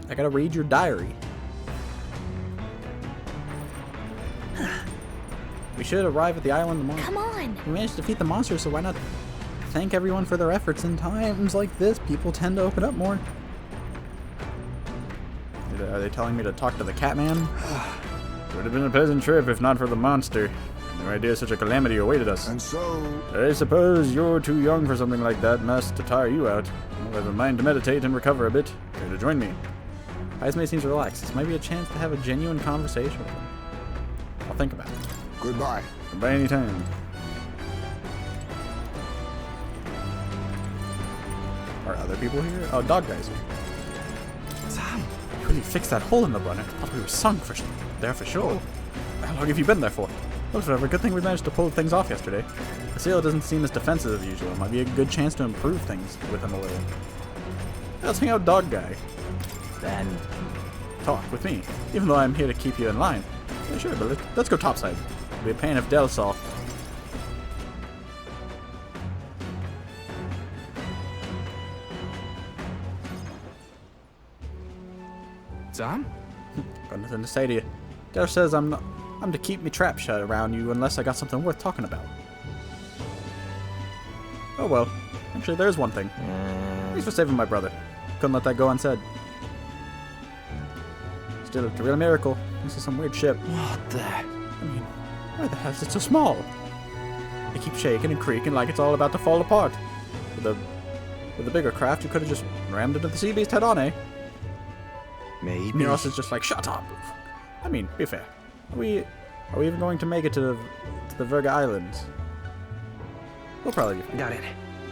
I gotta read your diary. We should arrive at the island tomorrow. Come on. We managed to defeat the monster, so why not thank everyone for their efforts? In times like this, people tend to open up more. Are they telling me to talk to the Catman? It would have been a pleasant trip if not for the monster. No idea such a calamity awaited us. And so... I suppose you're too young for something like that, must to tire you out. I'll have a mind to meditate and recover a bit. Care to join me? Heismay seems relaxed. This might be a chance to have a genuine conversation with him. I'll think about it. Goodbye. Goodbye anytime. Are other people here? Oh, dog guys here. Sam, you really fixed that hole in the run. I thought we were sunk there for sure. How long have you been there for? Well, whatever. Good thing we managed to pull things off yesterday. The sailor doesn't seem as defensive as usual. Might be a good chance to improve things with him a little. Let's hang out, dog guy. Then talk with me, even though I'm here to keep you in line. Yeah, sure, but let's go topside. It'll be a pain if Del saw. Sam? Got nothing to say to you. Del says I'm to keep me trap shut around you unless I got something worth talking about. Oh well. Actually, there's one thing. Thanks for saving my brother. Couldn't let that go unsaid. Still, it's a real miracle. This is some weird ship. What the? I mean, why the hell is it so small? It keeps shaking and creaking like it's all about to fall apart. With a bigger craft, you could have just rammed into the sea beast head on, eh? Maybe. Miros is just like, shut up. I mean, be fair. Are we even going to make it to the Virga Islands? We'll probably be fine. Got it.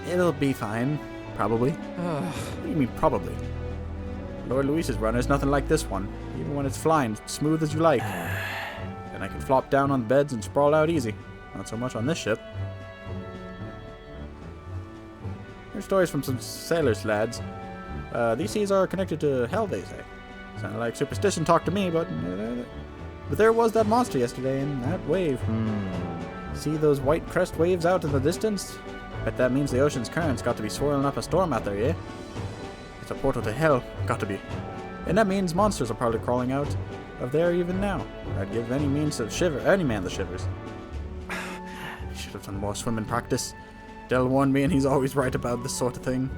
It'll be fine. Probably. What do you mean, probably? Lord Luis's runner is nothing like this one. Even when it's flying, it's smooth as you like. And I can flop down on beds and sprawl out easy. Not so much on this ship. Here's stories from some sailors, lads. These seas are connected to hell, they say. Sounded like superstition talk to me, but there was that monster yesterday and that wave. See those white crest waves out in the distance? Bet that means the ocean's currents got to be swirling up a storm out there, yeah? It's a portal to hell, got to be. And that means monsters are probably crawling out of there even now. I'd give any man the shivers. Should have done more swimming practice. Del warned me and he's always right about this sort of thing.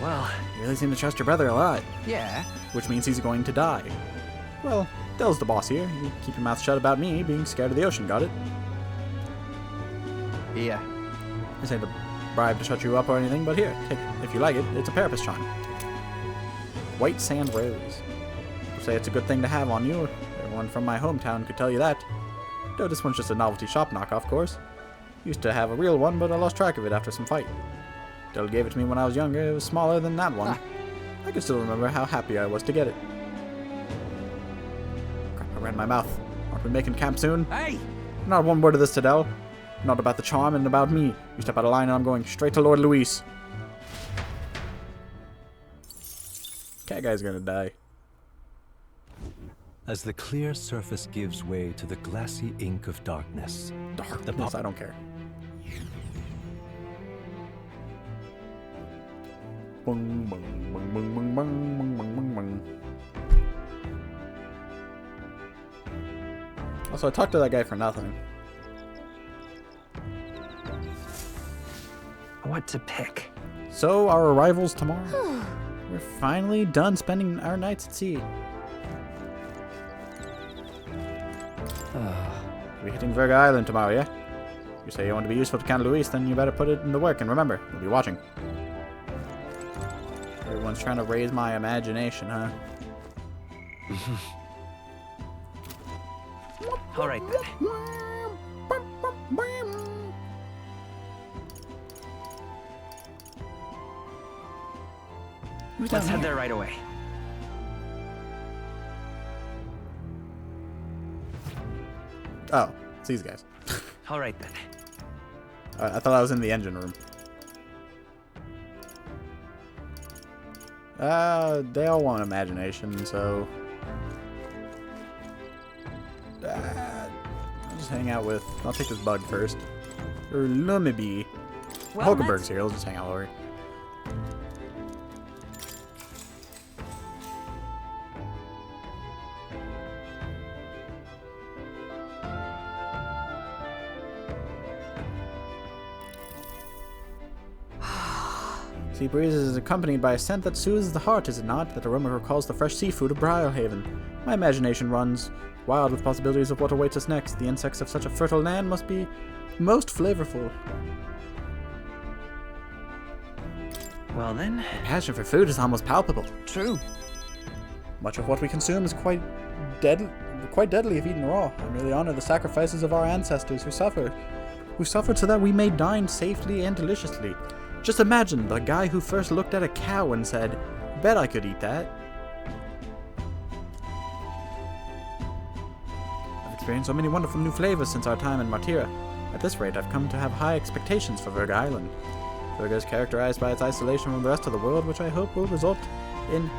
Well, you really seem to trust your brother a lot. Yeah. Which means he's going to die. Well, Del's the boss here. You keep your mouth shut about me being scared of the ocean, got it? Yeah. This ain't a bribe to shut you up or anything, but here, take it. If you like it, it's a parapet charm. White sand rose. People say it's a good thing to have on you. Everyone from my hometown could tell you that. Though this one's just a novelty shop knockoff, of course. Used to have a real one, but I lost track of it after some fight. Del gave it to me when I was younger. It was smaller than that one. I can still remember how happy I was to get it. Crap, I ran my mouth Aren't we making camp soon? Hey! Not one word of this, Tadell. Not about the charm and about me. You step out of line and I'm going straight to Lord Luis. Cat guy's gonna die. As the clear surface gives way to the glassy ink of darkness. Darkness, I don't care. Bung, bung, bung, bung, bung, bung, bung, bung, bung. Also, I talked to that guy for nothing. What to pick? So, our arrival's tomorrow. We're finally done spending our nights at sea. We're hitting Verga Island tomorrow, yeah? You say you want to be useful to Count Luis, then you better put it into work. And remember, we'll be watching. Everyone's trying to raise my imagination, huh? All right, then. Let's head there right away. Oh, it's these guys. All right, then. I thought I was in the engine room. They all want imagination, so... I'll just hang out with... I'll take this bug first. Or Lumibee. Well, Hulkenberg's here, let's just hang out over here. Sea breeze is accompanied by a scent that soothes the heart, is it not? That aroma recalls the fresh seafood of Briarhaven. My imagination runs wild with possibilities of what awaits us next. The insects of such a fertile land must be most flavorful. Well then. My passion for food is almost palpable. True. Much of what we consume is quite deadly if eaten raw. I merely honor the sacrifices of our ancestors who suffered so that we may dine safely and deliciously. Just imagine the guy who first looked at a cow and said, "Bet I could eat that." I've experienced so many wonderful new flavors since our time in Martira. At this rate, I've come to have high expectations for Verga Island. Verga is characterized by its isolation from the rest of the world, which I hope will result in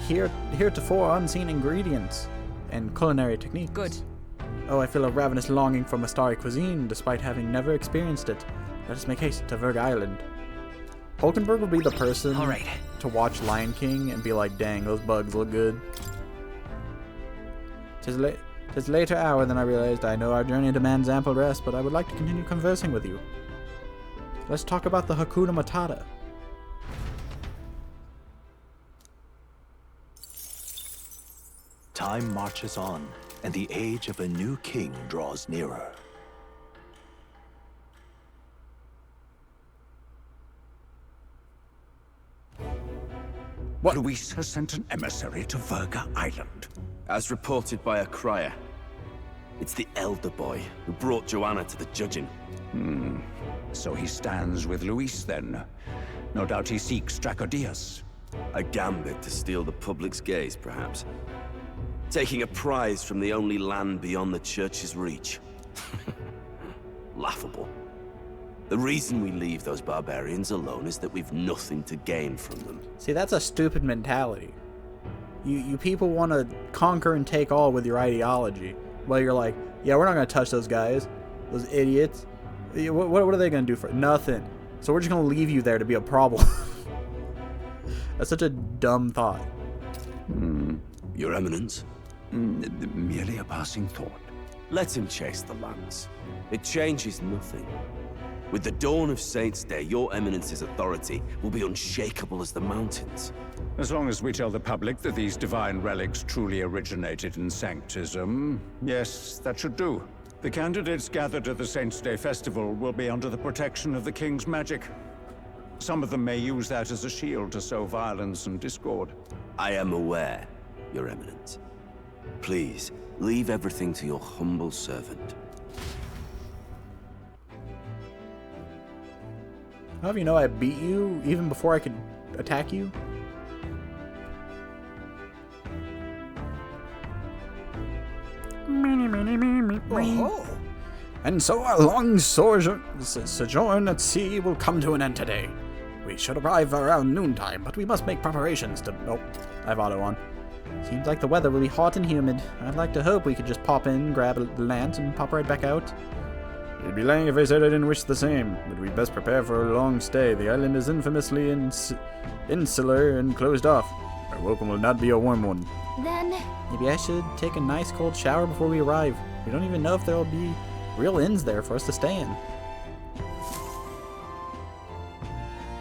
heretofore unseen ingredients and culinary techniques. Good. Oh, I feel a ravenous longing for Mastari cuisine, despite having never experienced it. Let us make haste to Verga Island. Hulkenberg would be the person to watch Lion King and be like, dang, those bugs look good. Tis later hour than I realized. I know our journey demands ample rest, but I would like to continue conversing with you. Let's talk about the Hakuna Matata. Time marches on, and the age of a new king draws nearer. What? Luis has sent an emissary to Verga Island. As reported by a crier. It's the elder boy who brought Joanna to the judging. So he stands with Luis then. No doubt he seeks Dracodius. A gambit to steal the public's gaze, perhaps. Taking a prize from the only land beyond the church's reach. Laughable. The reason we leave those barbarians alone is that we've nothing to gain from them. See, that's a stupid mentality. You people want to conquer and take all with your ideology. Well, you're like, yeah, we're not going to touch those guys. Those idiots. What are they going to do for it? Nothing. So we're just going to leave you there to be a problem. That's such a dumb thought. Your Eminence? Merely a passing thought. Let him chase the lance. It changes nothing. With the dawn of Saints' Day, your Eminence's authority will be unshakable as the mountains. As long as we tell the public that these divine relics truly originated in Sanctism, yes, that should do. The candidates gathered at the Saints' Day festival will be under the protection of the King's magic. Some of them may use that as a shield to sow violence and discord. I am aware, Your Eminence. Please, leave everything to your humble servant. How do you know I beat you even before I could attack you? Oh. And so our long sojourn at sea will come to an end today. We should arrive around noontime, but we must make preparations to... Oh, I have auto on. Seems like the weather will be hot and humid. I'd like to hope we could just pop in, grab the lance, and pop right back out. You'd be lying if I said I didn't wish the same, but we'd best prepare for a long stay. The island is infamously insular and closed off. Our welcome will not be a warm one. Then... Maybe I should take a nice cold shower before we arrive. We don't even know if there'll be real inns there for us to stay in.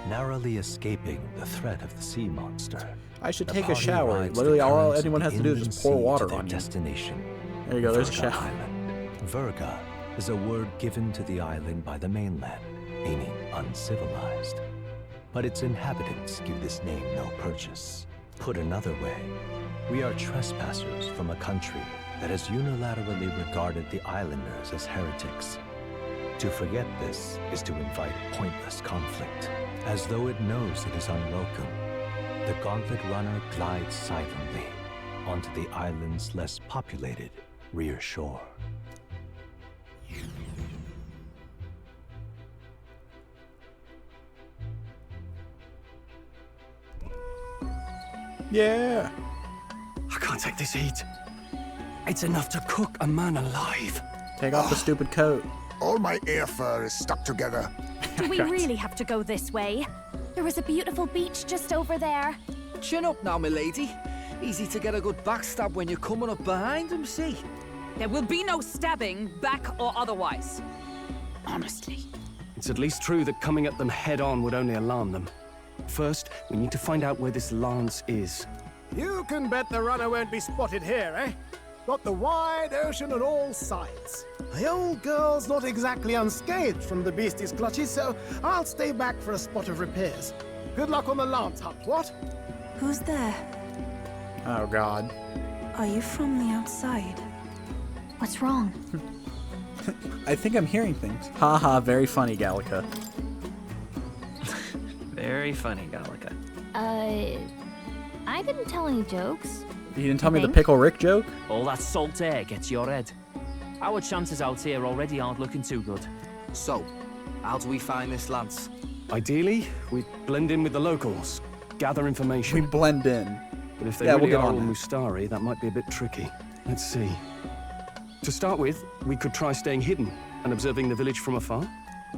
Narrowly escaping the threat of the sea monster, I should the take a party shower. rides Literally the all currents of anyone the has to do is inland just pour sea water to their on you. destination. There you go, there's a Virga shower. Island. Virga is a word given to the island by the mainland, meaning uncivilized. But its inhabitants give this name no purchase. Put another way, we are trespassers from a country that has unilaterally regarded the islanders as heretics. To forget this is to invite pointless conflict, as though it knows it is unwelcome. The gauntlet runner glides silently onto the island's less populated rear shore. Yeah! I can't take this heat. It's enough to cook a man alive. Take off the stupid coat. All my ear fur is stuck together. Do we really have to go this way? There was a beautiful beach just over there. Chin up now, milady. Easy to get a good backstab when you're coming up behind him, see? There will be no stabbing, back or otherwise. Honestly. It's at least true that coming at them head-on would only alarm them. First, we need to find out where this lance is. You can bet the runner won't be spotted here, eh? Got the wide ocean on all sides. The old girl's not exactly unscathed from the beastie's clutches, so I'll stay back for a spot of repairs. Good luck on the lance hunt, what? Who's there? Oh, God. Are you from the outside? What's wrong? I think I'm hearing things. Haha, very funny, Gallica. Very funny, Gallica. I didn't tell any jokes. You didn't tell me the Pickle Rick joke? All that salt air gets your head. Our chances out here already aren't looking too good. So, how do we find this lance? Ideally, we blend in with the locals, gather information. We blend in. But if they Yeah, really we'll get are on all that. Mustari, that might be a bit tricky. Let's see. To start with, we could try staying hidden and observing the village from afar.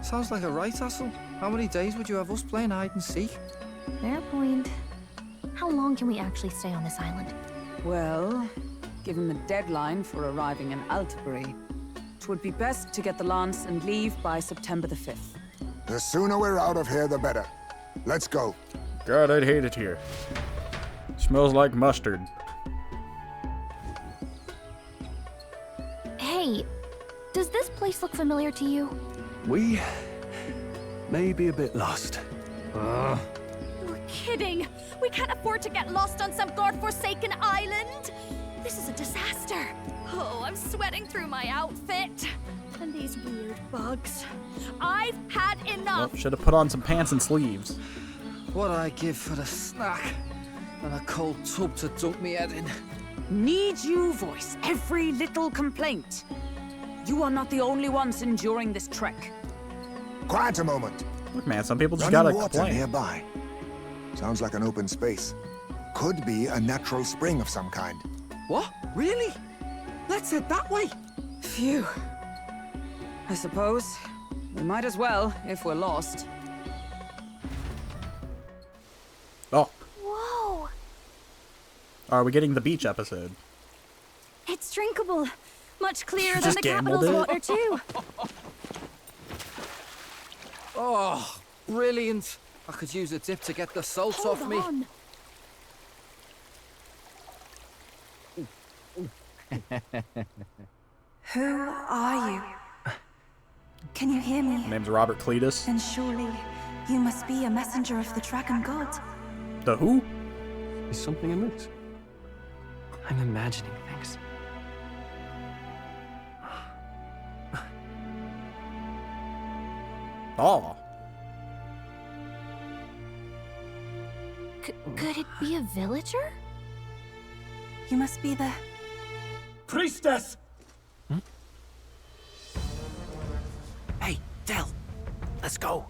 Sounds like a right hassle. How many days would you have us playing hide and seek? Fair point. How long can we actually stay on this island? Well, given the deadline for arriving in Altabury, it would be best to get the lance and leave by September the 5th. The sooner we're out of here, the better. Let's go. God, I'd hate it here. Smells like mustard. Hey, does this place look familiar to you? We may be a bit lost. You're kidding! We can't afford to get lost on some godforsaken island! This is a disaster! Oh, I'm sweating through my outfit. And these weird bugs. I've had enough! Well, should have put on some pants and sleeves. What'd I give for a snack? And a cold tub to dunk me head in. Need you voice every little complaint? You are not the only ones enduring this trek. Quiet a moment. Look, man, some people just Running gotta water complain. nearby. Sounds like an open space. Could be a natural spring of some kind. What? Really? Let's head that way. Phew. I suppose we might as well if we're lost. Oh, Whoa! are we getting the beach episode? It's drinkable. Much clearer than just the gambled capital's it? water, too. Oh, brilliant. I could use a dip to get the salt off me. On. Who are you? Can you hear me? My name's Robert Cletus. Then surely you must be a messenger of the dragon god. The who? Is something amiss? I'm imagining things. Oh. Could it be a villager? You must be the... Priestess! Del, let's go.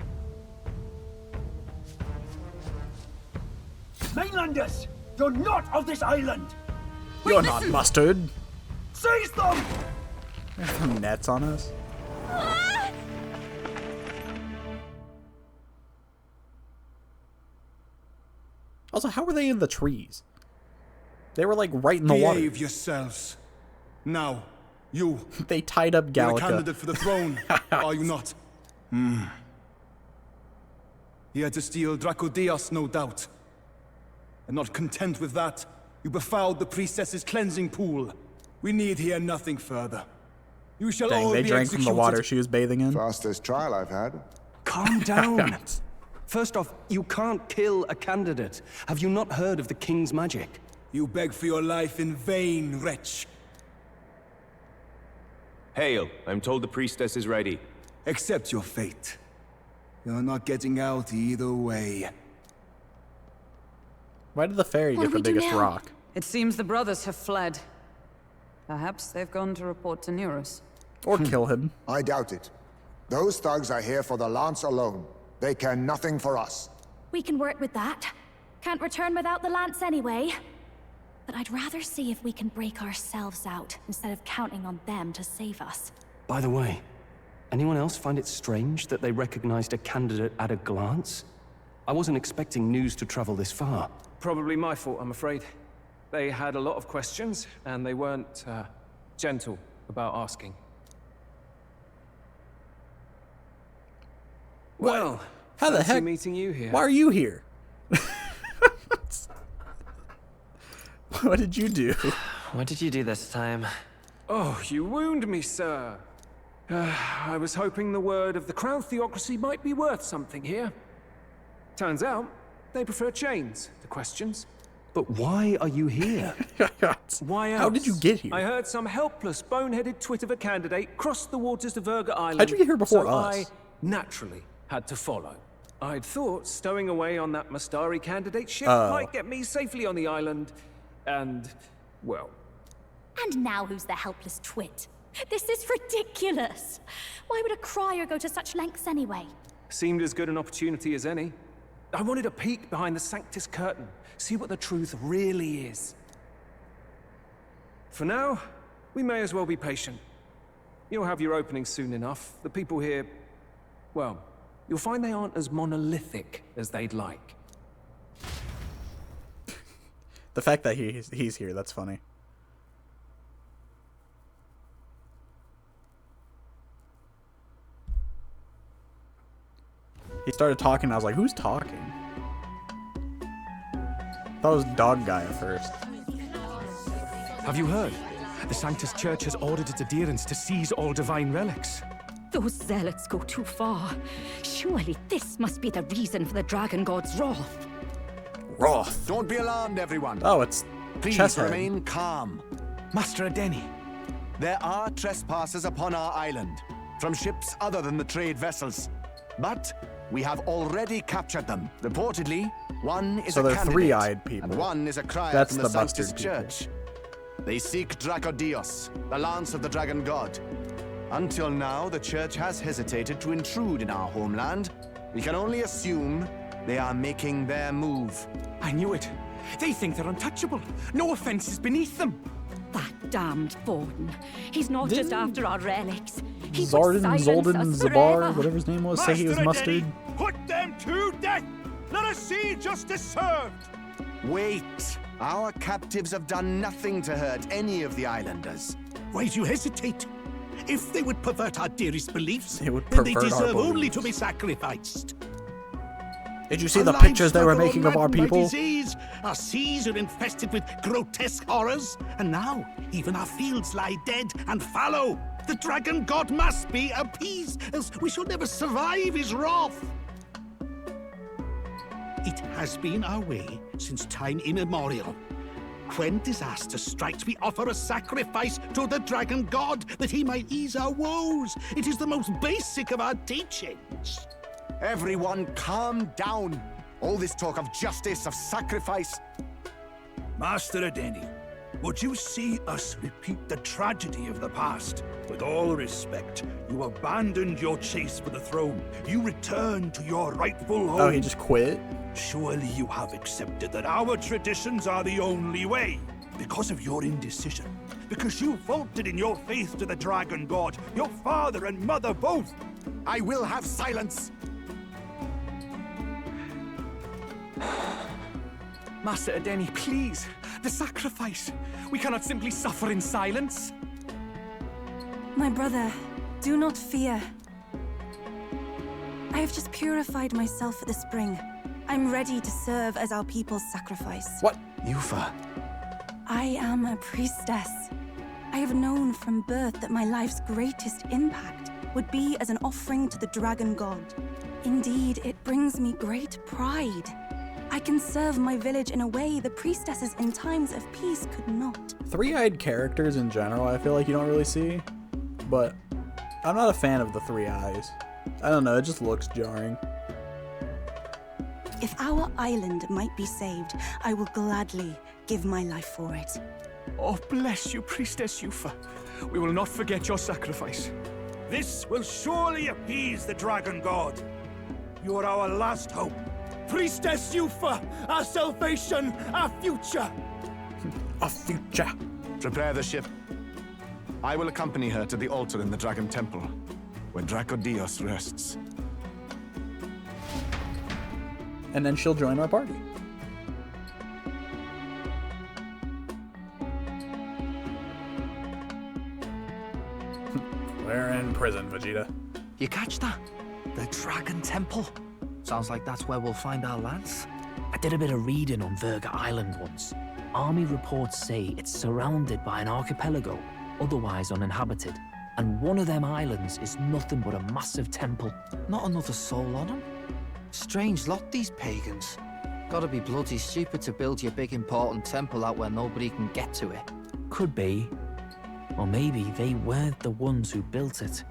Mainlanders, you're not of this island. You're not mustard. Seize them! There's some nets on us. Also, how were they in the trees? They were like right in the water. Behave yourselves. Now, you. They tied up You're a Gallica. candidate for the throne, are you not? Here to steal Dracodios, no doubt. And not content with that, you befouled the priestess's cleansing pool. We need hear nothing further. You shall Dang, all they be drank from the water executed. she was bathing in. Fastest trial I've had. Calm down. First off, you can't kill a candidate. Have you not heard of the king's magic? You beg for your life in vain, wretch. Hail, I'm told the priestess is ready. Accept your fate. You're not getting out either way. Why did the fairy get the biggest rock? It seems the brothers have fled. Perhaps they've gone to report to Neros. Or kill him. I doubt it. Those thugs are here for the lance alone. They care nothing for us. We can work with that. Can't return without the lance anyway. But I'd rather see if we can break ourselves out instead of counting on them to save us. By the way, anyone else find it strange that they recognized a candidate at a glance? I wasn't expecting news to travel this far. Probably my fault, I'm afraid. They had a lot of questions, and they weren't gentle about asking. Well, how the fancy heck? meeting you here. Why are you here? What did you do? What did you do this time? Oh, you wound me, sir. I was hoping the word of the Crown Theocracy might be worth something here. Turns out, they prefer chains to questions. But why are you here? Why else? How did you get here? I heard some helpless, boneheaded twit of a candidate crossed the waters of Virga Island. How'd you get here before so us? I naturally had to follow. I'd thought stowing away on that Mastari candidate ship might get me safely on the island. And, well... And now who's the helpless twit? This is ridiculous. Why would a crier go to such lengths anyway? Seemed as good an opportunity as any. I wanted a peek behind the Sanctus curtain, see what the truth really is. For now, we may as well be patient. You'll have your opening soon enough. The people here, well, you'll find they aren't as monolithic as they'd like. The fact that he's here, that's funny. He started talking, I was like, who's talking? I thought it was dog guy at first. Have you heard? The Sanctus Church has ordered its adherents to seize all divine relics. Those zealots go too far. Surely this must be the reason for the Dragon God's wrath. Wrath. Don't be alarmed, everyone. Oh, it's Please Chesshead. remain calm. Master Adeni, there are trespassers upon our island, from ships other than the trade vessels. But we have already captured them. Reportedly, one is So a they're candidate, three-eyed people. and one is a crier That's from the the Sanctus mustard people. Church. They seek Dracodios, the lance of the Dragon God. Until now, the Church has hesitated to intrude in our homeland. We can only assume they are making their move. I knew it. They think they're untouchable. No offense is beneath them. That damned Borden. He's not just after our relics. He Zardan, would silence Zoldan, us Zabar, forever. whatever his name was, say he was mustard. Put them to death! Let us see justice served! Wait! Our captives have done nothing to hurt any of the islanders. Why do you hesitate? If they would pervert our dearest beliefs, They would then they pervert our deserve only beliefs. to be sacrificed. Did you see Our the lives pictures they were struggle making of our maddened by people? Disease. Our seas are infested with grotesque horrors, and now even our fields lie dead and fallow. The Dragon God must be appeased, else we shall never survive his wrath. It has been our way since time immemorial. When disaster strikes, we offer a sacrifice to the Dragon God that he might ease our woes. It is the most basic of our teachings. Everyone calm down. All this talk of justice, of sacrifice. Master Adeni, Would you see us repeat the tragedy of the past? With all respect, you abandoned your chase for the throne. You returned to your rightful home. Oh, he just quit? Surely you have accepted that our traditions are the only way. Because of your indecision. Because you vaulted in your faith to the Dragon God. Your father and mother both. I will have silence. Master Adeni, please. The sacrifice. We cannot simply suffer in silence. My brother, do not fear. I have just purified myself for the spring. I'm ready to serve as our people's sacrifice. What? Yufa. I am a priestess. I have known from birth that my life's greatest impact would be as an offering to the Dragon God. Indeed, it brings me great pride. I can serve my village in a way the priestesses in times of peace could not. Three-eyed characters in general, I feel like you don't really see. But I'm not a fan of the three eyes. I don't know, it just looks jarring. If our island might be saved, I will gladly give my life for it. Oh, bless you, Priestess Yufa. We will not forget your sacrifice. This will surely appease the Dragon God. You are our last hope. Priestess Yufa, our salvation, our future. Our future. Prepare the ship. I will accompany her to the altar in the Dragon Temple, where Dracodios rests. And then she'll join our party. We're in prison, Vegeta. You catch that? The Dragon Temple. Sounds like that's where we'll find our lance. I did a bit of reading on Virga Island once. Army reports say it's surrounded by an archipelago, otherwise uninhabited. And one of them islands is nothing but a massive temple. Not another soul on them? Strange lot, these pagans. Gotta be bloody stupid to build your big important temple out where nobody can get to it. Could be. Or maybe they weren't the ones who built it.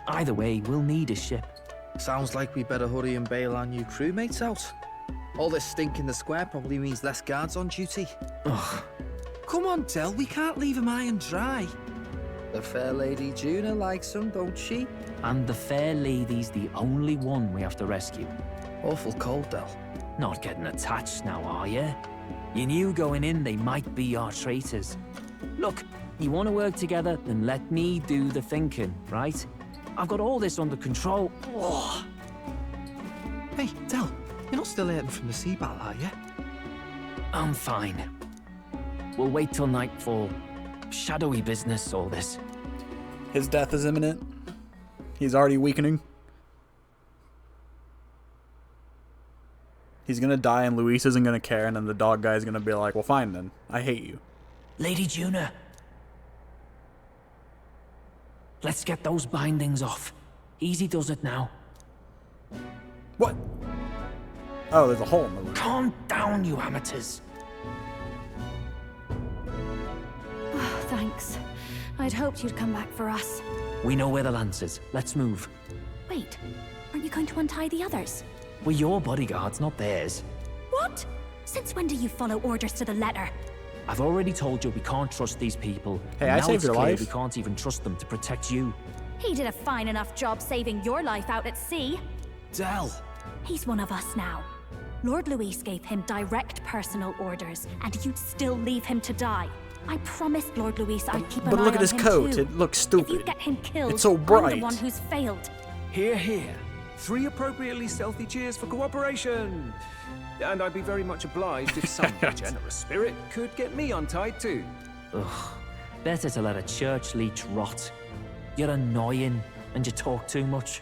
Either way, we'll need a ship. Sounds like we better hurry and bail our new crewmates out. All this stink in the square probably means less guards on duty. Ugh. Come on, Del, we can't leave him high and dry. The fair lady Juna likes him, don't she? And the fair lady's the only one we have to rescue. Awful cold, Del. Not getting attached now, are you? You knew going in they might be our traitors. Look, you want to work together, then let me do the thinking, right? I've got all this under control. Oh. Hey, Del, you're not still hurting from the sea battle, are you? I'm fine. We'll wait till nightfall. Shadowy business, all this. His death is imminent. He's already weakening. He's gonna die and Luis isn't gonna care, and then the dog guy's gonna be like, well fine then, I hate you. Lady Juna. Let's get those bindings off. Easy does it now. What? Oh, there's a hole in the roof. Calm down, you amateurs. Oh, thanks. I'd hoped you'd come back for us. We know where the lance is. Let's move. Wait, aren't you going to untie the others? We're your bodyguards, not theirs. What? Since when do you follow orders to the letter? I've already told you we can't trust these people. Hey, I saved your life. We can't even trust them to protect you. He did a fine enough job saving your life out at sea. Del! He's one of us now. Lord Luis gave him direct personal orders, and you'd still leave him to die. I promised Lord Luis I'd keep an eye on him too. But look at his coat, it looks stupid. If you get him killed, it's so I'm bright. the one who's failed. Hear, hear. 3 appropriately stealthy cheers for cooperation. And I'd be very much obliged if some generous spirit could get me untied too. Ugh. Better to let a church leech rot. You're annoying, and you talk too much.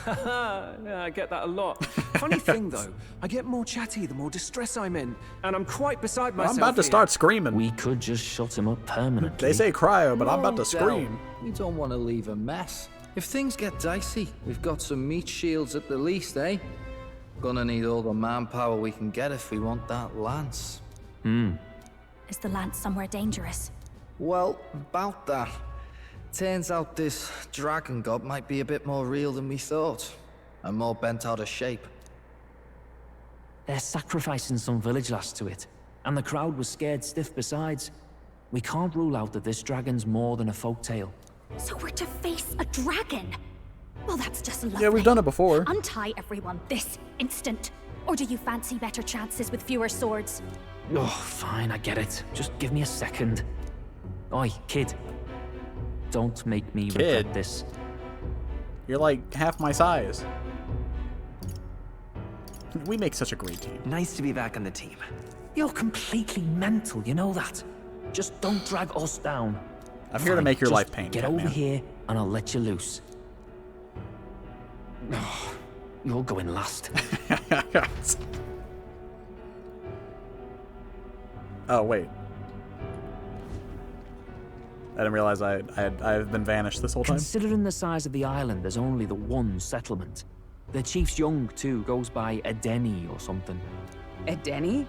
Yeah, I get that a lot. Funny thing though, I get more chatty the more distress I'm in, and I'm quite beside myself. I'm about to start screaming. We could just shut him up permanently. They say cryo, but I'm about to scream. We don't want to leave a mess. If things get dicey, we've got some meat shields at the least, eh? Gonna need all the manpower we can get if we want that lance. Is the lance somewhere dangerous? Well, about that. Turns out this dragon god might be a bit more real than we thought, and more bent out of shape. They're sacrificing some village lass to it. And the crowd was scared stiff besides. We can't rule out that this dragon's more than a folktale. So we're to face a dragon? Well, that's just lovely. Yeah, we've done it before. Untie everyone this instant. Or do you fancy better chances with fewer swords? Oh, fine, I get it. Just give me a second. Oi, kid. Don't make me regret this. You're like half my size. We make such a great team. Nice to be back on the team. You're completely mental, you know that? Just don't drag us down. I'm here to make your life pain. Get over here and I'll let you loose. Oh, you're going last. Oh, wait. I didn't realize I've been vanished this whole time. Considering the size of the island, there's only the one settlement. The chief's young, too, goes by Edeni or something. Edeni?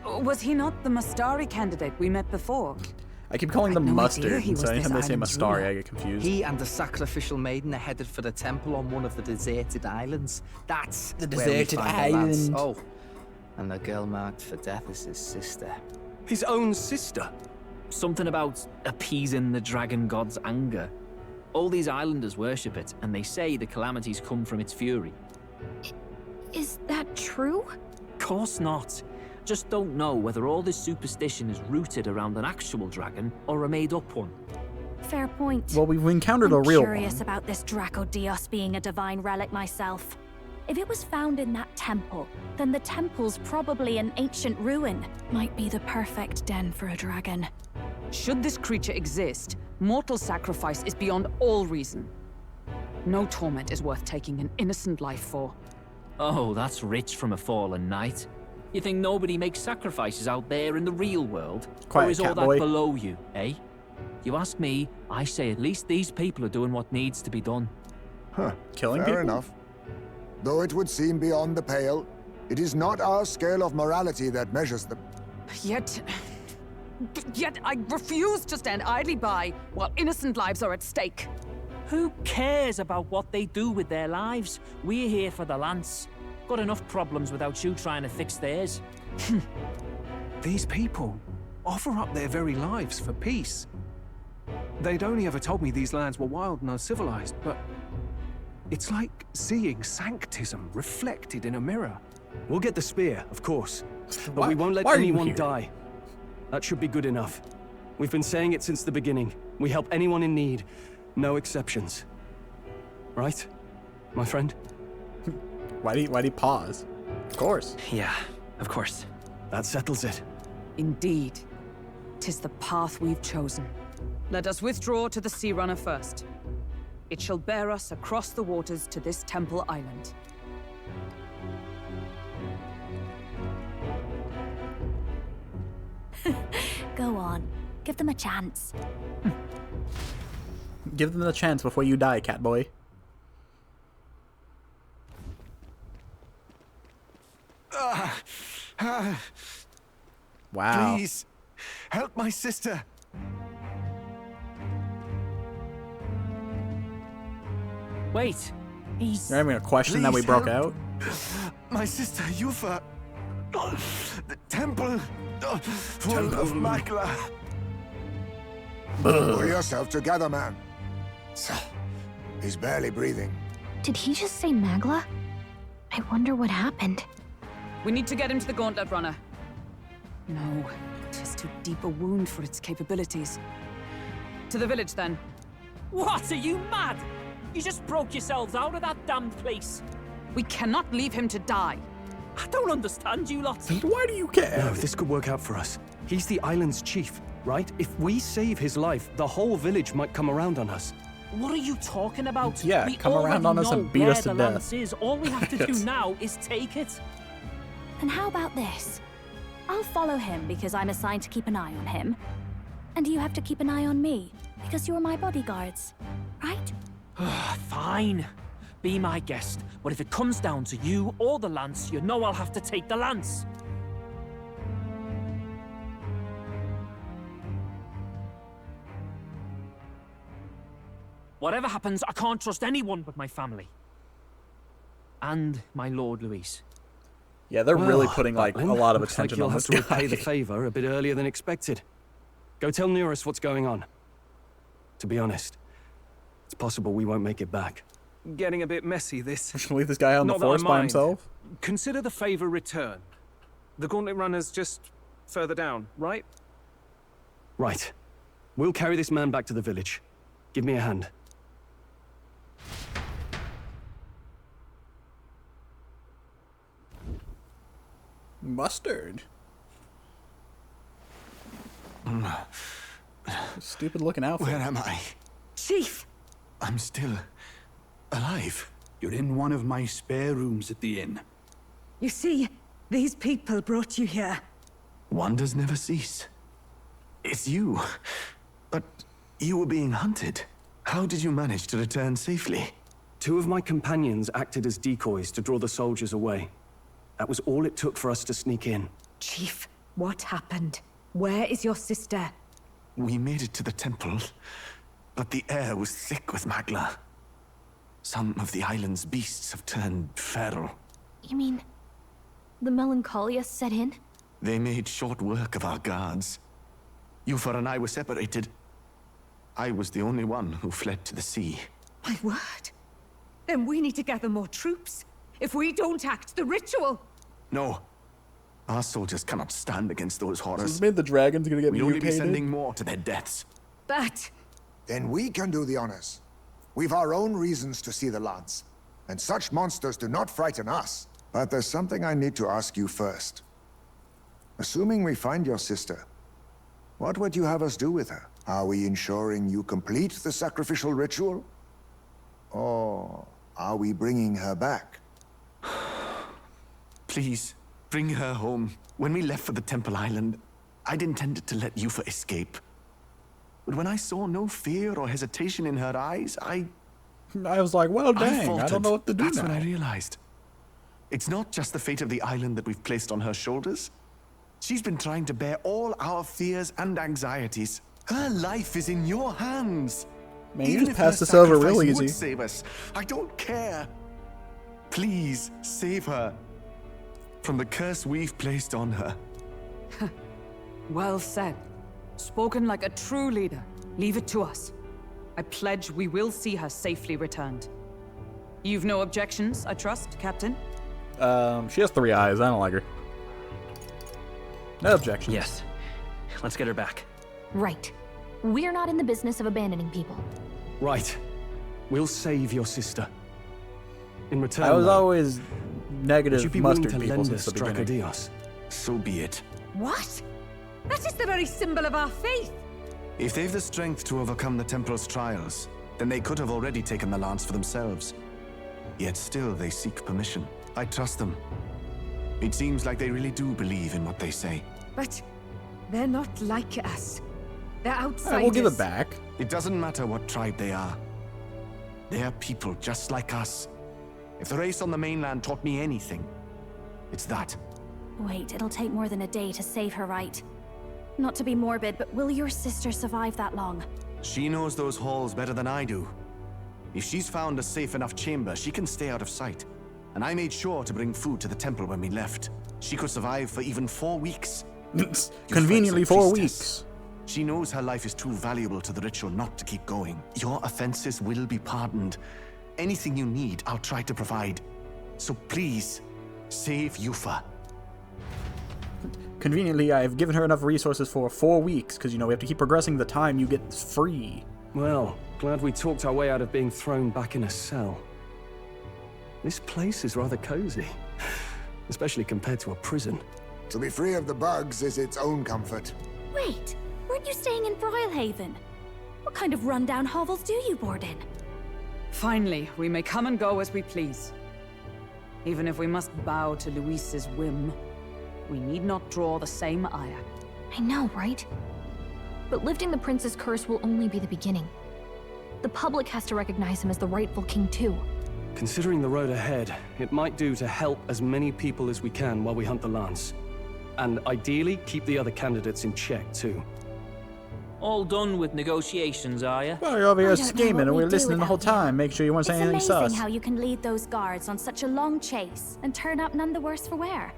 Was he not the Mastari candidate we met before? I keep calling them mustard, he was so anytime they this say island's Mastari, ruler. I get confused. He and the sacrificial maiden are headed for the temple on one of the deserted islands. That's The where we deserted find the lads. island. Oh, and the girl marked for death is his sister. His own sister? Something about appeasing the dragon god's anger. All these islanders worship it, and they say the calamities come from its fury. Is that true? Course not. Just don't know whether all this superstition is rooted around an actual dragon or a made-up one. Fair point. Well, we've encountered a real I'm curious one. about this Dracodios being a divine relic myself. If it was found in that temple, then the temple's probably an ancient ruin. Might be the perfect den for a dragon. Should this creature exist, mortal sacrifice is beyond all reason. No torment is worth taking an innocent life for. Oh, that's rich from a fallen knight. You think nobody makes sacrifices out there in the real world? Quiet, or is all that Catboy. below you, eh? You ask me, I say at least these people are doing what needs to be done. Huh. Killing Fair people? enough. Though it would seem beyond the pale, it is not our scale of morality that measures them. Yet I refuse to stand idly by while innocent lives are at stake. Who cares about what they do with their lives? We're here for the lance. Got enough problems without you trying to fix theirs. These people offer up their very lives for peace. They'd only ever told me these lands were wild and uncivilized, but it's like seeing sanctism reflected in a mirror. We'll get the spear, of course. But Why- we won't let why are you anyone here? die. That should be good enough. We've been saying it since the beginning. We help anyone in need. No exceptions. Right? My friend? Why'd he pause? Of course. Yeah, of course. That settles it. Indeed. 'Tis the path we've chosen. Let us withdraw to the Sea Runner first. It shall bear us across the waters to this temple island. Go on. Give them a chance. Give them the chance before you die, Catboy. Wow. Please, help my sister. Wait, he's... You're having a question that we Please broke help. out? My sister Yufa. The temple full of Magla. Pull yourself together, man. He's barely breathing. Did he just say Magla? I wonder what happened. We need to get him to the Gauntlet Runner. No, 'tis too deep a wound for its capabilities. To the village, then. What, are you mad? You just broke yourselves out of that damned place. We cannot leave him to die. I don't understand you lot. Why do you care? No, this could work out for us. He's the island's chief, right? If we save his life, the whole village might come around on us. What are you talking about? Yeah, we come around already on us know and beat where us to the death. lance is. All we have to do Yes. now is take it. And how about this? I'll follow him because I'm assigned to keep an eye on him. And you have to keep an eye on me because you're my bodyguards, right? Fine. Be my guest. But if it comes down to you or the lance, you know I'll have to take the lance. Whatever happens, I can't trust anyone but my family. And my Lord Luis. Yeah, they're really Well, putting like a Butlin, lot of looks like attention you'll on have this to repay the guy. favor a bit earlier than expected. Go tell Nearest what's going on. To be honest, it's possible we won't make it back. Getting a bit messy, this. Leave this guy out in the Not that I forest by mind. himself. Consider the favor returned. The Gauntlet Runner's just further down, right? Right. We'll carry this man back to the village. Give me a hand. Mustard. Stupid looking outfit. Where am I? Chief! I'm still alive. You're in one of my spare rooms at the inn. You see, these people brought you here. Wonders never cease. It's you. But you were being hunted. How did you manage to return safely? 2 of my companions acted as decoys to draw the soldiers away. That was all it took for us to sneak in. Chief, what happened? Where is your sister? We made it to the temple, but the air was thick with magla. Some of the island's beasts have turned feral. You mean the melancholia set in? They made short work of our guards. Yufa and I were separated. I was the only one who fled to the sea. My word. Then we need to gather more troops. If we don't act, the ritual... No. Our soldiers cannot stand against those So horrors. this made the dragons gonna get We'd only be mutated? sending more to their deaths. But... Then we can do the honors. We've our own reasons to see the lance. And such monsters do not frighten us. But there's something I need to ask you first. Assuming we find your sister, what would you have us do with her? Are we ensuring you complete the sacrificial ritual? Or are we bringing her back? Please, bring her home. When we left for the Temple Island, I'd intended to let Yufa escape. But when I saw no fear or hesitation in her eyes, I was like, well, dang, I faltered. don't know what to do That's now. when I realized. It's not just the fate of the island that we've placed on her shoulders. She's been trying to bear all our fears and anxieties. Her life is in your hands. Man, you Even just if her passed this over sacrifice real would easy. save us, I don't care. Please, save her. From the curse we've placed on her. Well said. Spoken like a true leader. Leave it to us. I pledge we will see her safely returned. You've no objections, I trust, Captain? She has 3 eyes. I don't like her. No objections. Yes. Let's get her back. Right. We're not in the business of abandoning people. Right. We'll save your sister. In return, I was though, always would negative you be willing mustard to people lend since us the beginning. Draco-Dios? So be it. What? That is the very symbol of our faith. If they've the strength to overcome the Templar's trials, then they could have already taken the lance for themselves. Yet still they seek permission. I trust them. It seems like they really do believe in what they say. But they're not like us. They're outsiders. Alright, we'll give it back. It doesn't matter what tribe they are. They are people just like us. If the race on the mainland taught me anything, it's that. Wait, it'll take more than a day to save her, right? Not to be morbid, but will your sister survive that long? She knows those halls better than I do. If she's found a safe enough chamber, she can stay out of sight. And I made sure to bring food to the temple when we left. She could survive for even 4 weeks. Conveniently 4 weeks. She knows her life is too valuable to the ritual not to keep going. Your offenses will be pardoned. Anything you need, I'll try to provide. So please, save Yufa. Conveniently, I've given her enough resources for 4 weeks, because, you know, we have to keep progressing the time you get free. Well, glad we talked our way out of being thrown back in a cell. This place is rather cozy, especially compared to a prison. To be free of the bugs is its own comfort. Wait, weren't you staying in Broilhaven? What kind of rundown hovels do you board in? Finally, we may come and go as we please. Even if we must bow to Luis's whim, we need not draw the same ire. I know, right? But lifting the prince's curse will only be the beginning. The public has to recognize him as the rightful king too. Considering the road ahead, it might do to help as many people as we can while we hunt the lance. And ideally, keep the other candidates in check too. All done with negotiations, are you? Well, you're over here scheming and we're listening the whole time. Make sure you weren't saying anything It's sus. amazing how you can lead those guards on such a long chase and turn up none the worse for wear.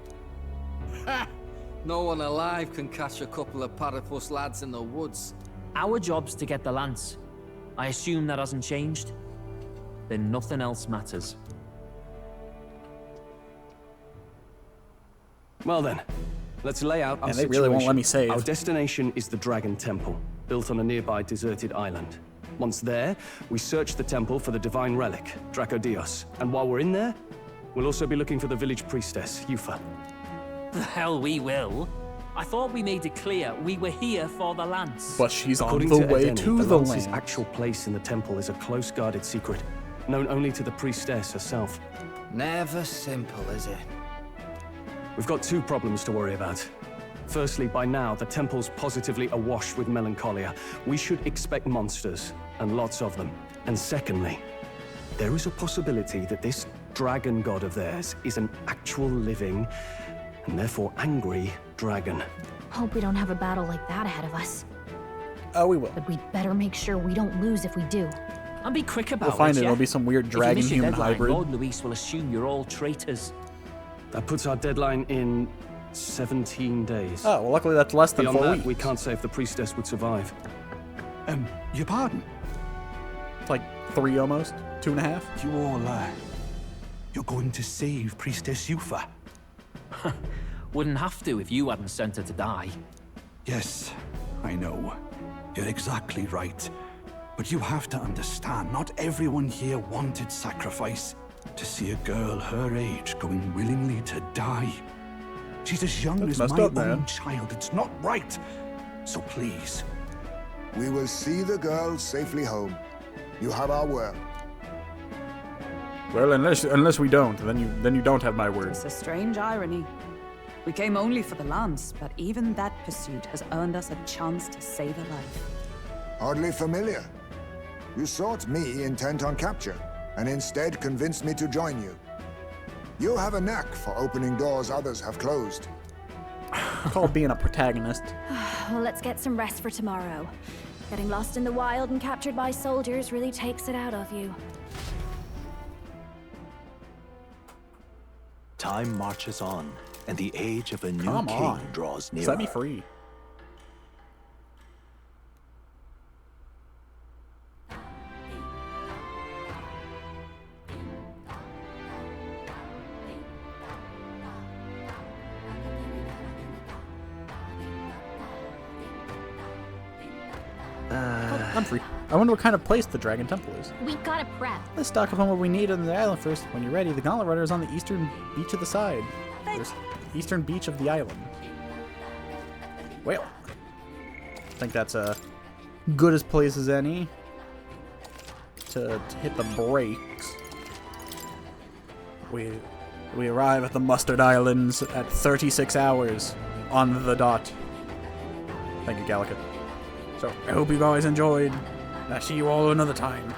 No one alive can catch a couple of platypus lads in the woods. Our job's to get the lance. I assume that hasn't changed? Then nothing else matters. Well then, let's lay out our And they situation. really won't let me save. Our destination is the Dragon Temple, built on a nearby deserted island. Once there, we search the temple for the divine relic, Dracodios. And while we're in there, we'll also be looking for the village priestess, Yufa. The hell we will. I thought we made it clear we were here for the lance. But she's According on the to way Edeni, to the lance's land. actual place in the temple is a close-guarded secret, known only to the priestess herself. Never simple, is it? We've got two problems to worry about. Firstly, by now, the temple's positively awash with melancholia. We should expect monsters, and lots of them. And secondly, there is a possibility that this dragon god of theirs is an actual living, and therefore angry, dragon. Hope we don't have a battle like that ahead of us. Oh, we will. But we'd better make sure we don't lose if we do. And be quick about We'll find it. yeah? It'll be some weird dragon if you miss your human deadline, hybrid. Lord Luis will assume you're all traitors. That puts our deadline in 17 days. Oh, well, luckily that's less than Beyond 4 that, weeks. we can't say if the priestess would survive. Your pardon? It's like 3 almost. 2.5. You all, you're going to save Priestess Yufa? Wouldn't have to if you hadn't sent her to die. Yes, I know. You're exactly right. But you have to understand, not everyone here wanted sacrifice. To see a girl her age going willingly to die. She's as young That's as messed my up, own man. child. It's not right. So please. We will see the girl safely home. You have our word. Well, unless we don't, then you don't have my word. It's a strange irony. We came only for the lance, but even that pursuit has earned us a chance to save a life. Hardly familiar. You sought me intent on capture, and instead convinced me to join you. You have a knack for opening doors others have closed. Called being a protagonist. Well, let's get some rest for tomorrow. Getting lost in the wild and captured by soldiers really takes it out of you. Time marches on, and the age of a new Come king on. draws nearer. Set me free. I'm free. I wonder what kind of place the Dragon Temple is. We gotta prep. Let's stock up on what we need on the island first. When you're ready, the Gauntlet Runner is on the eastern beach of the side. There's eastern beach of the island. Well, I think that's a good as place as any to hit the brakes. We arrive at the Mustard Islands at 36 hours on the dot. Thank you, Gallica. So, I hope you guys enjoyed. I'll see you all another time.